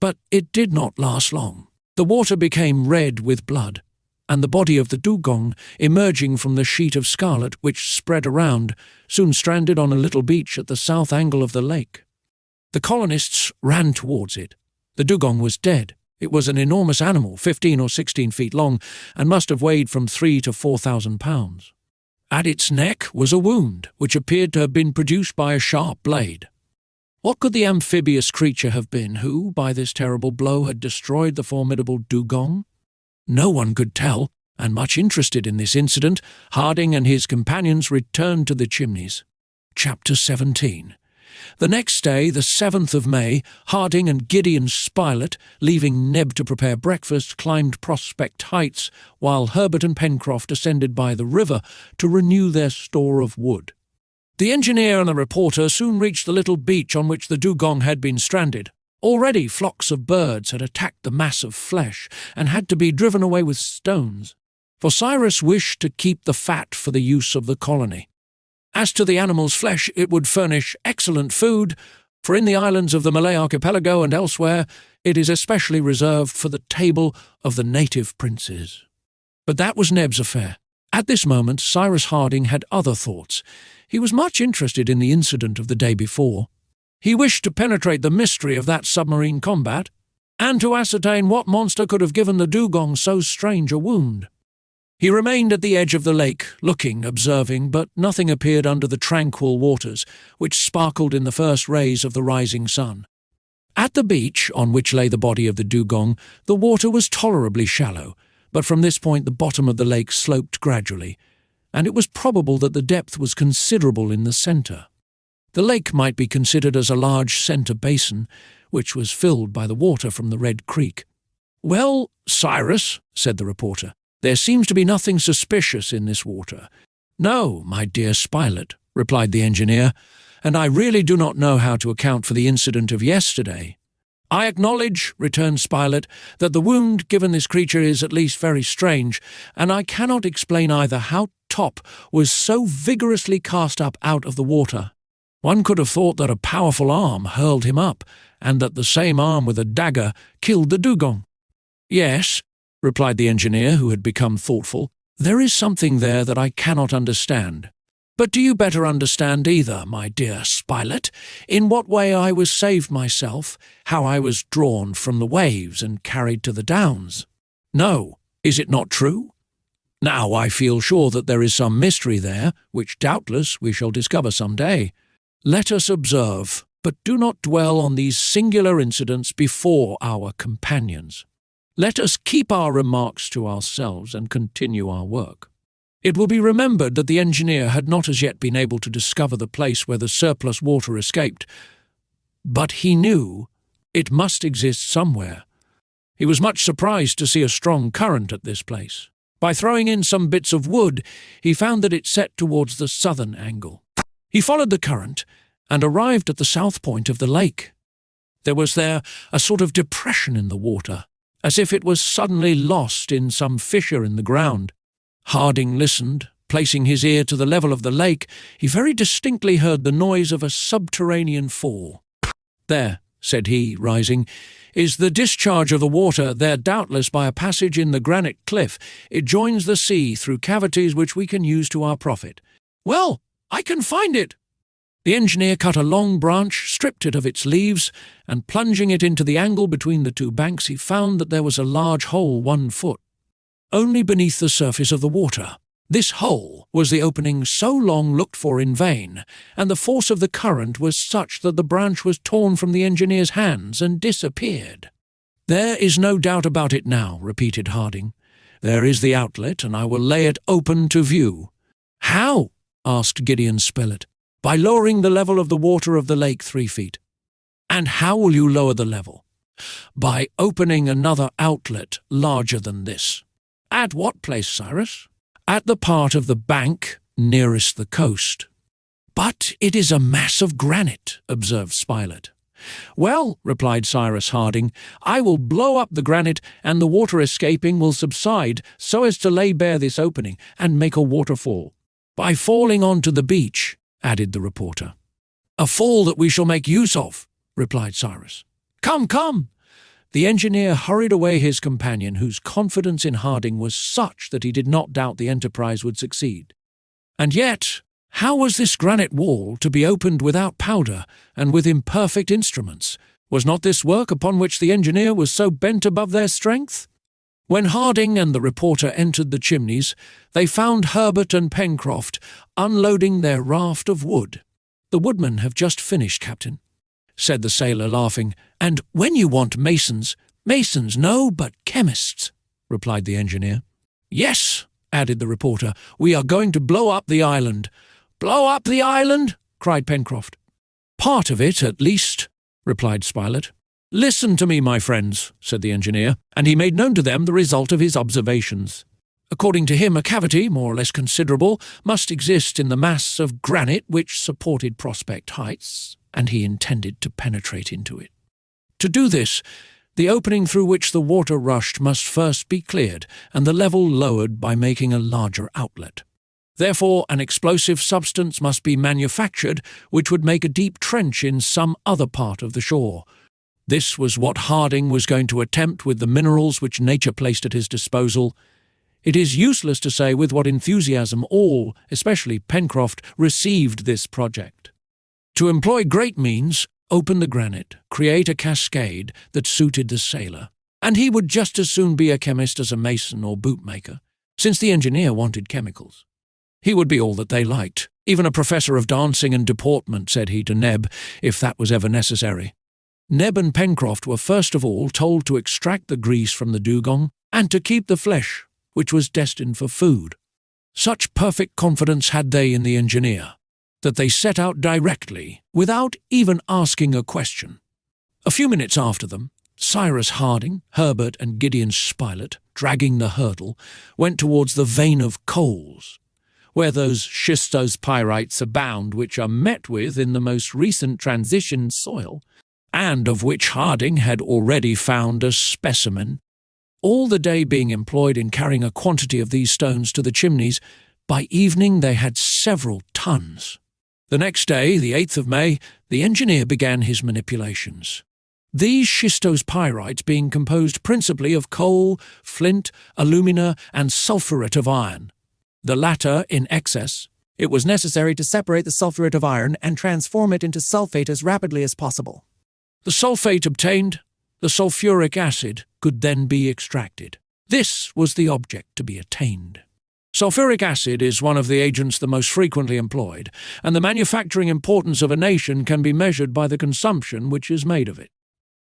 But it did not last long. The water became red with blood, and the body of the dugong, emerging from the sheet of scarlet which spread around, soon stranded on a little beach at the south angle of the lake. The colonists ran towards it. The dugong was dead. It was an enormous animal, 15 or 16 feet long, and must have weighed from 3,000 to 4,000 pounds. At its neck was a wound, which appeared to have been produced by a sharp blade. What could the amphibious creature have been who, by this terrible blow, had destroyed the formidable dugong? No one could tell, and much interested in this incident, Harding and his companions returned to the chimneys. Chapter 17. The next day, the 7th of May, Harding and Gideon Spilett, leaving Neb to prepare breakfast, climbed Prospect Heights, while Herbert and Pencroft ascended by the river to renew their store of wood. The engineer and the reporter soon reached the little beach on which the dugong had been stranded. Already flocks of birds had attacked the mass of flesh and had to be driven away with stones, for Cyrus wished to keep the fat for the use of the colony. As to the animal's flesh, it would furnish excellent food, for in the islands of the Malay archipelago and elsewhere, it is especially reserved for the table of the native princes. But that was Neb's affair. At this moment, Cyrus Harding had other thoughts. He was much interested in the incident of the day before. He wished to penetrate the mystery of that submarine combat, and to ascertain what monster could have given the dugong so strange a wound. He remained at the edge of the lake, looking, observing, but nothing appeared under the tranquil waters, which sparkled in the first rays of the rising sun. At the beach, on which lay the body of the dugong, the water was tolerably shallow, but from this point the bottom of the lake sloped gradually, and it was probable that the depth was considerable in the centre. The lake might be considered as a large centre basin, which was filled by the water from the Red Creek. "Well, Cyrus," said the reporter, "there seems to be nothing suspicious in this water." "No, my dear Spilett," replied the engineer, "and I really do not know how to account for the incident of yesterday. "I acknowledge," returned Spilett, "that the wound given this creature is at least very strange, and I cannot explain either how Top was so vigorously cast up out of the water. One could have thought that a powerful arm hurled him up, and that the same arm with a dagger killed the dugong." "Yes," replied the engineer, who had become thoughtful, "there is something there that I cannot understand. But do you better understand either, my dear Spilett, in what way I was saved myself, how I was drawn from the waves and carried to the downs? No, is it not true? Now I feel sure that there is some mystery there, which doubtless we shall discover some day. Let us observe, but do not dwell on these singular incidents before our companions. Let us keep our remarks to ourselves and continue our work." It will be remembered that the engineer had not as yet been able to discover the place where the surplus water escaped, but he knew it must exist somewhere. He was much surprised to see a strong current at this place. By throwing in some bits of wood, he found that it set towards the southern angle. He followed the current and arrived at the south point of the lake. There was there a sort of depression in the water, as if it was suddenly lost in some fissure in the ground. Harding listened. Placing his ear to the level of the lake, he very distinctly heard the noise of a subterranean fall. "There," said he, rising, "is the discharge of the water, there doubtless by a passage in the granite cliff. It joins the sea through cavities which we can use to our profit." "Well, I can find it." The engineer cut a long branch, stripped it of its leaves, and plunging it into the angle between the two banks, he found that there was a large hole 1 foot only beneath the surface of the water. This hole was the opening so long looked for in vain, and the force of the current was such that the branch was torn from the engineer's hands and disappeared. "There is no doubt about it now," repeated Harding. "There is the outlet, and I will lay it open to view." "How?" asked Gideon Spilett. "By lowering the level of the water of the lake 3 feet. "And how will you lower the level?" "By opening another outlet larger than this." "At what place, Cyrus?" "At the part of the bank nearest the coast." "But it is a mass of granite," observed Spilett. "Well," replied Cyrus Harding, "I will blow up the granite, and the water escaping will subside so as to lay bare this opening and make a waterfall." "By falling onto the beach," added the reporter. "A fall that we shall make use of," replied Cyrus. "Come, come!" The engineer hurried away his companion, whose confidence in Harding was such that he did not doubt the enterprise would succeed. And yet, how was this granite wall to be opened without powder and with imperfect instruments? Was not this work upon which the engineer was so bent above their strength? When Harding and the reporter entered the Chimneys, they found Herbert and Pencroft unloading their raft of wood. "The woodmen have just finished, Captain," said the sailor, laughing. "And when you want masons—" "Masons, no, but chemists," replied the engineer. "Yes," added the reporter, "we are going to blow up the island." "Blow up the island?" cried Pencroft. "Part of it, at least," replied Spilett. "Listen to me, my friends," said the engineer, and he made known to them the result of his observations. According to him, a cavity, more or less considerable, must exist in the mass of granite which supported Prospect Heights, and he intended to penetrate into it. To do this, the opening through which the water rushed must first be cleared, and the level lowered by making a larger outlet. Therefore, an explosive substance must be manufactured which would make a deep trench in some other part of the shore. This was what Harding was going to attempt with the minerals which nature placed at his disposal. It is useless to say with what enthusiasm all, especially Pencroft, received this project. To employ great means, open the granite, create a cascade that suited the sailor, and he would just as soon be a chemist as a mason or bootmaker, since the engineer wanted chemicals. He would be all that they liked, even a professor of dancing and deportment, said he to Neb, if that was ever necessary. Neb and Pencroft were first of all told to extract the grease from the dugong and to keep the flesh, which was destined for food. Such perfect confidence had they in the engineer, that they set out directly, without even asking a question. A few minutes after them, Cyrus Harding, Herbert, and Gideon Spilett, dragging the hurdle, went towards the vein of coals, where those schistose pyrites abound which are met with in the most recent transition soil, and of which Harding had already found a specimen. All the day being employed in carrying a quantity of these stones to the chimneys, by evening they had several tons. The next day, the 8th of May, the engineer began his manipulations. These schistose pyrites being composed principally of coal, flint, alumina, and sulphuret of iron, the latter in excess, it was necessary to separate the sulphuret of iron and transform it into sulfate as rapidly as possible. The sulfate obtained, the sulfuric acid could then be extracted. This was the object to be attained. Sulfuric acid is one of the agents the most frequently employed, and the manufacturing importance of a nation can be measured by the consumption which is made of it.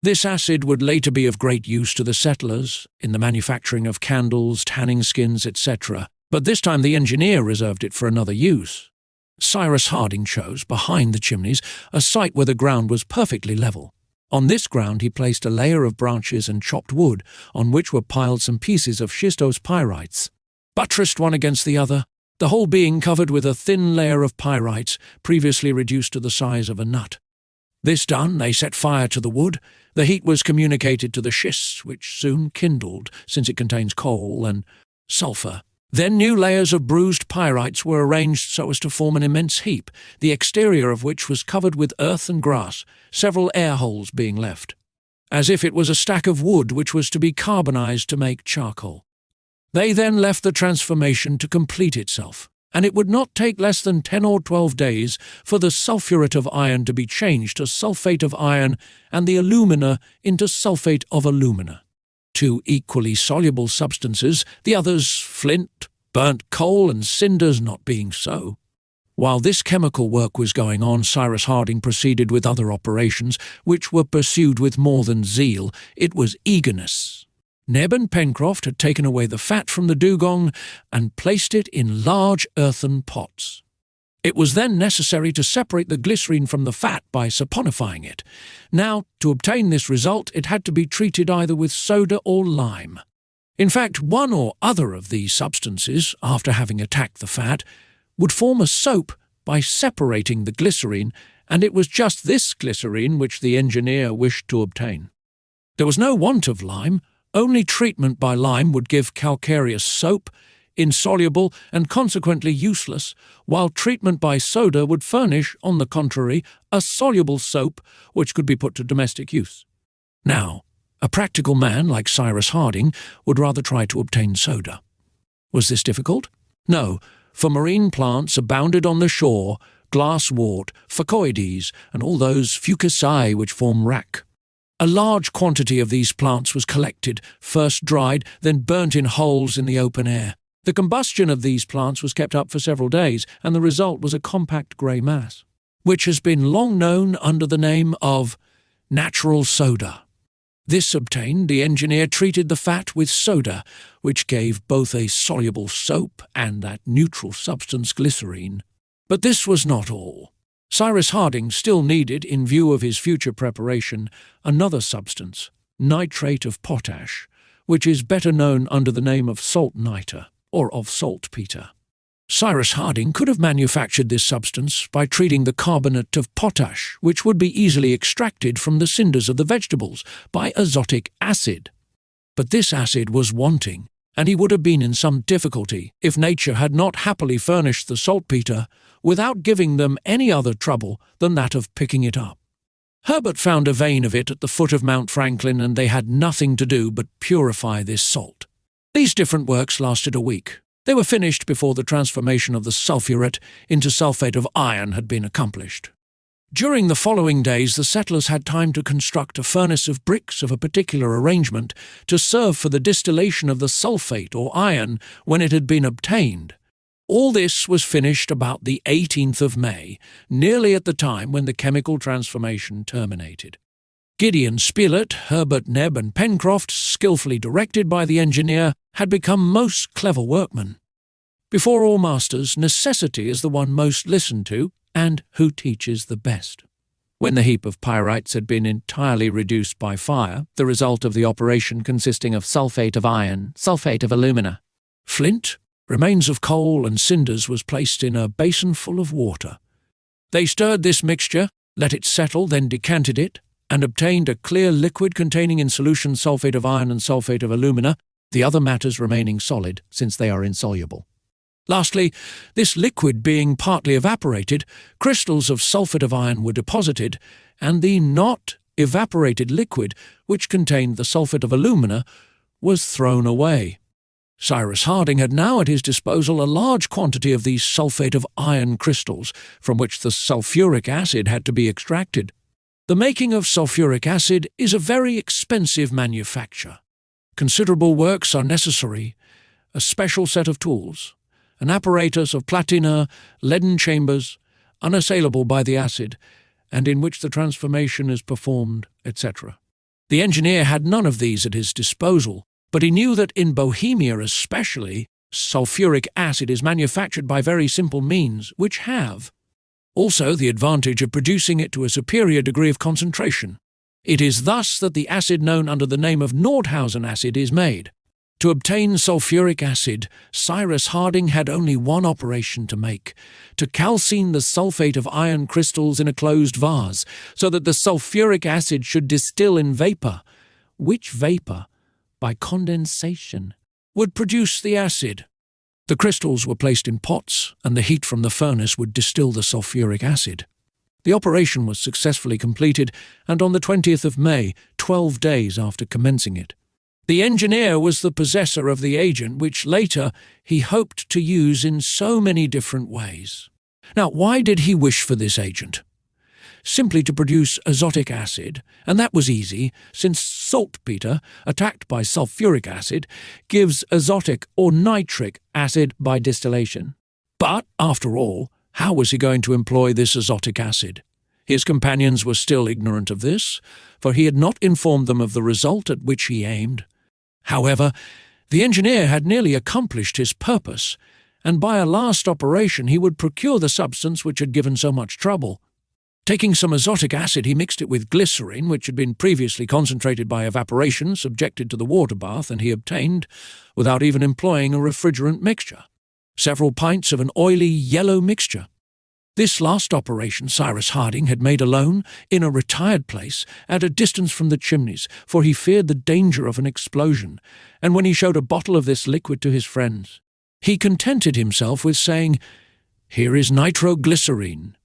This acid would later be of great use to the settlers in the manufacturing of candles, tanning skins, etc., but this time the engineer reserved it for another use. Cyrus Harding chose, behind the chimneys, a site where the ground was perfectly level. On this ground he placed a layer of branches and chopped wood, on which were piled some pieces of schistose pyrites, buttressed one against the other, the whole being covered with a thin layer of pyrites previously reduced to the size of a nut. This done, they set fire to the wood. The heat was communicated to the schists, which soon kindled, since it contains coal and sulphur. Then new layers of bruised pyrites were arranged so as to form an immense heap, the exterior of which was covered with earth and grass, several air holes being left, as if it was a stack of wood which was to be carbonized to make charcoal. They then left the transformation to complete itself, and it would not take less than 10 or 12 days for the sulphuret of iron to be changed to sulfate of iron and the alumina into sulfate of alumina. Two equally soluble substances, the others flint, burnt coal, and cinders not being so. While this chemical work was going on, Cyrus Harding proceeded with other operations, which were pursued with more than zeal. It was eagerness. Neb and Pencroft had taken away the fat from the dugong and placed it in large earthen pots. It was then necessary to separate the glycerine from the fat by saponifying it. Now, to obtain this result, it had to be treated either with soda or lime. In fact, one or other of these substances, after having attacked the fat, would form a soap by separating the glycerine, and it was just this glycerine which the engineer wished to obtain. There was no want of lime. Only treatment by lime would give calcareous soap, insoluble and consequently useless, while treatment by soda would furnish, on the contrary, a soluble soap which could be put to domestic use. Now, a practical man like Cyrus Harding would rather try to obtain soda. Was this difficult? No, for marine plants abounded on the shore, glasswort, phacoides, and all those fucaceae which form wrack. A large quantity of these plants was collected, first dried, then burnt in holes in the open air. The combustion of these plants was kept up for several days, and the result was a compact grey mass, which has been long known under the name of natural soda. This obtained, the engineer treated the fat with soda, which gave both a soluble soap and that neutral substance glycerine. But this was not all. Cyrus Harding still needed, in view of his future preparation, another substance, nitrate of potash, which is better known under the name of salt niter, or of saltpeter. Cyrus Harding could have manufactured this substance by treating the carbonate of potash, which would be easily extracted from the cinders of the vegetables, by azotic acid. But this acid was wanting, and he would have been in some difficulty if nature had not happily furnished the saltpeter without giving them any other trouble than that of picking it up. Herbert found a vein of it at the foot of Mount Franklin, and they had nothing to do but purify this salt. These different works lasted a week. They were finished before the transformation of the sulphuret into sulfate of iron had been accomplished. During the following days, the settlers had time to construct a furnace of bricks of a particular arrangement to serve for the distillation of the sulfate or iron when it had been obtained. All this was finished about the 18th of May, nearly at the time when the chemical transformation terminated. Gideon Spilett, Herbert, Neb, and Pencroft, skilfully directed by the engineer, had become most clever workmen. Before all masters, necessity is the one most listened to, and who teaches the best. When the heap of pyrites had been entirely reduced by fire, the result of the operation consisting of sulfate of iron, sulfate of alumina, flint, remains of coal, and cinders was placed in a basin full of water. They stirred this mixture, let it settle, then decanted it, and obtained a clear liquid containing in solution sulfate of iron and sulfate of alumina, the other matters remaining solid since they are insoluble. Lastly, this liquid being partly evaporated, crystals of sulfate of iron were deposited, and the not evaporated liquid, which contained the sulfate of alumina, was thrown away. Cyrus Harding had now at his disposal a large quantity of these sulfate of iron crystals, from which the sulfuric acid had to be extracted. The making of sulfuric acid is a very expensive manufacture. Considerable works are necessary, a special set of tools, an apparatus of platina, leaden chambers, unassailable by the acid, and in which the transformation is performed, etc. The engineer had none of these at his disposal, but he knew that in Bohemia especially, sulfuric acid is manufactured by very simple means, which have also the advantage of producing it to a superior degree of concentration. It is thus that the acid known under the name of Nordhausen acid is made. To obtain sulfuric acid, Cyrus Harding had only one operation to make: to calcine the sulfate of iron crystals in a closed vase, so that the sulfuric acid should distill in vapour, which vapour, by condensation, would produce the acid. The crystals were placed in pots, and the heat from the furnace would distill the sulfuric acid. The operation was successfully completed, and on the 20th of May, 12 days after commencing it, the engineer was the possessor of the agent which later he hoped to use in so many different ways. Now, why did he wish for this agent? Simply to produce azotic acid, and that was easy, since saltpeter, attacked by sulfuric acid, gives azotic or nitric acid by distillation. But, after all, how was he going to employ this azotic acid? His companions were still ignorant of this, for he had not informed them of the result at which he aimed. However, the engineer had nearly accomplished his purpose, and by a last operation he would procure the substance which had given so much trouble. Taking some azotic acid, he mixed it with glycerine, which had been previously concentrated by evaporation, subjected to the water bath, and he obtained, without even employing a refrigerant mixture, several pints of an oily yellow mixture. This last operation Cyrus Harding had made alone, in a retired place, at a distance from the chimneys, for he feared the danger of an explosion, and when he showed a bottle of this liquid to his friends, he contented himself with saying, "Here is nitroglycerine."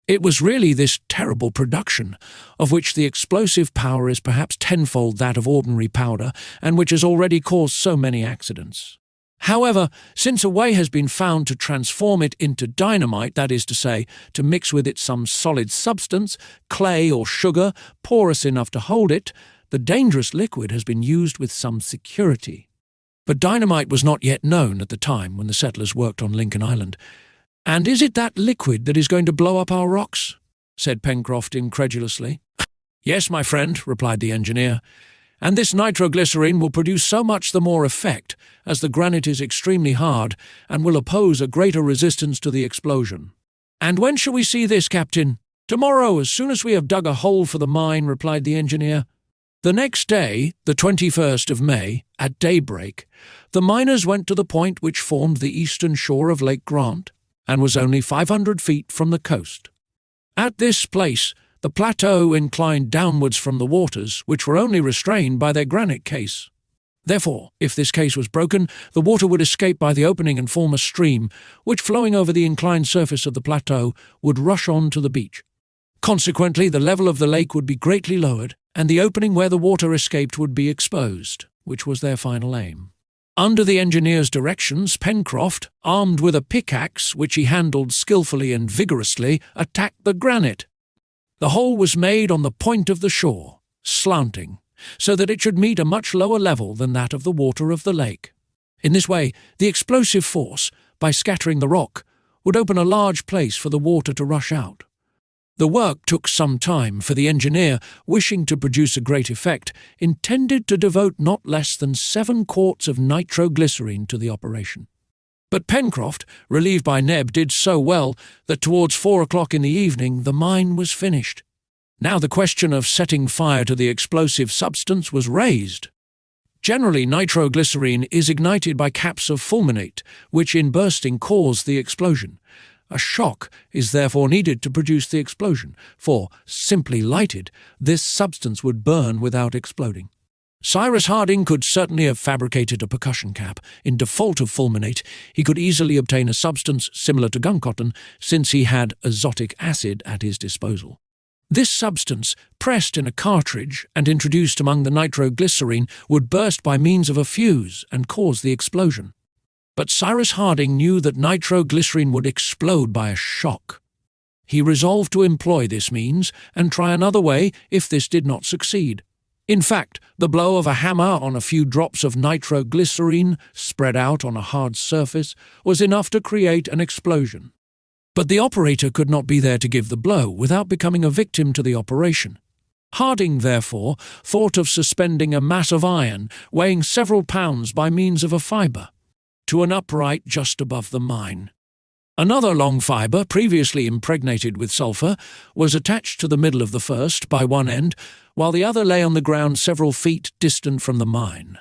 It was really this terrible production, of which the explosive power is perhaps tenfold that of ordinary powder, and which has already caused so many accidents. However, since a way has been found to transform it into dynamite, that is to say, to mix with it some solid substance, clay or sugar, porous enough to hold it, the dangerous liquid has been used with some security. But dynamite was not yet known at the time when the settlers worked on Lincoln Island. "And is it that liquid that is going to blow up our rocks?" said Pencroft incredulously. "Yes, my friend," replied the engineer, "and this nitroglycerine will produce so much the more effect, as the granite is extremely hard, and will oppose a greater resistance to the explosion." "And when shall we see this, Captain?" "Tomorrow, as soon as we have dug a hole for the mine," replied the engineer. The next day, the 21st of May, at daybreak, the miners went to the point which formed the eastern shore of Lake Grant, and was only 500 feet from the coast. At this place, the plateau inclined downwards from the waters, which were only restrained by their granite case. Therefore, if this case was broken, the water would escape by the opening and form a stream, which, flowing over the inclined surface of the plateau, would rush on to the beach. Consequently, the level of the lake would be greatly lowered, and the opening where the water escaped would be exposed, which was their final aim. Under the engineer's directions, Pencroft, armed with a pickaxe which he handled skilfully and vigorously, attacked the granite. The hole was made on the point of the shore, slanting, so that it should meet a much lower level than that of the water of the lake. In this way, the explosive force, by scattering the rock, would open a large place for the water to rush out. The work took some time, for the engineer, wishing to produce a great effect, intended to devote not less than 7 quarts of nitroglycerine to the operation. But Pencroft, relieved by Neb, did so well that towards 4 o'clock in the evening the mine was finished. Now the question of setting fire to the explosive substance was raised. Generally, nitroglycerine is ignited by caps of fulminate, which in bursting cause the explosion, A shock is therefore needed to produce the explosion, for, simply lighted, this substance would burn without exploding. Cyrus Harding could certainly have fabricated a percussion cap. In default of fulminate, he could easily obtain a substance similar to gun-cotton, since he had azotic acid at his disposal. This substance, pressed in a cartridge and introduced among the nitroglycerine, would burst by means of a fuse and cause the explosion. But Cyrus Harding knew that nitroglycerine would explode by a shock. He resolved to employ this means and try another way if this did not succeed. In fact, the blow of a hammer on a few drops of nitroglycerine spread out on a hard surface was enough to create an explosion. But the operator could not be there to give the blow without becoming a victim to the operation. Harding, therefore, thought of suspending a mass of iron weighing several pounds by means of a fibre to an upright just above the mine. Another long fibre, previously impregnated with sulphur, was attached to the middle of the first by one end, while the other lay on the ground several feet distant from the mine.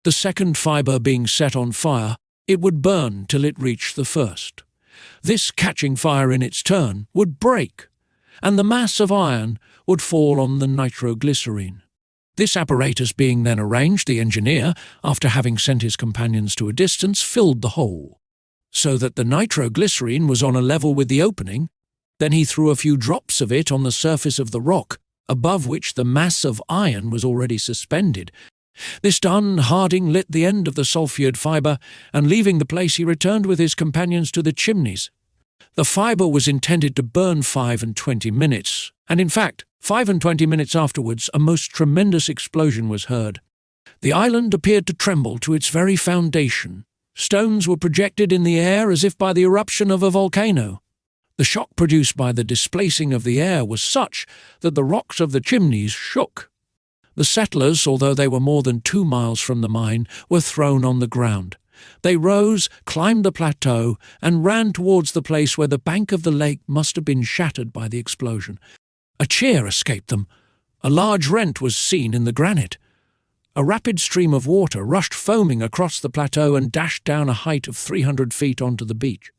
The second fibre being set on fire, it would burn till it reached the first. This, catching fire in its turn, would break, and the mass of iron would fall on the nitroglycerine. This apparatus being then arranged, the engineer, after having sent his companions to a distance, filled the hole, so that the nitroglycerine was on a level with the opening. Then he threw a few drops of it on the surface of the rock, above which the mass of iron was already suspended. This done, Harding lit the end of the sulphured fibre, and leaving the place he returned with his companions to the chimneys. The fibre was intended to burn 25 minutes, and in fact, 25 minutes afterwards a most tremendous explosion was heard. The island appeared to tremble to its very foundation. Stones were projected in the air as if by the eruption of a volcano. The shock produced by the displacing of the air was such that the rocks of the chimneys shook. The settlers, although they were more than 2 miles from the mine, were thrown on the ground. They rose, climbed the plateau, and ran towards the place where the bank of the lake must have been shattered by the explosion. A cheer escaped them. A large rent was seen in the granite. A rapid stream of water rushed foaming across the plateau and dashed down a height of 300 feet onto the beach.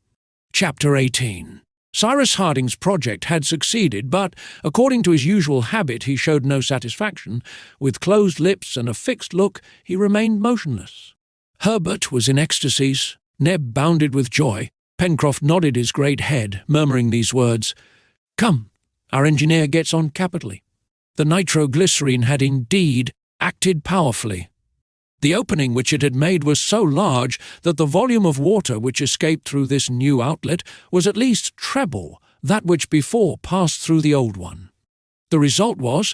Chapter 18. Cyrus Harding's project had succeeded, but, according to his usual habit, he showed no satisfaction. With closed lips and a fixed look, he remained motionless. Herbert was in ecstasies. Neb bounded with joy. Pencroft nodded his great head, murmuring these words, "Come, our engineer gets on capitally." The nitroglycerine had indeed acted powerfully. The opening which it had made was so large that the volume of water which escaped through this new outlet was at least treble that which before passed through the old one. The result was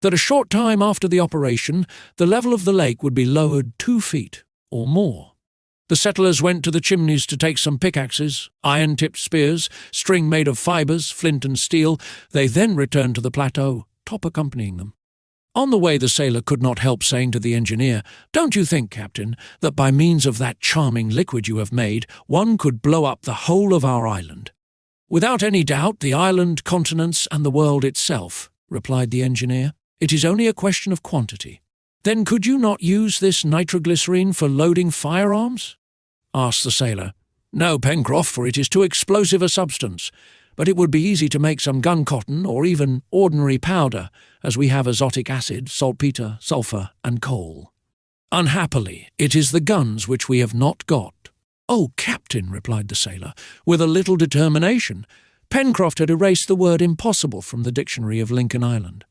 that a short time after the operation, the level of the lake would be lowered 2 feet or more. The settlers went to the chimneys to take some pickaxes, iron-tipped spears, string made of fibres, flint and steel. They then returned to the plateau, Top accompanying them. On the way the sailor could not help saying to the engineer, "Don't you think, Captain, that by means of that charming liquid you have made, one could blow up the whole of our island?" "Without any doubt, the island, continents, and the world itself," replied the engineer. "It is only a question of quantity." "Then could you not use this nitroglycerine for loading firearms?" asked the sailor. "No, Pencroft, for it is too explosive a substance. But it would be easy to make some gun-cotton or even ordinary powder, as we have azotic acid, saltpetre, sulphur, and coal. Unhappily, it is the guns which we have not got." "Oh, Captain," replied the sailor, with a little determination. Pencroft had erased the word impossible from the dictionary of Lincoln Island.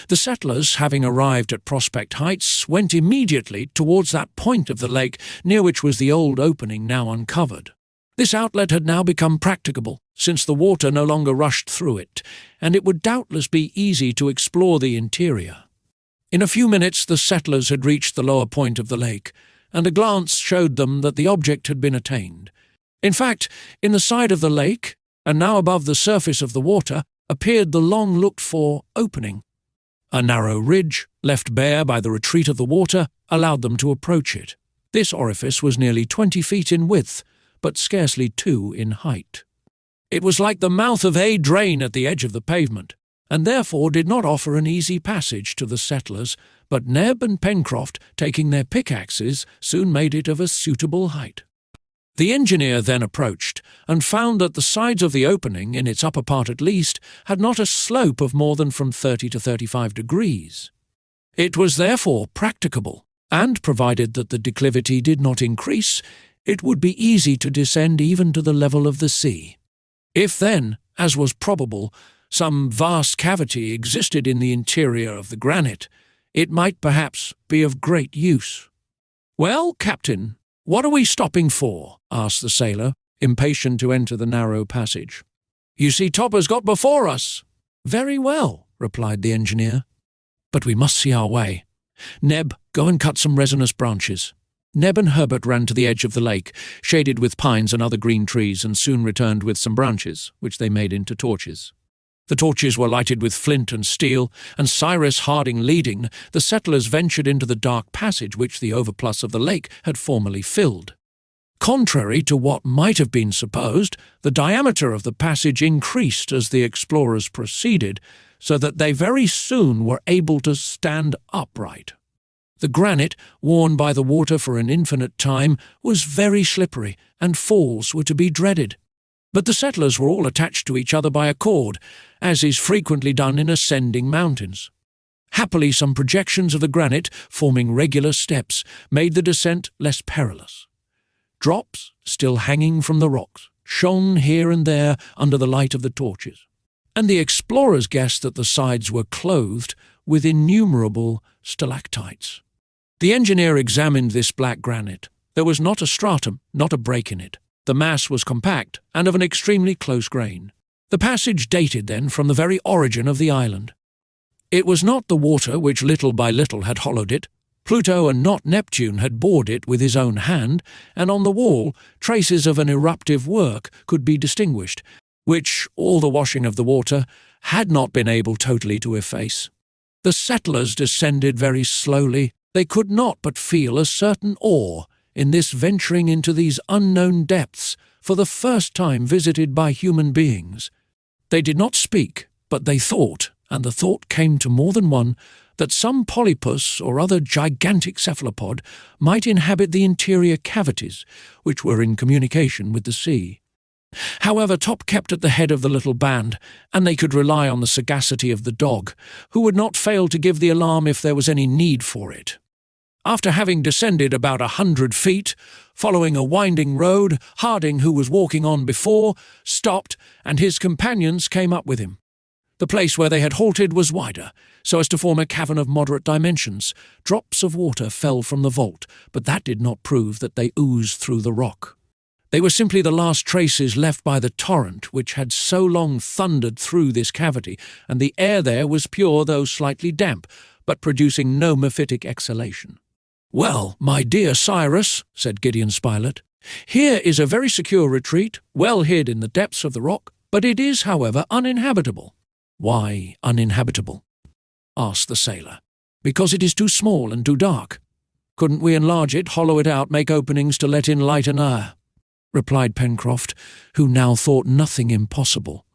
The settlers, having arrived at Prospect Heights, went immediately towards that point of the lake near which was the old opening now uncovered. This outlet had now become practicable, since the water no longer rushed through it, and it would doubtless be easy to explore the interior. In a few minutes the settlers had reached the lower point of the lake, and a glance showed them that the object had been attained. In fact, in the side of the lake, and now above the surface of the water, appeared the long-looked-for opening. A narrow ridge, left bare by the retreat of the water, allowed them to approach it. This orifice was nearly 20 feet in width, but scarcely 2 in height. It was like the mouth of a drain at the edge of the pavement, and therefore did not offer an easy passage to the settlers, but Neb and Pencroft, taking their pickaxes, soon made it of a suitable height. The engineer then approached and found that the sides of the opening, in its upper part at least, had not a slope of more than from 30 to 35 degrees. It was therefore practicable, and provided that the declivity did not increase, it would be easy to descend even to the level of the sea. If then, as was probable, some vast cavity existed in the interior of the granite, it might perhaps be of great use. "Well, Captain, what are we stopping for?" asked the sailor, impatient to enter the narrow passage. "You see Topper's got before us." "Very well," replied the engineer. "But we must see our way. Neb, go and cut some resinous branches." Neb and Herbert ran to the edge of the lake, shaded with pines and other green trees, and soon returned with some branches, which they made into torches. The torches were lighted with flint and steel, and Cyrus Harding leading, the settlers ventured into the dark passage which the overplus of the lake had formerly filled. Contrary to what might have been supposed, the diameter of the passage increased as the explorers proceeded, so that they very soon were able to stand upright. The granite, worn by the water for an infinite time, was very slippery, and falls were to be dreaded. But the settlers were all attached to each other by a cord, as is frequently done in ascending mountains. Happily, some projections of the granite, forming regular steps, made the descent less perilous. Drops, still hanging from the rocks, shone here and there under the light of the torches, and the explorers guessed that the sides were clothed with innumerable stalactites. The engineer examined this black granite. There was not a stratum, not a break in it. The mass was compact and of an extremely close grain. The passage dated, then, from the very origin of the island. It was not the water which little by little had hollowed it. Pluto and not Neptune had bored it with his own hand, and on the wall traces of an eruptive work could be distinguished, which all the washing of the water had not been able totally to efface. The settlers descended very slowly. They could not but feel a certain awe in this venturing into these unknown depths for the first time visited by human beings. They did not speak, but they thought, and the thought came to more than one, that some polypus or other gigantic cephalopod might inhabit the interior cavities, which were in communication with the sea. However, Top kept at the head of the little band, and they could rely on the sagacity of the dog, who would not fail to give the alarm if there was any need for it. After having descended about 100 feet, following a winding road, Harding, who was walking on before, stopped, and his companions came up with him. The place where they had halted was wider, so as to form a cavern of moderate dimensions. Drops of water fell from the vault, but that did not prove that they oozed through the rock. They were simply the last traces left by the torrent which had so long thundered through this cavity, and the air there was pure though slightly damp, but producing no mephitic exhalation. "Well, my dear Cyrus," said Gideon Spilett, "here is a very secure retreat, well hid in the depths of the rock, but it is, however, uninhabitable." "Why uninhabitable?" asked the sailor. "Because it is too small and too dark. Couldn't we enlarge it, hollow it out, make openings to let in light and air?" replied Pencroft, who now thought nothing impossible.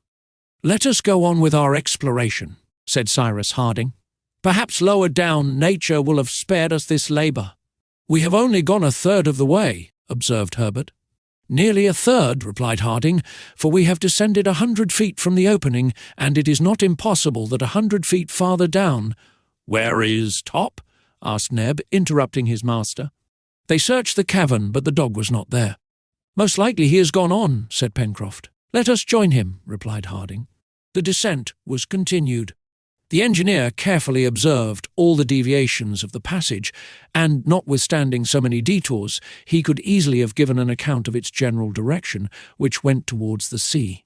"Let us go on with our exploration," said Cyrus Harding. "Perhaps lower down nature will have spared us this labour." "We have only gone a third of the way," observed Herbert. "Nearly a third," replied Harding, "for we have descended 100 feet from the opening, and it is not impossible that 100 feet farther down—" "Where is Top?" asked Neb, interrupting his master. They searched the cavern, but the dog was not there. "Most likely he has gone on," said Pencroft. "Let us join him," replied Harding. The descent was continued. The engineer carefully observed all the deviations of the passage, and, notwithstanding so many detours, he could easily have given an account of its general direction, which went towards the sea.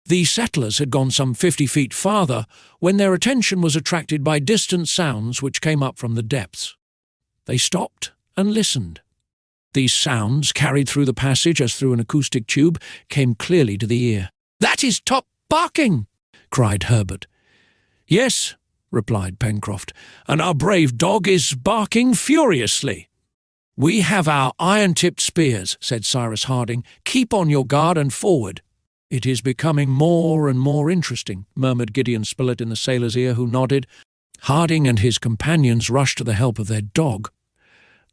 The settlers had gone some 50 feet farther when their attention was attracted by distant sounds which came up from the depths. They stopped and listened. These sounds, carried through the passage as through an acoustic tube, came clearly to the ear. "That is Top barking!" cried Herbert. "Yes," replied Pencroft, "and our brave dog is barking furiously." "We have our iron-tipped spears," said Cyrus Harding. "Keep on your guard and forward." "It is becoming more and more interesting," murmured Gideon Spilett in the sailor's ear, who nodded. Harding and his companions rushed to the help of their dog.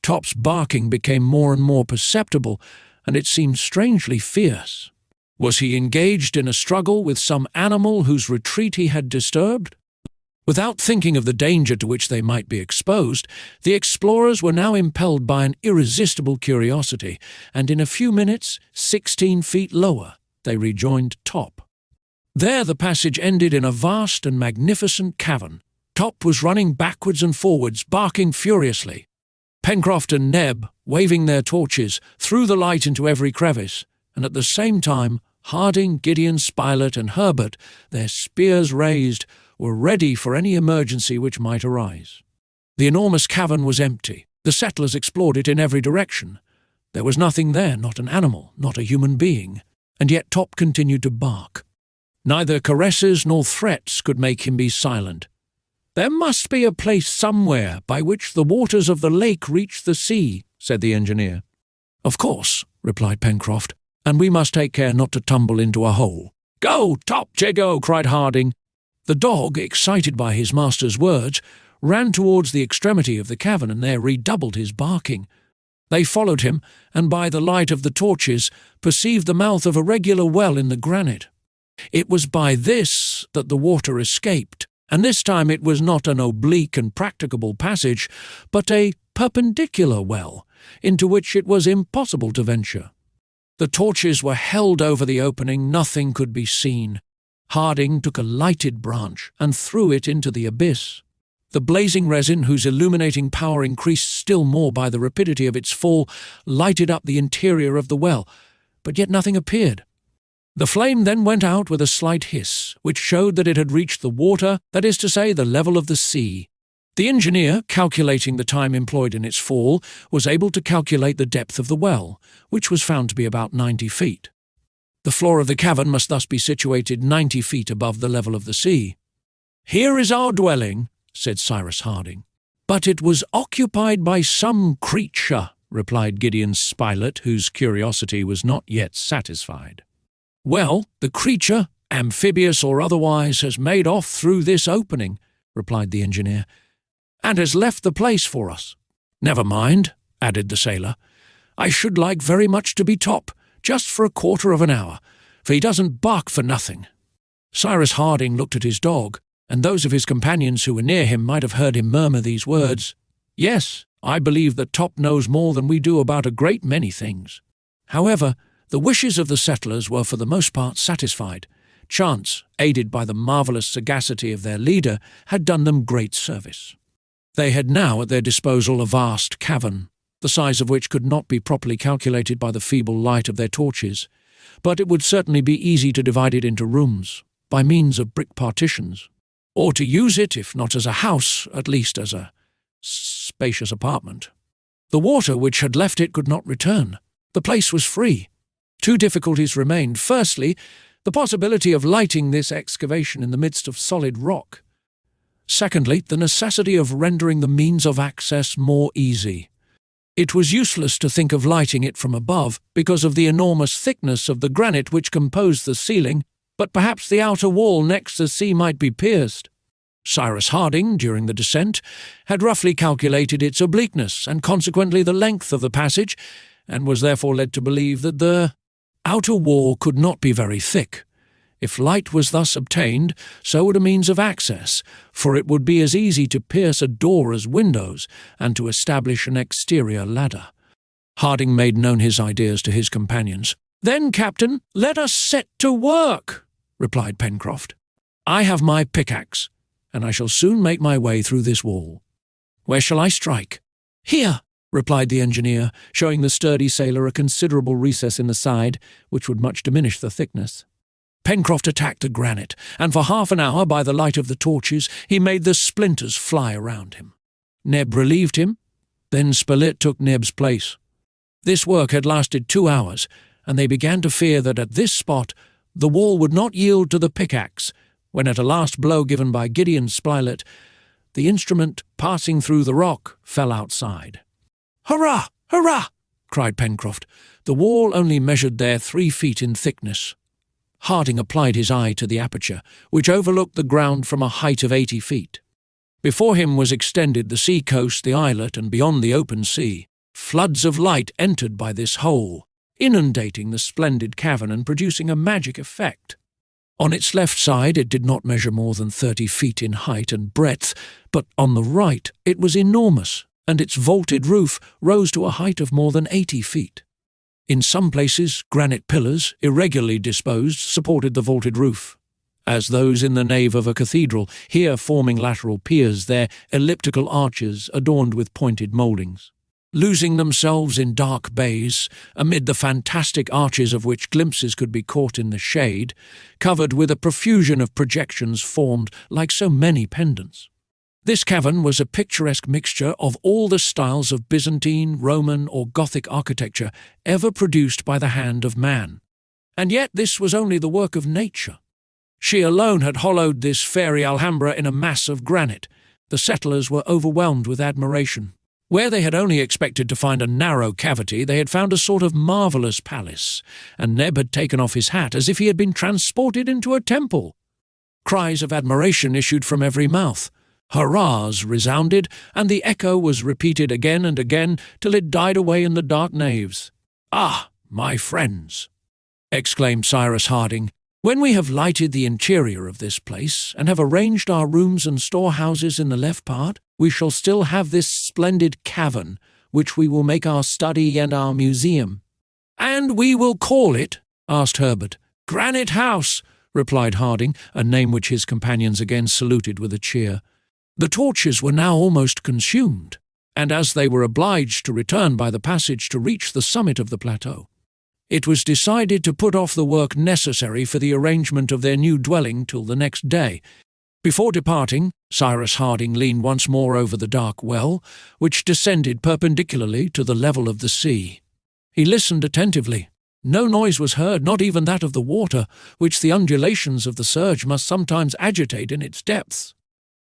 Top's barking became more and more perceptible, and it seemed strangely fierce. Was he engaged in a struggle with some animal whose retreat he had disturbed? Without thinking of the danger to which they might be exposed, the explorers were now impelled by an irresistible curiosity, and in a few minutes, 16 feet lower, they rejoined Top. There the passage ended in a vast and magnificent cavern. Top was running backwards and forwards, barking furiously. Pencroft and Neb, waving their torches, threw the light into every crevice, and at the same time Harding, Gideon, Spilett, and Herbert, their spears raised, were ready for any emergency which might arise. The enormous cavern was empty. The settlers explored it in every direction. There was nothing there, not an animal, not a human being, and yet Top continued to bark. Neither caresses nor threats could make him be silent. "There must be a place somewhere by which the waters of the lake reach the sea," said the engineer. "Of course," replied Pencroft, "and we must take care not to tumble into a hole." "Go, Top, Jago!" cried Harding. The dog, excited by his master's words, ran towards the extremity of the cavern and there redoubled his barking. They followed him, and by the light of the torches perceived the mouth of a regular well in the granite. It was by this that the water escaped, and this time it was not an oblique and practicable passage, but a perpendicular well, into which it was impossible to venture. The torches were held over the opening, nothing could be seen. Harding took a lighted branch and threw it into the abyss. The blazing resin, whose illuminating power increased still more by the rapidity of its fall, lighted up the interior of the well, but yet nothing appeared. The flame then went out with a slight hiss, which showed that it had reached the water, that is to say, the level of the sea. The engineer, calculating the time employed in its fall, was able to calculate the depth of the well, which was found to be about 90 feet. The floor of the cavern must thus be situated 90 feet above the level of the sea. "Here is our dwelling," said Cyrus Harding. "But it was occupied by some creature," replied Gideon Spilett, whose curiosity was not yet satisfied. "Well, the creature, amphibious or otherwise, has made off through this opening," replied the engineer, "and has left the place for us." "Never mind," added the sailor. "I should like very much to be Top, just for a quarter of an hour, for he doesn't bark for nothing." Cyrus Harding looked at his dog, and those of his companions who were near him might have heard him murmur these words. "Yes, I believe that Top knows more than we do about a great many things." However, the wishes of the settlers were for the most part satisfied. Chance, aided by the marvellous sagacity of their leader, had done them great service. They had now at their disposal a vast cavern, the size of which could not be properly calculated by the feeble light of their torches, but it would certainly be easy to divide it into rooms, by means of brick partitions, or to use it, if not as a house, at least as a spacious apartment. The water which had left it could not return. The place was free. Two difficulties remained. Firstly, the possibility of lighting this excavation in the midst of solid rock. Secondly, the necessity of rendering the means of access more easy. It was useless to think of lighting it from above because of the enormous thickness of the granite which composed the ceiling, but perhaps the outer wall next the sea might be pierced. Cyrus Harding, during the descent, had roughly calculated its obliqueness and consequently the length of the passage, and was therefore led to believe that the outer wall could not be very thick. If light was thus obtained, so would a means of access, for it would be as easy to pierce a door as windows, and to establish an exterior ladder. Harding made known his ideas to his companions. "Then, Captain, let us set to work," replied Pencroft. "I have my pickaxe, and I shall soon make my way through this wall. Where shall I strike?" "Here," replied the engineer, showing the sturdy sailor a considerable recess in the side, which would much diminish the thickness. Pencroft attacked the granite, and for half an hour, by the light of the torches, he made the splinters fly around him. Neb relieved him, then Spilett took Neb's place. This work had lasted 2 hours, and they began to fear that at this spot the wall would not yield to the pickaxe, when at a last blow given by Gideon Spilett, the instrument, passing through the rock, fell outside. "Hurrah! Hurrah!" cried Pencroft. The wall only measured there 3 feet in thickness. Harding applied his eye to the aperture, which overlooked the ground from a height of 80 feet. Before him was extended the sea-coast, the islet, and beyond the open sea. Floods of light entered by this hole. inundating the splendid cavern and producing a magic effect. On its left side it did not measure more than 30 feet in height and breadth, but on the right it was enormous, and its vaulted roof rose to a height of more than 80 feet. In some places, granite pillars, irregularly disposed, supported the vaulted roof, as those in the nave of a cathedral, here forming lateral piers, there elliptical arches adorned with pointed mouldings. Losing themselves in dark bays, amid the fantastic arches of which glimpses could be caught in the shade, covered with a profusion of projections formed like so many pendants. This cavern was a picturesque mixture of all the styles of Byzantine, Roman, or Gothic architecture ever produced by the hand of man. And yet this was only the work of nature. She alone had hollowed this fairy Alhambra in a mass of granite. The settlers were overwhelmed with admiration. Where they had only expected to find a narrow cavity, they had found a sort of marvellous palace, and Neb had taken off his hat as if he had been transported into a temple. Cries of admiration issued from every mouth. Hurrahs resounded, and the echo was repeated again and again till it died away in the dark naves. "Ah, my friends," exclaimed Cyrus Harding, "when we have lighted the interior of this place, and have arranged our rooms and storehouses in the left part, we shall still have this splendid cavern, which we will make our study and our museum." "And we will call it?" asked Herbert. "Granite House," replied Harding, a name which his companions again saluted with a cheer. The torches were now almost consumed, and as they were obliged to return by the passage to reach the summit of the plateau, it was decided to put off the work necessary for the arrangement of their new dwelling till the next day. Before departing, Cyrus Harding leaned once more over the dark well, which descended perpendicularly to the level of the sea. He listened attentively. No noise was heard, not even that of the water, which the undulations of the surge must sometimes agitate in its depths.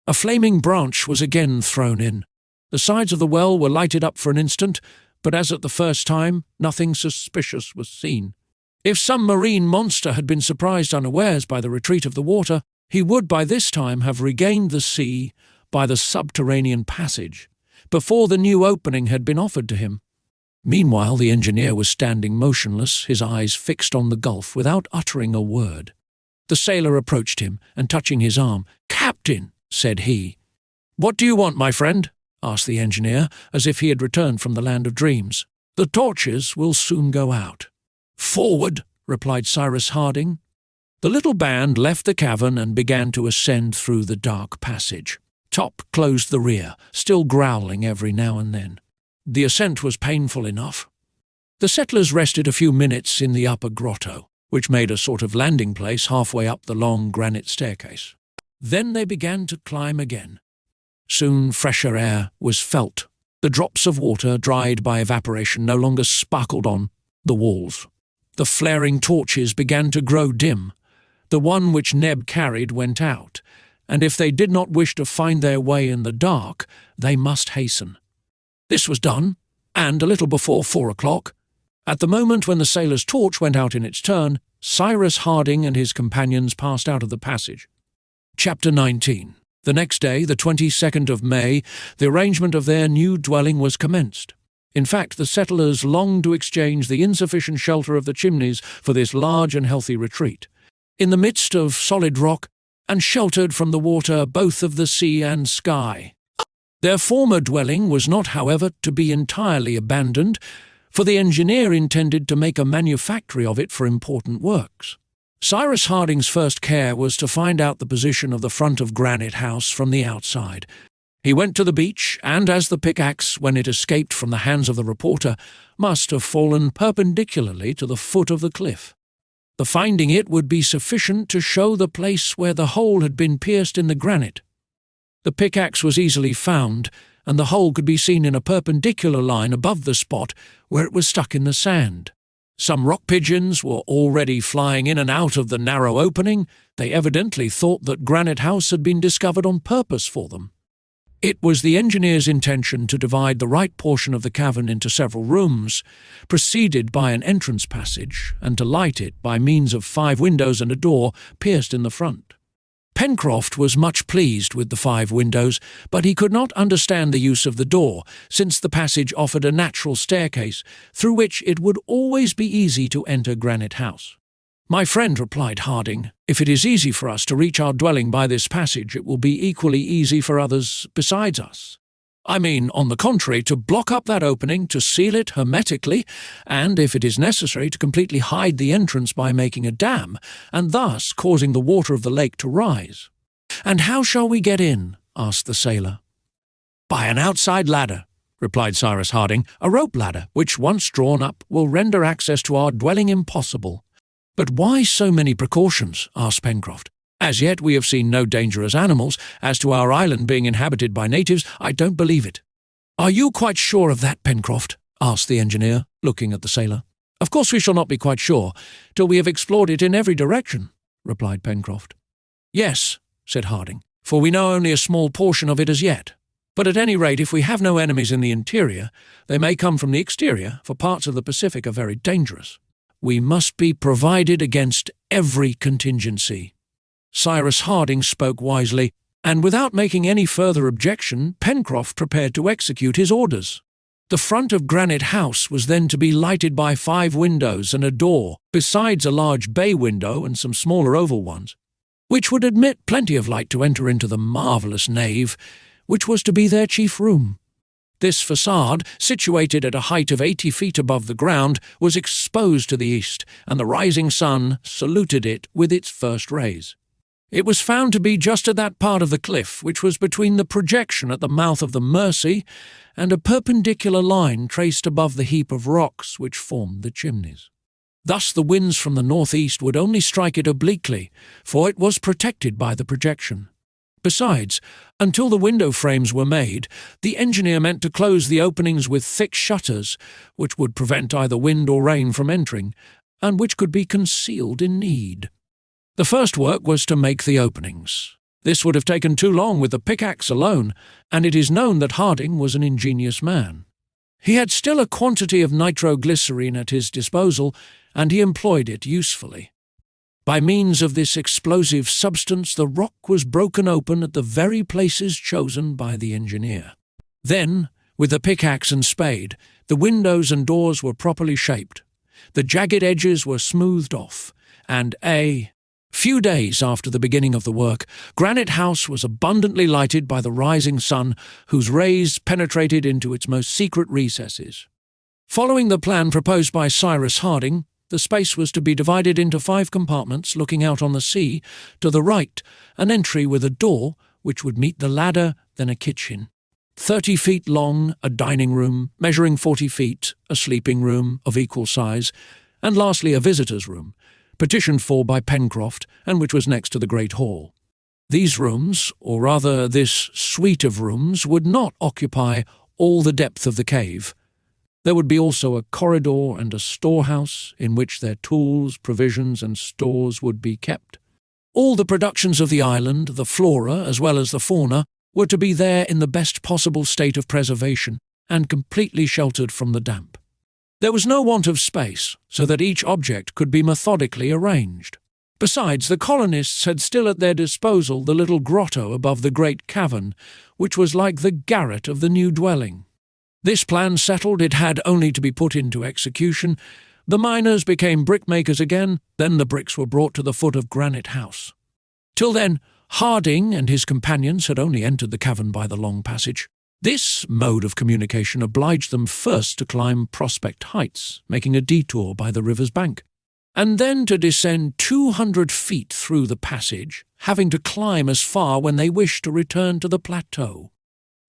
A flaming branch was again thrown in. The sides of the well were lighted up for an instant, but as at the first time, nothing suspicious was seen. If some marine monster had been surprised unawares by the retreat of the water, he would by this time have regained the sea by the subterranean passage, before the new opening had been offered to him. Meanwhile the engineer was standing motionless, his eyes fixed on the gulf, without uttering a word. The sailor approached him, and touching his arm, "Captain," said he. "What do you want, my friend?" asked the engineer, as if he had returned from the land of dreams. "The torches will soon go out." "Forward," replied Cyrus Harding. The little band left the cavern and began to ascend through the dark passage. Top closed the rear, still growling every now and then. The ascent was painful enough. The settlers rested a few minutes in the upper grotto, which made a sort of landing place halfway up the long granite staircase. Then they began to climb again. Soon fresher air was felt. The drops of water, dried by evaporation, no longer sparkled on the walls. The flaring torches began to grow dim. The one which Neb carried went out, and if they did not wish to find their way in the dark, they must hasten. This was done, and a little before 4 o'clock, at the moment when the sailor's torch went out in its turn, Cyrus Harding and his companions passed out of the passage. Chapter 19. The next day, the 22nd of May, the arrangement of their new dwelling was commenced. In fact, the settlers longed to exchange the insufficient shelter of the chimneys for this large and healthy retreat, in the midst of solid rock, and sheltered from the water both of the sea and sky. Their former dwelling was not, however, to be entirely abandoned, for the engineer intended to make a manufactory of it for important works. Cyrus Harding's first care was to find out the position of the front of Granite House from the outside. He went to the beach, and as the pickaxe, when it escaped from the hands of the reporter, must have fallen perpendicularly to the foot of the cliff. The finding it would be sufficient to show the place where the hole had been pierced in the granite. The pickaxe was easily found, and the hole could be seen in a perpendicular line above the spot where it was stuck in the sand. Some rock pigeons were already flying in and out of the narrow opening. They evidently thought that Granite House had been discovered on purpose for them. It was the engineer's intention to divide the right portion of the cavern into several rooms, preceded by an entrance passage, and to light it by means of 5 windows and a door pierced in the front. Pencroft was much pleased with the 5 windows, but he could not understand the use of the door, since the passage offered a natural staircase, through which it would always be easy to enter Granite House. "My friend," replied Harding, "if it is easy for us to reach our dwelling by this passage, it will be equally easy for others besides us. I mean, on the contrary, to block up that opening, to seal it hermetically, and, if it is necessary, to completely hide the entrance by making a dam, and thus causing the water of the lake to rise." "And how shall we get in?" asked the sailor. "By an outside ladder," replied Cyrus Harding, "a rope ladder, which, once drawn up, will render access to our dwelling impossible." "But why so many precautions?" asked Pencroft. "As yet we have seen no dangerous animals. As to our island being inhabited by natives, I don't believe it." "Are you quite sure of that, Pencroft?" asked the engineer, looking at the sailor. "Of course we shall not be quite sure, till we have explored it in every direction," replied Pencroft. "Yes," said Harding, "for we know only a small portion of it as yet. But at any rate, if we have no enemies in the interior, they may come from the exterior, for parts of the Pacific are very dangerous. We must be provided against every contingency." Cyrus Harding spoke wisely, and without making any further objection, Pencroft prepared to execute his orders. The front of Granite House was then to be lighted by 5 windows and a door, besides a large bay window and some smaller oval ones, which would admit plenty of light to enter into the marvellous nave, which was to be their chief room. This facade, situated at a height of 80 feet above the ground, was exposed to the east, and the rising sun saluted it with its first rays. It was found to be just at that part of the cliff which was between the projection at the mouth of the Mersey and a perpendicular line traced above the heap of rocks which formed the chimneys. Thus the winds from the northeast would only strike it obliquely, for it was protected by the projection. Besides, until the window frames were made, the engineer meant to close the openings with thick shutters, which would prevent either wind or rain from entering, and which could be concealed in need. The first work was to make the openings. This would have taken too long with the pickaxe alone, and it is known that Harding was an ingenious man. He had still a quantity of nitroglycerine at his disposal, and he employed it usefully. By means of this explosive substance, the rock was broken open at the very places chosen by the engineer. Then, with the pickaxe and spade, the windows and doors were properly shaped. The jagged edges were smoothed off, and a few days after the beginning of the work, Granite House was abundantly lighted by the rising sun, whose rays penetrated into its most secret recesses. Following the plan proposed by Cyrus Harding, the space was to be divided into 5 compartments looking out on the sea. To the right, an entry with a door, which would meet the ladder, then a kitchen. 30 feet long, a dining room, measuring 40 feet, a sleeping room of equal size, and lastly a visitor's room, petitioned for by Pencroft, and which was next to the great hall. These rooms, or rather this suite of rooms, would not occupy all the depth of the cave. There would be also a corridor and a storehouse in which their tools, provisions, and stores would be kept. All the productions of the island, the flora as well as the fauna, were to be there in the best possible state of preservation, and completely sheltered from the damp. There was no want of space, so that each object could be methodically arranged. Besides, the colonists had still at their disposal the little grotto above the great cavern, which was like the garret of the new dwelling. This plan settled, it had only to be put into execution. The miners became brickmakers again, then the bricks were brought to the foot of Granite House. Till then, Harding and his companions had only entered the cavern by the long passage. This mode of communication obliged them first to climb Prospect Heights, making a detour by the river's bank, and then to descend 200 feet through the passage, having to climb as far when they wished to return to the plateau.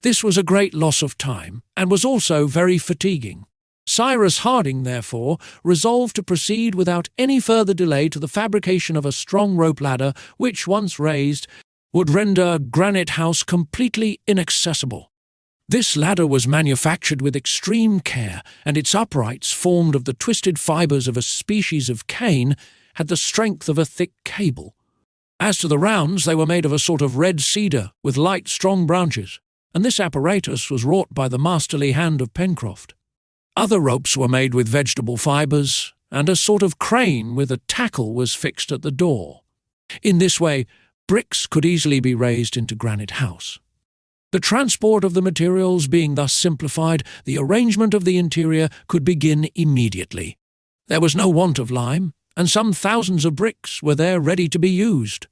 This was a great loss of time, and was also very fatiguing. Cyrus Harding, therefore, resolved to proceed without any further delay to the fabrication of a strong rope ladder, which, once raised, would render Granite House completely inaccessible. This ladder was manufactured with extreme care, and its uprights, formed of the twisted fibres of a species of cane, had the strength of a thick cable. As to the rounds, they were made of a sort of red cedar, with light, strong branches, and this apparatus was wrought by the masterly hand of Pencroft. Other ropes were made with vegetable fibres, and a sort of crane with a tackle was fixed at the door. In this way, bricks could easily be raised into Granite House. The transport of the materials being thus simplified, the arrangement of the interior could begin immediately. There was no want of lime, and some thousands of bricks were there ready to be used.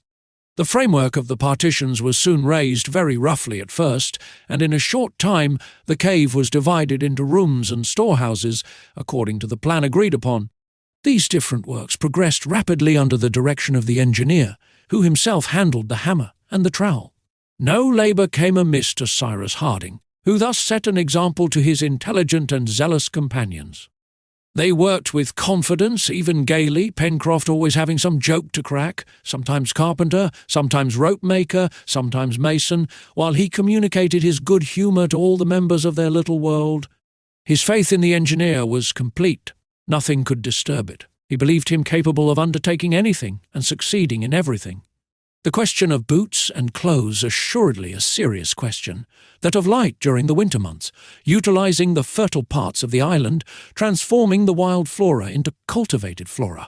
The framework of the partitions was soon raised very roughly at first, and in a short time the cave was divided into rooms and storehouses according to the plan agreed upon. These different works progressed rapidly under the direction of the engineer, who himself handled the hammer and the trowel. No labour came amiss to Cyrus Harding, who thus set an example to his intelligent and zealous companions. They worked with confidence, even gaily, Pencroft always having some joke to crack, sometimes carpenter, sometimes rope-maker, sometimes mason, while he communicated his good humour to all the members of their little world. His faith in the engineer was complete. Nothing could disturb it. He believed him capable of undertaking anything and succeeding in everything. The question of boots and clothes assuredly a serious question, that of light during the winter months, utilizing the fertile parts of the island, transforming the wild flora into cultivated flora.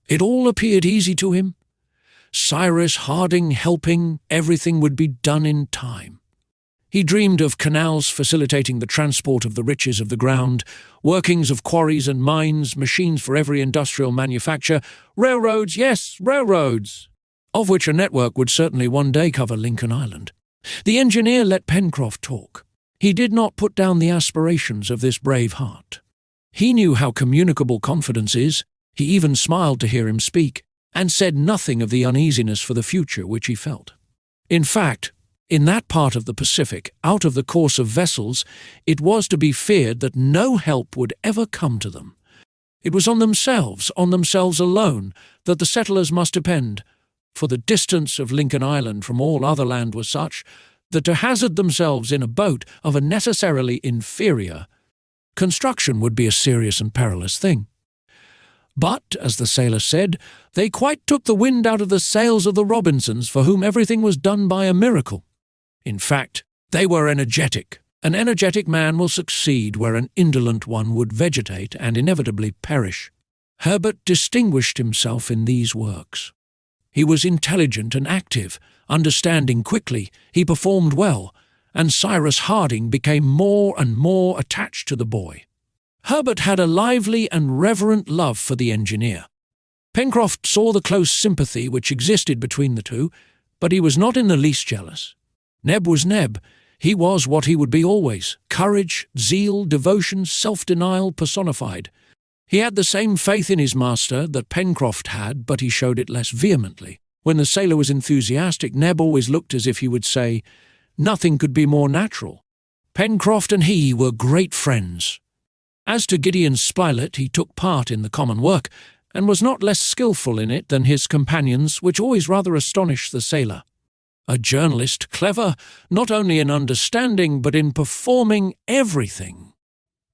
It all appeared easy to him. Cyrus Harding helping, everything would be done in time. He dreamed of canals facilitating the transport of the riches of the ground, workings of quarries and mines, machines for every industrial manufacture, railroads, yes, railroads, of which a network would certainly one day cover Lincoln Island. The engineer let Pencroft talk. He did not put down the aspirations of this brave heart. He knew how communicable confidence is. He even smiled to hear him speak, and said nothing of the uneasiness for the future which he felt. In fact, in that part of the Pacific, out of the course of vessels, it was to be feared that no help would ever come to them. It was on themselves alone, that the settlers must depend, for the distance of Lincoln Island from all other land was such that to hazard themselves in a boat of a necessarily inferior construction would be a serious and perilous thing. But, as the sailor said, they quite took the wind out of the sails of the Robinsons, for whom everything was done by a miracle. In fact, they were energetic. An energetic man will succeed where an indolent one would vegetate and inevitably perish. Herbert distinguished himself in these works. He was intelligent and active, understanding quickly, he performed well, and Cyrus Harding became more and more attached to the boy. Herbert had a lively and reverent love for the engineer. Pencroft saw the close sympathy which existed between the two, but he was not in the least jealous. Neb was Neb. He was what he would be always: courage, zeal, devotion, self-denial personified. He had the same faith in his master that Pencroft had, but he showed it less vehemently. When the sailor was enthusiastic, Neb always looked as if he would say, "Nothing could be more natural." Pencroft and he were great friends. As to Gideon Spilett, he took part in the common work, and was not less skilful in it than his companions, which always rather astonished the sailor. A journalist, clever, not only in understanding, but in performing everything.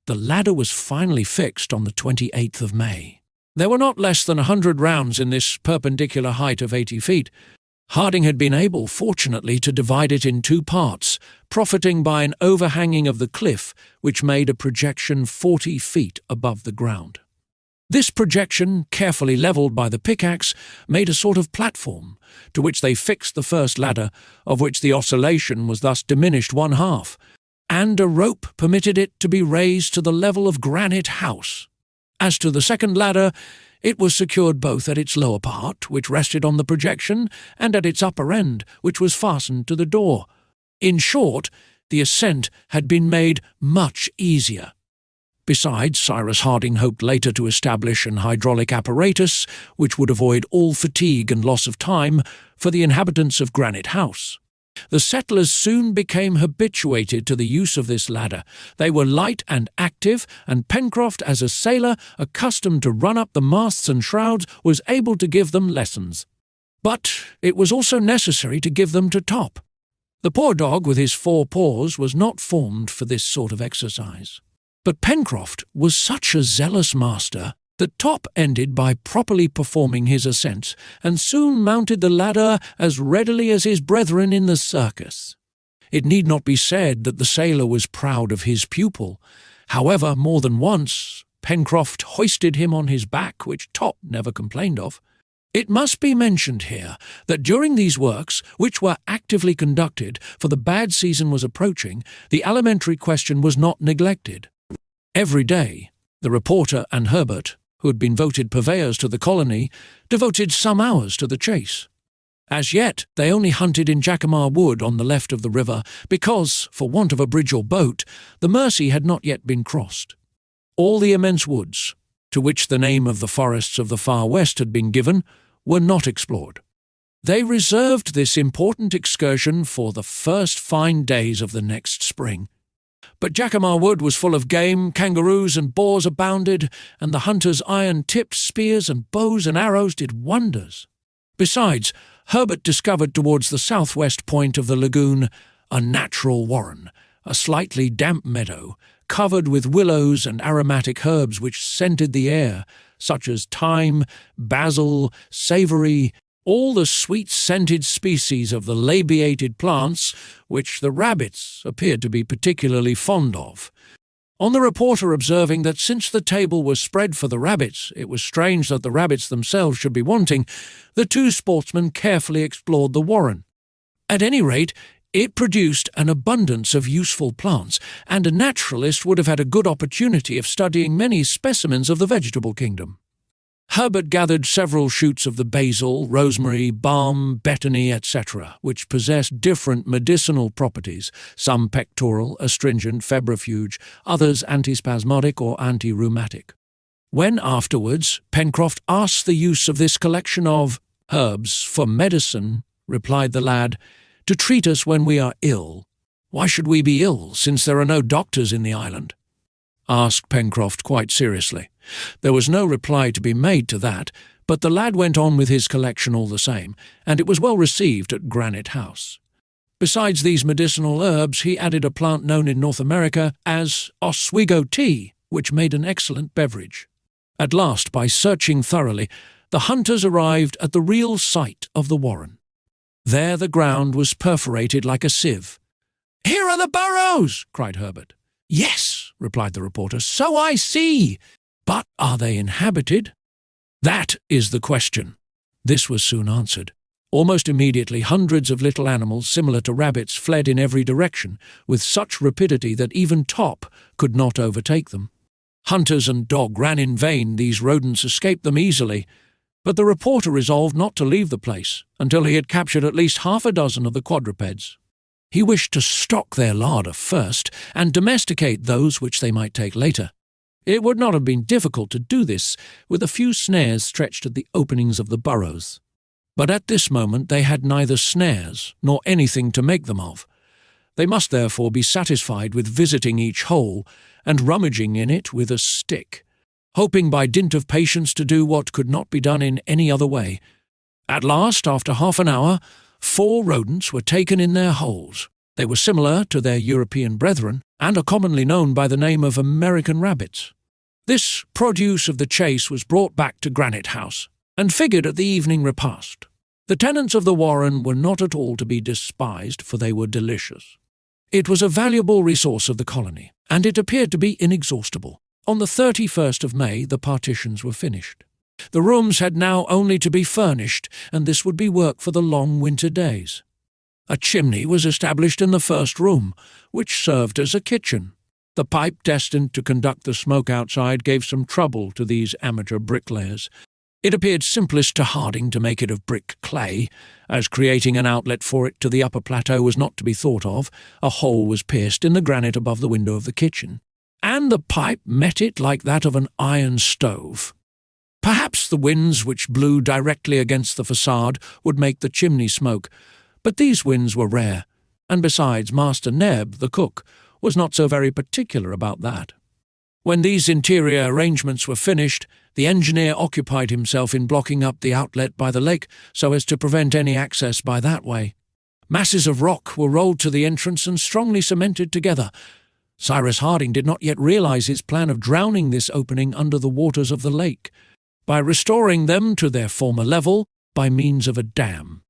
The ladder was finally fixed on the 28th of May. There were not less than 100 rounds in this perpendicular height of 80 feet. Harding had been able, fortunately, to divide it in two parts, profiting by an overhanging of the cliff, which made a projection 40 feet above the ground. This projection, carefully levelled by the pickaxe, made a sort of platform, to which they fixed the first ladder, of which the oscillation was thus diminished one half, and a rope permitted it to be raised to the level of Granite House. As to the second ladder, it was secured both at its lower part, which rested on the projection, and at its upper end, which was fastened to the door. In short, the ascent had been made much easier. Besides, Cyrus Harding hoped later to establish an hydraulic apparatus which would avoid all fatigue and loss of time for the inhabitants of Granite House. The settlers soon became habituated to the use of this ladder. They were light and active, and Pencroft, as a sailor accustomed to run up the masts and shrouds, was able to give them lessons. But it was also necessary to give them to Top. The poor dog with his 4 paws was not formed for this sort of exercise. But Pencroft was such a zealous master that Top ended by properly performing his ascents, and soon mounted the ladder as readily as his brethren in the circus. It need not be said that the sailor was proud of his pupil. However, more than once, Pencroft hoisted him on his back, which Top never complained of. It must be mentioned here that during these works, which were actively conducted, for the bad season was approaching, the alimentary question was not neglected. Every day, the reporter and Herbert, who had been voted purveyors to the colony, devoted some hours to the chase. As yet, they only hunted in Jacamar Wood on the left of the river because, for want of a bridge or boat, the Mersey had not yet been crossed. All the immense woods, to which the name of the forests of the far west had been given, were not explored. They reserved this important excursion for the first fine days of the next spring. But Jacamar Wood was full of game, kangaroos and boars abounded, and the hunters' iron-tipped spears and bows and arrows did wonders. Besides, Herbert discovered towards the southwest point of the lagoon a natural warren, a slightly damp meadow, covered with willows and aromatic herbs which scented the air, such as thyme, basil, savory, all the sweet-scented species of the labiated plants which the rabbits appeared to be particularly fond of. On the reporter observing that since the table was spread for the rabbits, it was strange that the rabbits themselves should be wanting, the two sportsmen carefully explored the warren. At any rate, it produced an abundance of useful plants, and a naturalist would have had a good opportunity of studying many specimens of the vegetable kingdom. Herbert gathered several shoots of the basil, rosemary, balm, betony, etc., which possessed different medicinal properties, some pectoral, astringent, febrifuge, others antispasmodic or anti-rheumatic. When afterwards Pencroft asked the use of this collection of herbs for medicine, replied the lad, to treat us when we are ill. Why should we be ill, since there are no doctors in the island? Asked Pencroft quite seriously. There was no reply to be made to that, but the lad went on with his collection all the same, and it was well received at Granite House. Besides these medicinal herbs, he added a plant known in North America as Oswego tea, which made an excellent beverage. At last, by searching thoroughly, the hunters arrived at the real site of the warren. There the ground was perforated like a sieve. "Here are the burrows!" cried Herbert. "Yes," replied the reporter, "so I see. But are they inhabited? That is the question." This was soon answered. Almost immediately, hundreds of little animals similar to rabbits fled in every direction, with such rapidity that even Top could not overtake them. Hunters and dog ran in vain, these rodents escaped them easily, but the reporter resolved not to leave the place until he had captured at least half a dozen of the quadrupeds. He wished to stock their larder first, and domesticate those which they might take later. It would not have been difficult to do this with a few snares stretched at the openings of the burrows. But at this moment they had neither snares nor anything to make them of. They must therefore be satisfied with visiting each hole and rummaging in it with a stick, hoping by dint of patience to do what could not be done in any other way. At last, after half an hour, 4 rodents were taken in their holes. They were similar to their European brethren, and are commonly known by the name of American rabbits. This produce of the chase was brought back to Granite House, and figured at the evening repast. The tenants of the warren were not at all to be despised, for they were delicious. It was a valuable resource of the colony, and it appeared to be inexhaustible. On the 31st of May the partitions were finished. The rooms had now only to be furnished, and this would be work for the long winter days. A chimney was established in the first room, which served as a kitchen. The pipe destined to conduct the smoke outside gave some trouble to these amateur bricklayers. It appeared simplest to Harding to make it of brick clay, as creating an outlet for it to the upper plateau was not to be thought of. A hole was pierced in the granite above the window of the kitchen, and the pipe met it like that of an iron stove. Perhaps the winds which blew directly against the facade would make the chimney smoke, but these winds were rare, and besides, Master Neb, the cook, was not so very particular about that. When these interior arrangements were finished, the engineer occupied himself in blocking up the outlet by the lake so as to prevent any access by that way. Masses of rock were rolled to the entrance and strongly cemented together. Cyrus Harding did not yet realize his plan of drowning this opening under the waters of the lake, by restoring them to their former level by means of a dam.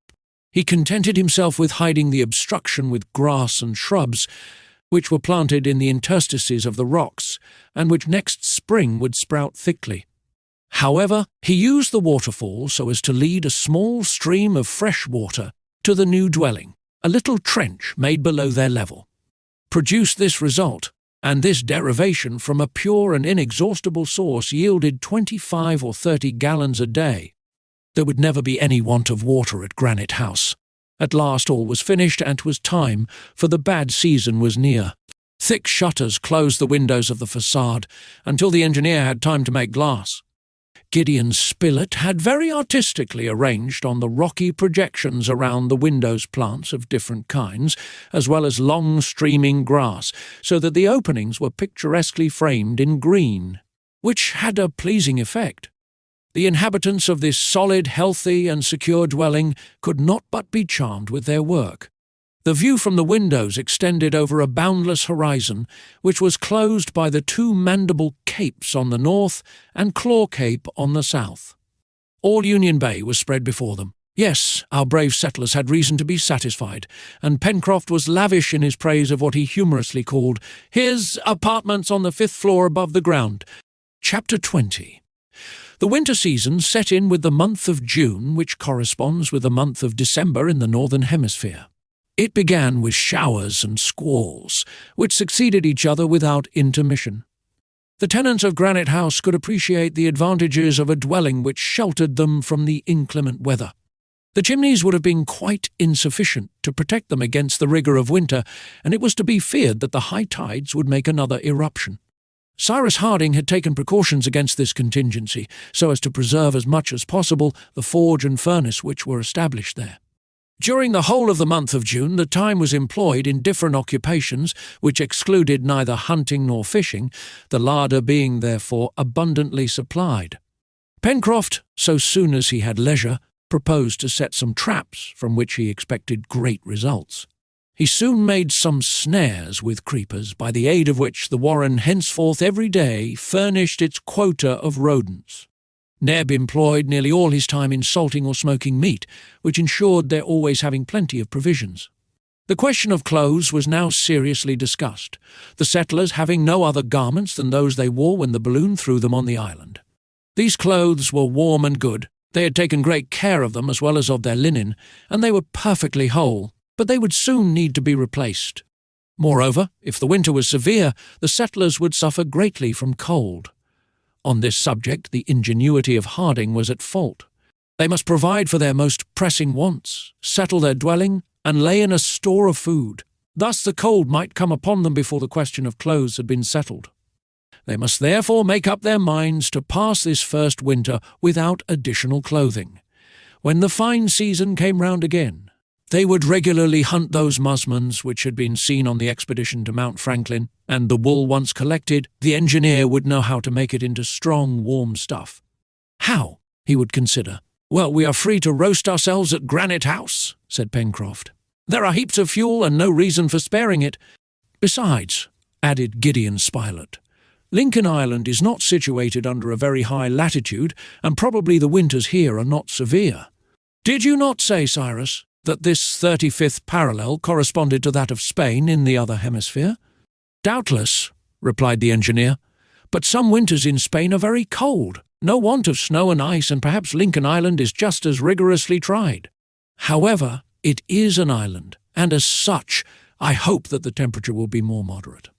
He contented himself with hiding the obstruction with grass and shrubs, which were planted in the interstices of the rocks, and which next spring would sprout thickly. However, he used the waterfall so as to lead a small stream of fresh water to the new dwelling, a little trench made below their level. Produced this result, and this derivation from a pure and inexhaustible source yielded 25 or 30 gallons a day. There would never be any want of water at Granite House. At last all was finished, and 'twas time, for the bad season was near. Thick shutters closed the windows of the facade until the engineer had time to make glass. Gideon Spilett had very artistically arranged on the rocky projections around the windows plants of different kinds, as well as long streaming grass, so that the openings were picturesquely framed in green, which had a pleasing effect. The inhabitants of this solid, healthy, and secure dwelling could not but be charmed with their work. The view from the windows extended over a boundless horizon, which was closed by the two Mandible Capes on the north and Claw Cape on the south. All Union Bay was spread before them. Yes, our brave settlers had reason to be satisfied, and Pencroft was lavish in his praise of what he humorously called his apartments on the 5th floor above the ground. Chapter 20. The winter season set in with the month of June, which corresponds with the month of December in the northern hemisphere. It began with showers and squalls, which succeeded each other without intermission. The tenants of Granite House could appreciate the advantages of a dwelling which sheltered them from the inclement weather. The chimneys would have been quite insufficient to protect them against the rigour of winter, and it was to be feared that the high tides would make another eruption. Cyrus Harding had taken precautions against this contingency, so as to preserve as much as possible the forge and furnace which were established there. During the whole of the month of June, the time was employed in different occupations, which excluded neither hunting nor fishing, the larder being therefore abundantly supplied. Pencroft, so soon as he had leisure, proposed to set some traps from which he expected great results. He soon made some snares with creepers, by the aid of which the warren henceforth every day furnished its quota of rodents. Neb employed nearly all his time in salting or smoking meat, which ensured their always having plenty of provisions. The question of clothes was now seriously discussed, the settlers having no other garments than those they wore when the balloon threw them on the island. These clothes were warm and good. They had taken great care of them as well as of their linen, and they were perfectly whole, but they would soon need to be replaced. Moreover, if the winter was severe, the settlers would suffer greatly from cold. On this subject, the ingenuity of Harding was at fault. They must provide for their most pressing wants, settle their dwelling, and lay in a store of food. Thus the cold might come upon them before the question of clothes had been settled. They must therefore make up their minds to pass this first winter without additional clothing. When the fine season came round again, they would regularly hunt those musmons which had been seen on the expedition to Mount Franklin, and the wool once collected, the engineer would know how to make it into strong, warm stuff. How? He would consider. Well, we are free to roast ourselves at Granite House, said Pencroft. There are heaps of fuel and no reason for sparing it. Besides, added Gideon Spilett, Lincoln Island is not situated under a very high latitude, and probably the winters here are not severe. Did you not say, Cyrus, that this 35th parallel corresponded to that of Spain in the other hemisphere? Doubtless, replied the engineer, but some winters in Spain are very cold, no want of snow and ice, and perhaps Lincoln Island is just as rigorously tried. However, it is an island, and as such, I hope that the temperature will be more moderate.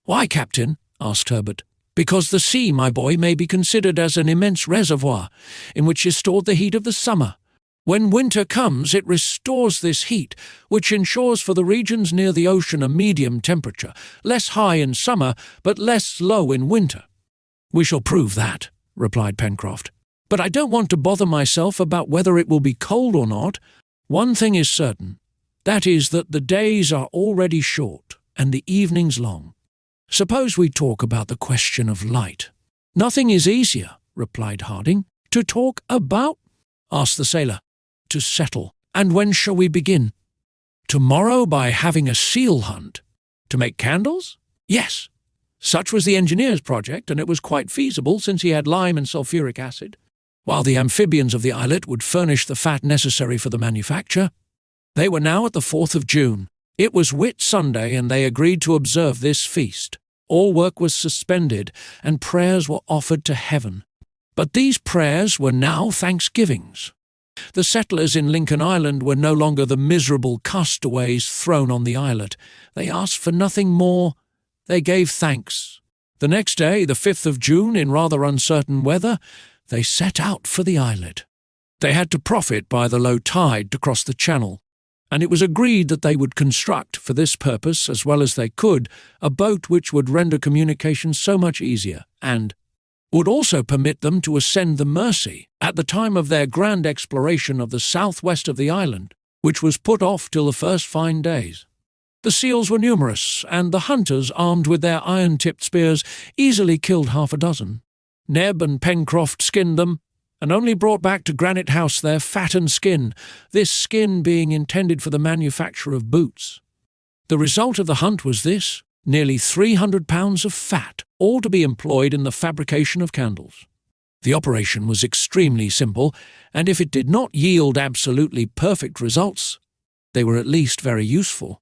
Why, Captain? Asked Herbert. Because the sea, my boy, may be considered as an immense reservoir, in which is stored the heat of the summer. When winter comes, it restores this heat, which ensures for the regions near the ocean a medium temperature, less high in summer, but less low in winter. We shall prove that, replied Pencroft. But I don't want to bother myself about whether it will be cold or not. One thing is certain, that is that the days are already short and the evenings long. Suppose we talk about the question of light. Nothing is easier, replied Harding. To talk about? Asked the sailor. To settle. And when shall we begin? Tomorrow by having a seal hunt. To make candles? Yes. Such was the engineer's project, and it was quite feasible since he had lime and sulphuric acid, while the amphibians of the islet would furnish the fat necessary for the manufacture. They were now at the 4th of June. It was Whit Sunday, and they agreed to observe this feast. All work was suspended, and prayers were offered to heaven. But these prayers were now thanksgivings. The settlers in Lincoln Island were no longer the miserable castaways thrown on the islet. They asked for nothing more. They gave thanks. The next day, the 5th of June, in rather uncertain weather, they set out for the islet. They had to profit by the low tide to cross the channel, and it was agreed that they would construct, for this purpose as well as they could, a boat which would render communication so much easier, and would also permit them to ascend the Mersey at the time of their grand exploration of the southwest of the island, which was put off till the first fine days. The seals were numerous, and the hunters, armed with their iron-tipped spears, easily killed half a dozen. Neb and Pencroft skinned them, and only brought back to Granite House their fattened skin, this skin being intended for the manufacture of boots. The result of the hunt was this: nearly 300 pounds of fat, all to be employed in the fabrication of candles. The operation was extremely simple, and if it did not yield absolutely perfect results, they were at least very useful.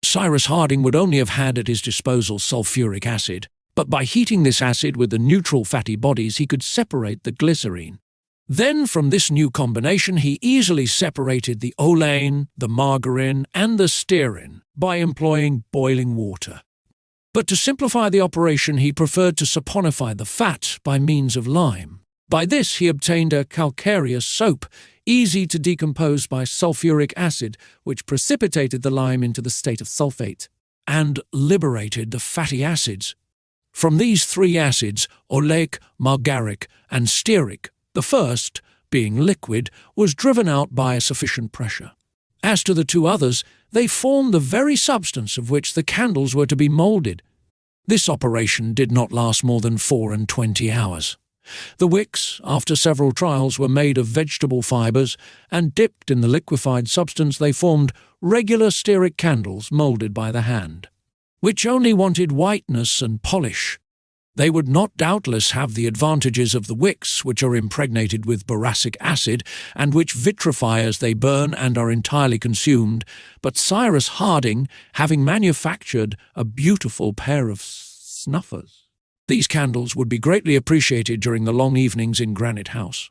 Cyrus Harding would only have had at his disposal sulfuric acid, but by heating this acid with the neutral fatty bodies he could separate the glycerine. Then from this new combination he easily separated the oleine, the margarine, and the stearine by employing boiling water. But to simplify the operation he preferred to saponify the fat by means of lime. By this he obtained a calcareous soap, easy to decompose by sulfuric acid, which precipitated the lime into the state of sulfate, and liberated the fatty acids. From these three acids, oleic, margaric, and stearic, the first, being liquid, was driven out by a sufficient pressure. As to the two others, they formed the very substance of which the candles were to be moulded. This operation did not last more than 24 hours. The wicks, after several trials, were made of vegetable fibres, and dipped in the liquefied substance they formed regular stearic candles moulded by the hand, which only wanted whiteness and polish. They would not doubtless have the advantages of the wicks, which are impregnated with boracic acid, and which vitrify as they burn and are entirely consumed, but Cyrus Harding, having manufactured a beautiful pair of snuffers, these candles would be greatly appreciated during the long evenings in Granite House.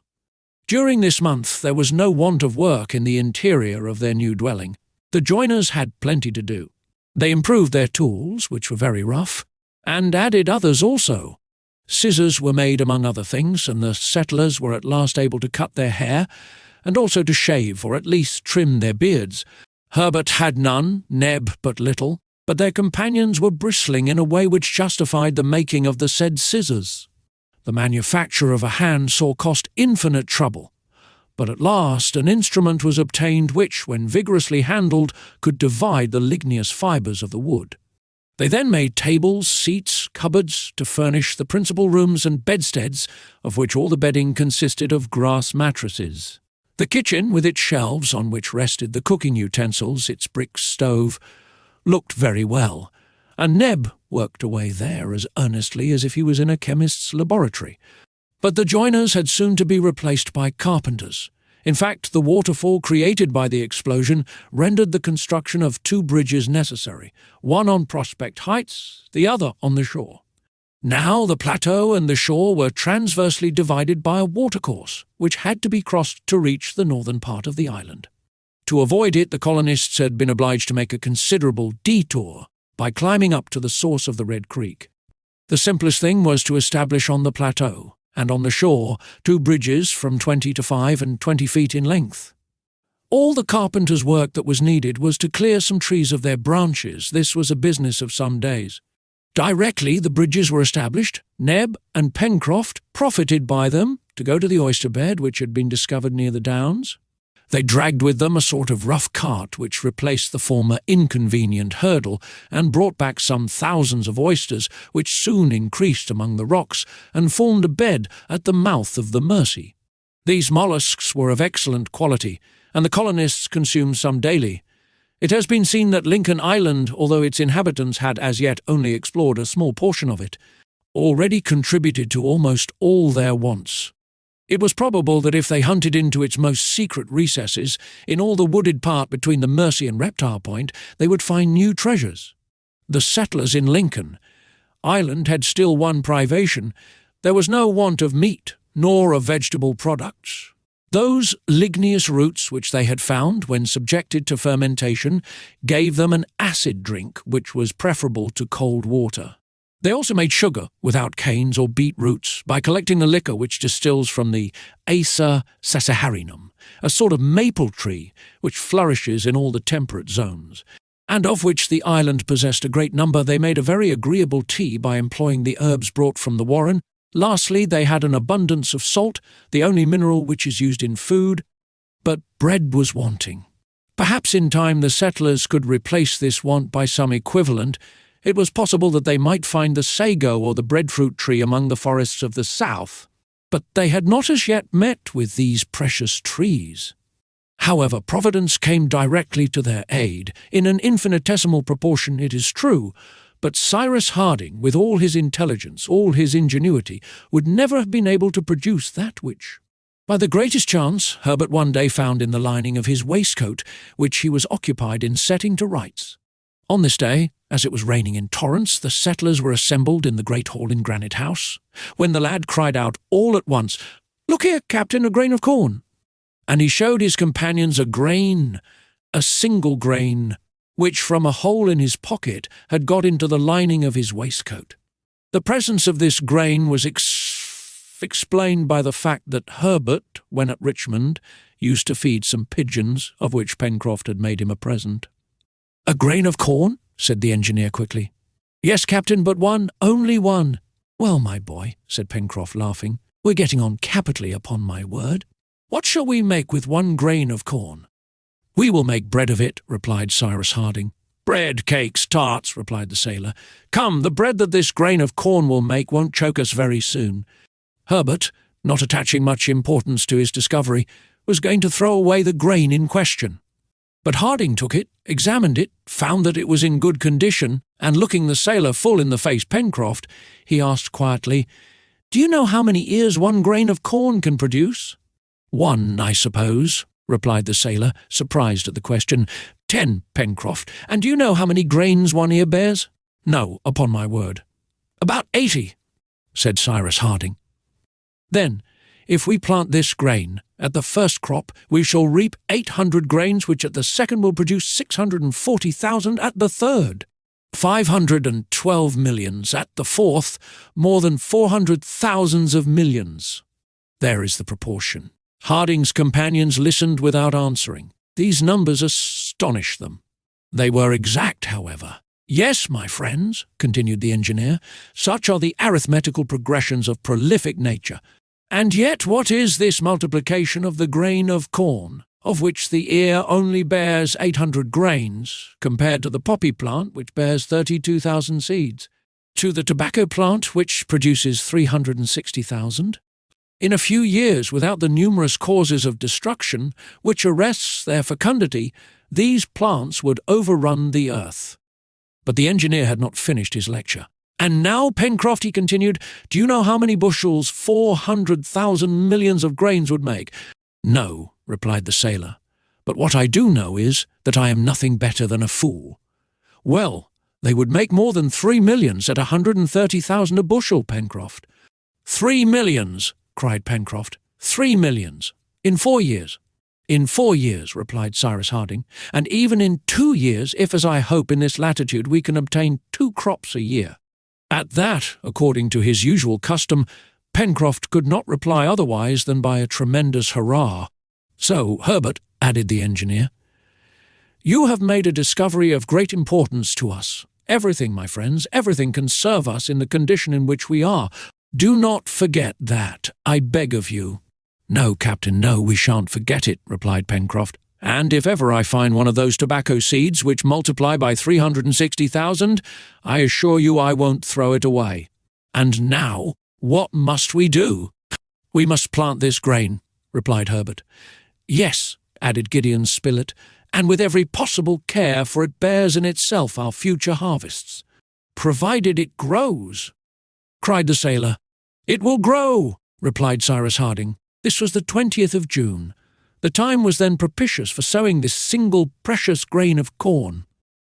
During this month there was no want of work in the interior of their new dwelling. The joiners had plenty to do. They improved their tools, which were very rough, and added others also. Scissors were made among other things, and the settlers were at last able to cut their hair, and also to shave, or at least trim their beards. Herbert had none, Neb but little, but their companions were bristling in a way which justified the making of the said scissors. The manufacture of a hand saw cost infinite trouble, but at last an instrument was obtained which, when vigorously handled, could divide the ligneous fibres of the wood. They then made tables, seats, cupboards to furnish the principal rooms and bedsteads, of which all the bedding consisted of grass mattresses. The kitchen, with its shelves on which rested the cooking utensils, its brick stove, looked very well, and Neb worked away there as earnestly as if he was in a chemist's laboratory. But the joiners had soon to be replaced by carpenters. In fact, the waterfall created by the explosion rendered the construction of two bridges necessary, one on Prospect Heights, the other on the shore. Now the plateau and the shore were transversely divided by a watercourse, which had to be crossed to reach the northern part of the island. To avoid it, the colonists had been obliged to make a considerable detour by climbing up to the source of the Red Creek. The simplest thing was to establish on the plateau and on the shore two bridges from 20 to 5 and 20 feet in length. All the carpenter's work that was needed was to clear some trees of their branches. This was a business of some days. Directly the bridges were established, Neb and Pencroft profited by them to go to the oyster bed which had been discovered near the downs. They dragged with them a sort of rough cart which replaced the former inconvenient hurdle and brought back some thousands of oysters, which soon increased among the rocks and formed a bed at the mouth of the Mersey. These mollusks were of excellent quality, and the colonists consumed some daily. It has been seen that Lincoln Island, although its inhabitants had as yet only explored a small portion of it, already contributed to almost all their wants. It was probable that if they hunted into its most secret recesses, in all the wooded part between the Mersey and Reptile Point, they would find new treasures. The settlers in Lincoln Island had still one privation. There was no want of meat, nor of vegetable products. Those ligneous roots which they had found, when subjected to fermentation, gave them an acid drink which was preferable to cold water. They also made sugar without canes or beet roots by collecting the liquor which distills from the Acer sassaharinum, a sort of maple tree which flourishes in all the temperate zones, and of which the island possessed a great number. They made a very agreeable tea by employing the herbs brought from the warren. Lastly, they had an abundance of salt, the only mineral which is used in food, but bread was wanting. Perhaps in time the settlers could replace this want by some equivalent. It was possible that they might find the sago or the breadfruit tree among the forests of the south, but they had not as yet met with these precious trees. However, Providence came directly to their aid, in an infinitesimal proportion, it is true, but Cyrus Harding, with all his intelligence, all his ingenuity, would never have been able to produce that which, by the greatest chance, Herbert one day found in the lining of his waistcoat, which he was occupied in setting to rights. On this day, as it was raining in torrents, the settlers were assembled in the great hall in Granite House, when the lad cried out all at once, "Look here, Captain, a grain of corn!" And he showed his companions a grain, a single grain, which from a hole in his pocket had got into the lining of his waistcoat. The presence of this grain was explained by the fact that Herbert, when at Richmond, used to feed some pigeons, of which Pencroft had made him a present. "A grain of corn?" said the engineer quickly. "Yes, Captain, but one, only one." "Well, my boy," said Pencroft, laughing, "we're getting on capitally, upon my word. What shall we make with one grain of corn?" "We will make bread of it," replied Cyrus Harding. "Bread, cakes, tarts," replied the sailor. "Come, the bread that this grain of corn will make won't choke us very soon." Herbert, not attaching much importance to his discovery, was going to throw away the grain in question. But Harding took it, examined it, found that it was in good condition, and looking the sailor full in the face, Pencroft, he asked quietly, "Do you know how many ears one grain of corn can produce?" "One, I suppose," replied the sailor, surprised at the question. "10, Pencroft. And do you know how many grains one ear bears?" "No, upon my word." "About 80, said Cyrus Harding. "Then, if we plant this grain, at the first crop we shall reap 800 grains, which at the second will produce 640,000, at the third 512 millions, at the fourth more than 400,000 of millions. There is the proportion." Harding's companions listened without answering. These numbers astonished them. They were exact, however. "Yes, my friends," continued the engineer, "such are the arithmetical progressions of prolific nature. And yet what is this multiplication of the grain of corn, of which the ear only bears 800 grains, compared to the poppy plant, which bears 32,000 seeds, to the tobacco plant, which produces 360,000? In a few years, without the numerous causes of destruction, which arrests their fecundity, these plants would overrun the earth." But the engineer had not finished his lecture. "And now, Pencroft," he continued, "do you know how many bushels 400,000 millions of grains would make?" "No," replied the sailor, "but what I do know is that I am nothing better than a fool." "Well, they would make more than 3 millions at 130,000 a bushel, Pencroft." 3 millions! cried Pencroft. 3 millions! In 4 years? "In 4 years," replied Cyrus Harding, "and even in 2 years, if, as I hope, in this latitude we can obtain 2 crops a year." At that, according to his usual custom, Pencroft could not reply otherwise than by a tremendous hurrah. "So, Herbert," added the engineer, "you have made a discovery of great importance to us. Everything, my friends, everything can serve us in the condition in which we are. Do not forget that, I beg of you." "No, Captain, no, we shan't forget it," replied Pencroft. "And if ever I find one of those tobacco seeds which multiply by 360,000, I assure you I won't throw it away. And now, what must we do?" "We must plant this grain," replied Herbert. "Yes," added Gideon Spilett, "and with every possible care, for it bears in itself our future harvests." "Provided it grows," cried the sailor. "It will grow," replied Cyrus Harding. This was the 20th of June. The time was then propitious for sowing this single precious grain of corn.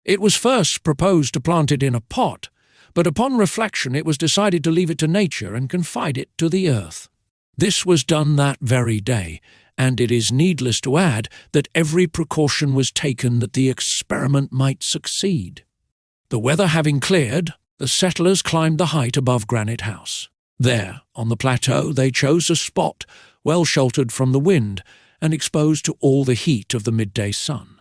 It was first proposed to plant it in a pot, but upon reflection it was decided to leave it to nature and confide it to the earth. This was done that very day, and it is needless to add that every precaution was taken that the experiment might succeed. The weather having cleared, the settlers climbed the height above Granite House. There, on the plateau, they chose a spot well sheltered from the wind and exposed to all the heat of the midday sun.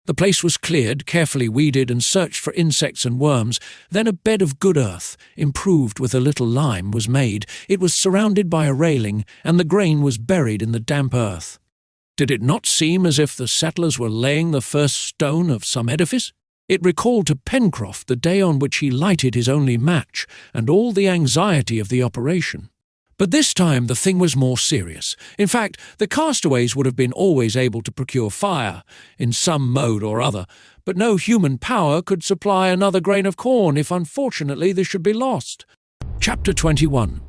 The place was cleared, carefully weeded and searched for insects and worms. Then a bed of good earth, improved with a little lime, was made. It was surrounded by a railing, and the grain was buried in the damp earth. Did it not seem as if the settlers were laying the first stone of some edifice? It recalled to Pencroft the day on which he lighted his only match, and all the anxiety of the operation. But this time the thing was more serious. In fact, the castaways would have been always able to procure fire, in some mode or other, but no human power could supply another grain of corn if unfortunately this should be lost. Chapter 21.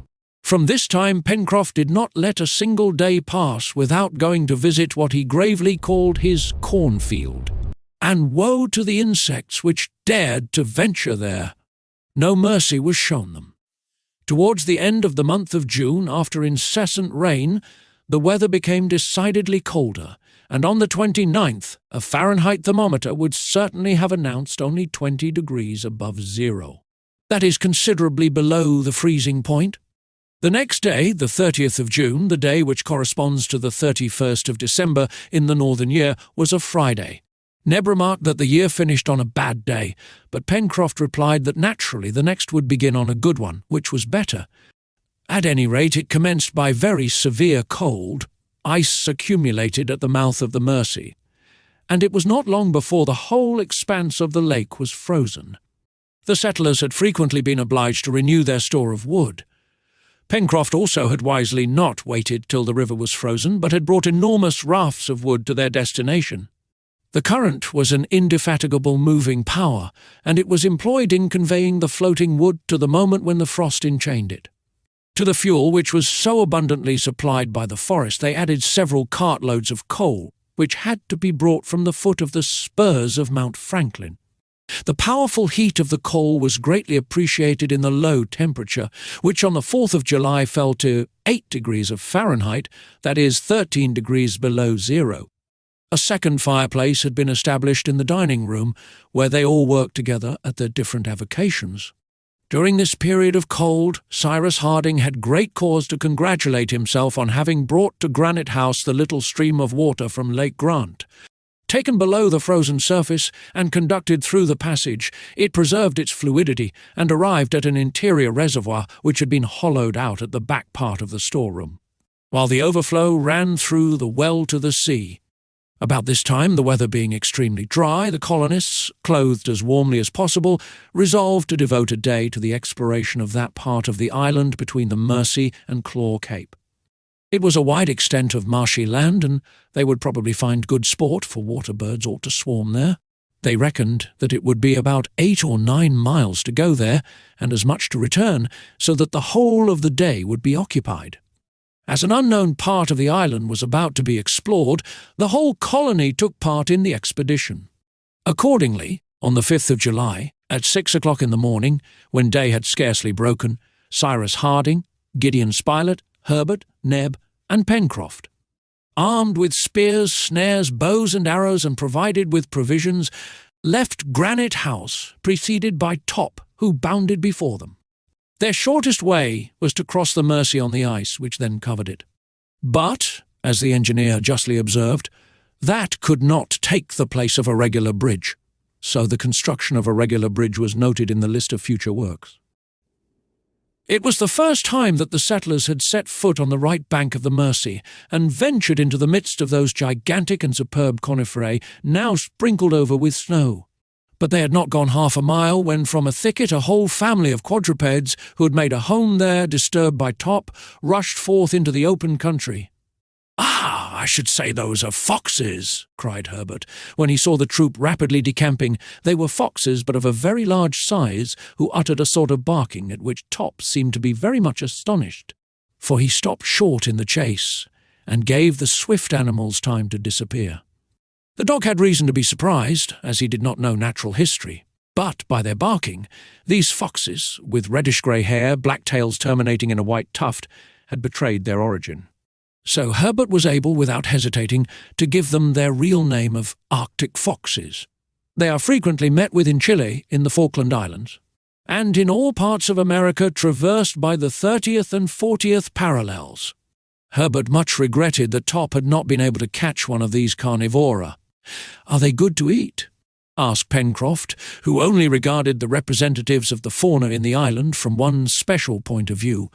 From this time Pencroft did not let a single day pass without going to visit what he gravely called his cornfield. And woe to the insects which dared to venture there. No mercy was shown them. Towards the end of the month of June, after incessant rain, the weather became decidedly colder, and on the 29th a Fahrenheit thermometer would certainly have announced only 20 degrees above zero. That is considerably below the freezing point. The next day, the 30th of June, the day which corresponds to the 31st of December in the northern year, was a Friday. Neb remarked that the year finished on a bad day, but Pencroft replied that naturally the next would begin on a good one, which was better. At any rate, it commenced by very severe cold. Ice accumulated at the mouth of the Mersey, and it was not long before the whole expanse of the lake was frozen. The settlers had frequently been obliged to renew their store of wood. Pencroft also had wisely not waited till the river was frozen, but had brought enormous rafts of wood to their destination. The current was an indefatigable moving power, and it was employed in conveying the floating wood to the moment when the frost enchained it. To the fuel, which was so abundantly supplied by the forest, they added several cartloads of coal, which had to be brought from the foot of the spurs of Mount Franklin. The powerful heat of the coal was greatly appreciated in the low temperature, which on the 4th of July fell to 8 degrees of Fahrenheit, that is 13 degrees below zero. A second fireplace had been established in the dining room, where they all worked together at their different avocations. During this period of cold, Cyrus Harding had great cause to congratulate himself on having brought to Granite House the little stream of water from Lake Grant. Taken below the frozen surface and conducted through the passage, it preserved its fluidity and arrived at an interior reservoir which had been hollowed out at the back part of the storeroom, while the overflow ran through the well to the sea. About this time, the weather being extremely dry, the colonists, clothed as warmly as possible, resolved to devote a day to the exploration of that part of the island between the Mersey and Claw Cape. It was a wide extent of marshy land, and they would probably find good sport, for water birds ought to swarm there. They reckoned that it would be about 8 or 9 miles to go there, and as much to return, so that the whole of the day would be occupied. As an unknown part of the island was about to be explored, the whole colony took part in the expedition. Accordingly, on the 5th of July, at 6 o'clock in the morning, when day had scarcely broken, Cyrus Harding, Gideon Spilett, Herbert, Neb, and Pencroft, armed with spears, snares, bows and arrows, and provided with provisions, left Granite House, preceded by Top, who bounded before them. Their shortest way was to cross the Mersey on the ice, which then covered it. But, as the engineer justly observed, that could not take the place of a regular bridge, so the construction of a regular bridge was noted in the list of future works. It was the first time that the settlers had set foot on the right bank of the Mersey, and ventured into the midst of those gigantic and superb coniferae, now sprinkled over with snow. But they had not gone half a mile when from a thicket a whole family of quadrupeds, who had made a home there, disturbed by Top, rushed forth into the open country. "Ah, I should say those are foxes," cried Herbert, when he saw the troop rapidly decamping. They were foxes, but of a very large size, who uttered a sort of barking, at which Top seemed to be very much astonished, for he stopped short in the chase, and gave the swift animals time to disappear. The dog had reason to be surprised, as he did not know natural history, but by their barking, these foxes, with reddish-grey hair, black tails terminating in a white tuft, had betrayed their origin. So Herbert was able, without hesitating, to give them their real name of Arctic foxes. They are frequently met with in Chile, in the Falkland Islands, and in all parts of America traversed by the 30th and 40th parallels. Herbert much regretted that Top had not been able to catch one of these carnivora. "Are they good to eat?" asked Pencroft, who only regarded the representatives of the fauna in the island from one special point of view.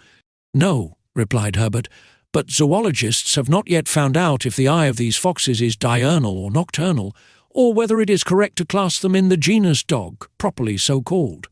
"No," replied Herbert, "but zoologists have not yet found out if the eye of these foxes is diurnal or nocturnal, or whether it is correct to class them in the genus dog, properly so called."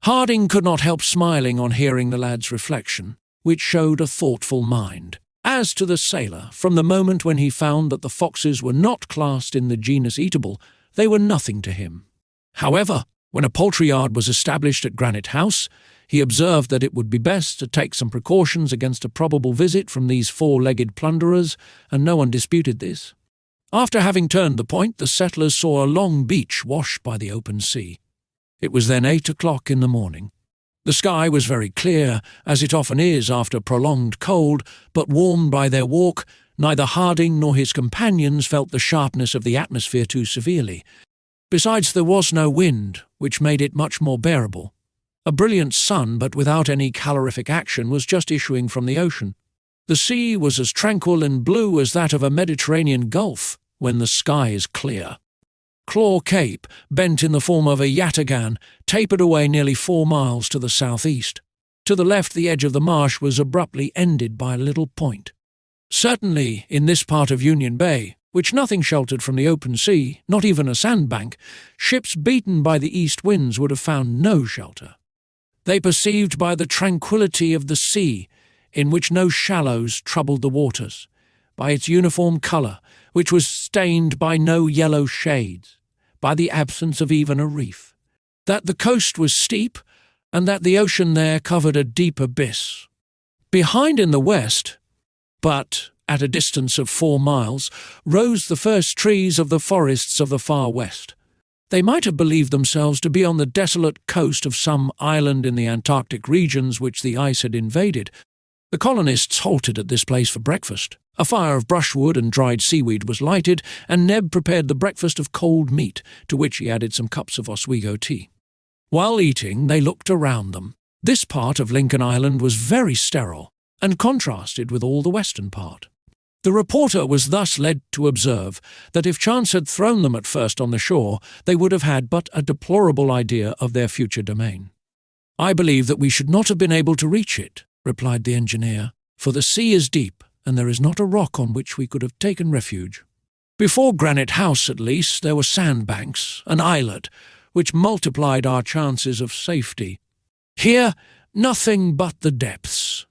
Harding could not help smiling on hearing the lad's reflection, which showed a thoughtful mind. As to the sailor, from the moment when he found that the foxes were not classed in the genus eatable, they were nothing to him. However, when a poultry yard was established at Granite House, he observed that it would be best to take some precautions against a probable visit from these four-legged plunderers, and no one disputed this. After having turned the point, the settlers saw a long beach washed by the open sea. It was then 8 o'clock in the morning. The sky was very clear, as it often is after prolonged cold, but warmed by their walk, neither Harding nor his companions felt the sharpness of the atmosphere too severely. Besides, there was no wind, which made it much more bearable. A brilliant sun, but without any calorific action, was just issuing from the ocean. The sea was as tranquil and blue as that of a Mediterranean gulf when the sky is clear. Claw Cape, bent in the form of a yataghan, tapered away nearly 4 miles to the southeast. To the left, the edge of the marsh was abruptly ended by a little point. Certainly, in this part of Union Bay, which nothing sheltered from the open sea, not even a sandbank, ships beaten by the east winds would have found no shelter. They perceived by the tranquillity of the sea, in which no shallows troubled the waters, by its uniform colour, which was stained by no yellow shades, by the absence of even a reef, that the coast was steep, and that the ocean there covered a deep abyss. Behind in the west, but at a distance of 4 miles, rose the first trees of the forests of the far west. They might have believed themselves to be on the desolate coast of some island in the Antarctic regions which the ice had invaded. The colonists halted at this place for breakfast. A fire of brushwood and dried seaweed was lighted, and Neb prepared the breakfast of cold meat, to which he added some cups of Oswego tea. While eating, they looked around them. This part of Lincoln Island was very sterile, and contrasted with all the western part. The reporter was thus led to observe that if chance had thrown them at first on the shore, they would have had but a deplorable idea of their future domain. "I believe that we should not have been able to reach it," replied the engineer, "for the sea is deep, and there is not a rock on which we could have taken refuge. Before Granite House, at least, there were sandbanks, an islet, which multiplied our chances of safety. Here, nothing but the depths.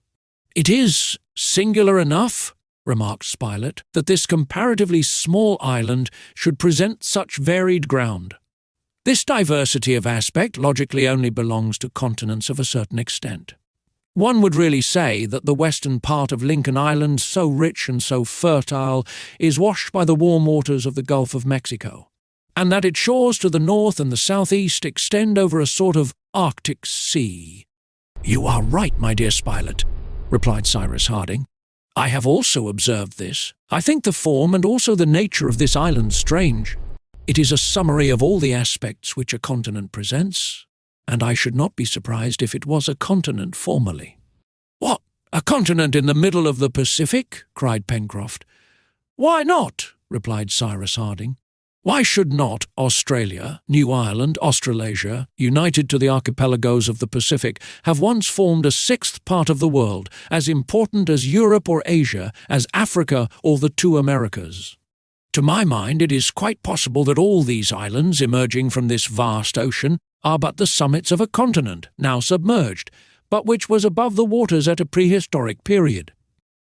It is singular enough," remarked Spilett, "that this comparatively small island should present such varied ground. This diversity of aspect logically only belongs to continents of a certain extent. One would really say that the western part of Lincoln Island, so rich and so fertile, is washed by the warm waters of the Gulf of Mexico, and that its shores to the north and the southeast extend over a sort of Arctic Sea." "You are right, my dear Spilett," replied Cyrus Harding. "I have also observed this. I think the form and also the nature of this island strange. It is a summary of all the aspects which a continent presents, and I should not be surprised if it was a continent formerly." "What, a continent in the middle of the Pacific?" cried Pencroft. "Why not?" replied Cyrus Harding. "Why should not Australia, New Ireland, Australasia, united to the archipelagos of the Pacific, have once formed a sixth part of the world, as important as Europe or Asia, as Africa or the 2 Americas? To my mind, it is quite possible that all these islands, emerging from this vast ocean, are but the summits of a continent, now submerged, but which was above the waters at a prehistoric period."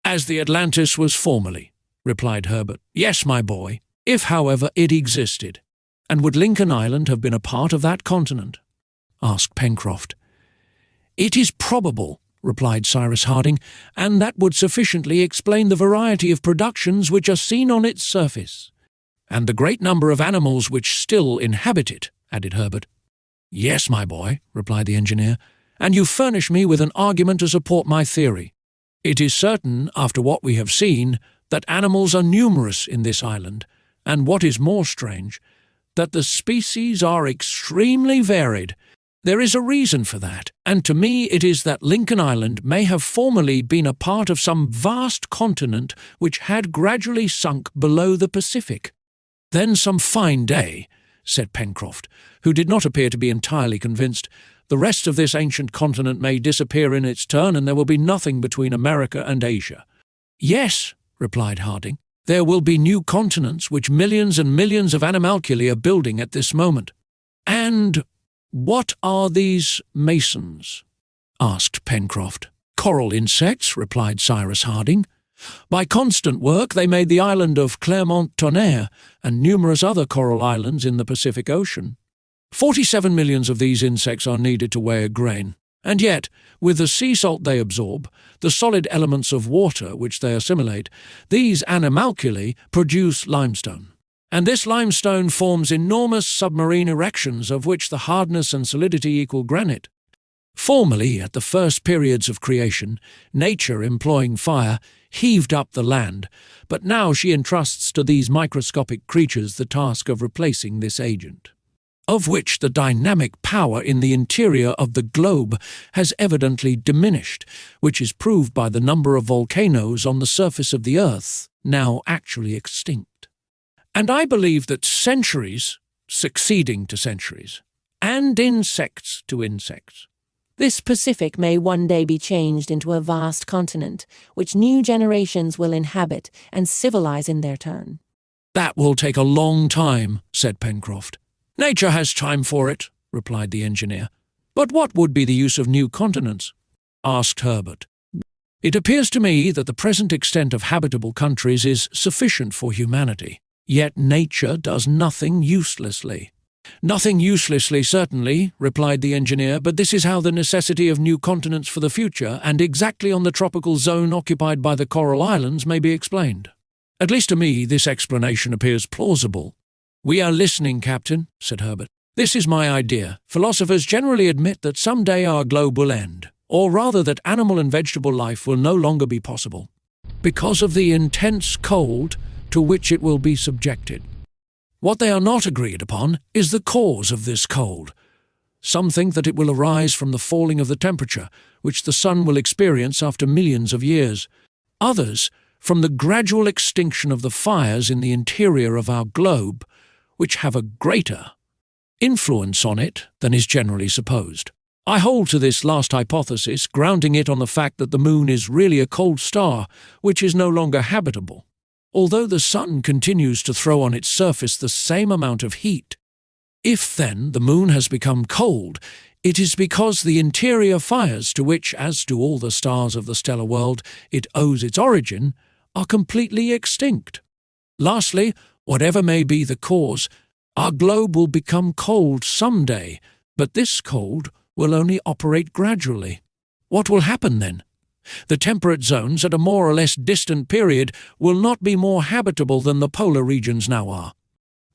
"As the Atlantis was formerly," replied Herbert. "Yes, my boy. If, however, it existed, and would Lincoln Island have been a part of that continent?" asked Pencroft. "It is probable," replied Cyrus Harding, "and that would sufficiently explain the variety of productions which are seen on its surface, and the great number of animals which still inhabit it," added Herbert. "Yes, my boy," replied the engineer, "and you furnish me with an argument to support my theory. It is certain, after what we have seen, that animals are numerous in this island, and what is more strange, that the species are extremely varied. There is a reason for that, and to me it is that Lincoln Island may have formerly been a part of some vast continent which had gradually sunk below the Pacific. Then some fine day, said Pencroft, who did not appear to be entirely convinced, the rest of this ancient continent may disappear in its turn, and there will be nothing between America and Asia. Yes, replied Harding, there will be new continents which millions and millions of animalculae are building at this moment. And what are these masons? Asked Pencroft. Coral insects, replied Cyrus Harding. By constant work they made the island of Clermont-Tonnerre and numerous other coral islands in the Pacific Ocean. 47 millions of these insects are needed to weigh a grain, and yet, with the sea salt they absorb, the solid elements of water which they assimilate, these animalculae produce limestone. And this limestone forms enormous submarine erections of which the hardness and solidity equal granite. Formerly, at the first periods of creation, nature, employing fire, heaved up the land, but now she entrusts to these microscopic creatures the task of replacing this agent, of which the dynamic power in the interior of the globe has evidently diminished, which is proved by the number of volcanoes on the surface of the earth, now actually extinct. And I believe that centuries succeeding to centuries, and insects to insects, This Pacific may one day be changed into a vast continent, which new generations will inhabit and civilize in their turn. That will take a long time, said Pencroft. Nature has time for it, replied the engineer. But what would be the use of new continents? Asked Herbert. It appears to me that the present extent of habitable countries is sufficient for humanity, yet nature does nothing uselessly. Nothing uselessly, certainly, replied the engineer, but this is how the necessity of new continents for the future, and exactly on the tropical zone occupied by the coral islands, may be explained. At least to me this explanation appears plausible. We are listening, Captain, said Herbert. This is my idea. Philosophers generally admit that some day our globe will end, or rather that animal and vegetable life will no longer be possible, because of the intense cold to which it will be subjected. What they are not agreed upon is the cause of this cold. Some think that it will arise from the falling of the temperature, which the sun will experience after millions of years. Others, from the gradual extinction of the fires in the interior of our globe, which have a greater influence on it than is generally supposed. I hold to this last hypothesis, grounding it on the fact that the moon is really a cold star, which is no longer habitable, although the sun continues to throw on its surface the same amount of heat. If, then, the moon has become cold, it is because the interior fires to which, as do all the stars of the stellar world, it owes its origin, are completely extinct. Lastly, whatever may be the cause, our globe will become cold some day, but this cold will only operate gradually. What will happen then? The temperate zones at a more or less distant period will not be more habitable than the polar regions now are.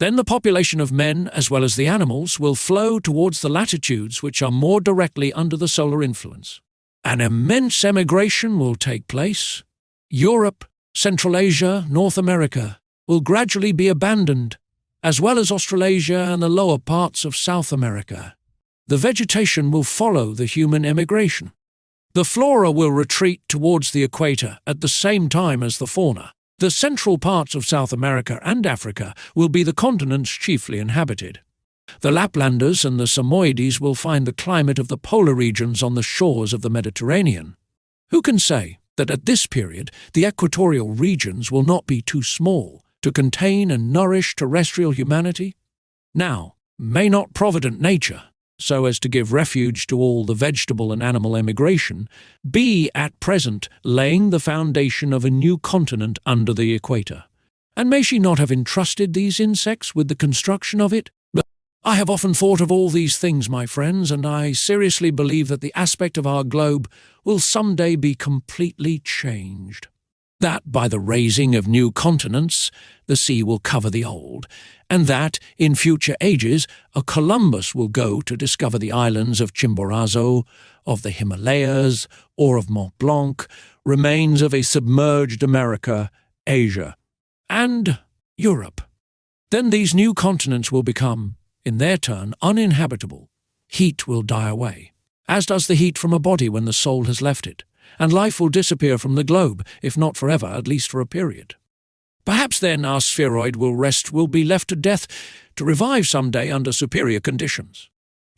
Then the population of men, as well as the animals, will flow towards the latitudes which are more directly under the solar influence. An immense emigration will take place. Europe, Central Asia, North America will gradually be abandoned, as well as Australasia and the lower parts of South America. The vegetation will follow the human emigration. The flora will retreat towards the equator at the same time as the fauna. The central parts of South America and Africa will be the continents chiefly inhabited. The Laplanders and the Samoides will find the climate of the polar regions on the shores of the Mediterranean. Who can say that at this period the equatorial regions will not be too small to contain and nourish terrestrial humanity? Now, may not provident nature, so as to give refuge to all the vegetable and animal emigration, be at present laying the foundation of a new continent under the equator? And may she not have entrusted these insects with the construction of it? But I have often thought of all these things, my friends, and I seriously believe that the aspect of our globe will some day be completely changed. that by the raising of new continents the sea will cover the old, and that in future ages a Columbus will go to discover the islands of Chimborazo, of the Himalayas, or of Mont Blanc, remains of a submerged America, Asia, and Europe. Then these new continents will become, in their turn, uninhabitable. Heat will die away, as does the heat from a body when the soul has left it, and life will disappear from the globe, if not forever, at least for a period. Perhaps then our spheroid will be left to death, to revive some day under superior conditions.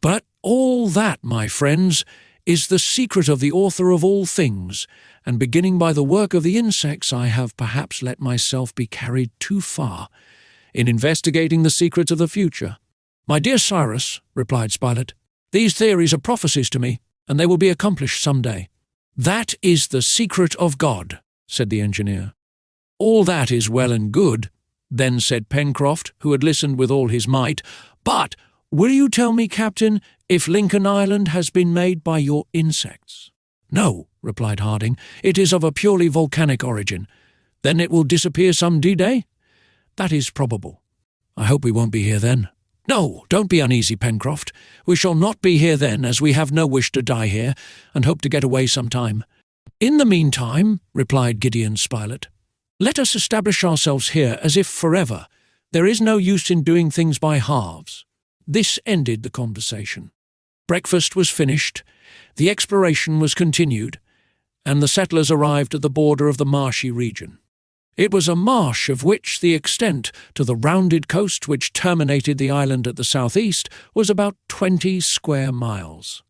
But all that, my friends, is the secret of the author of all things, and beginning by the work of the insects, I have perhaps let myself be carried too far in investigating the secrets of the future. My dear Cyrus, replied Spilett, these theories are prophecies to me, and they will be accomplished some day. That is the secret of God, said the engineer. All that is well and good, then said Pencroft, who had listened with all his might, but will you tell me, Captain, if Lincoln Island has been made by your insects? No, replied Harding, it is of a purely volcanic origin. Then it will disappear some D-Day? That is probable. I hope we won't be here then. No, don't be uneasy, Pencroft. We shall not be here then, as we have no wish to die here, and hope to get away some time. In the meantime, replied Gideon Spilett, let us establish ourselves here as if forever. There is no use in doing things by halves. This ended the conversation. Breakfast was finished, the exploration was continued, and the settlers arrived at the border of the marshy region. It was a marsh of which the extent to the rounded coast which terminated the island at the southeast was about 20 square miles.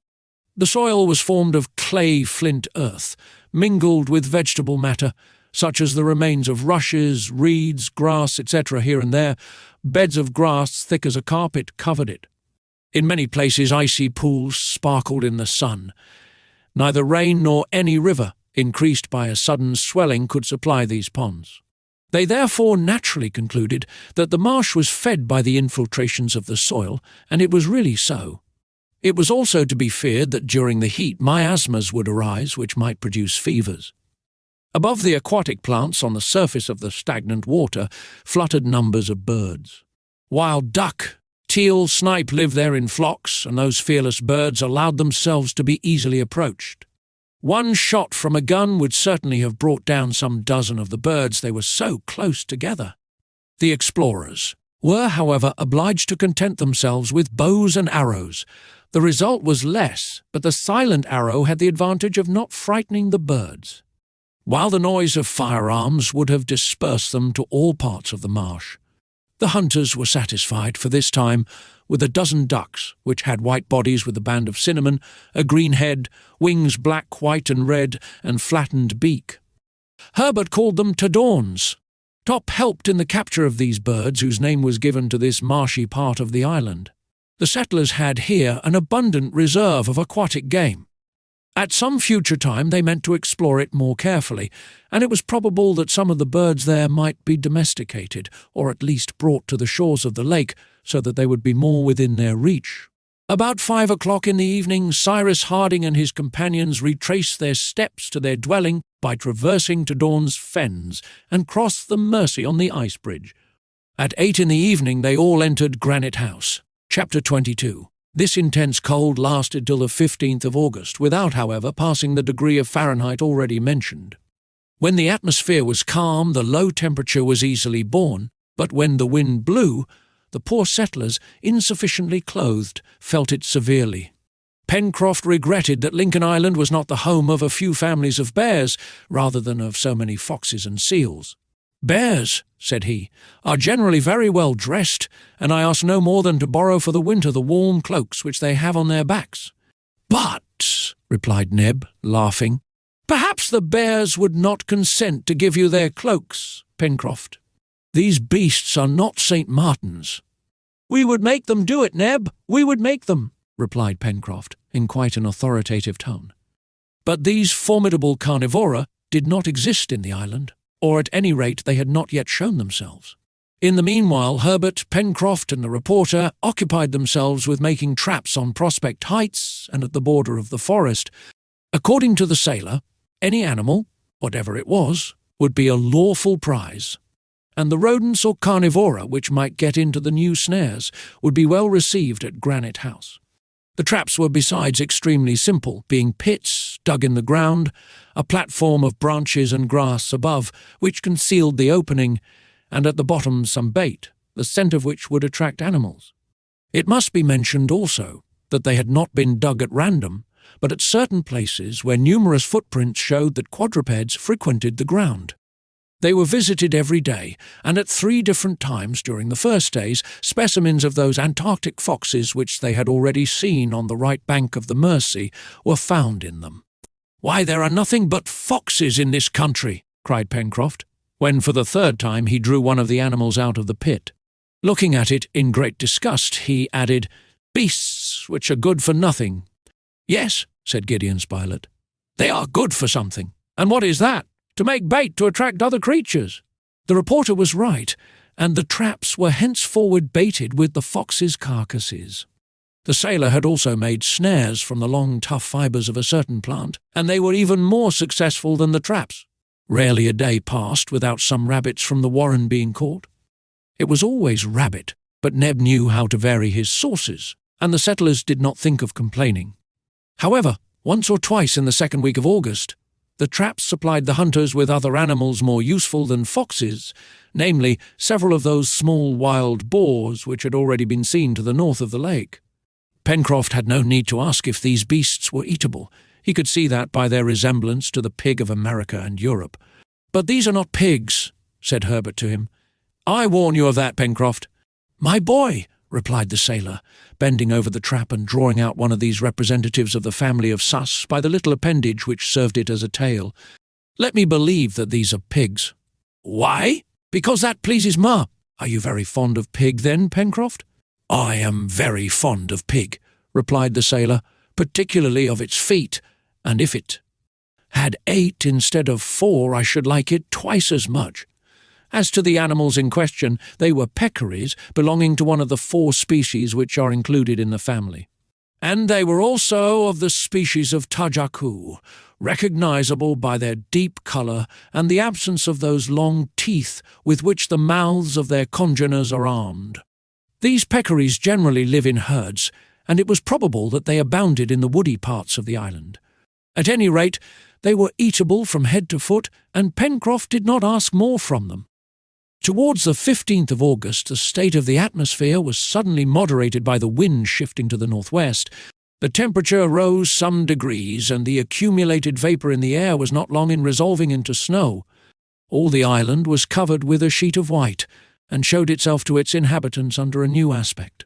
The soil was formed of clay flint earth, mingled with vegetable matter, such as the remains of rushes, reeds, grass, etc. here and there. Beds of grass thick as a carpet covered it. In many places icy pools sparkled in the sun. Neither rain nor any river, increased by a sudden swelling, could supply these ponds. They therefore naturally concluded that the marsh was fed by the infiltrations of the soil, and it was really so. It was also to be feared that during the heat miasmas would arise which might produce fevers. Above the aquatic plants on the surface of the stagnant water fluttered numbers of birds. Wild duck, teal, snipe lived there in flocks, and those fearless birds allowed themselves to be easily approached. One shot from a gun would certainly have brought down some dozen of the birds, they were so close together. The explorers were, however, obliged to content themselves with bows and arrows. The result was less, but the silent arrow had the advantage of not frightening the birds, while the noise of firearms would have dispersed them to all parts of the marsh. The hunters were satisfied, for this time, with a dozen ducks, which had white bodies with a band of cinnamon, a green head, wings black, white and red, and flattened beak. Herbert called them tadorns. Top helped in the capture of these birds, whose name was given to this marshy part of the island. The settlers had here an abundant reserve of aquatic game. At some future time they meant to explore it more carefully, and it was probable that some of the birds there might be domesticated, or at least brought to the shores of the lake, so that they would be more within their reach. About 5 o'clock in the evening, Cyrus Harding and his companions retraced their steps to their dwelling by traversing Tadorn's fens, and crossed the Mersey on the ice bridge. At 8 in the evening they all entered Granite House. Chapter 22. This intense cold lasted till the 15th of August, without, however, passing the degree of Fahrenheit already mentioned. When the atmosphere was calm, the low temperature was easily borne, but when the wind blew, the poor settlers, insufficiently clothed, felt it severely. Pencroft regretted that Lincoln Island was not the home of a few families of bears, rather than of so many foxes and seals. "Bears," said he, "are generally very well dressed, and I ask no more than to borrow for the winter the warm cloaks which they have on their backs." "But," replied Neb, laughing, "perhaps the bears would not consent to give you their cloaks, Pencroft. These beasts are not St. Martin's." "We would make them do it, Neb, we would make them," replied Pencroft, in quite an authoritative tone. But these formidable carnivora did not exist in the island, or at any rate they had not yet shown themselves. In the meanwhile, Herbert, Pencroft, and the reporter occupied themselves with making traps on Prospect Heights and at the border of the forest. According to the sailor, any animal, whatever it was, would be a lawful prize, and the rodents or carnivora which might get into the new snares would be well received at Granite House. The traps were besides extremely simple, being pits dug in the ground, a platform of branches and grass above which concealed the opening, and at the bottom some bait, the scent of which would attract animals. It must be mentioned also that they had not been dug at random, but at certain places where numerous footprints showed that quadrupeds frequented the ground. They were visited every day, and at 3 different times during the first days, specimens of those Antarctic foxes which they had already seen on the right bank of the Mersey were found in them. "Why, there are nothing but foxes in this country," cried Pencroft, when for the 3rd time he drew one of the animals out of the pit. Looking at it in great disgust, he added, "Beasts which are good for nothing." "Yes," said Gideon Spilett, "they are good for something. And what is that? To make bait to attract other creatures." The reporter was right, and the traps were henceforward baited with the foxes' carcasses. The sailor had also made snares from the long tough fibres of a certain plant, and they were even more successful than the traps. Rarely a day passed without some rabbits from the warren being caught. It was always rabbit, but Neb knew how to vary his sources, and the settlers did not think of complaining. However, once or twice in the 2nd week of August, the traps supplied the hunters with other animals more useful than foxes, namely several of those small wild boars which had already been seen to the north of the lake. Pencroft had no need to ask if these beasts were eatable. He could see that by their resemblance to the pig of America and Europe. "But these are not pigs," said Herbert to him. "I warn you of that, Pencroft." "My boy," replied the sailor, bending over the trap and drawing out one of these representatives of the family of sus by the little appendage which served it as a tail, "let me believe that these are pigs." "Why?" "Because that pleases Ma." "Are you very fond of pig, then, Pencroft?" "I am very fond of pig," replied the sailor, "particularly of its feet, and if it had 8 instead of 4, I should like it twice as much." As to the animals in question, they were peccaries, belonging to one of the 4 species which are included in the family. And they were also of the species of tajacu, recognizable by their deep colour and the absence of those long teeth with which the mouths of their congeners are armed. These peccaries generally live in herds, and it was probable that they abounded in the woody parts of the island. At any rate, they were eatable from head to foot, and Pencroft did not ask more from them. Towards the 15th of August, the state of the atmosphere was suddenly moderated by the wind shifting to the northwest. The temperature rose some degrees, and the accumulated vapour in the air was not long in resolving into snow. All the island was covered with a sheet of white, and showed itself to its inhabitants under a new aspect.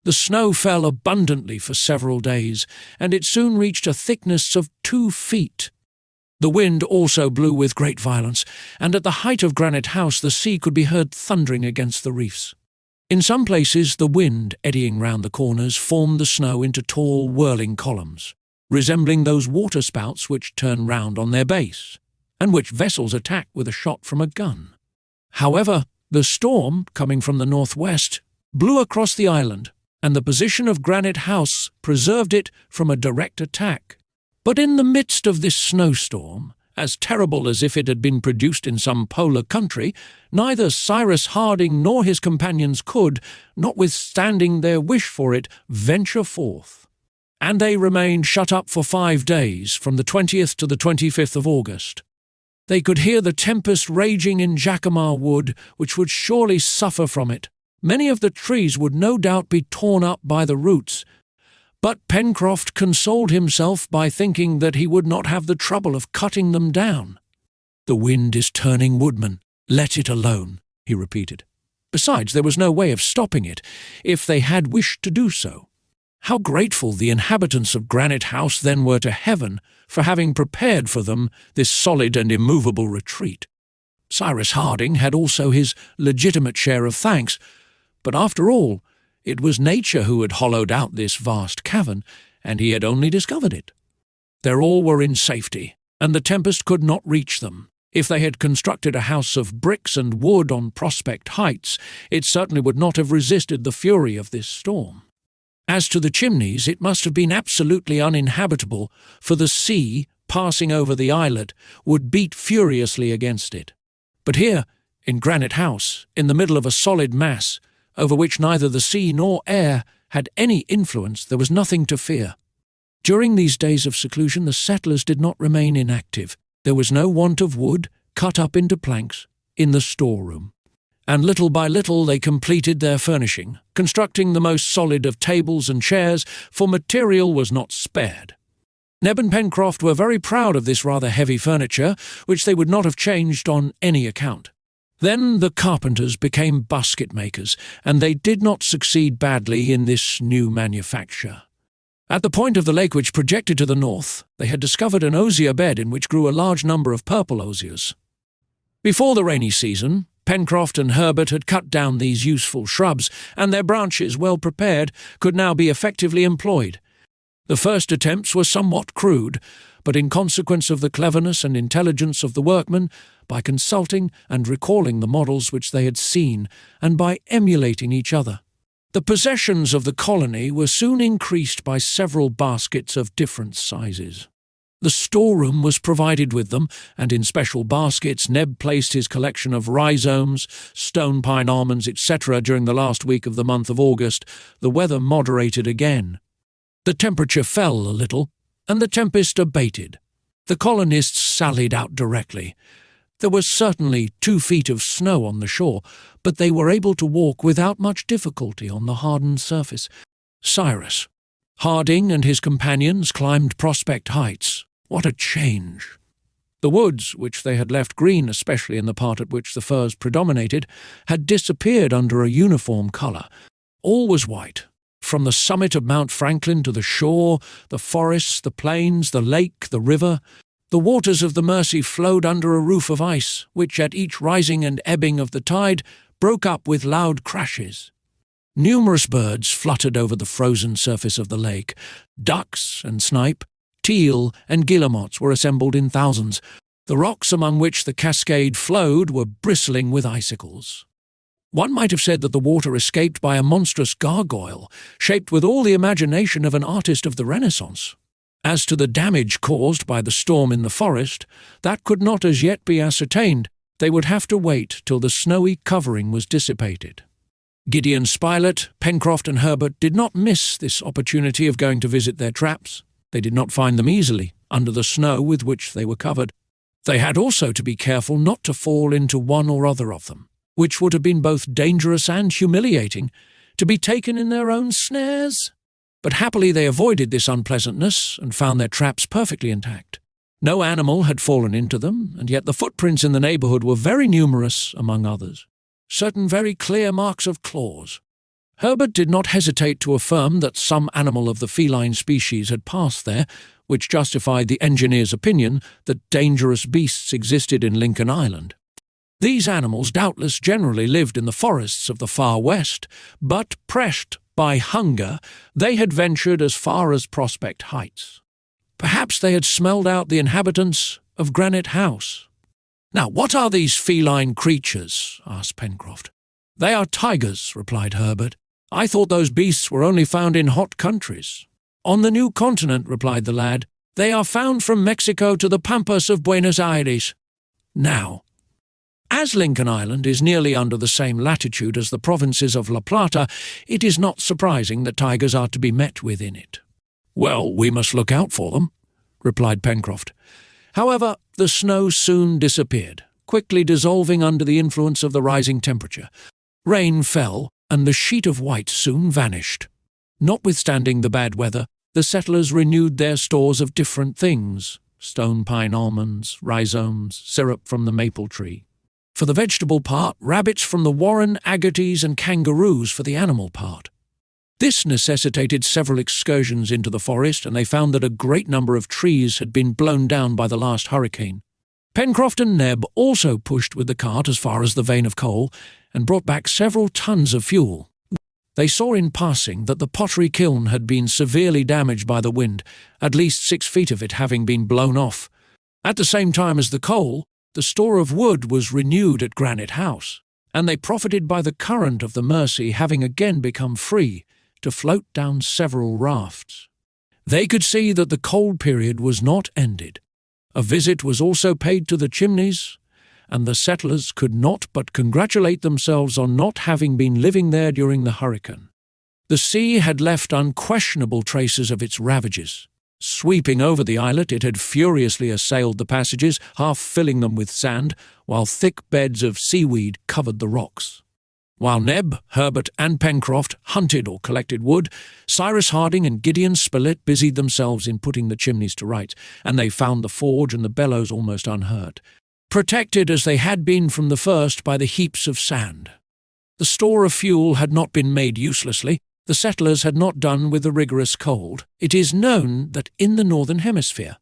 The snow fell abundantly for several days, and it soon reached a thickness of 2 feet. The wind also blew with great violence, and at the height of Granite House the sea could be heard thundering against the reefs. In some places the wind, eddying round the corners, formed the snow into tall whirling columns, resembling those waterspouts which turn round on their base, and which vessels attack with a shot from a gun. However, the storm, coming from the northwest, blew across the island, and the position of Granite House preserved it from a direct attack. But in the midst of this snowstorm, as terrible as if it had been produced in some polar country, neither Cyrus Harding nor his companions could, notwithstanding their wish for it, venture forth. And they remained shut up for 5 days, from the 20th to the 25th of August. They could hear the tempest raging in Jacamar Wood, which would surely suffer from it. Many of the trees would no doubt be torn up by the roots, but Pencroft consoled himself by thinking that he would not have the trouble of cutting them down. "The wind is turning woodman. Let it alone," he repeated. Besides, there was no way of stopping it, if they had wished to do so. How grateful the inhabitants of Granite House then were to heaven for having prepared for them this solid and immovable retreat. Cyrus Harding had also his legitimate share of thanks, but after all, it was nature who had hollowed out this vast cavern, and he had only discovered it. There all were in safety, and the tempest could not reach them. If they had constructed a house of bricks and wood on Prospect Heights, it certainly would not have resisted the fury of this storm. As to the chimneys, it must have been absolutely uninhabitable, for the sea, passing over the islet would beat furiously against it. But here, in Granite House, in the middle of a solid mass, over which neither the sea nor air had any influence, there was nothing to fear. During these days of seclusion, the settlers did not remain inactive. There was no want of wood, cut up into planks, in the storeroom. And little by little they completed their furnishing, constructing the most solid of tables and chairs, for material was not spared. Neb and Pencroft were very proud of this rather heavy furniture, which they would not have changed on any account. Then the carpenters became basket-makers, and they did not succeed badly in this new manufacture. At the point of the lake which projected to the north, they had discovered an osier bed in which grew a large number of purple osiers. Before the rainy season, Pencroft and Herbert had cut down these useful shrubs, and their branches, well prepared, could now be effectively employed. The first attempts were somewhat crude, but in consequence of the cleverness and intelligence of the workmen, by consulting and recalling the models which they had seen, and by emulating each other, the possessions of the colony were soon increased by several baskets of different sizes. The storeroom was provided with them, and in special baskets Neb placed his collection of rhizomes, stone pine almonds, etc. During the last week of the month of August, the weather moderated again. The temperature fell a little, and the tempest abated. The colonists sallied out directly. There was certainly 2 feet of snow on the shore, but they were able to walk without much difficulty on the hardened surface. Cyrus, Harding and his companions climbed Prospect Heights. What a change! The woods, which they had left green, especially in the part at which the firs predominated, had disappeared under a uniform colour. All was white. From the summit of Mount Franklin to the shore, the forests, the plains, the lake, the river, the waters of the Mersey flowed under a roof of ice, which at each rising and ebbing of the tide broke up with loud crashes. Numerous birds fluttered over the frozen surface of the lake. Ducks and snipe, teal and guillemots were assembled in thousands. The rocks among which the cascade flowed were bristling with icicles. One might have said that the water escaped by a monstrous gargoyle, shaped with all the imagination of an artist of the Renaissance. As to the damage caused by the storm in the forest, that could not as yet be ascertained. They would have to wait till the snowy covering was dissipated. Gideon Spilett, Pencroft and Herbert did not miss this opportunity of going to visit their traps. They did not find them easily, under the snow with which they were covered. They had also to be careful not to fall into one or other of them, which would have been both dangerous and humiliating, to be taken in their own snares. But happily they avoided this unpleasantness and found their traps perfectly intact. No animal had fallen into them, and yet the footprints in the neighbourhood were very numerous, among others. Certain very clear marks of claws. Herbert did not hesitate to affirm that some animal of the feline species had passed there, which justified the engineer's opinion that dangerous beasts existed in Lincoln Island. These animals doubtless generally lived in the forests of the far west, but pressed by hunger, they had ventured as far as Prospect Heights. Perhaps they had smelled out the inhabitants of Granite House. "Now, what are these feline creatures?" asked Pencroft. "They are tigers," replied Herbert. "I thought those beasts were only found in hot countries." "On the new continent," replied the lad. "They are found from Mexico to the pampas of Buenos Aires." Now, as Lincoln Island is nearly under the same latitude as the provinces of La Plata, it is not surprising that tigers are to be met with in it. "Well, we must look out for them," replied Pencroft. However, the snow soon disappeared, quickly dissolving under the influence of the rising temperature. Rain fell, and the sheet of white soon vanished. Notwithstanding the bad weather, the settlers renewed their stores of different things: stone pine almonds, rhizomes, syrup from the maple tree. For the vegetable part, rabbits from the warren, agates, and kangaroos for the animal part. This necessitated several excursions into the forest, and they found that a great number of trees had been blown down by the last hurricane. Pencroft and Neb also pushed with the cart as far as the vein of coal, and brought back several tons of fuel. They saw in passing that the pottery kiln had been severely damaged by the wind, at least 6 feet of it having been blown off. At the same time as the coal, the store of wood was renewed at Granite House, and they profited by the current of the Mersey having again become free, to float down several rafts. They could see that the cold period was not ended, A visit was also paid to the chimneys, and the settlers could not but congratulate themselves on not having been living there during the hurricane. The sea had left unquestionable traces of its ravages. Sweeping over the islet, it had furiously assailed the passages, half filling them with sand, while thick beds of seaweed covered the rocks. While Neb, Herbert, and Pencroft hunted or collected wood, Cyrus Harding and Gideon Spilett busied themselves in putting the chimneys to rights, and they found the forge and the bellows almost unhurt, protected as they had been from the first by the heaps of sand. The store of fuel had not been made uselessly. The settlers had not done with the rigorous cold. It is known that in the northern hemisphere,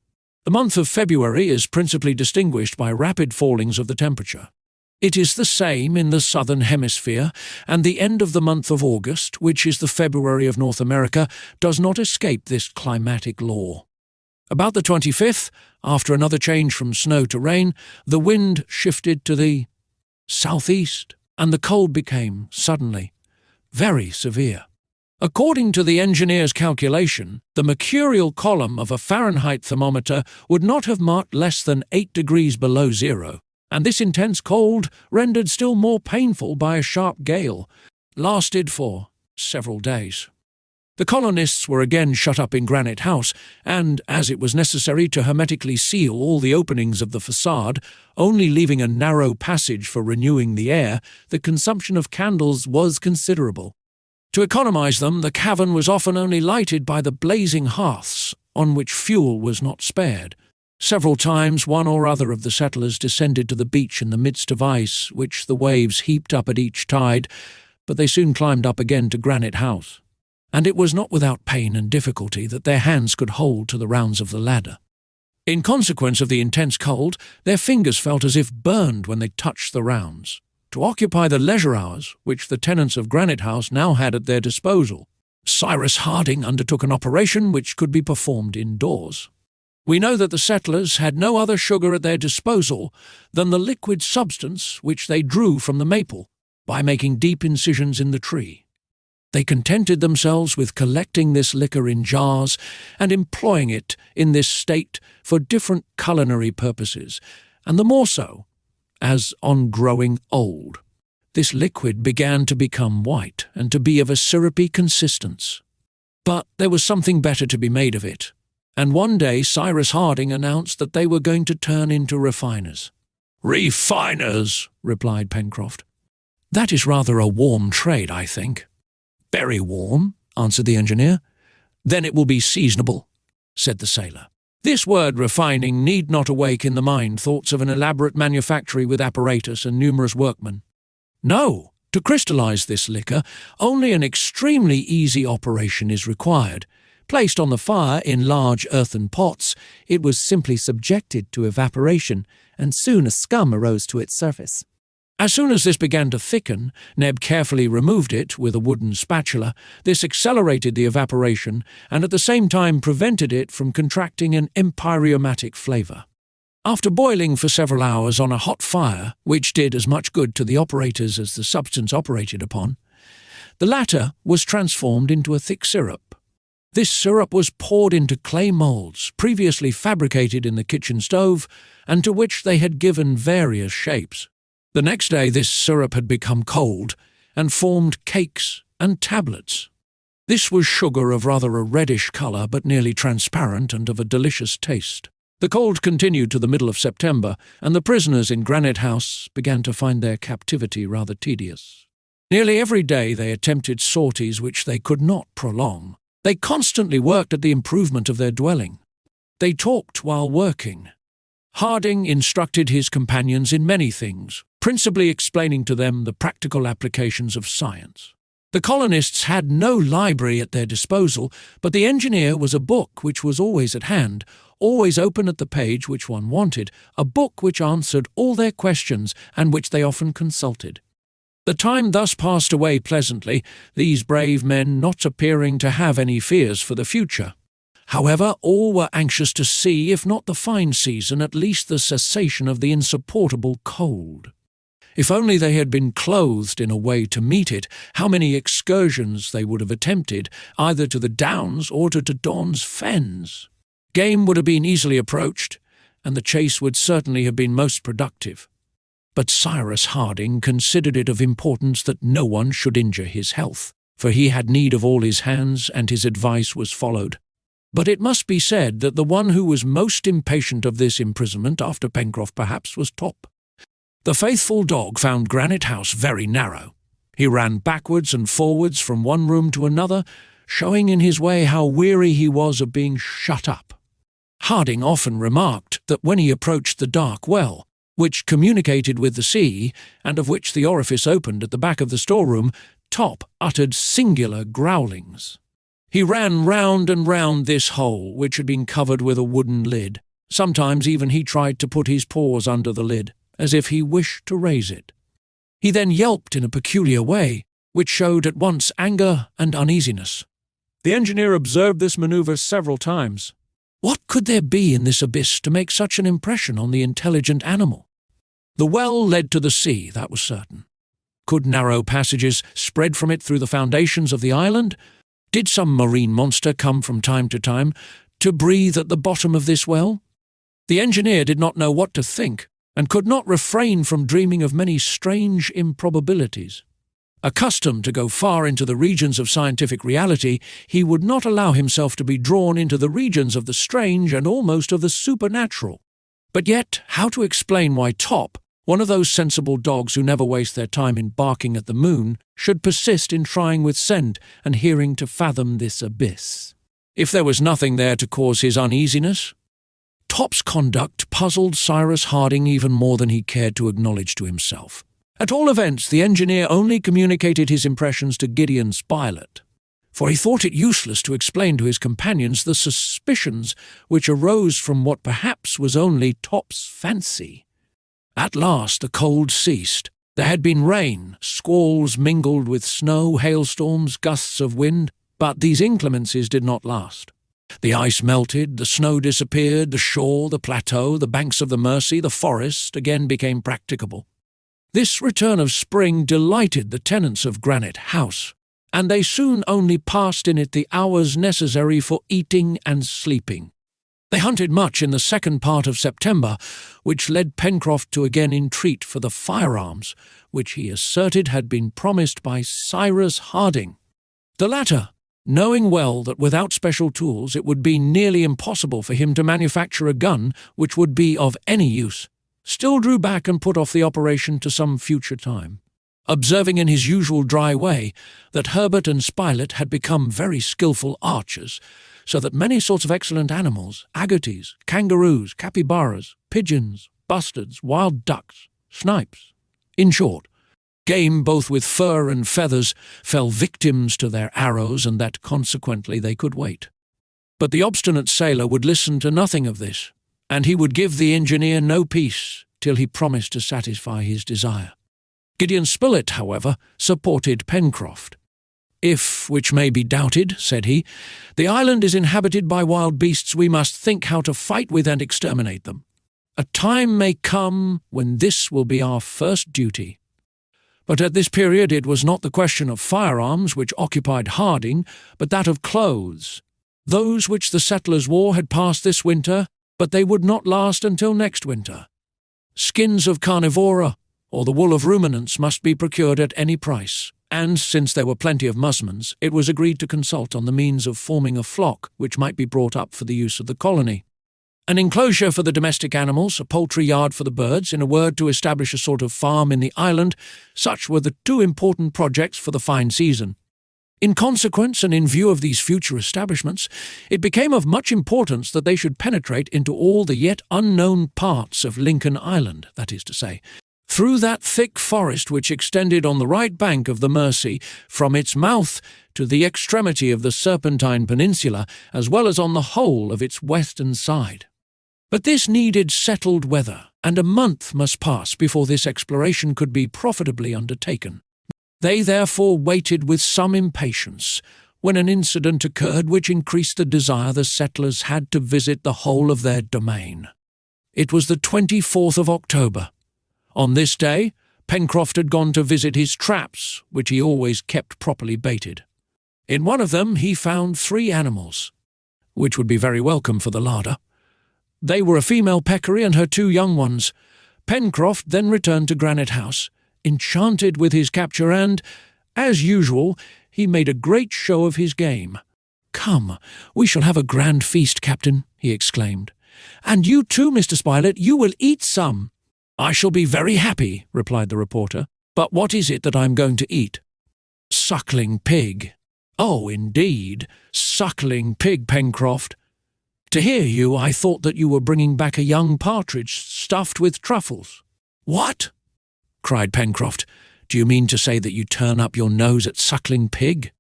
the month of February is principally distinguished by rapid fallings of the temperature. It is the same in the southern hemisphere, and the end of the month of August, which is the February of North America, does not escape this climatic law. About the 25th, after another change from snow to rain, the wind shifted to the southeast, and the cold became, suddenly, very severe. According to the engineer's calculation, the mercurial column of a Fahrenheit thermometer would not have marked less than 8 degrees below zero, and this intense cold, rendered still more painful by a sharp gale, lasted for several days. The colonists were again shut up in Granite House, and, as it was necessary to hermetically seal all the openings of the facade, only leaving a narrow passage for renewing the air, the consumption of candles was considerable. To economize them, the cavern was often only lighted by the blazing hearths, on which fuel was not spared. Several times one or other of the settlers descended to the beach in the midst of ice, which the waves heaped up at each tide, but they soon climbed up again to Granite House, and it was not without pain and difficulty that their hands could hold to the rounds of the ladder. In consequence of the intense cold, their fingers felt as if burned when they touched the rounds. To occupy the leisure hours which the tenants of Granite House now had at their disposal, Cyrus Harding undertook an operation which could be performed indoors. We know that the settlers had no other sugar at their disposal than the liquid substance which they drew from the maple by making deep incisions in the tree. They contented themselves with collecting this liquor in jars and employing it in this state for different culinary purposes, and the more so, as on growing old, this liquid began to become white and to be of a syrupy consistence. But there was something better to be made of it, and one day Cyrus Harding announced that they were going to turn into refiners. "Refiners," replied Pencroft. "That is rather a warm trade, I think." "Very warm," answered the engineer. "Then it will be seasonable," said the sailor. This word refining need not awake in the mind thoughts of an elaborate manufactory with apparatus and numerous workmen. No, to crystallize this liquor, only an extremely easy operation is required. Placed on the fire in large earthen pots, it was simply subjected to evaporation, and soon a scum arose to its surface. As soon as this began to thicken, Neb carefully removed it with a wooden spatula. This accelerated the evaporation and at the same time prevented it from contracting an empyreumatic flavour. After boiling for several hours on a hot fire, which did as much good to the operators as the substance operated upon, the latter was transformed into a thick syrup. This syrup was poured into clay moulds previously fabricated in the kitchen stove and to which they had given various shapes. The next day this syrup had become cold and formed cakes and tablets. This was sugar of rather a reddish colour but nearly transparent and of a delicious taste. The cold continued to the middle of September, and the prisoners in Granite House began to find their captivity rather tedious. Nearly every day they attempted sorties which they could not prolong. They constantly worked at the improvement of their dwelling. They talked while working. Harding instructed his companions in many things, principally explaining to them the practical applications of science. The colonists had no library at their disposal, but the engineer was a book which was always at hand, always open at the page which one wanted, a book which answered all their questions and which they often consulted. The time thus passed away pleasantly, these brave men not appearing to have any fears for the future. However, all were anxious to see, if not the fine season, at least the cessation of the insupportable cold. If only they had been clothed in a way to meet it, how many excursions they would have attempted, either to the Downs or to Don's Fens. Game would have been easily approached, and the chase would certainly have been most productive. But Cyrus Harding considered it of importance that no one should injure his health, for he had need of all his hands, and his advice was followed. But it must be said that the one who was most impatient of this imprisonment, after Pencroft perhaps, was Top. The faithful dog found Granite House very narrow. He ran backwards and forwards from one room to another, showing in his way how weary he was of being shut up. Harding often remarked that when he approached the dark well, which communicated with the sea, and of which the orifice opened at the back of the storeroom, Top uttered singular growlings. He ran round and round this hole, which had been covered with a wooden lid. Sometimes even he tried to put his paws under the lid, as if he wished to raise it. He then yelped in a peculiar way, which showed at once anger and uneasiness. The engineer observed this manoeuvre several times. What could there be in this abyss to make such an impression on the intelligent animal? The well led to the sea, that was certain. Could narrow passages spread from it through the foundations of the island? Did some marine monster come from time to breathe at the bottom of this well? The engineer did not know what to think, and could not refrain from dreaming of many strange improbabilities. Accustomed to go far into the regions of scientific reality, he would not allow himself to be drawn into the regions of the strange and almost of the supernatural. But yet, how to explain why Top, one of those sensible dogs who never waste their time in barking at the moon, should persist in trying with scent and hearing to fathom this abyss? If there was nothing there to cause his uneasiness, Top's conduct puzzled Cyrus Harding even more than he cared to acknowledge to himself. At all events, the engineer only communicated his impressions to Gideon Spilett, for he thought it useless to explain to his companions the suspicions which arose from what perhaps was only Top's fancy. At last the cold ceased. There had been rain, squalls mingled with snow, hailstorms, gusts of wind, but these inclemencies did not last. The ice melted, the snow disappeared, the shore, the plateau, the banks of the Mersey, the forest again became practicable. This return of spring delighted the tenants of Granite House, and they soon only passed in it the hours necessary for eating and sleeping. They hunted much in the second part of September, which led Pencroft to again entreat for the firearms, which he asserted had been promised by Cyrus Harding. The latter, knowing well that without special tools it would be nearly impossible for him to manufacture a gun which would be of any use, still drew back and put off the operation to some future time, observing in his usual dry way that Herbert and Spilett had become very skilful archers, so that many sorts of excellent animals, agates, kangaroos, capybaras, pigeons, bustards, wild ducks, snipes, in short, game both with fur and feathers, fell victims to their arrows, and that consequently they could wait. But the obstinate sailor would listen to nothing of this, and he would give the engineer no peace till he promised to satisfy his desire. Gideon Spilett, however, supported Pencroft. "If, which may be doubted," said he, "the island is inhabited by wild beasts, we must think how to fight with and exterminate them. A time may come when this will be our first duty." But at this period it was not the question of firearms which occupied Harding, but that of clothes. Those which the settlers wore had passed this winter, but they would not last until next winter. Skins of carnivora, or the wool of ruminants, must be procured at any price, and, since there were plenty of musmons, it was agreed to consult on the means of forming a flock which might be brought up for the use of the colony. An enclosure for the domestic animals, a poultry yard for the birds, in a word, to establish a sort of farm in the island, such were the two important projects for the fine season. In consequence, and in view of these future establishments, it became of much importance that they should penetrate into all the yet unknown parts of Lincoln Island, that is to say, through that thick forest which extended on the right bank of the Mersey, from its mouth to the extremity of the Serpentine Peninsula, as well as on the whole of its western side. But this needed settled weather, and a month must pass before this exploration could be profitably undertaken. They therefore waited with some impatience, when an incident occurred which increased the desire the settlers had to visit the whole of their domain. It was the 24th of October. On this day, Pencroft had gone to visit his traps, which he always kept properly baited. In one of them he found 3 animals, which would be very welcome for the larder. They were a female peccary and her 2 young ones. Pencroft then returned to Granite House, enchanted with his capture, and, as usual, he made a great show of his game. "Come, we shall have a grand feast, Captain," he exclaimed. "And you too, Mr. Spilett, you will eat some." "I shall be very happy," replied the reporter. "But what is it that I am going to eat?" "Suckling pig." "Oh, indeed, suckling pig, Pencroft. To hear you, I thought that you were bringing back a young partridge stuffed with truffles." "What?" cried Pencroft. "Do you mean to say that you turn up your nose at suckling pig?"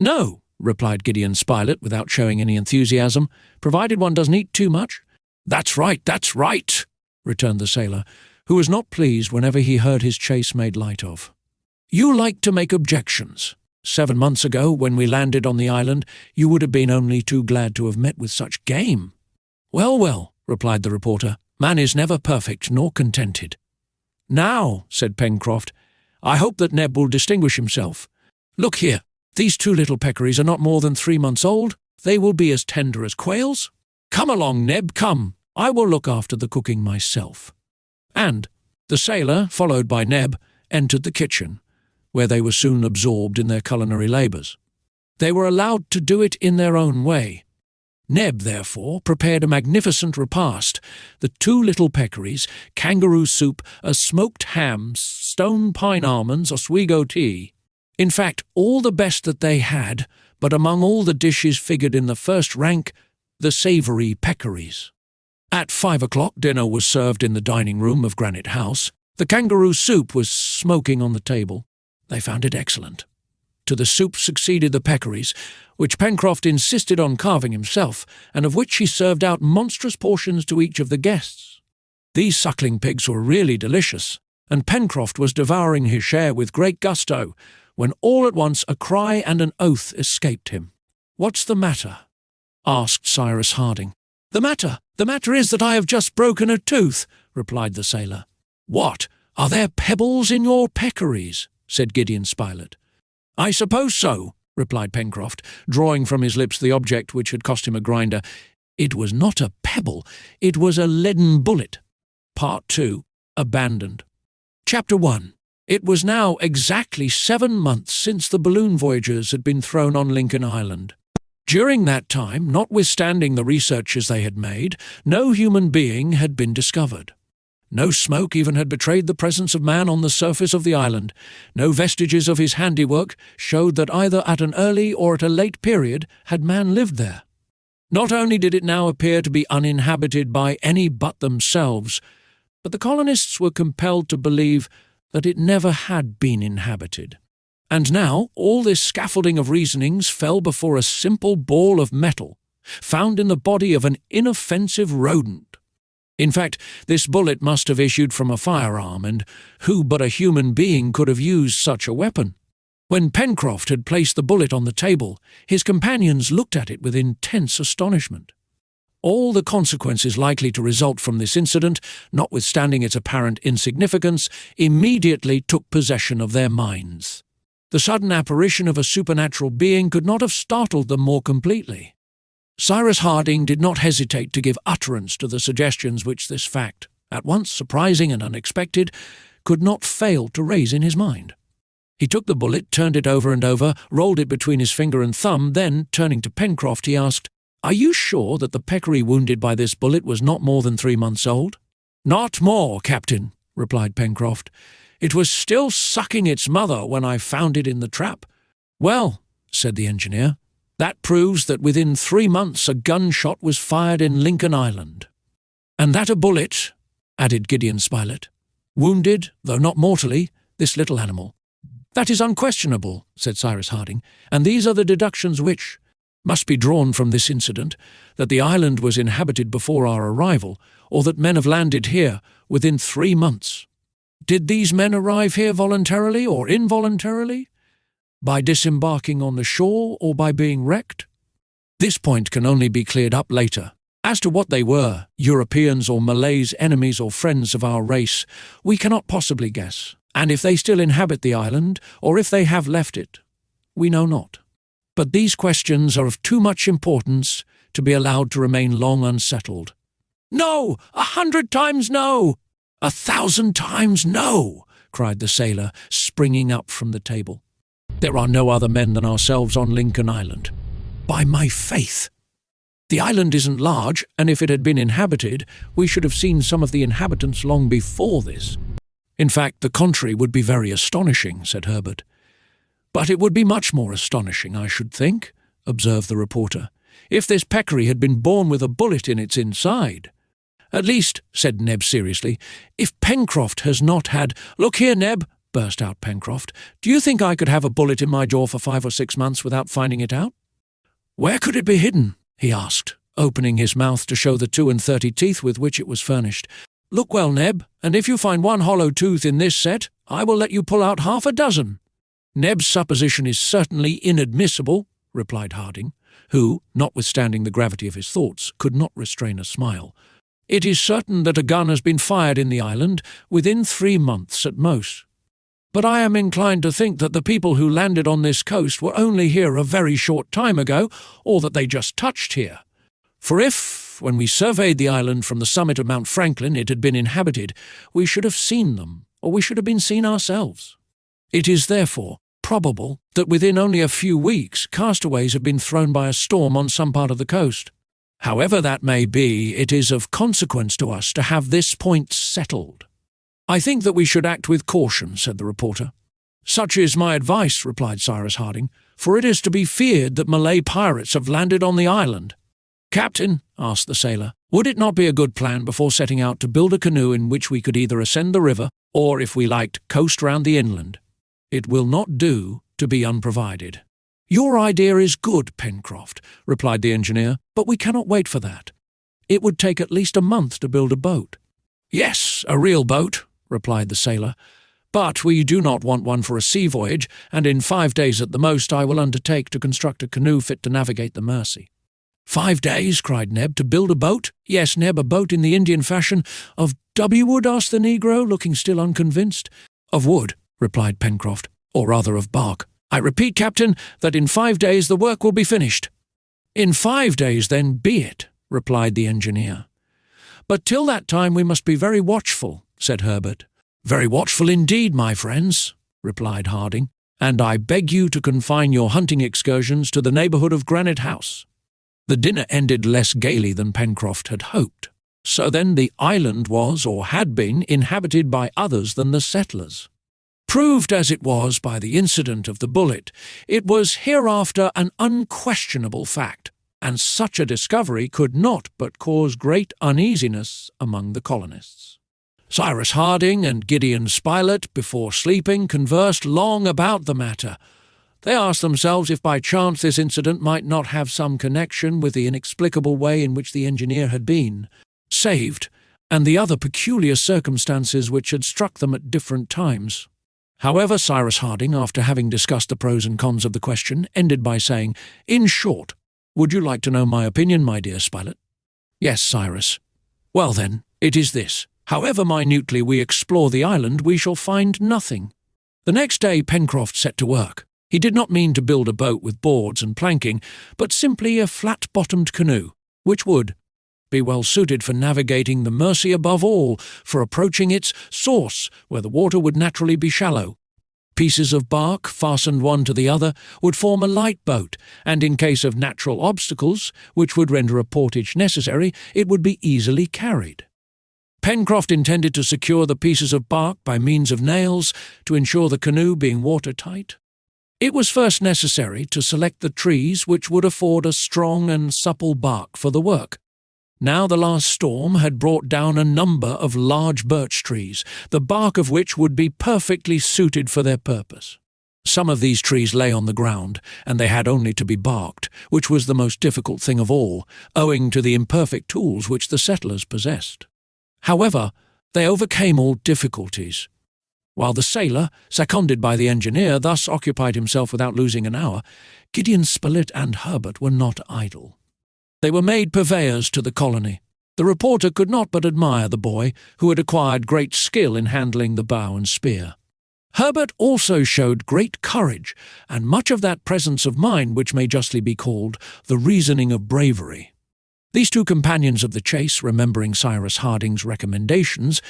"No," replied Gideon Spilett without showing any enthusiasm, "provided one doesn't eat too much." That's right," returned the sailor, who was not pleased whenever he heard his chase made light of. "You like to make objections. 7 months ago, when we landed on the island, you would have been only too glad to have met with such game." "Well, well," replied the reporter, "man is never perfect nor contented." "Now," said Pencroft, "I hope that Neb will distinguish himself. Look here, these 2 little peccaries are not more than 3 months old. They will be as tender as quails. Come along, Neb, come. I will look after the cooking myself." And the sailor, followed by Neb, entered the kitchen, where they were soon absorbed in their culinary labours. They were allowed to do it in their own way. Neb, therefore, prepared a magnificent repast: the 2 little peccaries, kangaroo soup, a smoked ham, stone pine almonds, Oswego tea. In fact, all the best that they had, but among all the dishes figured in the first rank the savoury peccaries. At 5 o'clock dinner was served in the dining-room of Granite House. The kangaroo soup was smoking on the table. They found it excellent. To the soup succeeded the peccaries, which Pencroft insisted on carving himself, and of which he served out monstrous portions to each of the guests. These suckling pigs were really delicious, and Pencroft was devouring his share with great gusto, when all at once a cry and an oath escaped him. "What's the matter?" asked Cyrus Harding. The matter is that I have just broken a tooth," replied the sailor. "What, are there pebbles in your peccaries?" said Gideon Spilett. "I suppose so," replied Pencroft, drawing from his lips the object which had cost him a grinder. It was not a pebble, it was a leaden bullet. Part 2. Abandoned. Chapter 1. It was now exactly 7 months since the balloon voyagers had been thrown on Lincoln Island. During that time, notwithstanding the researches they had made, no human being had been discovered. No smoke even had betrayed the presence of man on the surface of the island. No vestiges of his handiwork showed that either at an early or at a late period had man lived there. Not only did it now appear to be uninhabited by any but themselves, but the colonists were compelled to believe that it never had been inhabited. And now all this scaffolding of reasonings fell before a simple ball of metal, found in the body of an inoffensive rodent. In fact, this bullet must have issued from a firearm, and who but a human being could have used such a weapon? When Pencroft had placed the bullet on the table, his companions looked at it with intense astonishment. All the consequences likely to result from this incident, notwithstanding its apparent insignificance, immediately took possession of their minds. The sudden apparition of a supernatural being could not have startled them more completely. Cyrus Harding did not hesitate to give utterance to the suggestions which this fact, at once surprising and unexpected, could not fail to raise in his mind. He took the bullet, turned it over and over, rolled it between his finger and thumb, then, turning to Pencroft, he asked, "Are you sure that the peccary wounded by this bullet was not more than 3 months old?" "Not more, Captain," replied Pencroft. "It was still sucking its mother when I found it in the trap." "Well," said the engineer, "that proves that within 3 months a gunshot was fired in Lincoln Island." "And that a bullet," added Gideon Spilett, "wounded, though not mortally, this little animal." "That is unquestionable," said Cyrus Harding, "and these are the deductions which must be drawn from this incident, that the island was inhabited before our arrival, or that men have landed here within 3 months. Did these men arrive here voluntarily or involuntarily? By disembarking on the shore or by being wrecked? This point can only be cleared up later. As to what they were, Europeans or Malays, enemies or friends of our race, we cannot possibly guess, and if they still inhabit the island, or if they have left it, we know not. But these questions are of too much importance to be allowed to remain long unsettled. "No! 100 times no! 1,000 times no!" cried the sailor, springing up from the table. "There are no other men than ourselves on Lincoln Island. By my faith! The island isn't large, and if it had been inhabited, we should have seen some of the inhabitants long before this. In fact, the contrary would be very astonishing," said Herbert. "But it would be much more astonishing, I should think," observed the reporter, "if this peccary had been born with a bullet in its inside. At least," said Neb seriously, "if Pencroft has not had—" "Look here, Neb," burst out Pencroft, "do you think I could have a bullet in my jaw for 5 or 6 months without finding it out?" "Where could it be hidden?" he asked, opening his mouth to show the 32 teeth with which it was furnished. "Look well, Neb, and if you find one hollow tooth in this set, I will let you pull out 6. "Neb's supposition is certainly inadmissible," replied Harding, who, notwithstanding the gravity of his thoughts, could not restrain a smile. "It is certain that a gun has been fired in the island within 3 months at most. But I am inclined to think that the people who landed on this coast were only here a very short time ago, or that they just touched here. For if, when we surveyed the island from the summit of Mount Franklin, it had been inhabited, we should have seen them, or we should have been seen ourselves. It is therefore probable that within only a few weeks castaways have been thrown by a storm on some part of the coast. However that may be, it is of consequence to us to have this point settled." "I think that we should act with caution," said the reporter. "Such is my advice," replied Cyrus Harding, "for it is to be feared that Malay pirates have landed on the island." "Captain," asked the sailor, "would it not be a good plan before setting out to build a canoe in which we could either ascend the river, or, if we liked, coast round the inland? It will not do to be unprovided." "Your idea is good, Pencroft," replied the engineer, "but we cannot wait for that. It would take at least a month to build a boat." "Yes, a real boat," replied the sailor, "but we do not want one for a sea voyage, and in 5 days at the most I will undertake to construct a canoe fit to navigate the Mersey." "5 days?" cried Neb, "to build a boat?" "Yes, Neb, a boat in the Indian fashion." "Of wood?" asked the negro, looking still unconvinced. "Of wood," replied Pencroft, "or rather of bark. I repeat, Captain, that in 5 days the work will be finished." "In 5 days, then, be it," replied the engineer. "But till that time we must be very watchful," said Herbert. "Very watchful indeed, my friends," replied Harding, "and I beg you to confine your hunting excursions to the neighbourhood of Granite House." The dinner ended less gaily than Pencroft had hoped. So then the island was, or had been, inhabited by others than the settlers. Proved as it was by the incident of the bullet, it was hereafter an unquestionable fact, and such a discovery could not but cause great uneasiness among the colonists. Cyrus Harding and Gideon Spilett, before sleeping, conversed long about the matter. They asked themselves if by chance this incident might not have some connection with the inexplicable way in which the engineer had been saved, and the other peculiar circumstances which had struck them at different times. However, Cyrus Harding, after having discussed the pros and cons of the question, ended by saying, "In short, would you like to know my opinion, my dear Spilett?" "Yes, Cyrus." "Well then, it is this. However minutely we explore the island, we shall find nothing." The next day Pencroft set to work. He did not mean to build a boat with boards and planking, but simply a flat-bottomed canoe, which would be well suited for navigating the Mersey, above all, for approaching its source, where the water would naturally be shallow. Pieces of bark, fastened one to the other, would form a light boat, and in case of natural obstacles, which would render a portage necessary, it would be easily carried. Pencroft intended to secure the pieces of bark by means of nails, to ensure the canoe being watertight. It was first necessary to select the trees which would afford a strong and supple bark for the work. Now the last storm had brought down a number of large birch trees, the bark of which would be perfectly suited for their purpose. Some of these trees lay on the ground, and they had only to be barked, which was the most difficult thing of all, owing to the imperfect tools which the settlers possessed. However, they overcame all difficulties. While the sailor, seconded by the engineer, thus occupied himself without losing an hour, Gideon Spilett and Herbert were not idle. They were made purveyors to the colony. The reporter could not but admire the boy, who had acquired great skill in handling the bow and spear. Herbert also showed great courage, and much of that presence of mind which may justly be called the reasoning of bravery. These two companions of the chase, remembering Cyrus Harding's recommendations,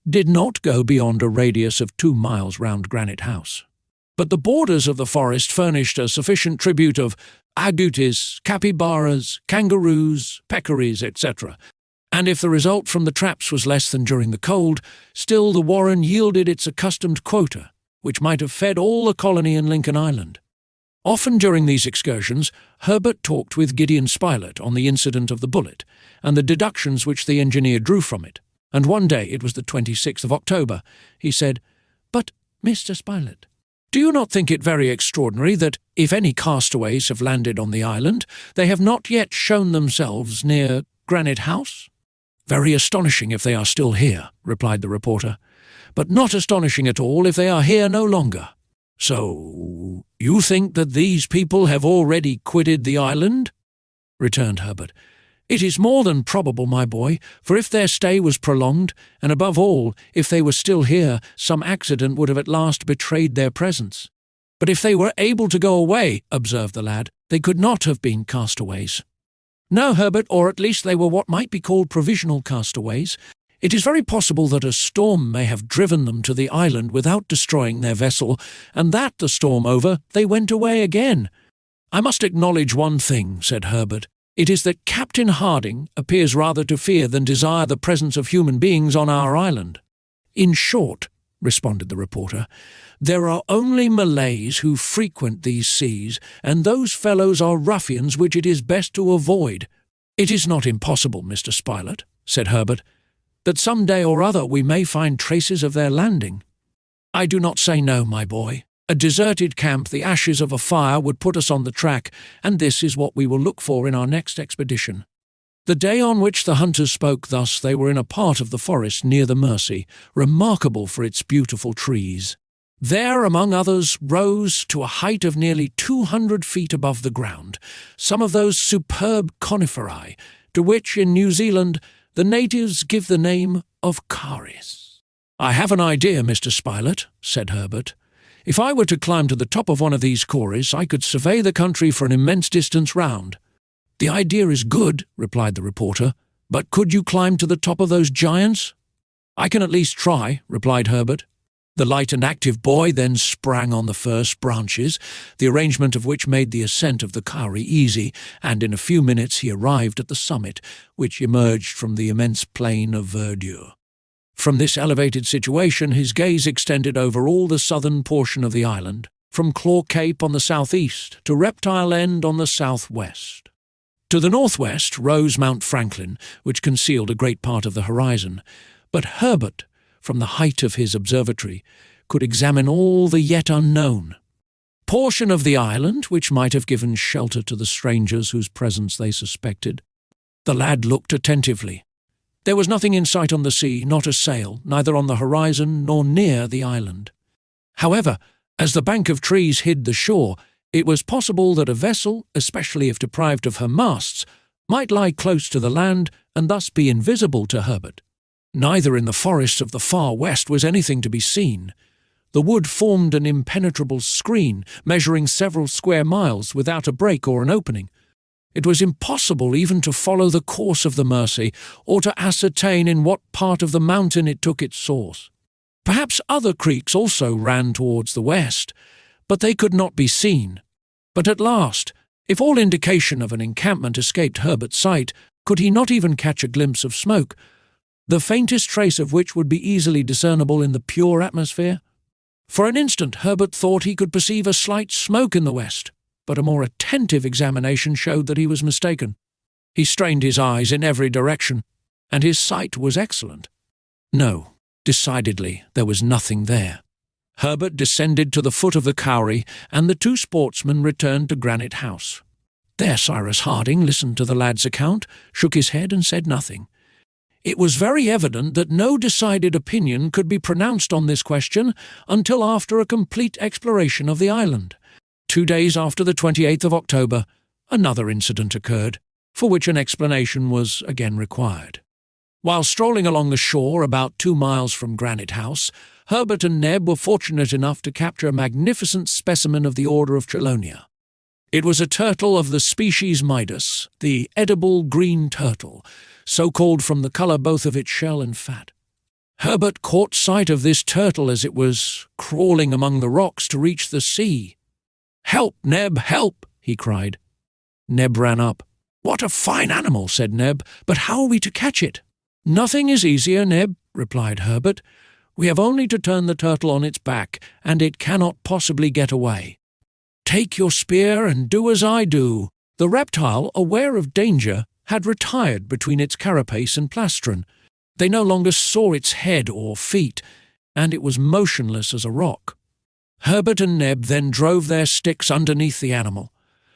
did not go beyond a radius of 2 miles round Granite House. But the borders of the forest furnished a sufficient tribute of agoutis, capybaras, kangaroos, peccaries, etc., and if the result from the traps was less than during the cold, still the warren yielded its accustomed quota, which might have fed all the colony in Lincoln Island. Often during these excursions, Herbert talked with Gideon Spilett on the incident of the bullet and the deductions which the engineer drew from it, and one day, it was the 26th of October, he said, "But, Mr. Spilett, do you not think it very extraordinary that, if any castaways have landed on the island, they have not yet shown themselves near Granite House?" "Very astonishing if they are still here," replied the reporter, "but not astonishing at all if they are here no longer." "So, you think that these people have already quitted the island?" returned Herbert. "It is more than probable, my boy, for if their stay was prolonged, and above all, if they were still here, some accident would have at last betrayed their presence." "But if they were able to go away," observed the lad, "they could not have been castaways." "No, Herbert, or at least they were what might be called provisional castaways. It is very possible that a storm may have driven them to the island without destroying their vessel, and that, the storm over, they went away again." "I must acknowledge one thing," said Herbert. "It is that Captain Harding appears rather to fear than desire the presence of human beings on our island." "In short," responded the reporter, "there are only Malays who frequent these seas, and those fellows are ruffians which it is best to avoid." "It is not impossible, Mr. Spilett," said Herbert, "that some day or other we may find traces of their landing." "I do not say no, my boy. A deserted camp, the ashes of a fire, would put us on the track, and this is what we will look for in our next expedition." The day on which the hunters spoke thus, they were in a part of the forest near the Mersey, remarkable for its beautiful trees. There, among others, rose, to a height of nearly 200 feet above the ground, some of those superb coniferae, to which, in New Zealand, the natives give the name of kauris. "I have an idea, Mr. Spilett," said Herbert. "If I were to climb to the top of one of these kauris, I could survey the country for an immense distance round." "The idea is good," replied the reporter, "but could you climb to the top of those giants?" "I can at least try," replied Herbert. The light and active boy then sprang on the first branches, the arrangement of which made the ascent of the kauri easy, and in a few minutes he arrived at the summit, which emerged from the immense plain of verdure. From this elevated situation his gaze extended over all the southern portion of the island, from Claw Cape on the southeast to Reptile End on the southwest. To the northwest rose Mount Franklin, which concealed a great part of the horizon, but Herbert, from the height of his observatory, could examine all the yet unknown portion of the island which might have given shelter to the strangers whose presence they suspected. The lad looked attentively. There was nothing in sight on the sea, not a sail, neither on the horizon nor near the island. However, as the bank of trees hid the shore, it was possible that a vessel, especially if deprived of her masts, might lie close to the land and thus be invisible to Herbert. Neither in the forests of the far west was anything to be seen. The wood formed an impenetrable screen, measuring several square miles without a break or an opening. It was impossible even to follow the course of the Mersey, or to ascertain in what part of the mountain it took its source. Perhaps other creeks also ran towards the west, but they could not be seen. But at last, if all indication of an encampment escaped Herbert's sight, could he not even catch a glimpse of smoke, the faintest trace of which would be easily discernible in the pure atmosphere? For an instant Herbert thought he could perceive a slight smoke in the west, but a more attentive examination showed that he was mistaken. He strained his eyes in every direction, and his sight was excellent. No, decidedly there was nothing there. Herbert descended to the foot of the kauri, and the two sportsmen returned to Granite House. There Cyrus Harding listened to the lad's account, shook his head, and said nothing. It was very evident that no decided opinion could be pronounced on this question until after a complete exploration of the island. 2 days after the 28th of October, another incident occurred, for which an explanation was again required. While strolling along the shore about 2 miles from Granite House, Herbert and Neb were fortunate enough to capture a magnificent specimen of the order of Chelonia. It was a turtle of the species Midas, the edible green turtle, so called from the colour both of its shell and fat. Herbert caught sight of this turtle as it was crawling among the rocks to reach the sea. "Help, Neb, help!" he cried. Neb ran up. "What a fine animal," said Neb, "but how are we to catch it?" "Nothing is easier, Neb," replied Herbert. "We have only to turn the turtle on its back, and it cannot possibly get away. Take your spear and do as I do." The reptile, aware of danger, had retired between its carapace and plastron. They no longer saw its head or feet, and it was motionless as a rock. Herbert and Neb then drove their sticks underneath the animal,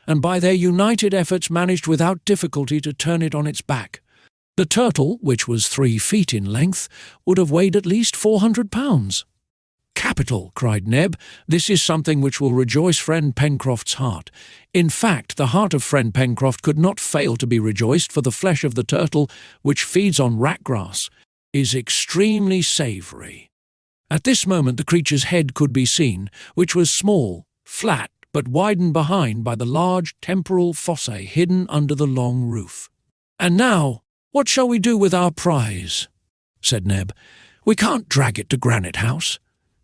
and by their united efforts managed without difficulty to turn it on its back. The turtle, which was 3 feet in length, would have weighed at least 400 pounds. "Capital!" cried Neb. "This is something which will rejoice friend Pencroft's heart. In fact, the heart of friend Pencroft could not fail to be rejoiced, for the flesh of the turtle, which feeds on rat-grass, is extremely savoury." At this moment the creature's head could be seen, which was small, flat, but widened behind by the large temporal fosse hidden under the long roof. "And now, what shall we do with our prize?" said Neb. "We can't drag it to Granite House."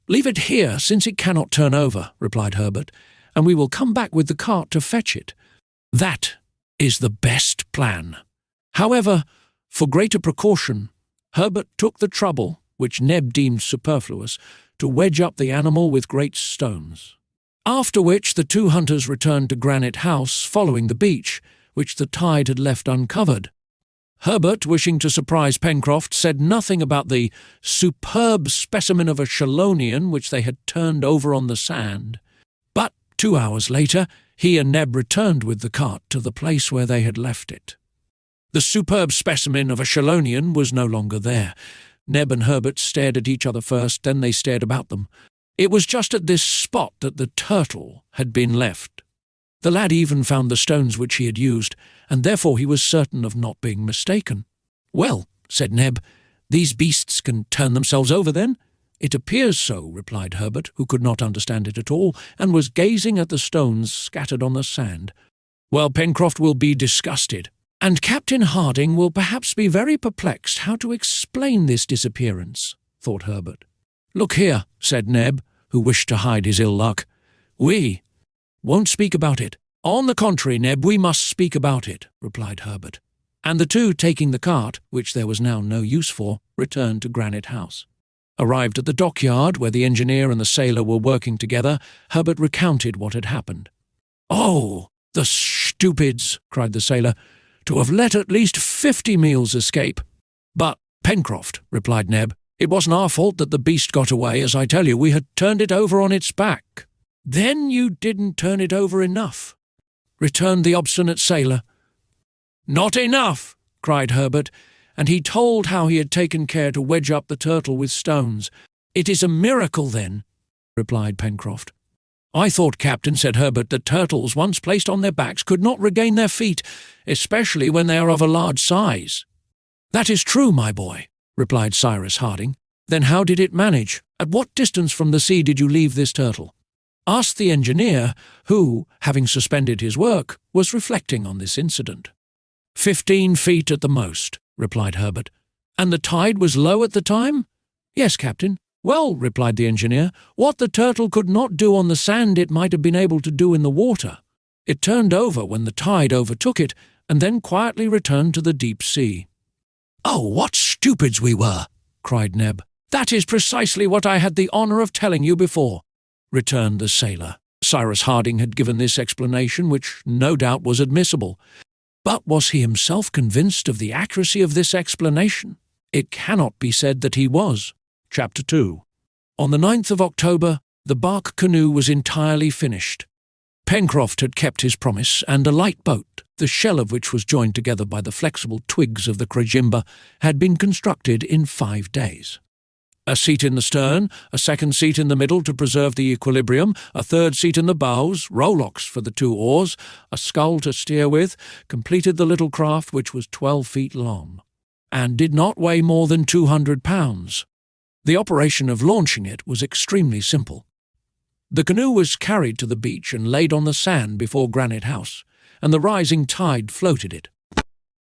"Leave it here, since it cannot turn over," replied Herbert, "and we will come back with the cart to fetch it." "That is the best plan." However, for greater precaution, Herbert took the trouble, which Neb deemed superfluous, to wedge up the animal with great stones. After which the 2 hunters returned to Granite House, following the beach, which the tide had left uncovered. Herbert, wishing to surprise Pencroft, said nothing about the superb specimen of a chelonian which they had turned over on the sand. But 2 hours later he and Neb returned with the cart to the place where they had left it. The superb specimen of a chelonian was no longer there. Neb and Herbert stared at each other first, then they stared about them. It was just at this spot that the turtle had been left. The lad even found the stones which he had used, and therefore he was certain of not being mistaken. "Well," said Neb, "these beasts can turn themselves over then?" "It appears so," replied Herbert, who could not understand it at all, and was gazing at the stones scattered on the sand. "Well, Pencroft will be disgusted, and Captain Harding will perhaps be very perplexed how to explain this disappearance," thought Herbert. "Look here," said Neb, who wished to hide his ill luck. "We won't speak about it." "On the contrary, Neb, we must speak about it," replied Herbert. And the two, taking the cart, which there was now no use for, returned to Granite House. Arrived at the dockyard, where the engineer and the sailor were working together, Herbert recounted what had happened. "Oh, the stupids!" cried the sailor, "to have let at least 50 meals escape." "But, Pencroft," replied Neb, "it wasn't our fault that the beast got away. As I tell you, we had turned it over on its back." "Then you didn't turn it over enough," returned the obstinate sailor. "Not enough!" cried Herbert, and he told how he had taken care to wedge up the turtle with stones. "It is a miracle, then," replied Pencroft. "I thought, Captain," said Herbert, "that turtles, once placed on their backs, could not regain their feet, especially when they are of a large size." "That is true, my boy," replied Cyrus Harding. "Then how did it manage? At what distance from the sea did you leave this turtle?" Asked the engineer, who, having suspended his work, was reflecting on this incident. 15 feet at the most," replied Herbert. "And the tide was low at the time?" "Yes, Captain." "Well," replied the engineer, "what the turtle could not do on the sand it might have been able to do in the water. It turned over when the tide overtook it, and then quietly returned to the deep sea." "Oh, what stupids we were!" cried Neb. "That is precisely what I had the honour of telling you before," returned the sailor. Cyrus Harding had given this explanation, which no doubt was admissible. But was he himself convinced of the accuracy of this explanation? It cannot be said that he was. Chapter 2. On the 9th of October, the bark canoe was entirely finished. Pencroft had kept his promise, and a light boat, the shell of which was joined together by the flexible twigs of the crejimba, had been constructed in 5 days. A seat in the stern, a second seat in the middle to preserve the equilibrium, a third seat in the bows, rowlocks for the 2 oars, a scull to steer with, completed the little craft, which was 12 feet long, and did not weigh more than 200 pounds. The operation of launching it was extremely simple. The canoe was carried to the beach and laid on the sand before Granite House, and the rising tide floated it.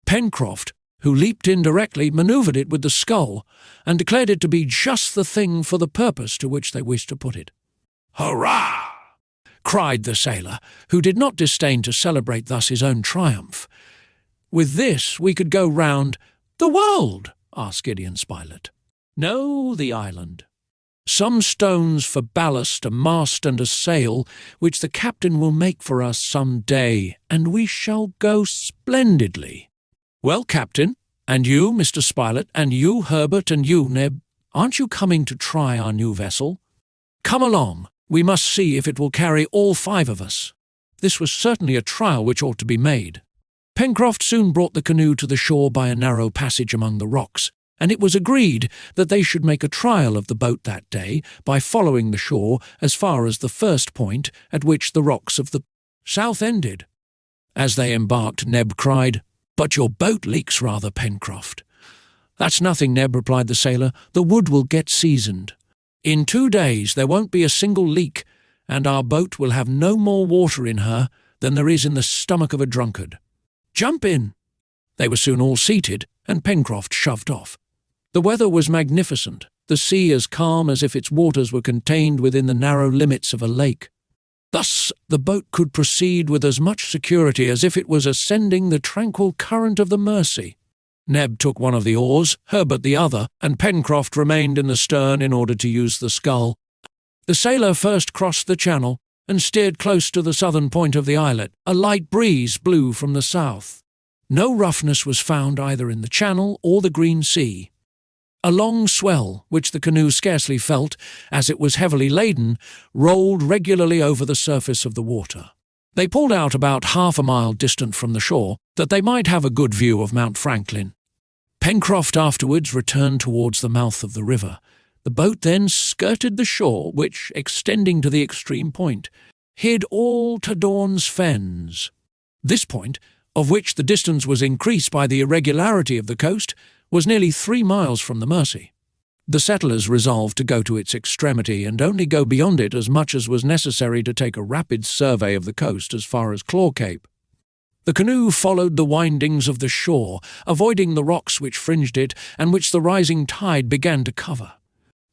Pencroft, who leaped in directly, manoeuvred it with the scull, and declared it to be just the thing for the purpose to which they wished to put it. "Hurrah!" cried the sailor, who did not disdain to celebrate thus his own triumph. "With this we could go round—" "The world?" asked Gideon Spilett. "No, the island. Some stones for ballast, a mast and a sail, which the captain will make for us some day, and we shall go splendidly. Well, Captain, and you, Mr. Spilett, and you, Herbert, and you, Neb, aren't you coming to try our new vessel? Come along, we must see if it will carry all 5 of us." This was certainly a trial which ought to be made. Pencroft soon brought the canoe to the shore by a narrow passage among the rocks, and it was agreed that they should make a trial of the boat that day by following the shore as far as the first point at which the rocks of the south ended. As they embarked, Neb cried, "But your boat leaks rather, Pencroft." "That's nothing, Neb," replied the sailor. "The wood will get seasoned. In 2 days there won't be a single leak, and our boat will have no more water in her than there is in the stomach of a drunkard. Jump in." They were soon all seated, and Pencroft shoved off. The weather was magnificent, the sea as calm as if its waters were contained within the narrow limits of a lake. Thus the boat could proceed with as much security as if it was ascending the tranquil current of the Mersey. Neb took one of the oars, Herbert the other, and Pencroft remained in the stern in order to use the scull. The sailor first crossed the channel and steered close to the southern point of the islet. A light breeze blew from the south. No roughness was found either in the channel or the green sea. A long swell, which the canoe scarcely felt, as it was heavily laden, rolled regularly over the surface of the water. They pulled out about half a mile distant from the shore, that they might have a good view of Mount Franklin. Pencroft afterwards returned towards the mouth of the river. The boat then skirted the shore, which, extending to the extreme point, hid all Tadorn's fens. This point, of which the distance was increased by the irregularity of the coast, was nearly 3 miles from the Mersey. The settlers resolved to go to its extremity and only go beyond it as much as was necessary to take a rapid survey of the coast as far as Claw Cape. The canoe followed the windings of the shore, avoiding the rocks which fringed it and which the rising tide began to cover.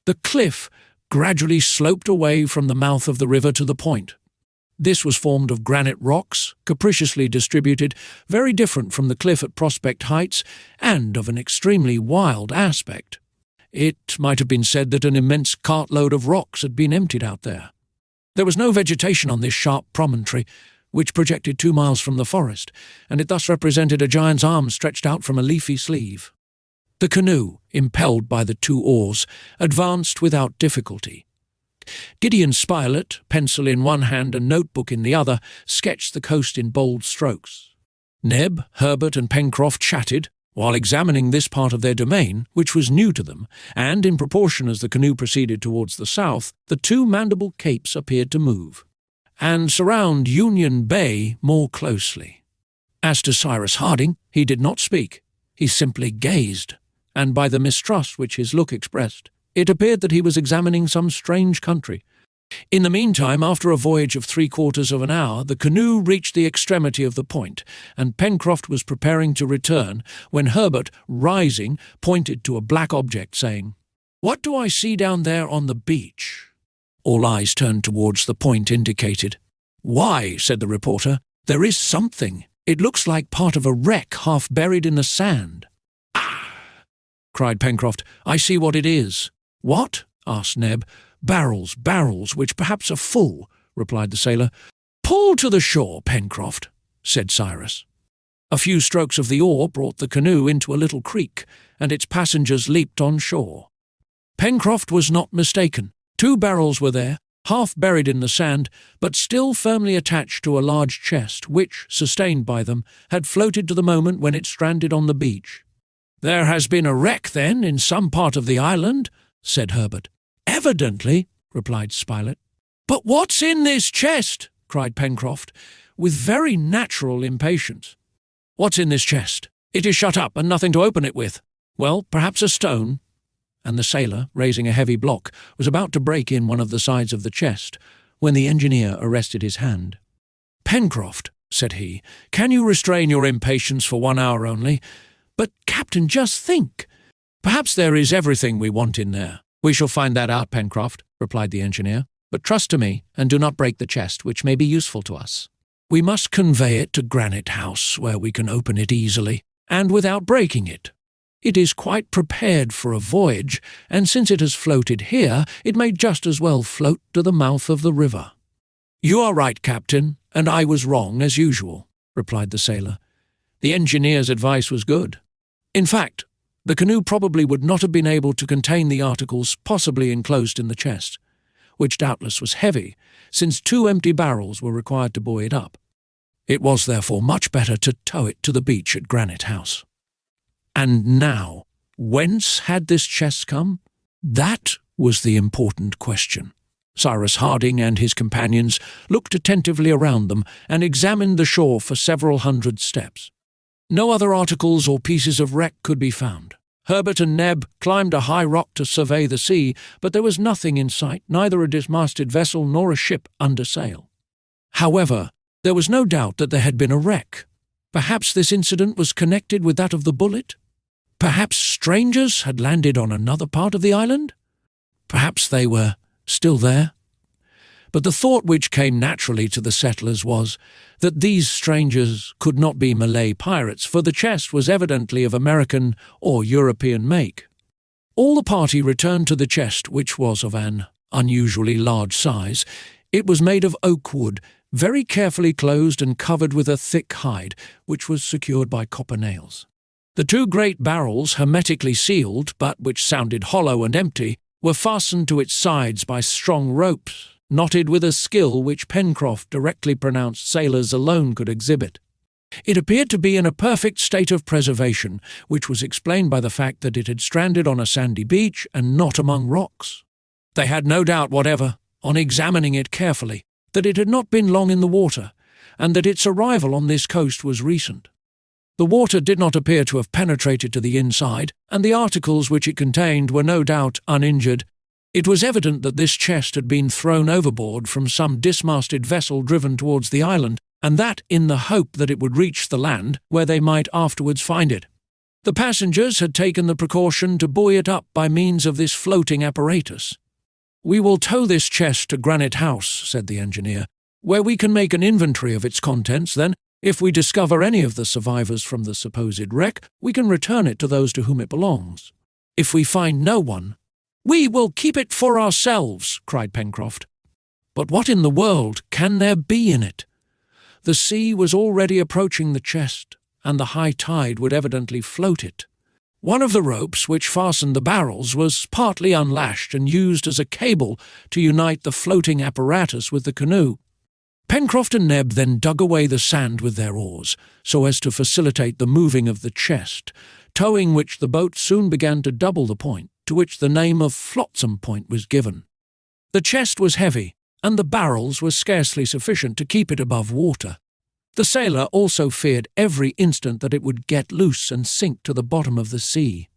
The cliff gradually sloped away from the mouth of the river to the point. This was formed of granite rocks, capriciously distributed, very different from the cliff at Prospect Heights, and of an extremely wild aspect. It might have been said that an immense cartload of rocks had been emptied out there. There was no vegetation on this sharp promontory, which projected 2 miles from the forest, and it thus represented a giant's arm stretched out from a leafy sleeve. The canoe, impelled by the 2 oars, advanced without difficulty. Gideon Spilett, pencil in one hand and notebook in the other, sketched the coast in bold strokes. Neb, Herbert, and Pencroft chatted, while examining this part of their domain, which was new to them, and in proportion as the canoe proceeded towards the south, the 2 Mandible Capes appeared to move, and surround Union Bay more closely. As to Cyrus Harding, he did not speak. He simply gazed, and by the mistrust which his look expressed, it appeared that he was examining some strange country. In the meantime, after a voyage of 3/4 of an hour, the canoe reached the extremity of the point, and Pencroft was preparing to return, when Herbert, rising, pointed to a black object, saying, "What do I see down there on the beach?" All eyes turned towards the point indicated. "Why," said the reporter, "there is something. It looks like part of a wreck half buried in the sand." "Ah!" cried Pencroft, "I see what it is." "What?" asked Neb. Barrels, which perhaps are full," replied the sailor. "Pull to the shore, Pencroft," said Cyrus. A few strokes of the oar brought the canoe into a little creek, and its passengers leaped on shore. Pencroft was not mistaken. 2 barrels were there, half buried in the sand, but still firmly attached to a large chest, which, sustained by them, had floated to the moment when it stranded on the beach. "There has been a wreck, then, in some part of the island?" said Herbert. "Evidently," replied Spilett. "But what's in this chest?" cried Pencroft, with very natural impatience. "What's in this chest? It is shut up, and nothing to open it with. Well, perhaps a stone." And the sailor, raising a heavy block, was about to break in one of the sides of the chest, when the engineer arrested his hand. "Pencroft," said he, "can you restrain your impatience for 1 hour only? But, Captain, just think! Perhaps there is everything we want in there." "We shall find that out, Pencroft," replied the engineer. "But trust to me, and do not break the chest, which may be useful to us. We must convey it to Granite House, where we can open it easily, and without breaking it. It is quite prepared for a voyage, and since it has floated here, it may just as well float to the mouth of the river." "You are right, Captain, and I was wrong, as usual," replied the sailor. The engineer's advice was good. In fact, the canoe probably would not have been able to contain the articles possibly enclosed in the chest, which doubtless was heavy, since 2 empty barrels were required to buoy it up. It was therefore much better to tow it to the beach at Granite House. And now, whence had this chest come? That was the important question. Cyrus Harding and his companions looked attentively around them and examined the shore for several hundred steps. No other articles or pieces of wreck could be found. Herbert and Neb climbed a high rock to survey the sea, but there was nothing in sight, neither a dismasted vessel nor a ship under sail. However, there was no doubt that there had been a wreck. Perhaps this incident was connected with that of the bullet? Perhaps strangers had landed on another part of the island? Perhaps they were still there? But the thought which came naturally to the settlers was that these strangers could not be Malay pirates, for the chest was evidently of American or European make. All the party returned to the chest, which was of an unusually large size. It was made of oak wood, very carefully closed and covered with a thick hide, which was secured by copper nails. The 2 great barrels, hermetically sealed, but which sounded hollow and empty, were fastened to its sides by strong ropes, knotted with a skill which Pencroft directly pronounced sailors alone could exhibit. It appeared to be in a perfect state of preservation, which was explained by the fact that it had stranded on a sandy beach and not among rocks. They had no doubt whatever, on examining it carefully, that it had not been long in the water, and that its arrival on this coast was recent. The water did not appear to have penetrated to the inside, and the articles which it contained were no doubt uninjured. It was evident that this chest had been thrown overboard from some dismasted vessel driven towards the island, and that in the hope that it would reach the land, where they might afterwards find it. The passengers had taken the precaution to buoy it up by means of this floating apparatus. "We will tow this chest to Granite House," said the engineer, "where we can make an inventory of its contents. Then, if we discover any of the survivors from the supposed wreck, we can return it to those to whom it belongs. If we find no one—" "We will keep it for ourselves," cried Pencroft. "But what in the world can there be in it?" The sea was already approaching the chest, and the high tide would evidently float it. One of the ropes which fastened the barrels was partly unlashed and used as a cable to unite the floating apparatus with the canoe. Pencroft and Neb then dug away the sand with their oars, so as to facilitate the moving of the chest, towing which the boat soon began to double the point, to which the name of Flotsam Point was given. The chest was heavy, and the barrels were scarcely sufficient to keep it above water. The sailor also feared every instant that it would get loose and sink to the bottom of the sea.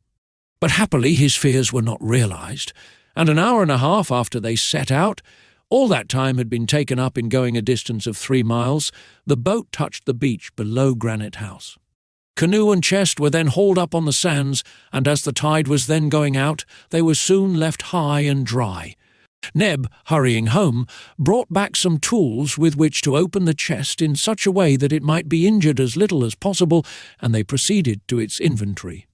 But happily his fears were not realized, and an hour and a half after they set out, all that time had been taken up in going a distance of 3 miles, the boat touched the beach below Granite House. Canoe and chest were then hauled up on the sands, and as the tide was then going out, they were soon left high and dry. Neb, hurrying home, brought back some tools with which to open the chest in such a way that it might be injured as little as possible, and they proceeded to its inventory.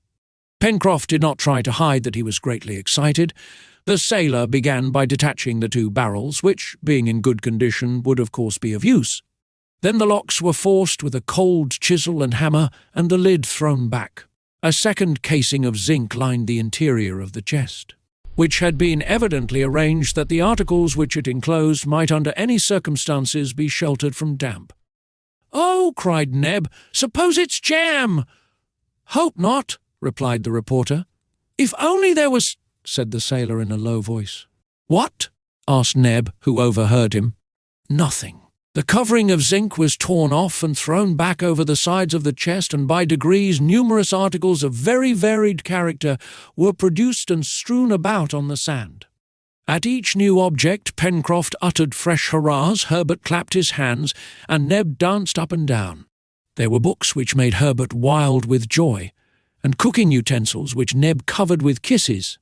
Pencroft did not try to hide that he was greatly excited. The sailor began by detaching the 2 barrels, which, being in good condition, would of course be of use. Then the locks were forced with a cold chisel and hammer, and the lid thrown back. A second casing of zinc lined the interior of the chest, which had been evidently arranged that the articles which it enclosed might under any circumstances be sheltered from damp. "Oh!" cried Neb, "suppose it's jam!" "Hope not," replied the reporter. "If only there was—" said the sailor in a low voice. "What?" asked Neb, who overheard him. "Nothing. The covering of zinc was torn off and thrown back over the sides of the chest, and by degrees numerous articles of very varied character were produced and strewn about on the sand. At each new object, Pencroft uttered fresh hurrahs, Herbert clapped his hands, and Neb danced up and down. There were books which made Herbert wild with joy, and cooking utensils which Neb covered with kisses.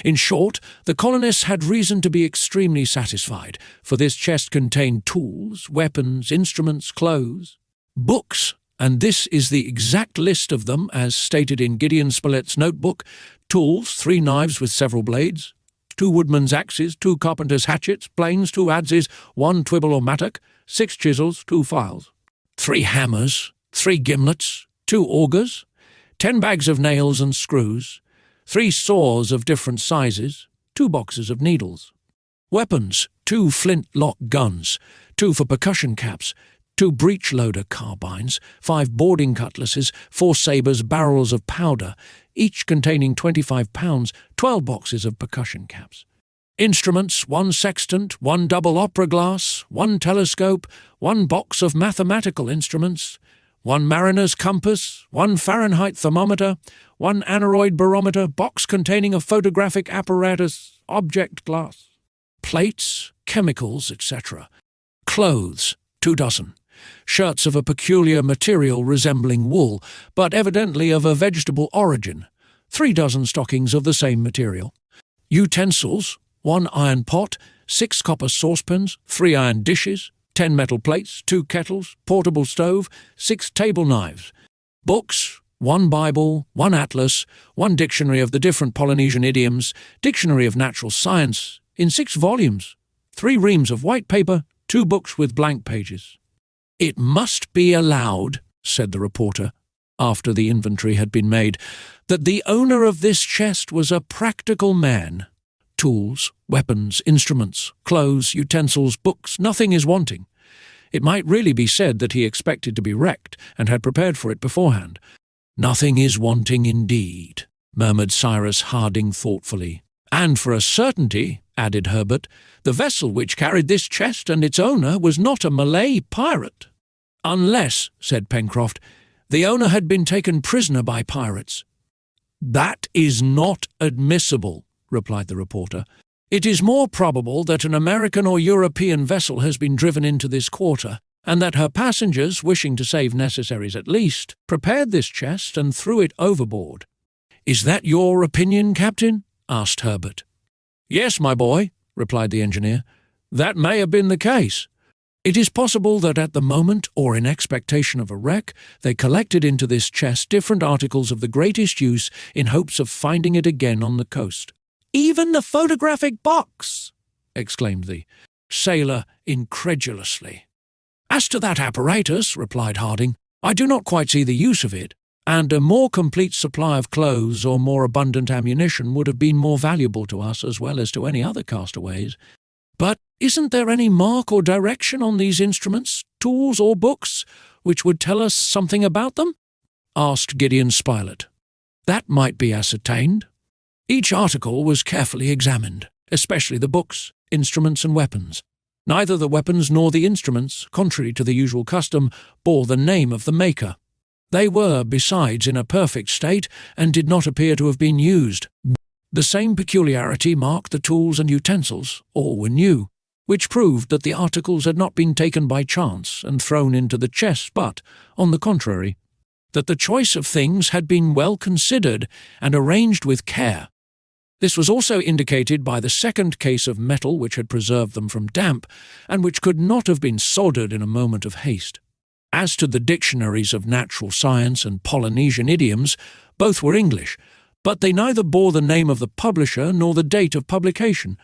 In short, the colonists had reason to be extremely satisfied, for this chest contained tools, weapons, instruments, clothes, books, and this is the exact list of them as stated in Gideon Spilett's notebook: tools, 3 knives with several blades, 2 woodman's axes, 2 carpenter's hatchets, planes, 2 adzes, 1 twibble or mattock, 6 chisels, 2 files, 3 hammers, 3 gimlets, 2 augers, 10 bags of nails and screws, 3 saws of different sizes, 2 boxes of needles. Weapons: 2 flint-lock guns, 2 for percussion caps, 2 breech-loader carbines, 5 boarding cutlasses, 4 sabres, barrels of powder, each containing 25 pounds, 12 boxes of percussion caps. Instruments: 1 sextant, 1 double opera glass, 1 telescope, 1 box of mathematical instruments, 1 mariner's compass, 1 Fahrenheit thermometer, 1 aneroid barometer, box containing a photographic apparatus, object glass, plates, chemicals, etc. Clothes: 2 dozen. Shirts of a peculiar material resembling wool, but evidently of a vegetable origin. 3 dozen stockings of the same material. Utensils: 1 iron pot, 6 copper saucepans, 3 iron dishes, 10 metal plates, 2 kettles, portable stove, 6 table knives. Books: 1 Bible, 1 atlas, 1 dictionary of the different Polynesian idioms, dictionary of natural science, in 6 volumes, 3 reams of white paper, 2 books with blank pages. "It must be allowed," said the reporter, after the inventory had been made, "that the owner of this chest was a practical man. Tools, weapons, instruments, clothes, utensils, books, nothing is wanting. It might really be said that he expected to be wrecked and had prepared for it beforehand." "Nothing is wanting indeed," murmured Cyrus Harding thoughtfully. "And for a certainty," added Herbert, "the vessel which carried this chest and its owner was not a Malay pirate." "Unless," said Pencroft, "the owner had been taken prisoner by pirates." "That is not admissible," replied the reporter. "It is more probable that an American or European vessel has been driven into this quarter, and that her passengers, wishing to save necessaries at least, prepared this chest and threw it overboard." "Is that your opinion, Captain?" asked Herbert. "Yes, my boy," replied the engineer. "That may have been the case. It is possible that at the moment, or in expectation of a wreck, they collected into this chest different articles of the greatest use in hopes of finding it again on the coast." "Even the photographic box!" exclaimed the sailor incredulously. "As to that apparatus," replied Harding, "I do not quite see the use of it, and a more complete supply of clothes or more abundant ammunition would have been more valuable to us as well as to any other castaways. But isn't there any mark or direction on these instruments, tools or books, which would tell us something about them?" asked Gideon Spilett. "That might be ascertained. Each article was carefully examined, especially the books, instruments and weapons. Neither the weapons nor the instruments, contrary to the usual custom, bore the name of the maker. They were, besides, in a perfect state, and did not appear to have been used. The same peculiarity marked the tools and utensils. All were new, which proved that the articles had not been taken by chance and thrown into the chest, but, on the contrary, that the choice of things had been well considered and arranged with care. This was also indicated by the second case of metal which had preserved them from damp, and which could not have been soldered in a moment of haste. As to the dictionaries of natural science and Polynesian idioms, both were English, but they neither bore the name of the publisher nor the date of publication.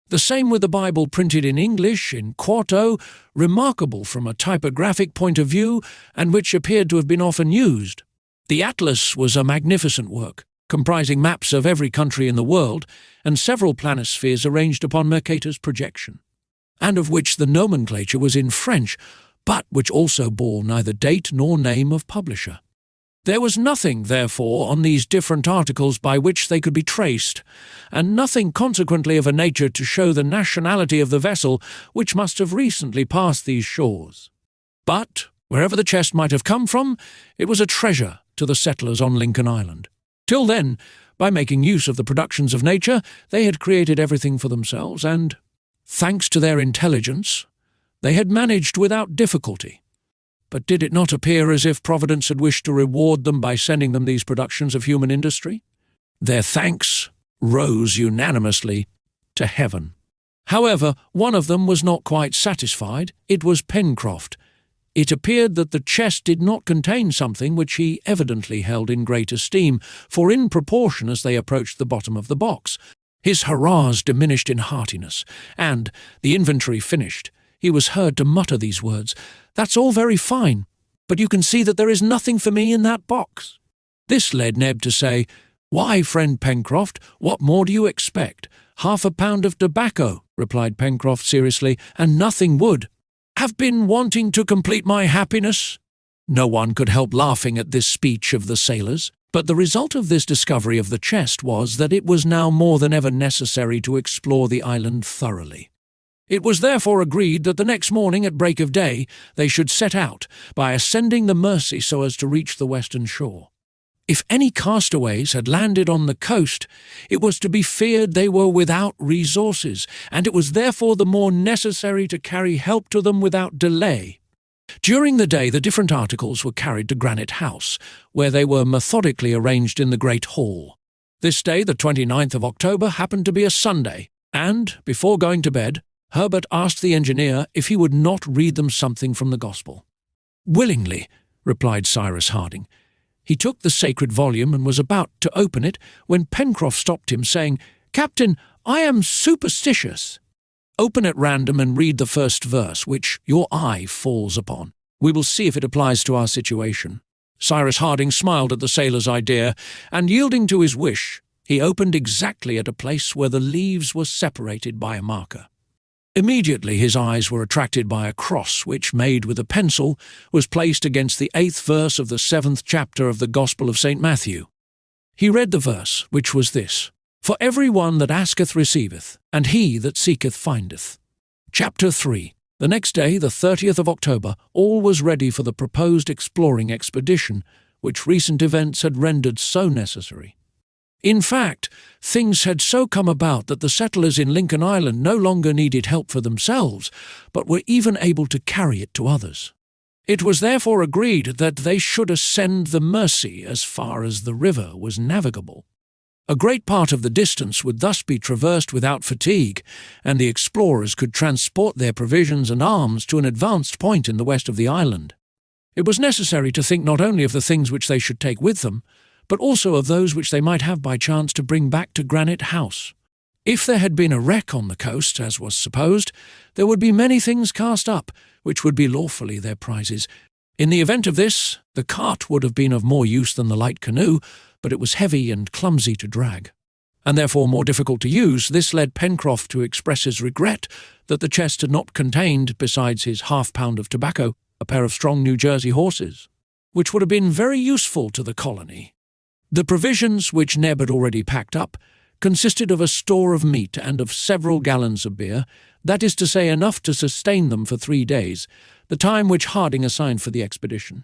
The same with the Bible printed in English, in quarto, remarkable from a typographic point of view, and which appeared to have been often used. The Atlas was a magnificent work, comprising maps of every country in the world, and several planispheres arranged upon Mercator's projection, and of which the nomenclature was in French, but which also bore neither date nor name of publisher. There was nothing, therefore, on these different articles by which they could be traced, and nothing consequently of a nature to show the nationality of the vessel which must have recently passed these shores. But, wherever the chest might have come from, it was a treasure to the settlers on Lincoln Island. Till then, By making use of the productions of nature, they had created everything for themselves, and, thanks to their intelligence, they had managed without difficulty. But did it not appear as if Providence had wished to reward them by sending them these productions of human industry? Their thanks rose unanimously to heaven. However, one of them was not quite satisfied. It was Pencroft. It appeared that the chest did not contain something which he evidently held in great esteem, for in proportion as they approached the bottom of the box, his hurrahs diminished in heartiness, and, the inventory finished, he was heard to mutter these words, "That's all very fine, but you can see that there is nothing for me in that box." This led Neb to say, "Why, friend Pencroft, what more do you expect? 1/2 pound of tobacco," replied Pencroft seriously, "and nothing would have been wanting to complete my happiness." No one could help laughing at this speech of the sailors, but the result of this discovery of the chest was that it was now more than ever necessary to explore the island thoroughly. It was therefore agreed that the next morning at break of day they should set out, by ascending the Mersey so as to reach the western shore. If any castaways had landed on the coast, it was to be feared they were without resources, and it was therefore the more necessary to carry help to them without delay. During the day the different articles were carried to Granite House, where they were methodically arranged in the great hall. This day, the 29th of October, happened to be a Sunday, and, before going to bed, Herbert asked the engineer if he would not read them something from the Gospel. "Willingly," replied Cyrus Harding. He took the sacred volume and was about to open it when Pencroft stopped him, saying, "Captain, I am superstitious." "Open at random and read the first verse, which your eye falls upon. We will see if it applies to our situation." Cyrus Harding smiled at the sailor's idea, and yielding to his wish, he opened exactly at a place where the leaves were separated by a marker. Immediately his eyes were attracted by a cross which, made with a pencil, was placed against the 8th verse of the 7th chapter of the Gospel of St. Matthew. He read the verse, which was this: "For every one that asketh receiveth, and he that seeketh findeth." Chapter 3. The next day, the 30th of October, all was ready for the proposed exploring expedition, which recent events had rendered so necessary. In fact, things had so come about that the settlers in Lincoln Island no longer needed help for themselves, but were even able to carry it to others. It was therefore agreed that they should ascend the Mersey as far as the river was navigable. A great part of the distance would thus be traversed without fatigue, and the explorers could transport their provisions and arms to an advanced point in the west of the island. It was necessary to think not only of the things which they should take with them, but also of those which they might have by chance to bring back to Granite House. If there had been a wreck on the coast, as was supposed, there would be many things cast up, which would be lawfully their prizes. In the event of this, the cart would have been of more use than the light canoe, but it was heavy and clumsy to drag, and therefore more difficult to use. This led Pencroft to express his regret that the chest had not contained, besides his 1/2 pound of tobacco, a pair of strong New Jersey horses, which would have been very useful to the colony. The provisions which Neb had already packed up consisted of a store of meat and of several gallons of beer, that is to say, enough to sustain them for 3 days, the time which Harding assigned for the expedition.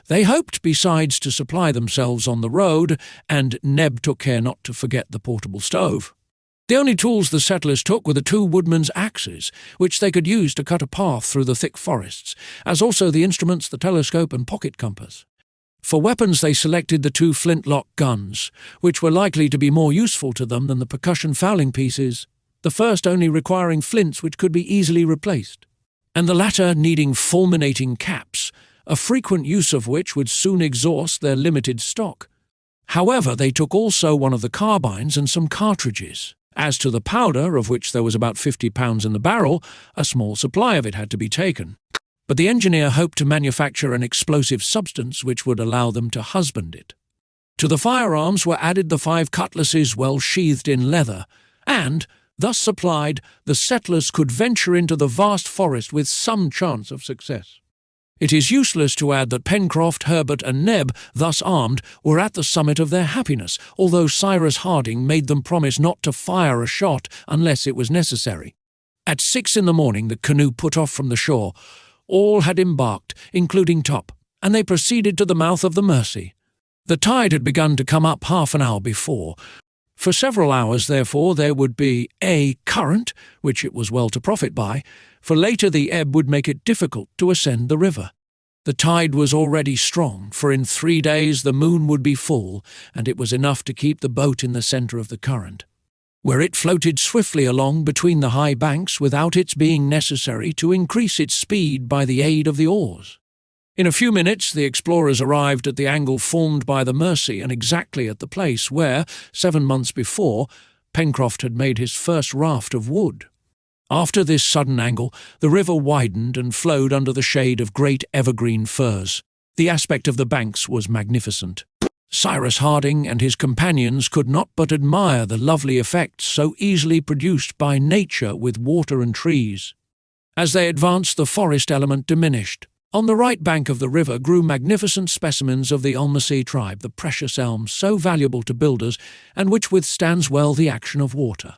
They hoped, besides, to supply themselves on the road, and Neb took care not to forget the portable stove. The only tools the settlers took were the 2 woodmen's axes, which they could use to cut a path through the thick forests, as also the instruments, the telescope, and pocket compass. For weapons they selected the 2 flintlock guns, which were likely to be more useful to them than the percussion fowling pieces, the first only requiring flints which could be easily replaced, and the latter needing fulminating caps, a frequent use of which would soon exhaust their limited stock. However, they took also one of the carbines and some cartridges. As to the powder, of which there was about 50 pounds in the barrel, a small supply of it had to be taken. But the engineer hoped to manufacture an explosive substance which would allow them to husband it. To the firearms were added the 5 cutlasses well sheathed in leather, and, thus supplied, the settlers could venture into the vast forest with some chance of success. It is useless to add that Pencroft, Herbert, and Neb, thus armed, were at the summit of their happiness, although Cyrus Harding made them promise not to fire a shot unless it was necessary. At 6 in the morning the canoe put off from the shore. All had embarked, including Top, and they proceeded to the mouth of the Mersey. The tide had begun to come up half an hour before. For several hours, therefore, there would be a current, which it was well to profit by, for later the ebb would make it difficult to ascend the river. The tide was already strong, for in 3 days the moon would be full, and it was enough to keep the boat in the centre of the current, where it floated swiftly along between the high banks without its being necessary to increase its speed by the aid of the oars. In a few minutes the explorers arrived at the angle formed by the Mersey and exactly at the place where, 7 months before, Pencroft had made his first raft of wood. After this sudden angle, the river widened and flowed under the shade of great evergreen firs. The aspect of the banks was magnificent. Cyrus Harding and his companions could not but admire the lovely effects so easily produced by nature with water and trees. As they advanced, the forest element diminished. On the right bank of the river grew magnificent specimens of the Ulmaceae tribe, the precious elm so valuable to builders and which withstands well the action of water.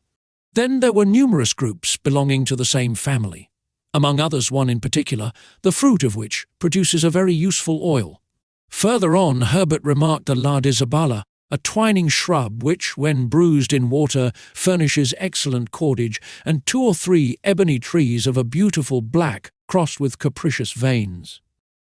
Then there were numerous groups belonging to the same family, among others one in particular, the fruit of which produces a very useful oil. Further on, Herbert remarked the lardizabala, a twining shrub which, when bruised in water, furnishes excellent cordage, and 2 or 3 ebony trees of a beautiful black crossed with capricious veins.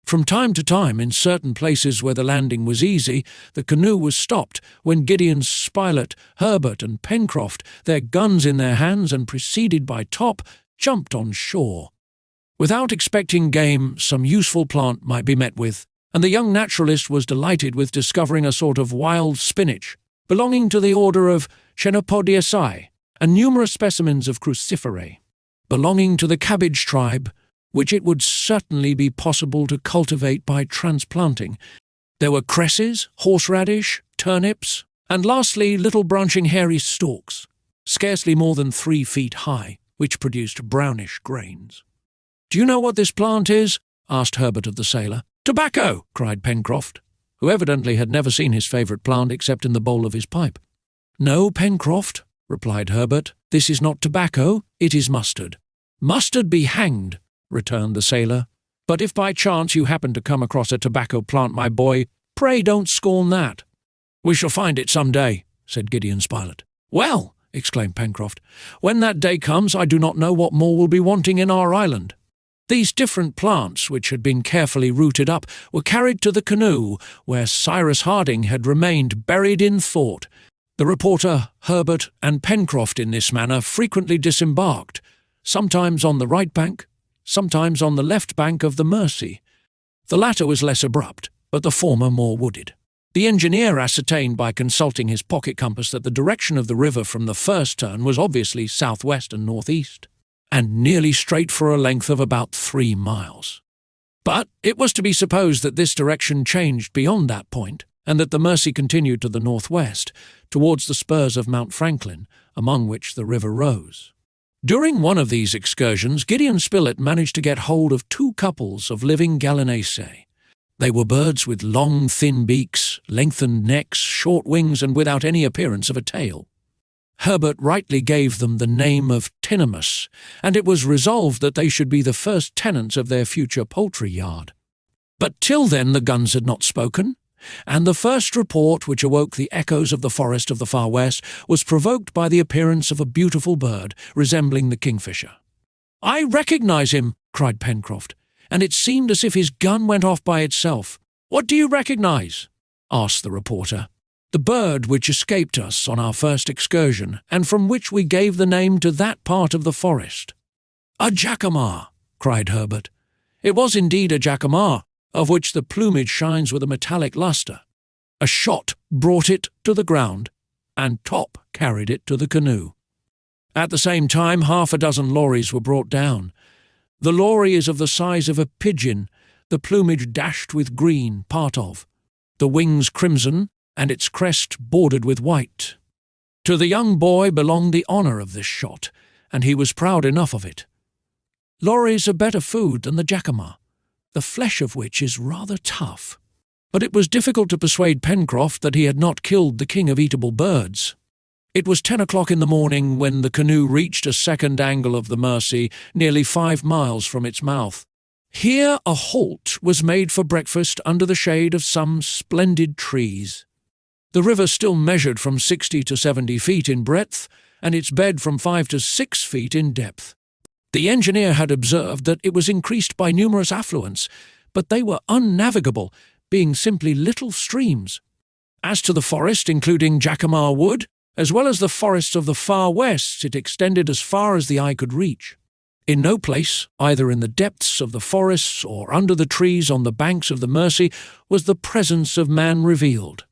From time to time, in certain places where the landing was easy, the canoe was stopped, when Gideon Spilett, Herbert, and Pencroft, their guns in their hands and preceded by Top, jumped on shore. Without expecting game, some useful plant might be met with, and the young naturalist was delighted with discovering a sort of wild spinach, belonging to the order of Chenopodiaceae, and numerous specimens of cruciferae, belonging to the cabbage tribe, which it would certainly be possible to cultivate by transplanting. There were cresses, horseradish, turnips, and lastly little branching hairy stalks, scarcely more than 3 feet high, which produced brownish grains. "Do you know what this plant is?" asked Herbert of the sailor. "Tobacco!" cried Pencroft, who evidently had never seen his favourite plant except in the bowl of his pipe. "No, Pencroft," replied Herbert, "this is not tobacco, it is mustard." "Mustard be hanged," returned the sailor. "But if by chance you happen to come across a tobacco plant, my boy, pray don't scorn that." "We shall find it some day," said Gideon Spilett. "Well," exclaimed Pencroft, "when that day comes, I do not know what more will be wanting in our island." These different plants, which had been carefully rooted up, were carried to the canoe, where Cyrus Harding had remained buried in thought. The reporter, Herbert, and Pencroft in this manner frequently disembarked, sometimes on the right bank, sometimes on the left bank of the Mersey. The latter was less abrupt, but the former more wooded. The engineer ascertained by consulting his pocket compass that the direction of the river from the first turn was obviously southwest and northeast, and nearly straight for a length of about 3 miles. But it was to be supposed that this direction changed beyond that point, and that the Mersey continued to the northwest, towards the spurs of Mount Franklin, among which the river rose. During one of these excursions, Gideon Spilett managed to get hold of 2 couples of living gallinaceae. They were birds with long, thin beaks, lengthened necks, short wings, and without any appearance of a tail. Herbert rightly gave them the name of tinnimus, and it was resolved that they should be the first tenants of their future poultry yard. But till then the guns had not spoken, and the first report which awoke the echoes of the forest of the far west was provoked by the appearance of a beautiful bird resembling the kingfisher. "I recognize him!" cried Pencroft, and it seemed as if his gun went off by itself. "What do you recognize?" asked the reporter. "The bird which escaped us on our first excursion, and from which we gave the name to that part of the forest." "A jacamar!" cried Herbert. It was indeed a jacamar, of which the plumage shines with a metallic lustre. A shot brought it to the ground, and Top carried it to the canoe. At the same time 6 lories were brought down. The lory is of the size of a pigeon, the plumage dashed with green, part of, the wings crimson, and its crest bordered with white. To the young boy belonged the honour of this shot, and he was proud enough of it. Lories are better food than the jacamar, the flesh of which is rather tough. But it was difficult to persuade Pencroft that he had not killed the king of eatable birds. It was 10 o'clock in the morning when the canoe reached a second angle of the Mersey, nearly 5 miles from its mouth. Here a halt was made for breakfast under the shade of some splendid trees. The river still measured from 60 to 70 feet in breadth, and its bed from 5 to 6 feet in depth. The engineer had observed that it was increased by numerous affluents, but they were unnavigable, being simply little streams. As to the forest, including Jacamar Wood, as well as the forests of the far west, it extended as far as the eye could reach. In no place, either in the depths of the forests or under the trees on the banks of the Mersey, was the presence of man revealed.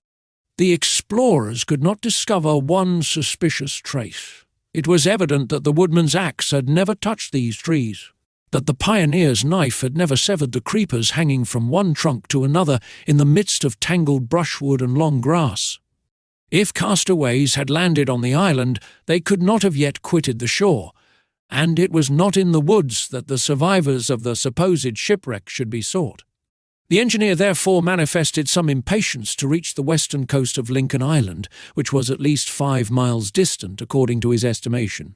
The explorers could not discover one suspicious trace. It was evident that the woodman's axe had never touched these trees, that the pioneer's knife had never severed the creepers hanging from one trunk to another in the midst of tangled brushwood and long grass. If castaways had landed on the island, they could not have yet quitted the shore, and it was not in the woods that the survivors of the supposed shipwreck should be sought. The engineer therefore manifested some impatience to reach the western coast of Lincoln Island, which was at least 5 miles distant according to his estimation.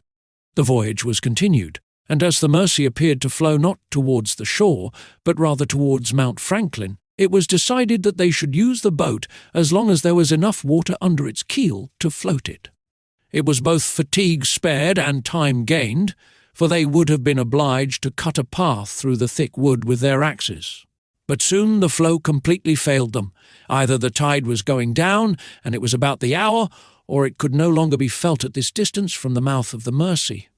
The voyage was continued, and as the Mersey appeared to flow not towards the shore, but rather towards Mount Franklin, it was decided that they should use the boat as long as there was enough water under its keel to float it. It was both fatigue spared and time gained, for they would have been obliged to cut a path through the thick wood with their axes. But soon the flow completely failed them. Either the tide was going down, and it was about the hour, or it could no longer be felt at this distance from the mouth of the Mersey.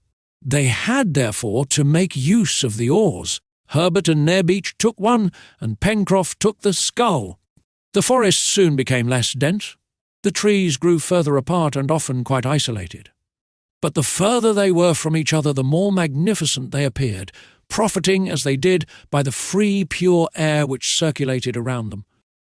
They had, therefore, to make use of the oars. Herbert and Neb each took one, and Pencroft took the scull. The forest soon became less dense. The trees grew further apart and often quite isolated. But the further they were from each other, the more magnificent they appeared, profiting, as they did, by the free, pure air which circulated around them.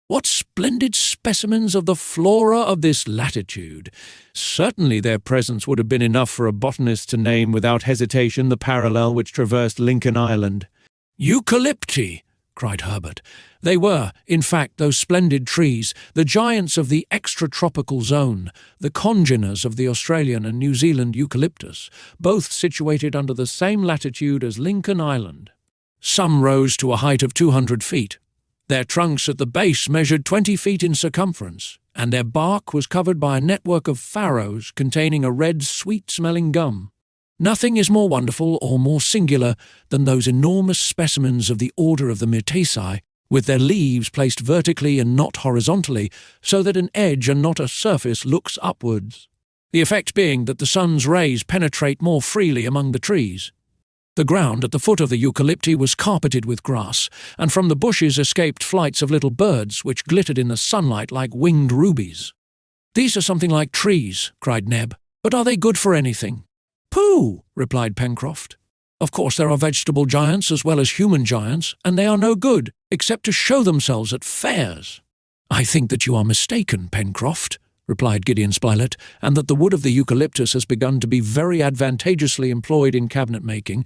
What splendid specimens of the flora of this latitude! Certainly their presence would have been enough for a botanist to name without hesitation the parallel which traversed Lincoln Island. "Eucalypti!" cried Herbert. They were, in fact, those splendid trees, the giants of the extratropical zone, the congeners of the Australian and New Zealand eucalyptus, both situated under the same latitude as Lincoln Island. Some rose to a height of 200 feet. Their trunks at the base measured 20 feet in circumference, and their bark was covered by a network of farrows containing a red, sweet-smelling gum. Nothing is more wonderful or more singular than those enormous specimens of the order of the Myrtaceae, with their leaves placed vertically and not horizontally, so that an edge and not a surface looks upwards, the effect being that the sun's rays penetrate more freely among the trees. The ground at the foot of the eucalypti was carpeted with grass, and from the bushes escaped flights of little birds which glittered in the sunlight like winged rubies. "These are something like trees," cried Neb, "but are they good for anything?" "Pooh!" replied Pencroft. "Of course there are vegetable giants as well as human giants, and they are no good, except to show themselves at fairs." "I think that you are mistaken, Pencroft," replied Gideon Spilett, "and that the wood of the eucalyptus has begun to be very advantageously employed in cabinet-making.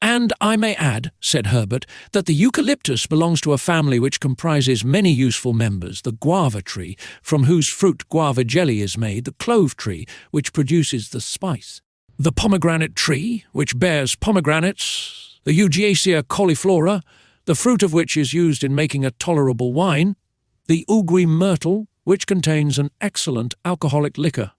And I may add," said Herbert, "that the eucalyptus belongs to a family which comprises many useful members: the guava tree, from whose fruit guava jelly is made; the clove tree, which produces the spice; the pomegranate tree, which bears pomegranates; the Eugaceae cauliflora, the fruit of which is used in making a tolerable wine; the uguary myrtle, which contains an excellent alcoholic liquor;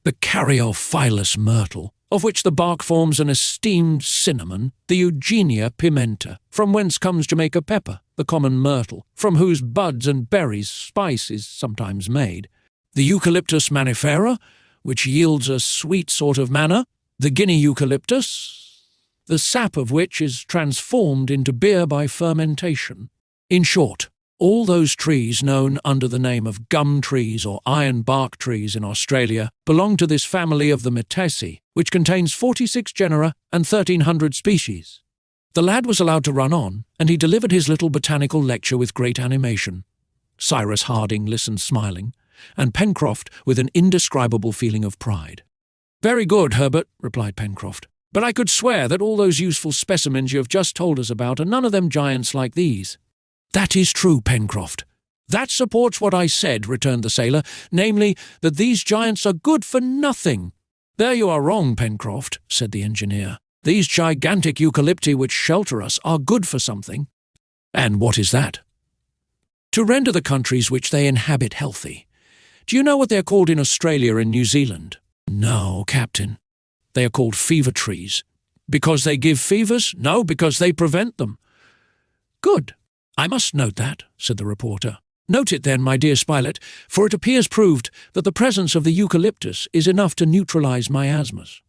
the caryophyllus myrtle, of which the bark forms an esteemed cinnamon; the Eugenia pimenta, from whence comes Jamaica pepper; the common myrtle, from whose buds and berries spice is sometimes made; the Eucalyptus manifera, which yields a sweet sort of manna; the Guinea eucalyptus, the sap of which is transformed into beer by fermentation. In short, all those trees known under the name of gum trees or iron bark trees in Australia belong to this family of the Myrtaceae, which contains 46 genera and 1,300 species." The lad was allowed to run on, and he delivered his little botanical lecture with great animation. Cyrus Harding listened smiling, and Pencroft with an indescribable feeling of pride. "Very good, Herbert," replied Pencroft, "but I could swear that all those useful specimens you have just told us about are none of them giants like these." "That is true, Pencroft." "That supports what I said," returned the sailor, "namely, that these giants are good for nothing." "There you are wrong, Pencroft," said the engineer. "These gigantic eucalypti which shelter us are good for something. And what is that? To render the countries which they inhabit healthy. Do you know what they are called in Australia and New Zealand? No, Captain. They are called fever trees. Because they give fevers? No, because they prevent them. Good. I must note that, said the reporter. Note it then, my dear Spilett, for it appears proved that the presence of the eucalyptus is enough to neutralize miasmas.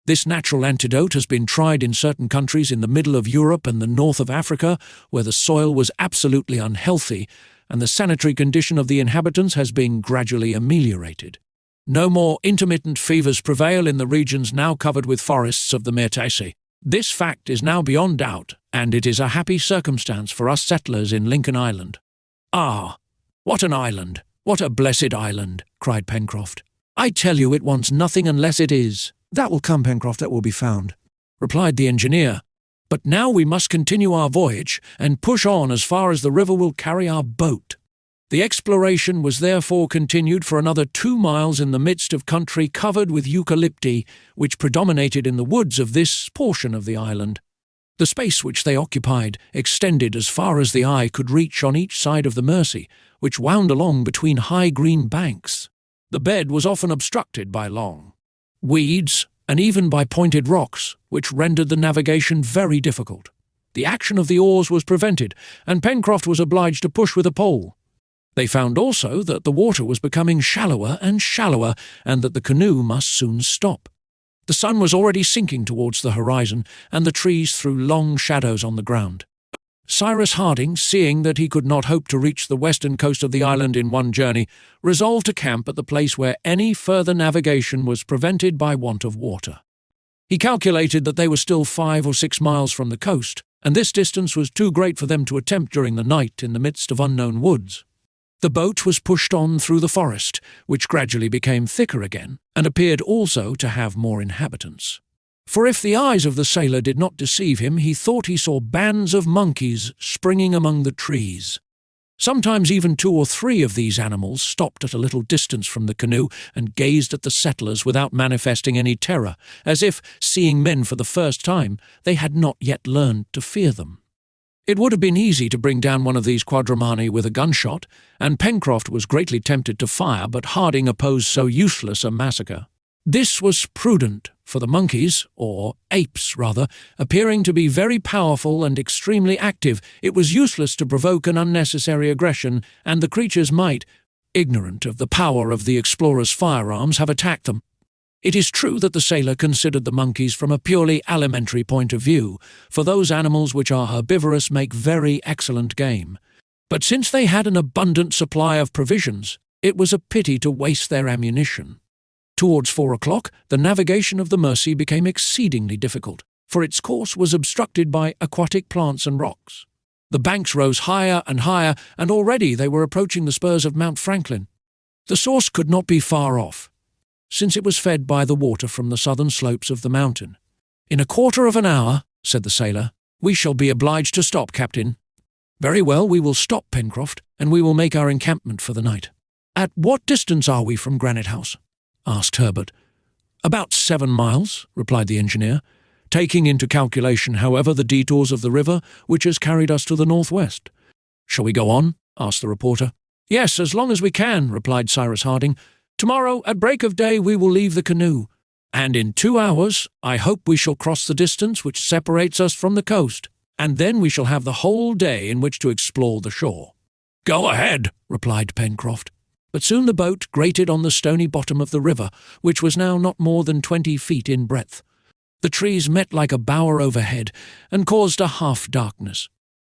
This natural antidote has been tried in certain countries in the middle of Europe and the north of Africa, where the soil was absolutely unhealthy, and the sanitary condition of the inhabitants has been gradually ameliorated. No more intermittent fevers prevail in the regions now covered with forests of the Myrtaceae. This fact is now beyond doubt, and it is a happy circumstance for us settlers in Lincoln Island. Ah, what an island! What a blessed island! Cried Pencroft. I tell you it wants nothing unless it is. That will come, Pencroft, that will be found, replied the engineer. But now we must continue our voyage and push on as far as the river will carry our boat. The exploration was therefore continued for another 2 miles in the midst of country covered with eucalypti, which predominated in the woods of this portion of the island. The space which they occupied extended as far as the eye could reach on each side of the Mersey, which wound along between high green banks. The bed was often obstructed by long weeds, and even by pointed rocks, which rendered the navigation very difficult. The action of the oars was prevented, and Pencroft was obliged to push with a pole. They found also that the water was becoming shallower and shallower, and that the canoe must soon stop. The sun was already sinking towards the horizon, and the trees threw long shadows on the ground. Cyrus Harding, seeing that he could not hope to reach the western coast of the island in one journey, resolved to camp at the place where any further navigation was prevented by want of water. He calculated that they were still 5 or 6 miles from the coast, and this distance was too great for them to attempt during the night in the midst of unknown woods. The boat was pushed on through the forest, which gradually became thicker again, and appeared also to have more inhabitants. For if the eyes of the sailor did not deceive him, he thought he saw bands of monkeys springing among the trees. Sometimes even 2 or 3 of these animals stopped at a little distance from the canoe and gazed at the settlers without manifesting any terror, as if, seeing men for the first time, they had not yet learned to fear them. It would have been easy to bring down one of these quadrumani with a gunshot, and Pencroft was greatly tempted to fire, but Harding opposed so useless a massacre. This was prudent, for the monkeys, or apes rather, appearing to be very powerful and extremely active, it was useless to provoke an unnecessary aggression, and the creatures might, ignorant of the power of the explorers' firearms, have attacked them. It is true that the sailor considered the monkeys from a purely alimentary point of view, for those animals which are herbivorous make very excellent game. But since they had an abundant supply of provisions, it was a pity to waste their ammunition. Towards 4 o'clock, the navigation of the Mersey became exceedingly difficult, for its course was obstructed by aquatic plants and rocks. The banks rose higher and higher, and already they were approaching the spurs of Mount Franklin. The source could not be far off, since it was fed by the water from the southern slopes of the mountain. "In a quarter of an hour," said the sailor, "we shall be obliged to stop, Captain." "Very well, we will stop, Pencroft, and we will make our encampment for the night." "At what distance are we from Granite House?" asked Herbert. "About 7 miles," replied the engineer, "taking into calculation, however, the detours of the river, which has carried us to the northwest." "Shall we go on?" asked the reporter. "Yes, as long as we can," replied Cyrus Harding. "Tomorrow, at break of day, we will leave the canoe, and in 2 hours I hope we shall cross the distance which separates us from the coast, and then we shall have the whole day in which to explore the shore." "Go ahead," replied Pencroft. But soon the boat grated on the stony bottom of the river, which was now not more than 20 feet in breadth. The trees met like a bower overhead, and caused a half-darkness.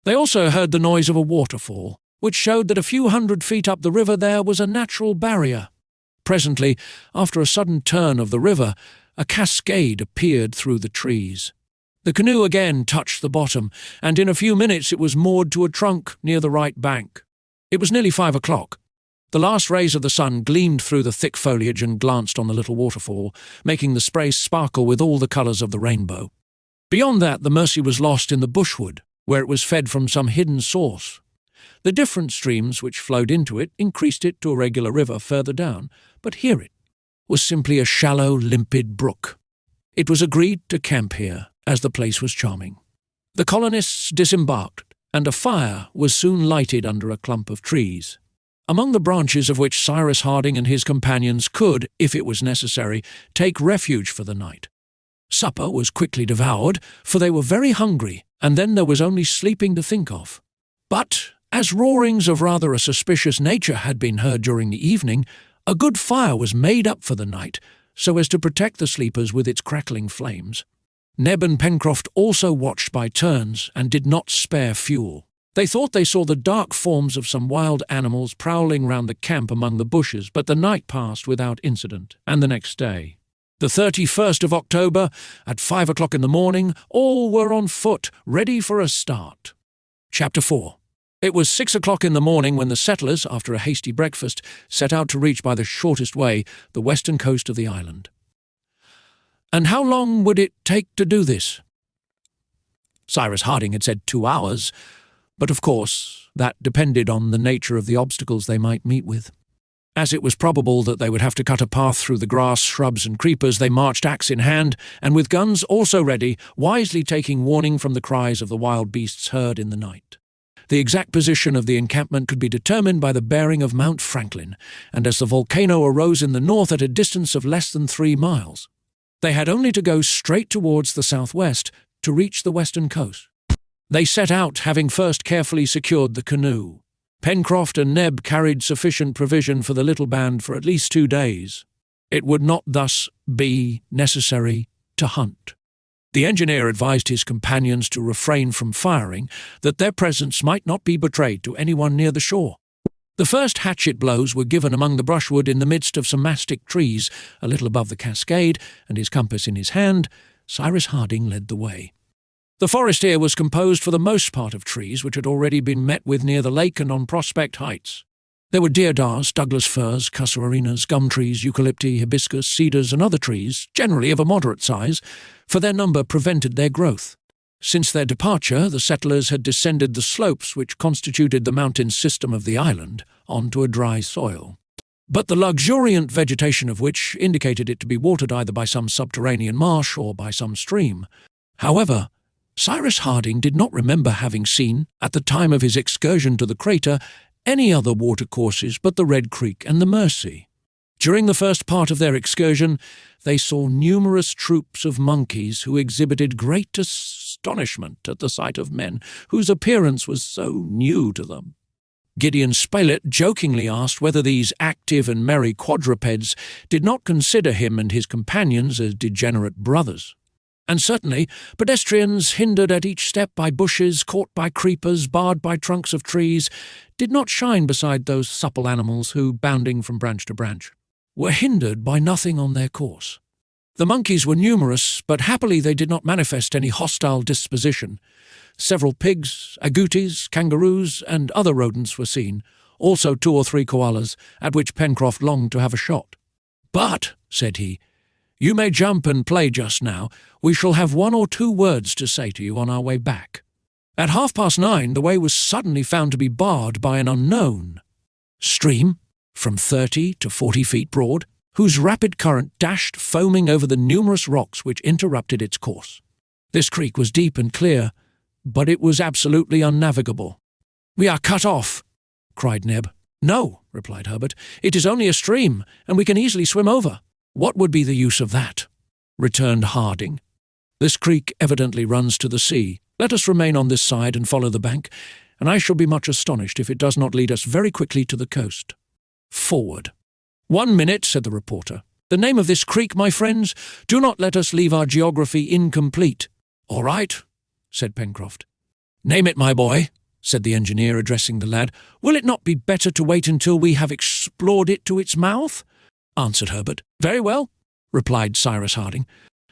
They also heard the noise of a waterfall, which showed that a few hundred feet up the river there was a natural barrier. Presently, after a sudden turn of the river, a cascade appeared through the trees. The canoe again touched the bottom, and in a few minutes it was moored to a trunk near the right bank. It was nearly 5 o'clock. The last rays of the sun gleamed through the thick foliage and glanced on the little waterfall, making the spray sparkle with all the colours of the rainbow. Beyond that, the Mersey was lost in the bushwood, where it was fed from some hidden source. The different streams which flowed into it increased it to a regular river further down, but here it was simply a shallow, limpid brook. It was agreed to camp here, as the place was charming. The colonists disembarked, and a fire was soon lighted under a clump of trees, among the branches of which Cyrus Harding and his companions could, if it was necessary, take refuge for the night. Supper was quickly devoured, for they were very hungry, and then there was only sleeping to think of. But, as roarings of rather a suspicious nature had been heard during the evening, a good fire was made up for the night, so as to protect the sleepers with its crackling flames. Neb and Pencroft also watched by turns, and did not spare fuel. They thought they saw the dark forms of some wild animals prowling round the camp among the bushes, but the night passed without incident, and the next day, the 31st of October, at 5 o'clock in the morning, all were on foot, ready for a start. Chapter 4. It was 6 o'clock in the morning when the settlers, after a hasty breakfast, set out to reach by the shortest way the western coast of the island. And how long would it take to do this? Cyrus Harding had said 2 hours, but of course that depended on the nature of the obstacles they might meet with. As it was probable that they would have to cut a path through the grass, shrubs, and creepers, they marched axe in hand, and with guns also ready, wisely taking warning from the cries of the wild beasts heard in the night. The exact position of the encampment could be determined by the bearing of Mount Franklin, and as the volcano arose in the north at a distance of less than 3 miles, they had only to go straight towards the southwest to reach the western coast. They set out, having first carefully secured the canoe. Pencroft and Neb carried sufficient provision for the little band for at least 2 days. It would not thus be necessary to hunt. The engineer advised his companions to refrain from firing, that their presence might not be betrayed to anyone near the shore. The first hatchet blows were given among the brushwood in the midst of some mastic trees, a little above the cascade, and his compass in his hand, Cyrus Harding led the way. The forest here was composed for the most part of trees which had already been met with near the lake and on Prospect Heights. There were deodars, Douglas firs, casuarinas, gum trees, eucalypti, hibiscus, cedars, and other trees, generally of a moderate size, for their number prevented their growth. Since their departure, the settlers had descended the slopes which constituted the mountain system of the island onto a dry soil, but the luxuriant vegetation of which indicated it to be watered either by some subterranean marsh or by some stream. However, Cyrus Harding did not remember having seen, at the time of his excursion to the crater, any other watercourses but the Red Creek and the Mersey. During the first part of their excursion, they saw numerous troops of monkeys who exhibited great astonishment at the sight of men whose appearance was so new to them. Gideon Spilett jokingly asked whether these active and merry quadrupeds did not consider him and his companions as degenerate brothers. And certainly, pedestrians, hindered at each step by bushes, caught by creepers, barred by trunks of trees, did not shine beside those supple animals who, bounding from branch to branch, were hindered by nothing on their course. The monkeys were numerous, but happily they did not manifest any hostile disposition. Several pigs, agoutis, kangaroos, and other rodents were seen, also 2 or 3 koalas, at which Pencroft longed to have a shot. "But," said he, "you may jump and play just now. We shall have 1 or 2 words to say to you on our way back." At 9:30, the way was suddenly found to be barred by an unknown stream, from 30 to 40 feet broad, whose rapid current dashed foaming over the numerous rocks which interrupted its course. This creek was deep and clear, but it was absolutely unnavigable. "We are cut off," cried Neb. "No," replied Herbert, "it is only a stream, and we can easily swim over." "What would be the use of that?" returned Harding. "This creek evidently runs to the sea. Let us remain on this side and follow the bank, and I shall be much astonished if it does not lead us very quickly to the coast." "Forward." "1 minute," said the reporter. "The name of this creek, my friends? Do not let us leave our geography incomplete." "All right," said Pencroft. "Name it, my boy," said the engineer, addressing the lad. "Will it not be better to wait until we have explored it to its mouth?" answered Herbert. "Very well," replied Cyrus Harding.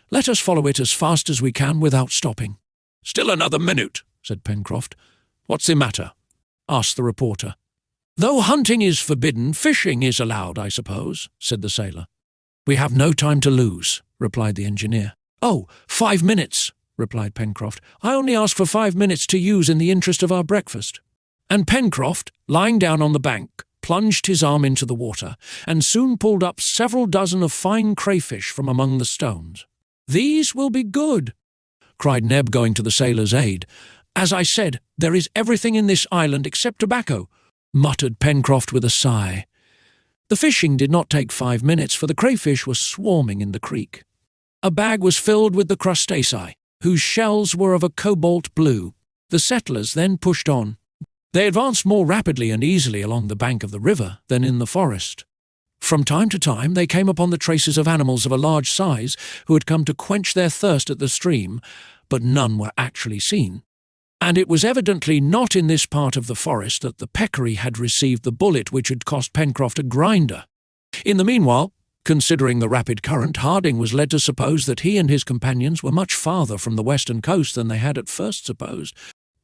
"Let us follow it as fast as we can without stopping." "Still another minute," said Pencroft. "What's the matter?" asked the reporter. "Though hunting is forbidden, fishing is allowed, I suppose," said the sailor. "We have no time to lose," replied the engineer. "Oh, 5 minutes," replied Pencroft. "I only ask for 5 minutes to use in the interest of our breakfast." And Pencroft, lying down on the bank, plunged his arm into the water, and soon pulled up several dozen of fine crayfish from among the stones. "These will be good," cried Neb, going to the sailor's aid. "As I said, there is everything in this island except tobacco," muttered Pencroft with a sigh. The fishing did not take 5 minutes, for the crayfish were swarming in the creek. A bag was filled with the crustacea, whose shells were of a cobalt blue. The settlers then pushed on. They advanced more rapidly and easily along the bank of the river than in the forest. From time to time they came upon the traces of animals of a large size who had come to quench their thirst at the stream, but none were actually seen. And it was evidently not in this part of the forest that the peccary had received the bullet which had cost Pencroft a grinder. In the meanwhile, considering the rapid current, Harding was led to suppose that he and his companions were much farther from the western coast than they had at first supposed.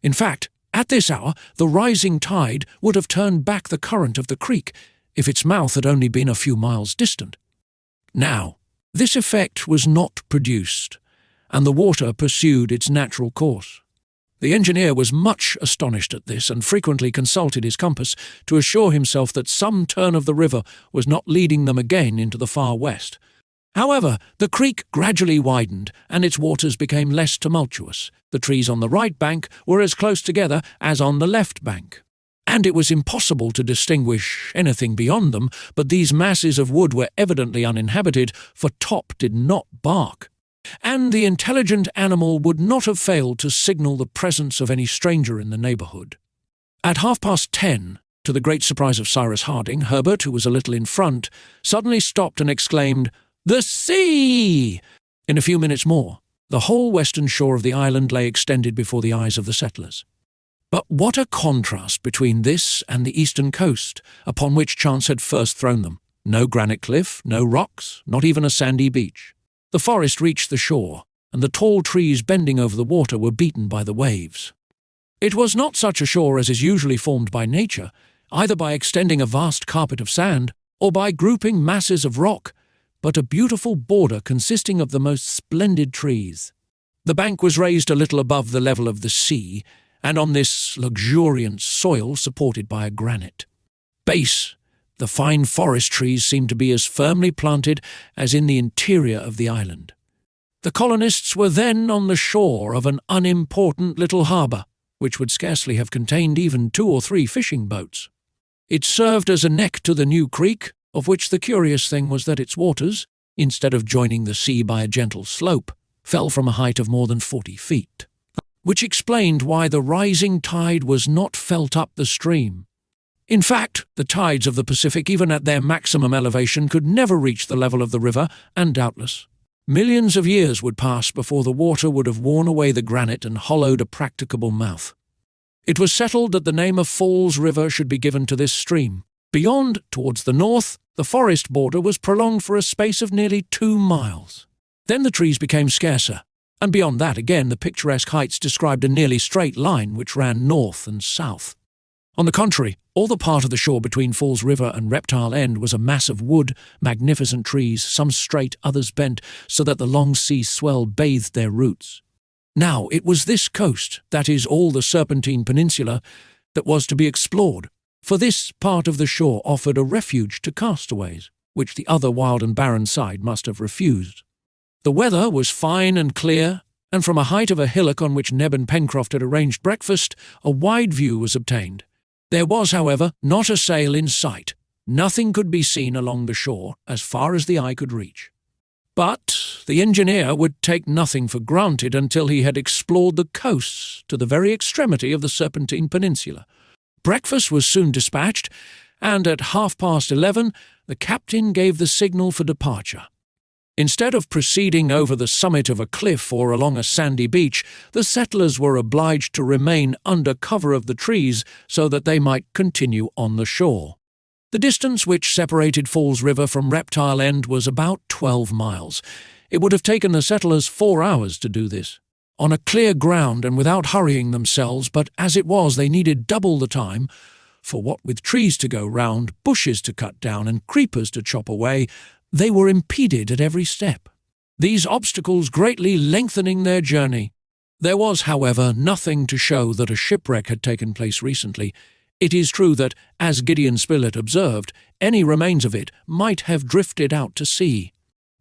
In fact, at this hour, the rising tide would have turned back the current of the creek if its mouth had only been a few miles distant. Now, this effect was not produced, and the water pursued its natural course. The engineer was much astonished at this, and frequently consulted his compass to assure himself that some turn of the river was not leading them again into the far west. However, the creek gradually widened, and its waters became less tumultuous. The trees on the right bank were as close together as on the left bank, and it was impossible to distinguish anything beyond them, but these masses of wood were evidently uninhabited, for Top did not bark, and the intelligent animal would not have failed to signal the presence of any stranger in the neighbourhood. At 10:30, to the great surprise of Cyrus Harding, Herbert, who was a little in front, suddenly stopped and exclaimed, "The sea!" In a few minutes more, the whole western shore of the island lay extended before the eyes of the settlers. But what a contrast between this and the eastern coast, upon which chance had first thrown them! No granite cliff, no rocks, not even a sandy beach. The forest reached the shore, and the tall trees bending over the water were beaten by the waves. It was not such a shore as is usually formed by nature, either by extending a vast carpet of sand, or by grouping masses of rock, but a beautiful border consisting of the most splendid trees. The bank was raised a little above the level of the sea, and on this luxuriant soil supported by a granite base, the fine forest trees seemed to be as firmly planted as in the interior of the island. The colonists were then on the shore of an unimportant little harbour, which would scarcely have contained even 2 or 3 fishing boats. It served as a neck to the new creek, of which the curious thing was that its waters, instead of joining the sea by a gentle slope, fell from a height of more than 40 feet, which explained why the rising tide was not felt up the stream. In fact, the tides of the Pacific, even at their maximum elevation, could never reach the level of the river, and doubtless millions of years would pass before the water would have worn away the granite and hollowed a practicable mouth. It was settled that the name of Falls River should be given to this stream. Beyond, towards the north, the forest border was prolonged for a space of nearly 2 miles. Then the trees became scarcer, and beyond that again the picturesque heights described a nearly straight line which ran north and south. On the contrary, all the part of the shore between Falls River and Reptile End was a mass of wood, magnificent trees, some straight, others bent, so that the long sea swell bathed their roots. Now it was this coast, that is, all the Serpentine Peninsula, that was to be explored, for this part of the shore offered a refuge to castaways, which the other wild and barren side must have refused. The weather was fine and clear, and from a height of a hillock on which Neb and Pencroft had arranged breakfast, a wide view was obtained. There was, however, not a sail in sight. Nothing could be seen along the shore as far as the eye could reach. But the engineer would take nothing for granted until he had explored the coasts to the very extremity of the Serpentine Peninsula. Breakfast was soon dispatched, and at 11:30 the captain gave the signal for departure. Instead of proceeding over the summit of a cliff or along a sandy beach, the settlers were obliged to remain under cover of the trees so that they might continue on the shore. The distance which separated Falls River from Reptile End was about 12 miles. It would have taken the settlers 4 hours to do this, on a clear ground and without hurrying themselves, but as it was they needed double the time, for what with trees to go round, bushes to cut down, and creepers to chop away, they were impeded at every step, these obstacles greatly lengthening their journey. There was, however, nothing to show that a shipwreck had taken place recently. It is true that, as Gideon Spilett observed, any remains of it might have drifted out to sea.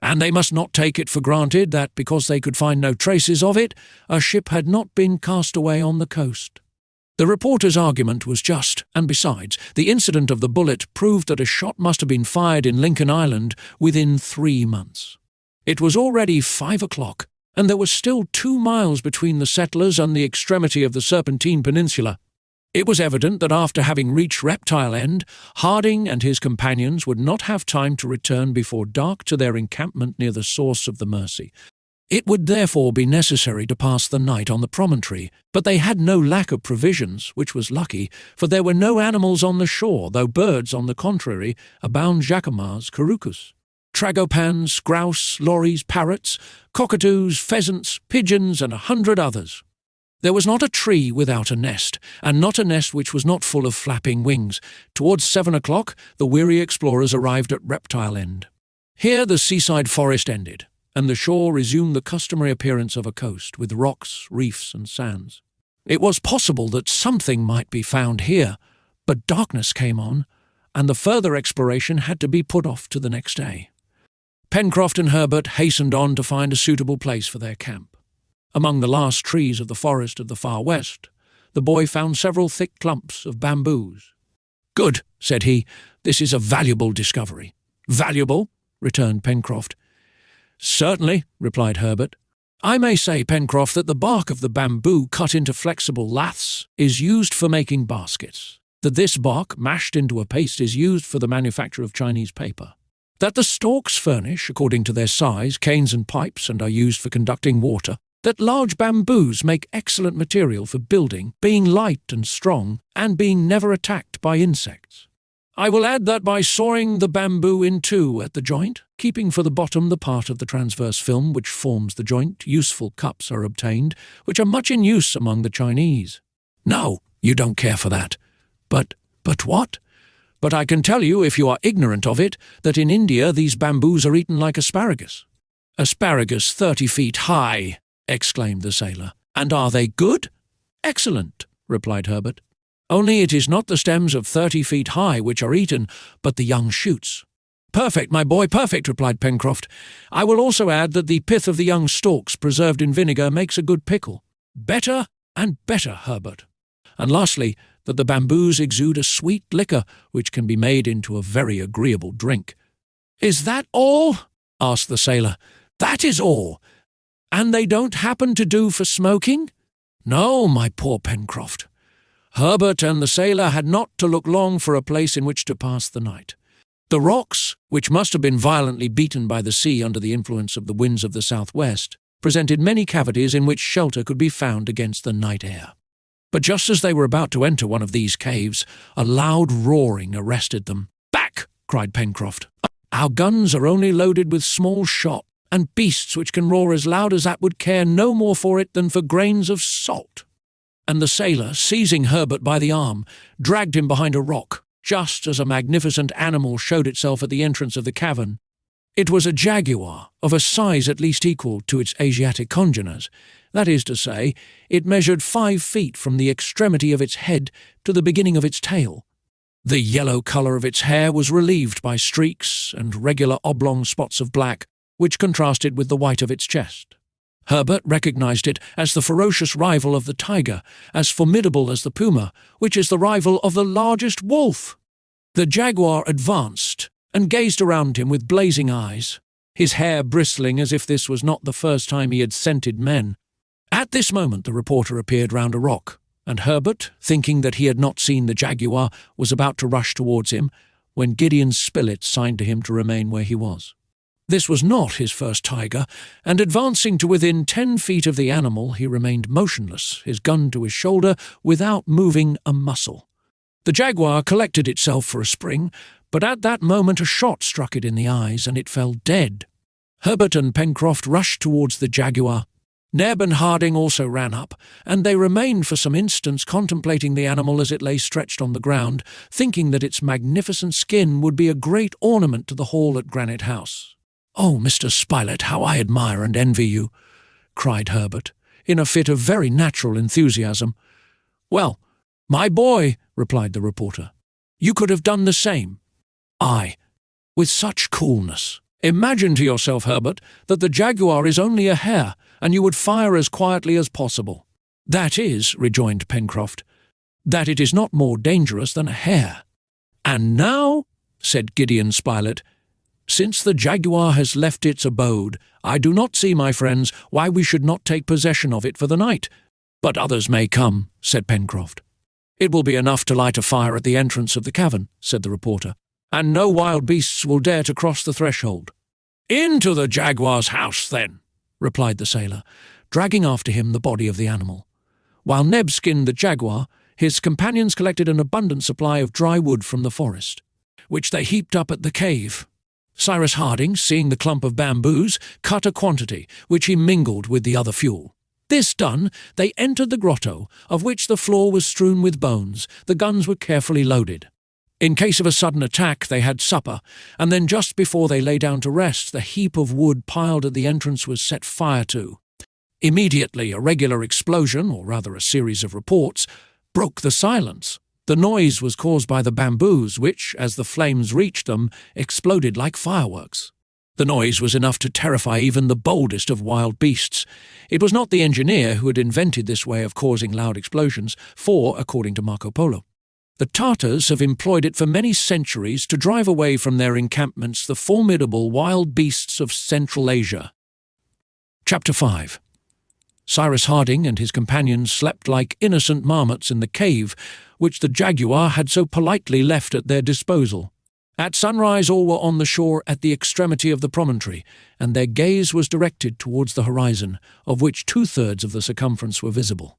and they must not take it for granted that because they could find no traces of it, a ship had not been cast away on the coast. The reporter's argument was just, and besides, the incident of the bullet proved that a shot must have been fired in Lincoln Island within 3 months. It was already 5 o'clock, and there was still 2 miles between the settlers and the extremity of the Serpentine Peninsula. It was evident that after having reached Reptile End, Harding and his companions would not have time to return before dark to their encampment near the source of the Mersey. It would therefore be necessary to pass the night on the promontory, but they had no lack of provisions, which was lucky, for there were no animals on the shore, though birds, on the contrary, abound jacamars, carucus, tragopans, grouse, lories, parrots, cockatoos, pheasants, pigeons, and 100 others. There was not a tree without a nest, and not a nest which was not full of flapping wings. Towards 7 o'clock, the weary explorers arrived at Reptile End. Here the seaside forest ended, and the shore resumed the customary appearance of a coast, with rocks, reefs, and sands. It was possible that something might be found here, but darkness came on, and the further exploration had to be put off to the next day. Pencroft and Herbert hastened on to find a suitable place for their camp. Among the last trees of the forest of the far west, the boy found several thick clumps of bamboos. "Good," said he, "this is a valuable discovery." "Valuable?" returned Pencroft. "Certainly," replied Herbert. "I may say, Pencroft, that the bark of the bamboo cut into flexible laths is used for making baskets, that this bark mashed into a paste is used for the manufacture of Chinese paper, that the stalks furnish, according to their size, canes and pipes and are used for conducting water, that large bamboos make excellent material for building, being light and strong, and being never attacked by insects. I will add that by sawing the bamboo in two at the joint, keeping for the bottom the part of the transverse film which forms the joint, useful cups are obtained, which are much in use among the Chinese." "No, you don't care for that." But what?" "But I can tell you, if you are ignorant of it, that in India these bamboos are eaten like asparagus." "Asparagus 30 feet high!" exclaimed the sailor. "And are they good?" "Excellent," replied Herbert. "Only it is not the stems of 30 feet high which are eaten, but the young shoots." "Perfect, my boy, perfect," replied Pencroft. "I will also add that the pith of the young stalks preserved in vinegar makes a good pickle." "Better and better, Herbert. And lastly, that the bamboos exude a sweet liquor which can be made into a very agreeable drink." "Is that all?" asked the sailor. "That is all. And they don't happen to do for smoking?" "No, my poor Pencroft." Herbert and the sailor had not to look long for a place in which to pass the night. The rocks, which must have been violently beaten by the sea under the influence of the winds of the southwest, presented many cavities in which shelter could be found against the night air. But just as they were about to enter one of these caves, a loud roaring arrested them. "Back!" cried Pencroft. "Our guns are only loaded with small shot, and beasts which can roar as loud as that would care no more for it than for grains of salt." And the sailor, seizing Herbert by the arm, dragged him behind a rock, just as a magnificent animal showed itself at the entrance of the cavern. It was a jaguar, of a size at least equal to its Asiatic congeners. That is to say, it measured 5 feet from the extremity of its head to the beginning of its tail. The yellow colour of its hair was relieved by streaks and regular oblong spots of black, which contrasted with the white of its chest. Herbert recognized it as the ferocious rival of the tiger, as formidable as the puma, which is the rival of the largest wolf. The jaguar advanced and gazed around him with blazing eyes, his hair bristling as if this was not the first time he had scented men. At this moment the reporter appeared round a rock, and Herbert, thinking that he had not seen the jaguar, was about to rush towards him, when Gideon Spilett signed to him to remain where he was. This was not his first tiger, and advancing to within 10 feet of the animal, he remained motionless, his gun to his shoulder, without moving a muscle. The jaguar collected itself for a spring, but at that moment a shot struck it in the eyes, and it fell dead. Herbert and Pencroft rushed towards the jaguar. Neb and Harding also ran up, and they remained for some instants contemplating the animal as it lay stretched on the ground, thinking that its magnificent skin would be a great ornament to the hall at Granite House. "Oh, Mr. Spilett, how I admire and envy you!" cried Herbert, in a fit of very natural enthusiasm. "Well, my boy," replied the reporter, "you could have done the same." "I, with such coolness!" Imagine to yourself, Herbert, that the jaguar is only a hare, and you would fire as quietly as possible. That is, rejoined Pencroft, that it is not more dangerous than a hare. And now, said Gideon Spilett, since the jaguar has left its abode, I do not see, my friends, why we should not take possession of it for the night. But others may come, said Pencroft. It will be enough to light a fire at the entrance of the cavern, said the reporter, and no wild beasts will dare to cross the threshold. Into the jaguar's house, then, replied the sailor, dragging after him the body of the animal. While Neb skinned the jaguar, his companions collected an abundant supply of dry wood from the forest, which they heaped up at the cave. Cyrus Harding, seeing the clump of bamboos, cut a quantity, which he mingled with the other fuel. This done, they entered the grotto, of which the floor was strewn with bones. The guns were carefully loaded. In case of a sudden attack, they had supper, and then just before they lay down to rest, the heap of wood piled at the entrance was set fire to. Immediately, a regular explosion, or rather a series of reports, broke the silence. The noise was caused by the bamboos, which, as the flames reached them, exploded like fireworks. The noise was enough to terrify even the boldest of wild beasts. It was not the engineer who had invented this way of causing loud explosions, for, according to Marco Polo, the Tartars have employed it for many centuries to drive away from their encampments the formidable wild beasts of Central Asia. Chapter 5. Cyrus Harding and his companions slept like innocent marmots in the cave, which the jaguar had so politely left at their disposal. At sunrise all were on the shore at the extremity of the promontory, and their gaze was directed towards the horizon, of which 2/3 of the circumference were visible.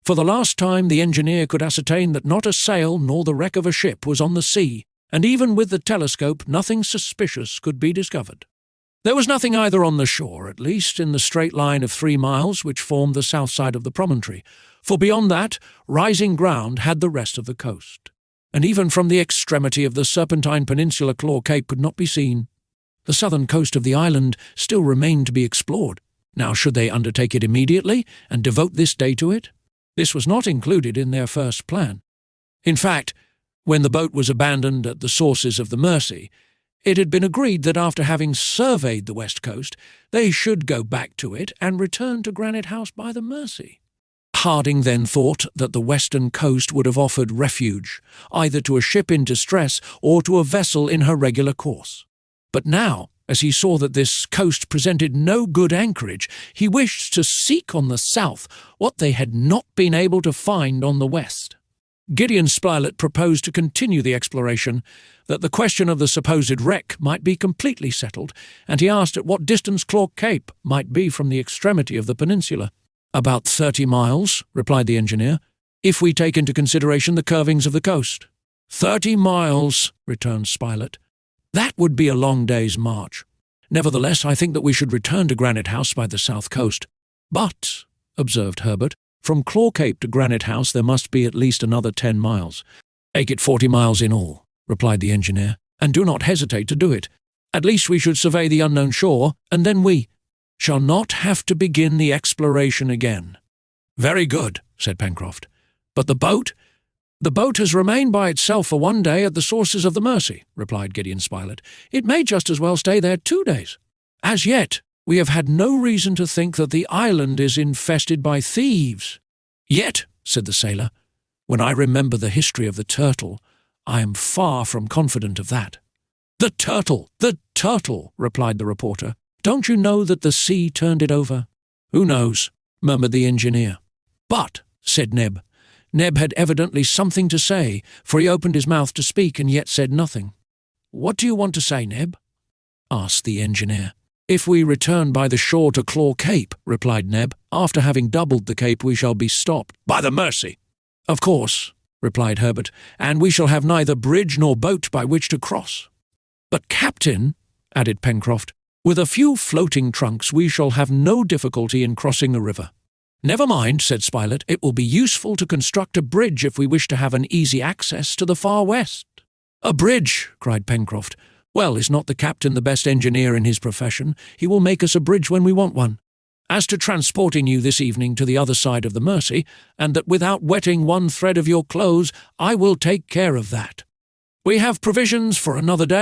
For the last time the engineer could ascertain that not a sail nor the wreck of a ship was on the sea, and even with the telescope nothing suspicious could be discovered. There was nothing either on the shore, at least in the straight line of 3 miles which formed the south side of the promontory, for beyond that, rising ground had the rest of the coast, and even from the extremity of the Serpentine Peninsula Claw Cape could not be seen. The southern coast of the island still remained to be explored. Now should they undertake it immediately and devote this day to it? This was not included in their first plan. In fact, when the boat was abandoned at the sources of the Mersey, it had been agreed that after having surveyed the west coast, they should go back to it and return to Granite House by the Mersey. Harding then thought that the western coast would have offered refuge, either to a ship in distress or to a vessel in her regular course. But now, as he saw that this coast presented no good anchorage, he wished to seek on the south what they had not been able to find on the west. Gideon Spilett proposed to continue the exploration, that the question of the supposed wreck might be completely settled, and he asked at what distance Claw Cape might be from the extremity of the peninsula. About 30 miles, replied the engineer, if we take into consideration the curvings of the coast. 30 miles, returned Spilett. That would be a long day's march. Nevertheless, I think that we should return to Granite House by the south coast. But, observed Herbert, from Claw Cape to Granite House there must be at least another 10 miles. Make it 40 miles in all, replied the engineer, and do not hesitate to do it. At least we should survey the unknown shore, and then we shall not have to begin the exploration again. Very good, said Pencroft. But the boat? The boat has remained by itself for 1 day at the sources of the Mersey, replied Gideon Spilett. It may just as well stay there 2 days. As yet, we have had no reason to think that the island is infested by thieves. Yet, said the sailor, when I remember the history of the turtle, I am far from confident of that. The turtle, replied the reporter. Don't you know that the sea turned it over? Who knows, murmured the engineer. But, said Neb. Neb had evidently something to say, for he opened his mouth to speak and yet said nothing. What do you want to say, Neb? Asked the engineer. If we return by the shore to Claw Cape, replied Neb, after having doubled the cape we shall be stopped by the Mersey. Of course, replied Herbert, and we shall have neither bridge nor boat by which to cross. But, Captain, added Pencroft, with a few floating trunks we shall have no difficulty in crossing a river. Never mind, said Spilett, it will be useful to construct a bridge if we wish to have an easy access to the far west. A bridge, cried Pencroft. Well, is not the captain the best engineer in his profession? He will make us a bridge when we want one. As to transporting you this evening to the other side of the Mersey, and that without wetting one thread of your clothes, I will take care of that. We have provisions for another day.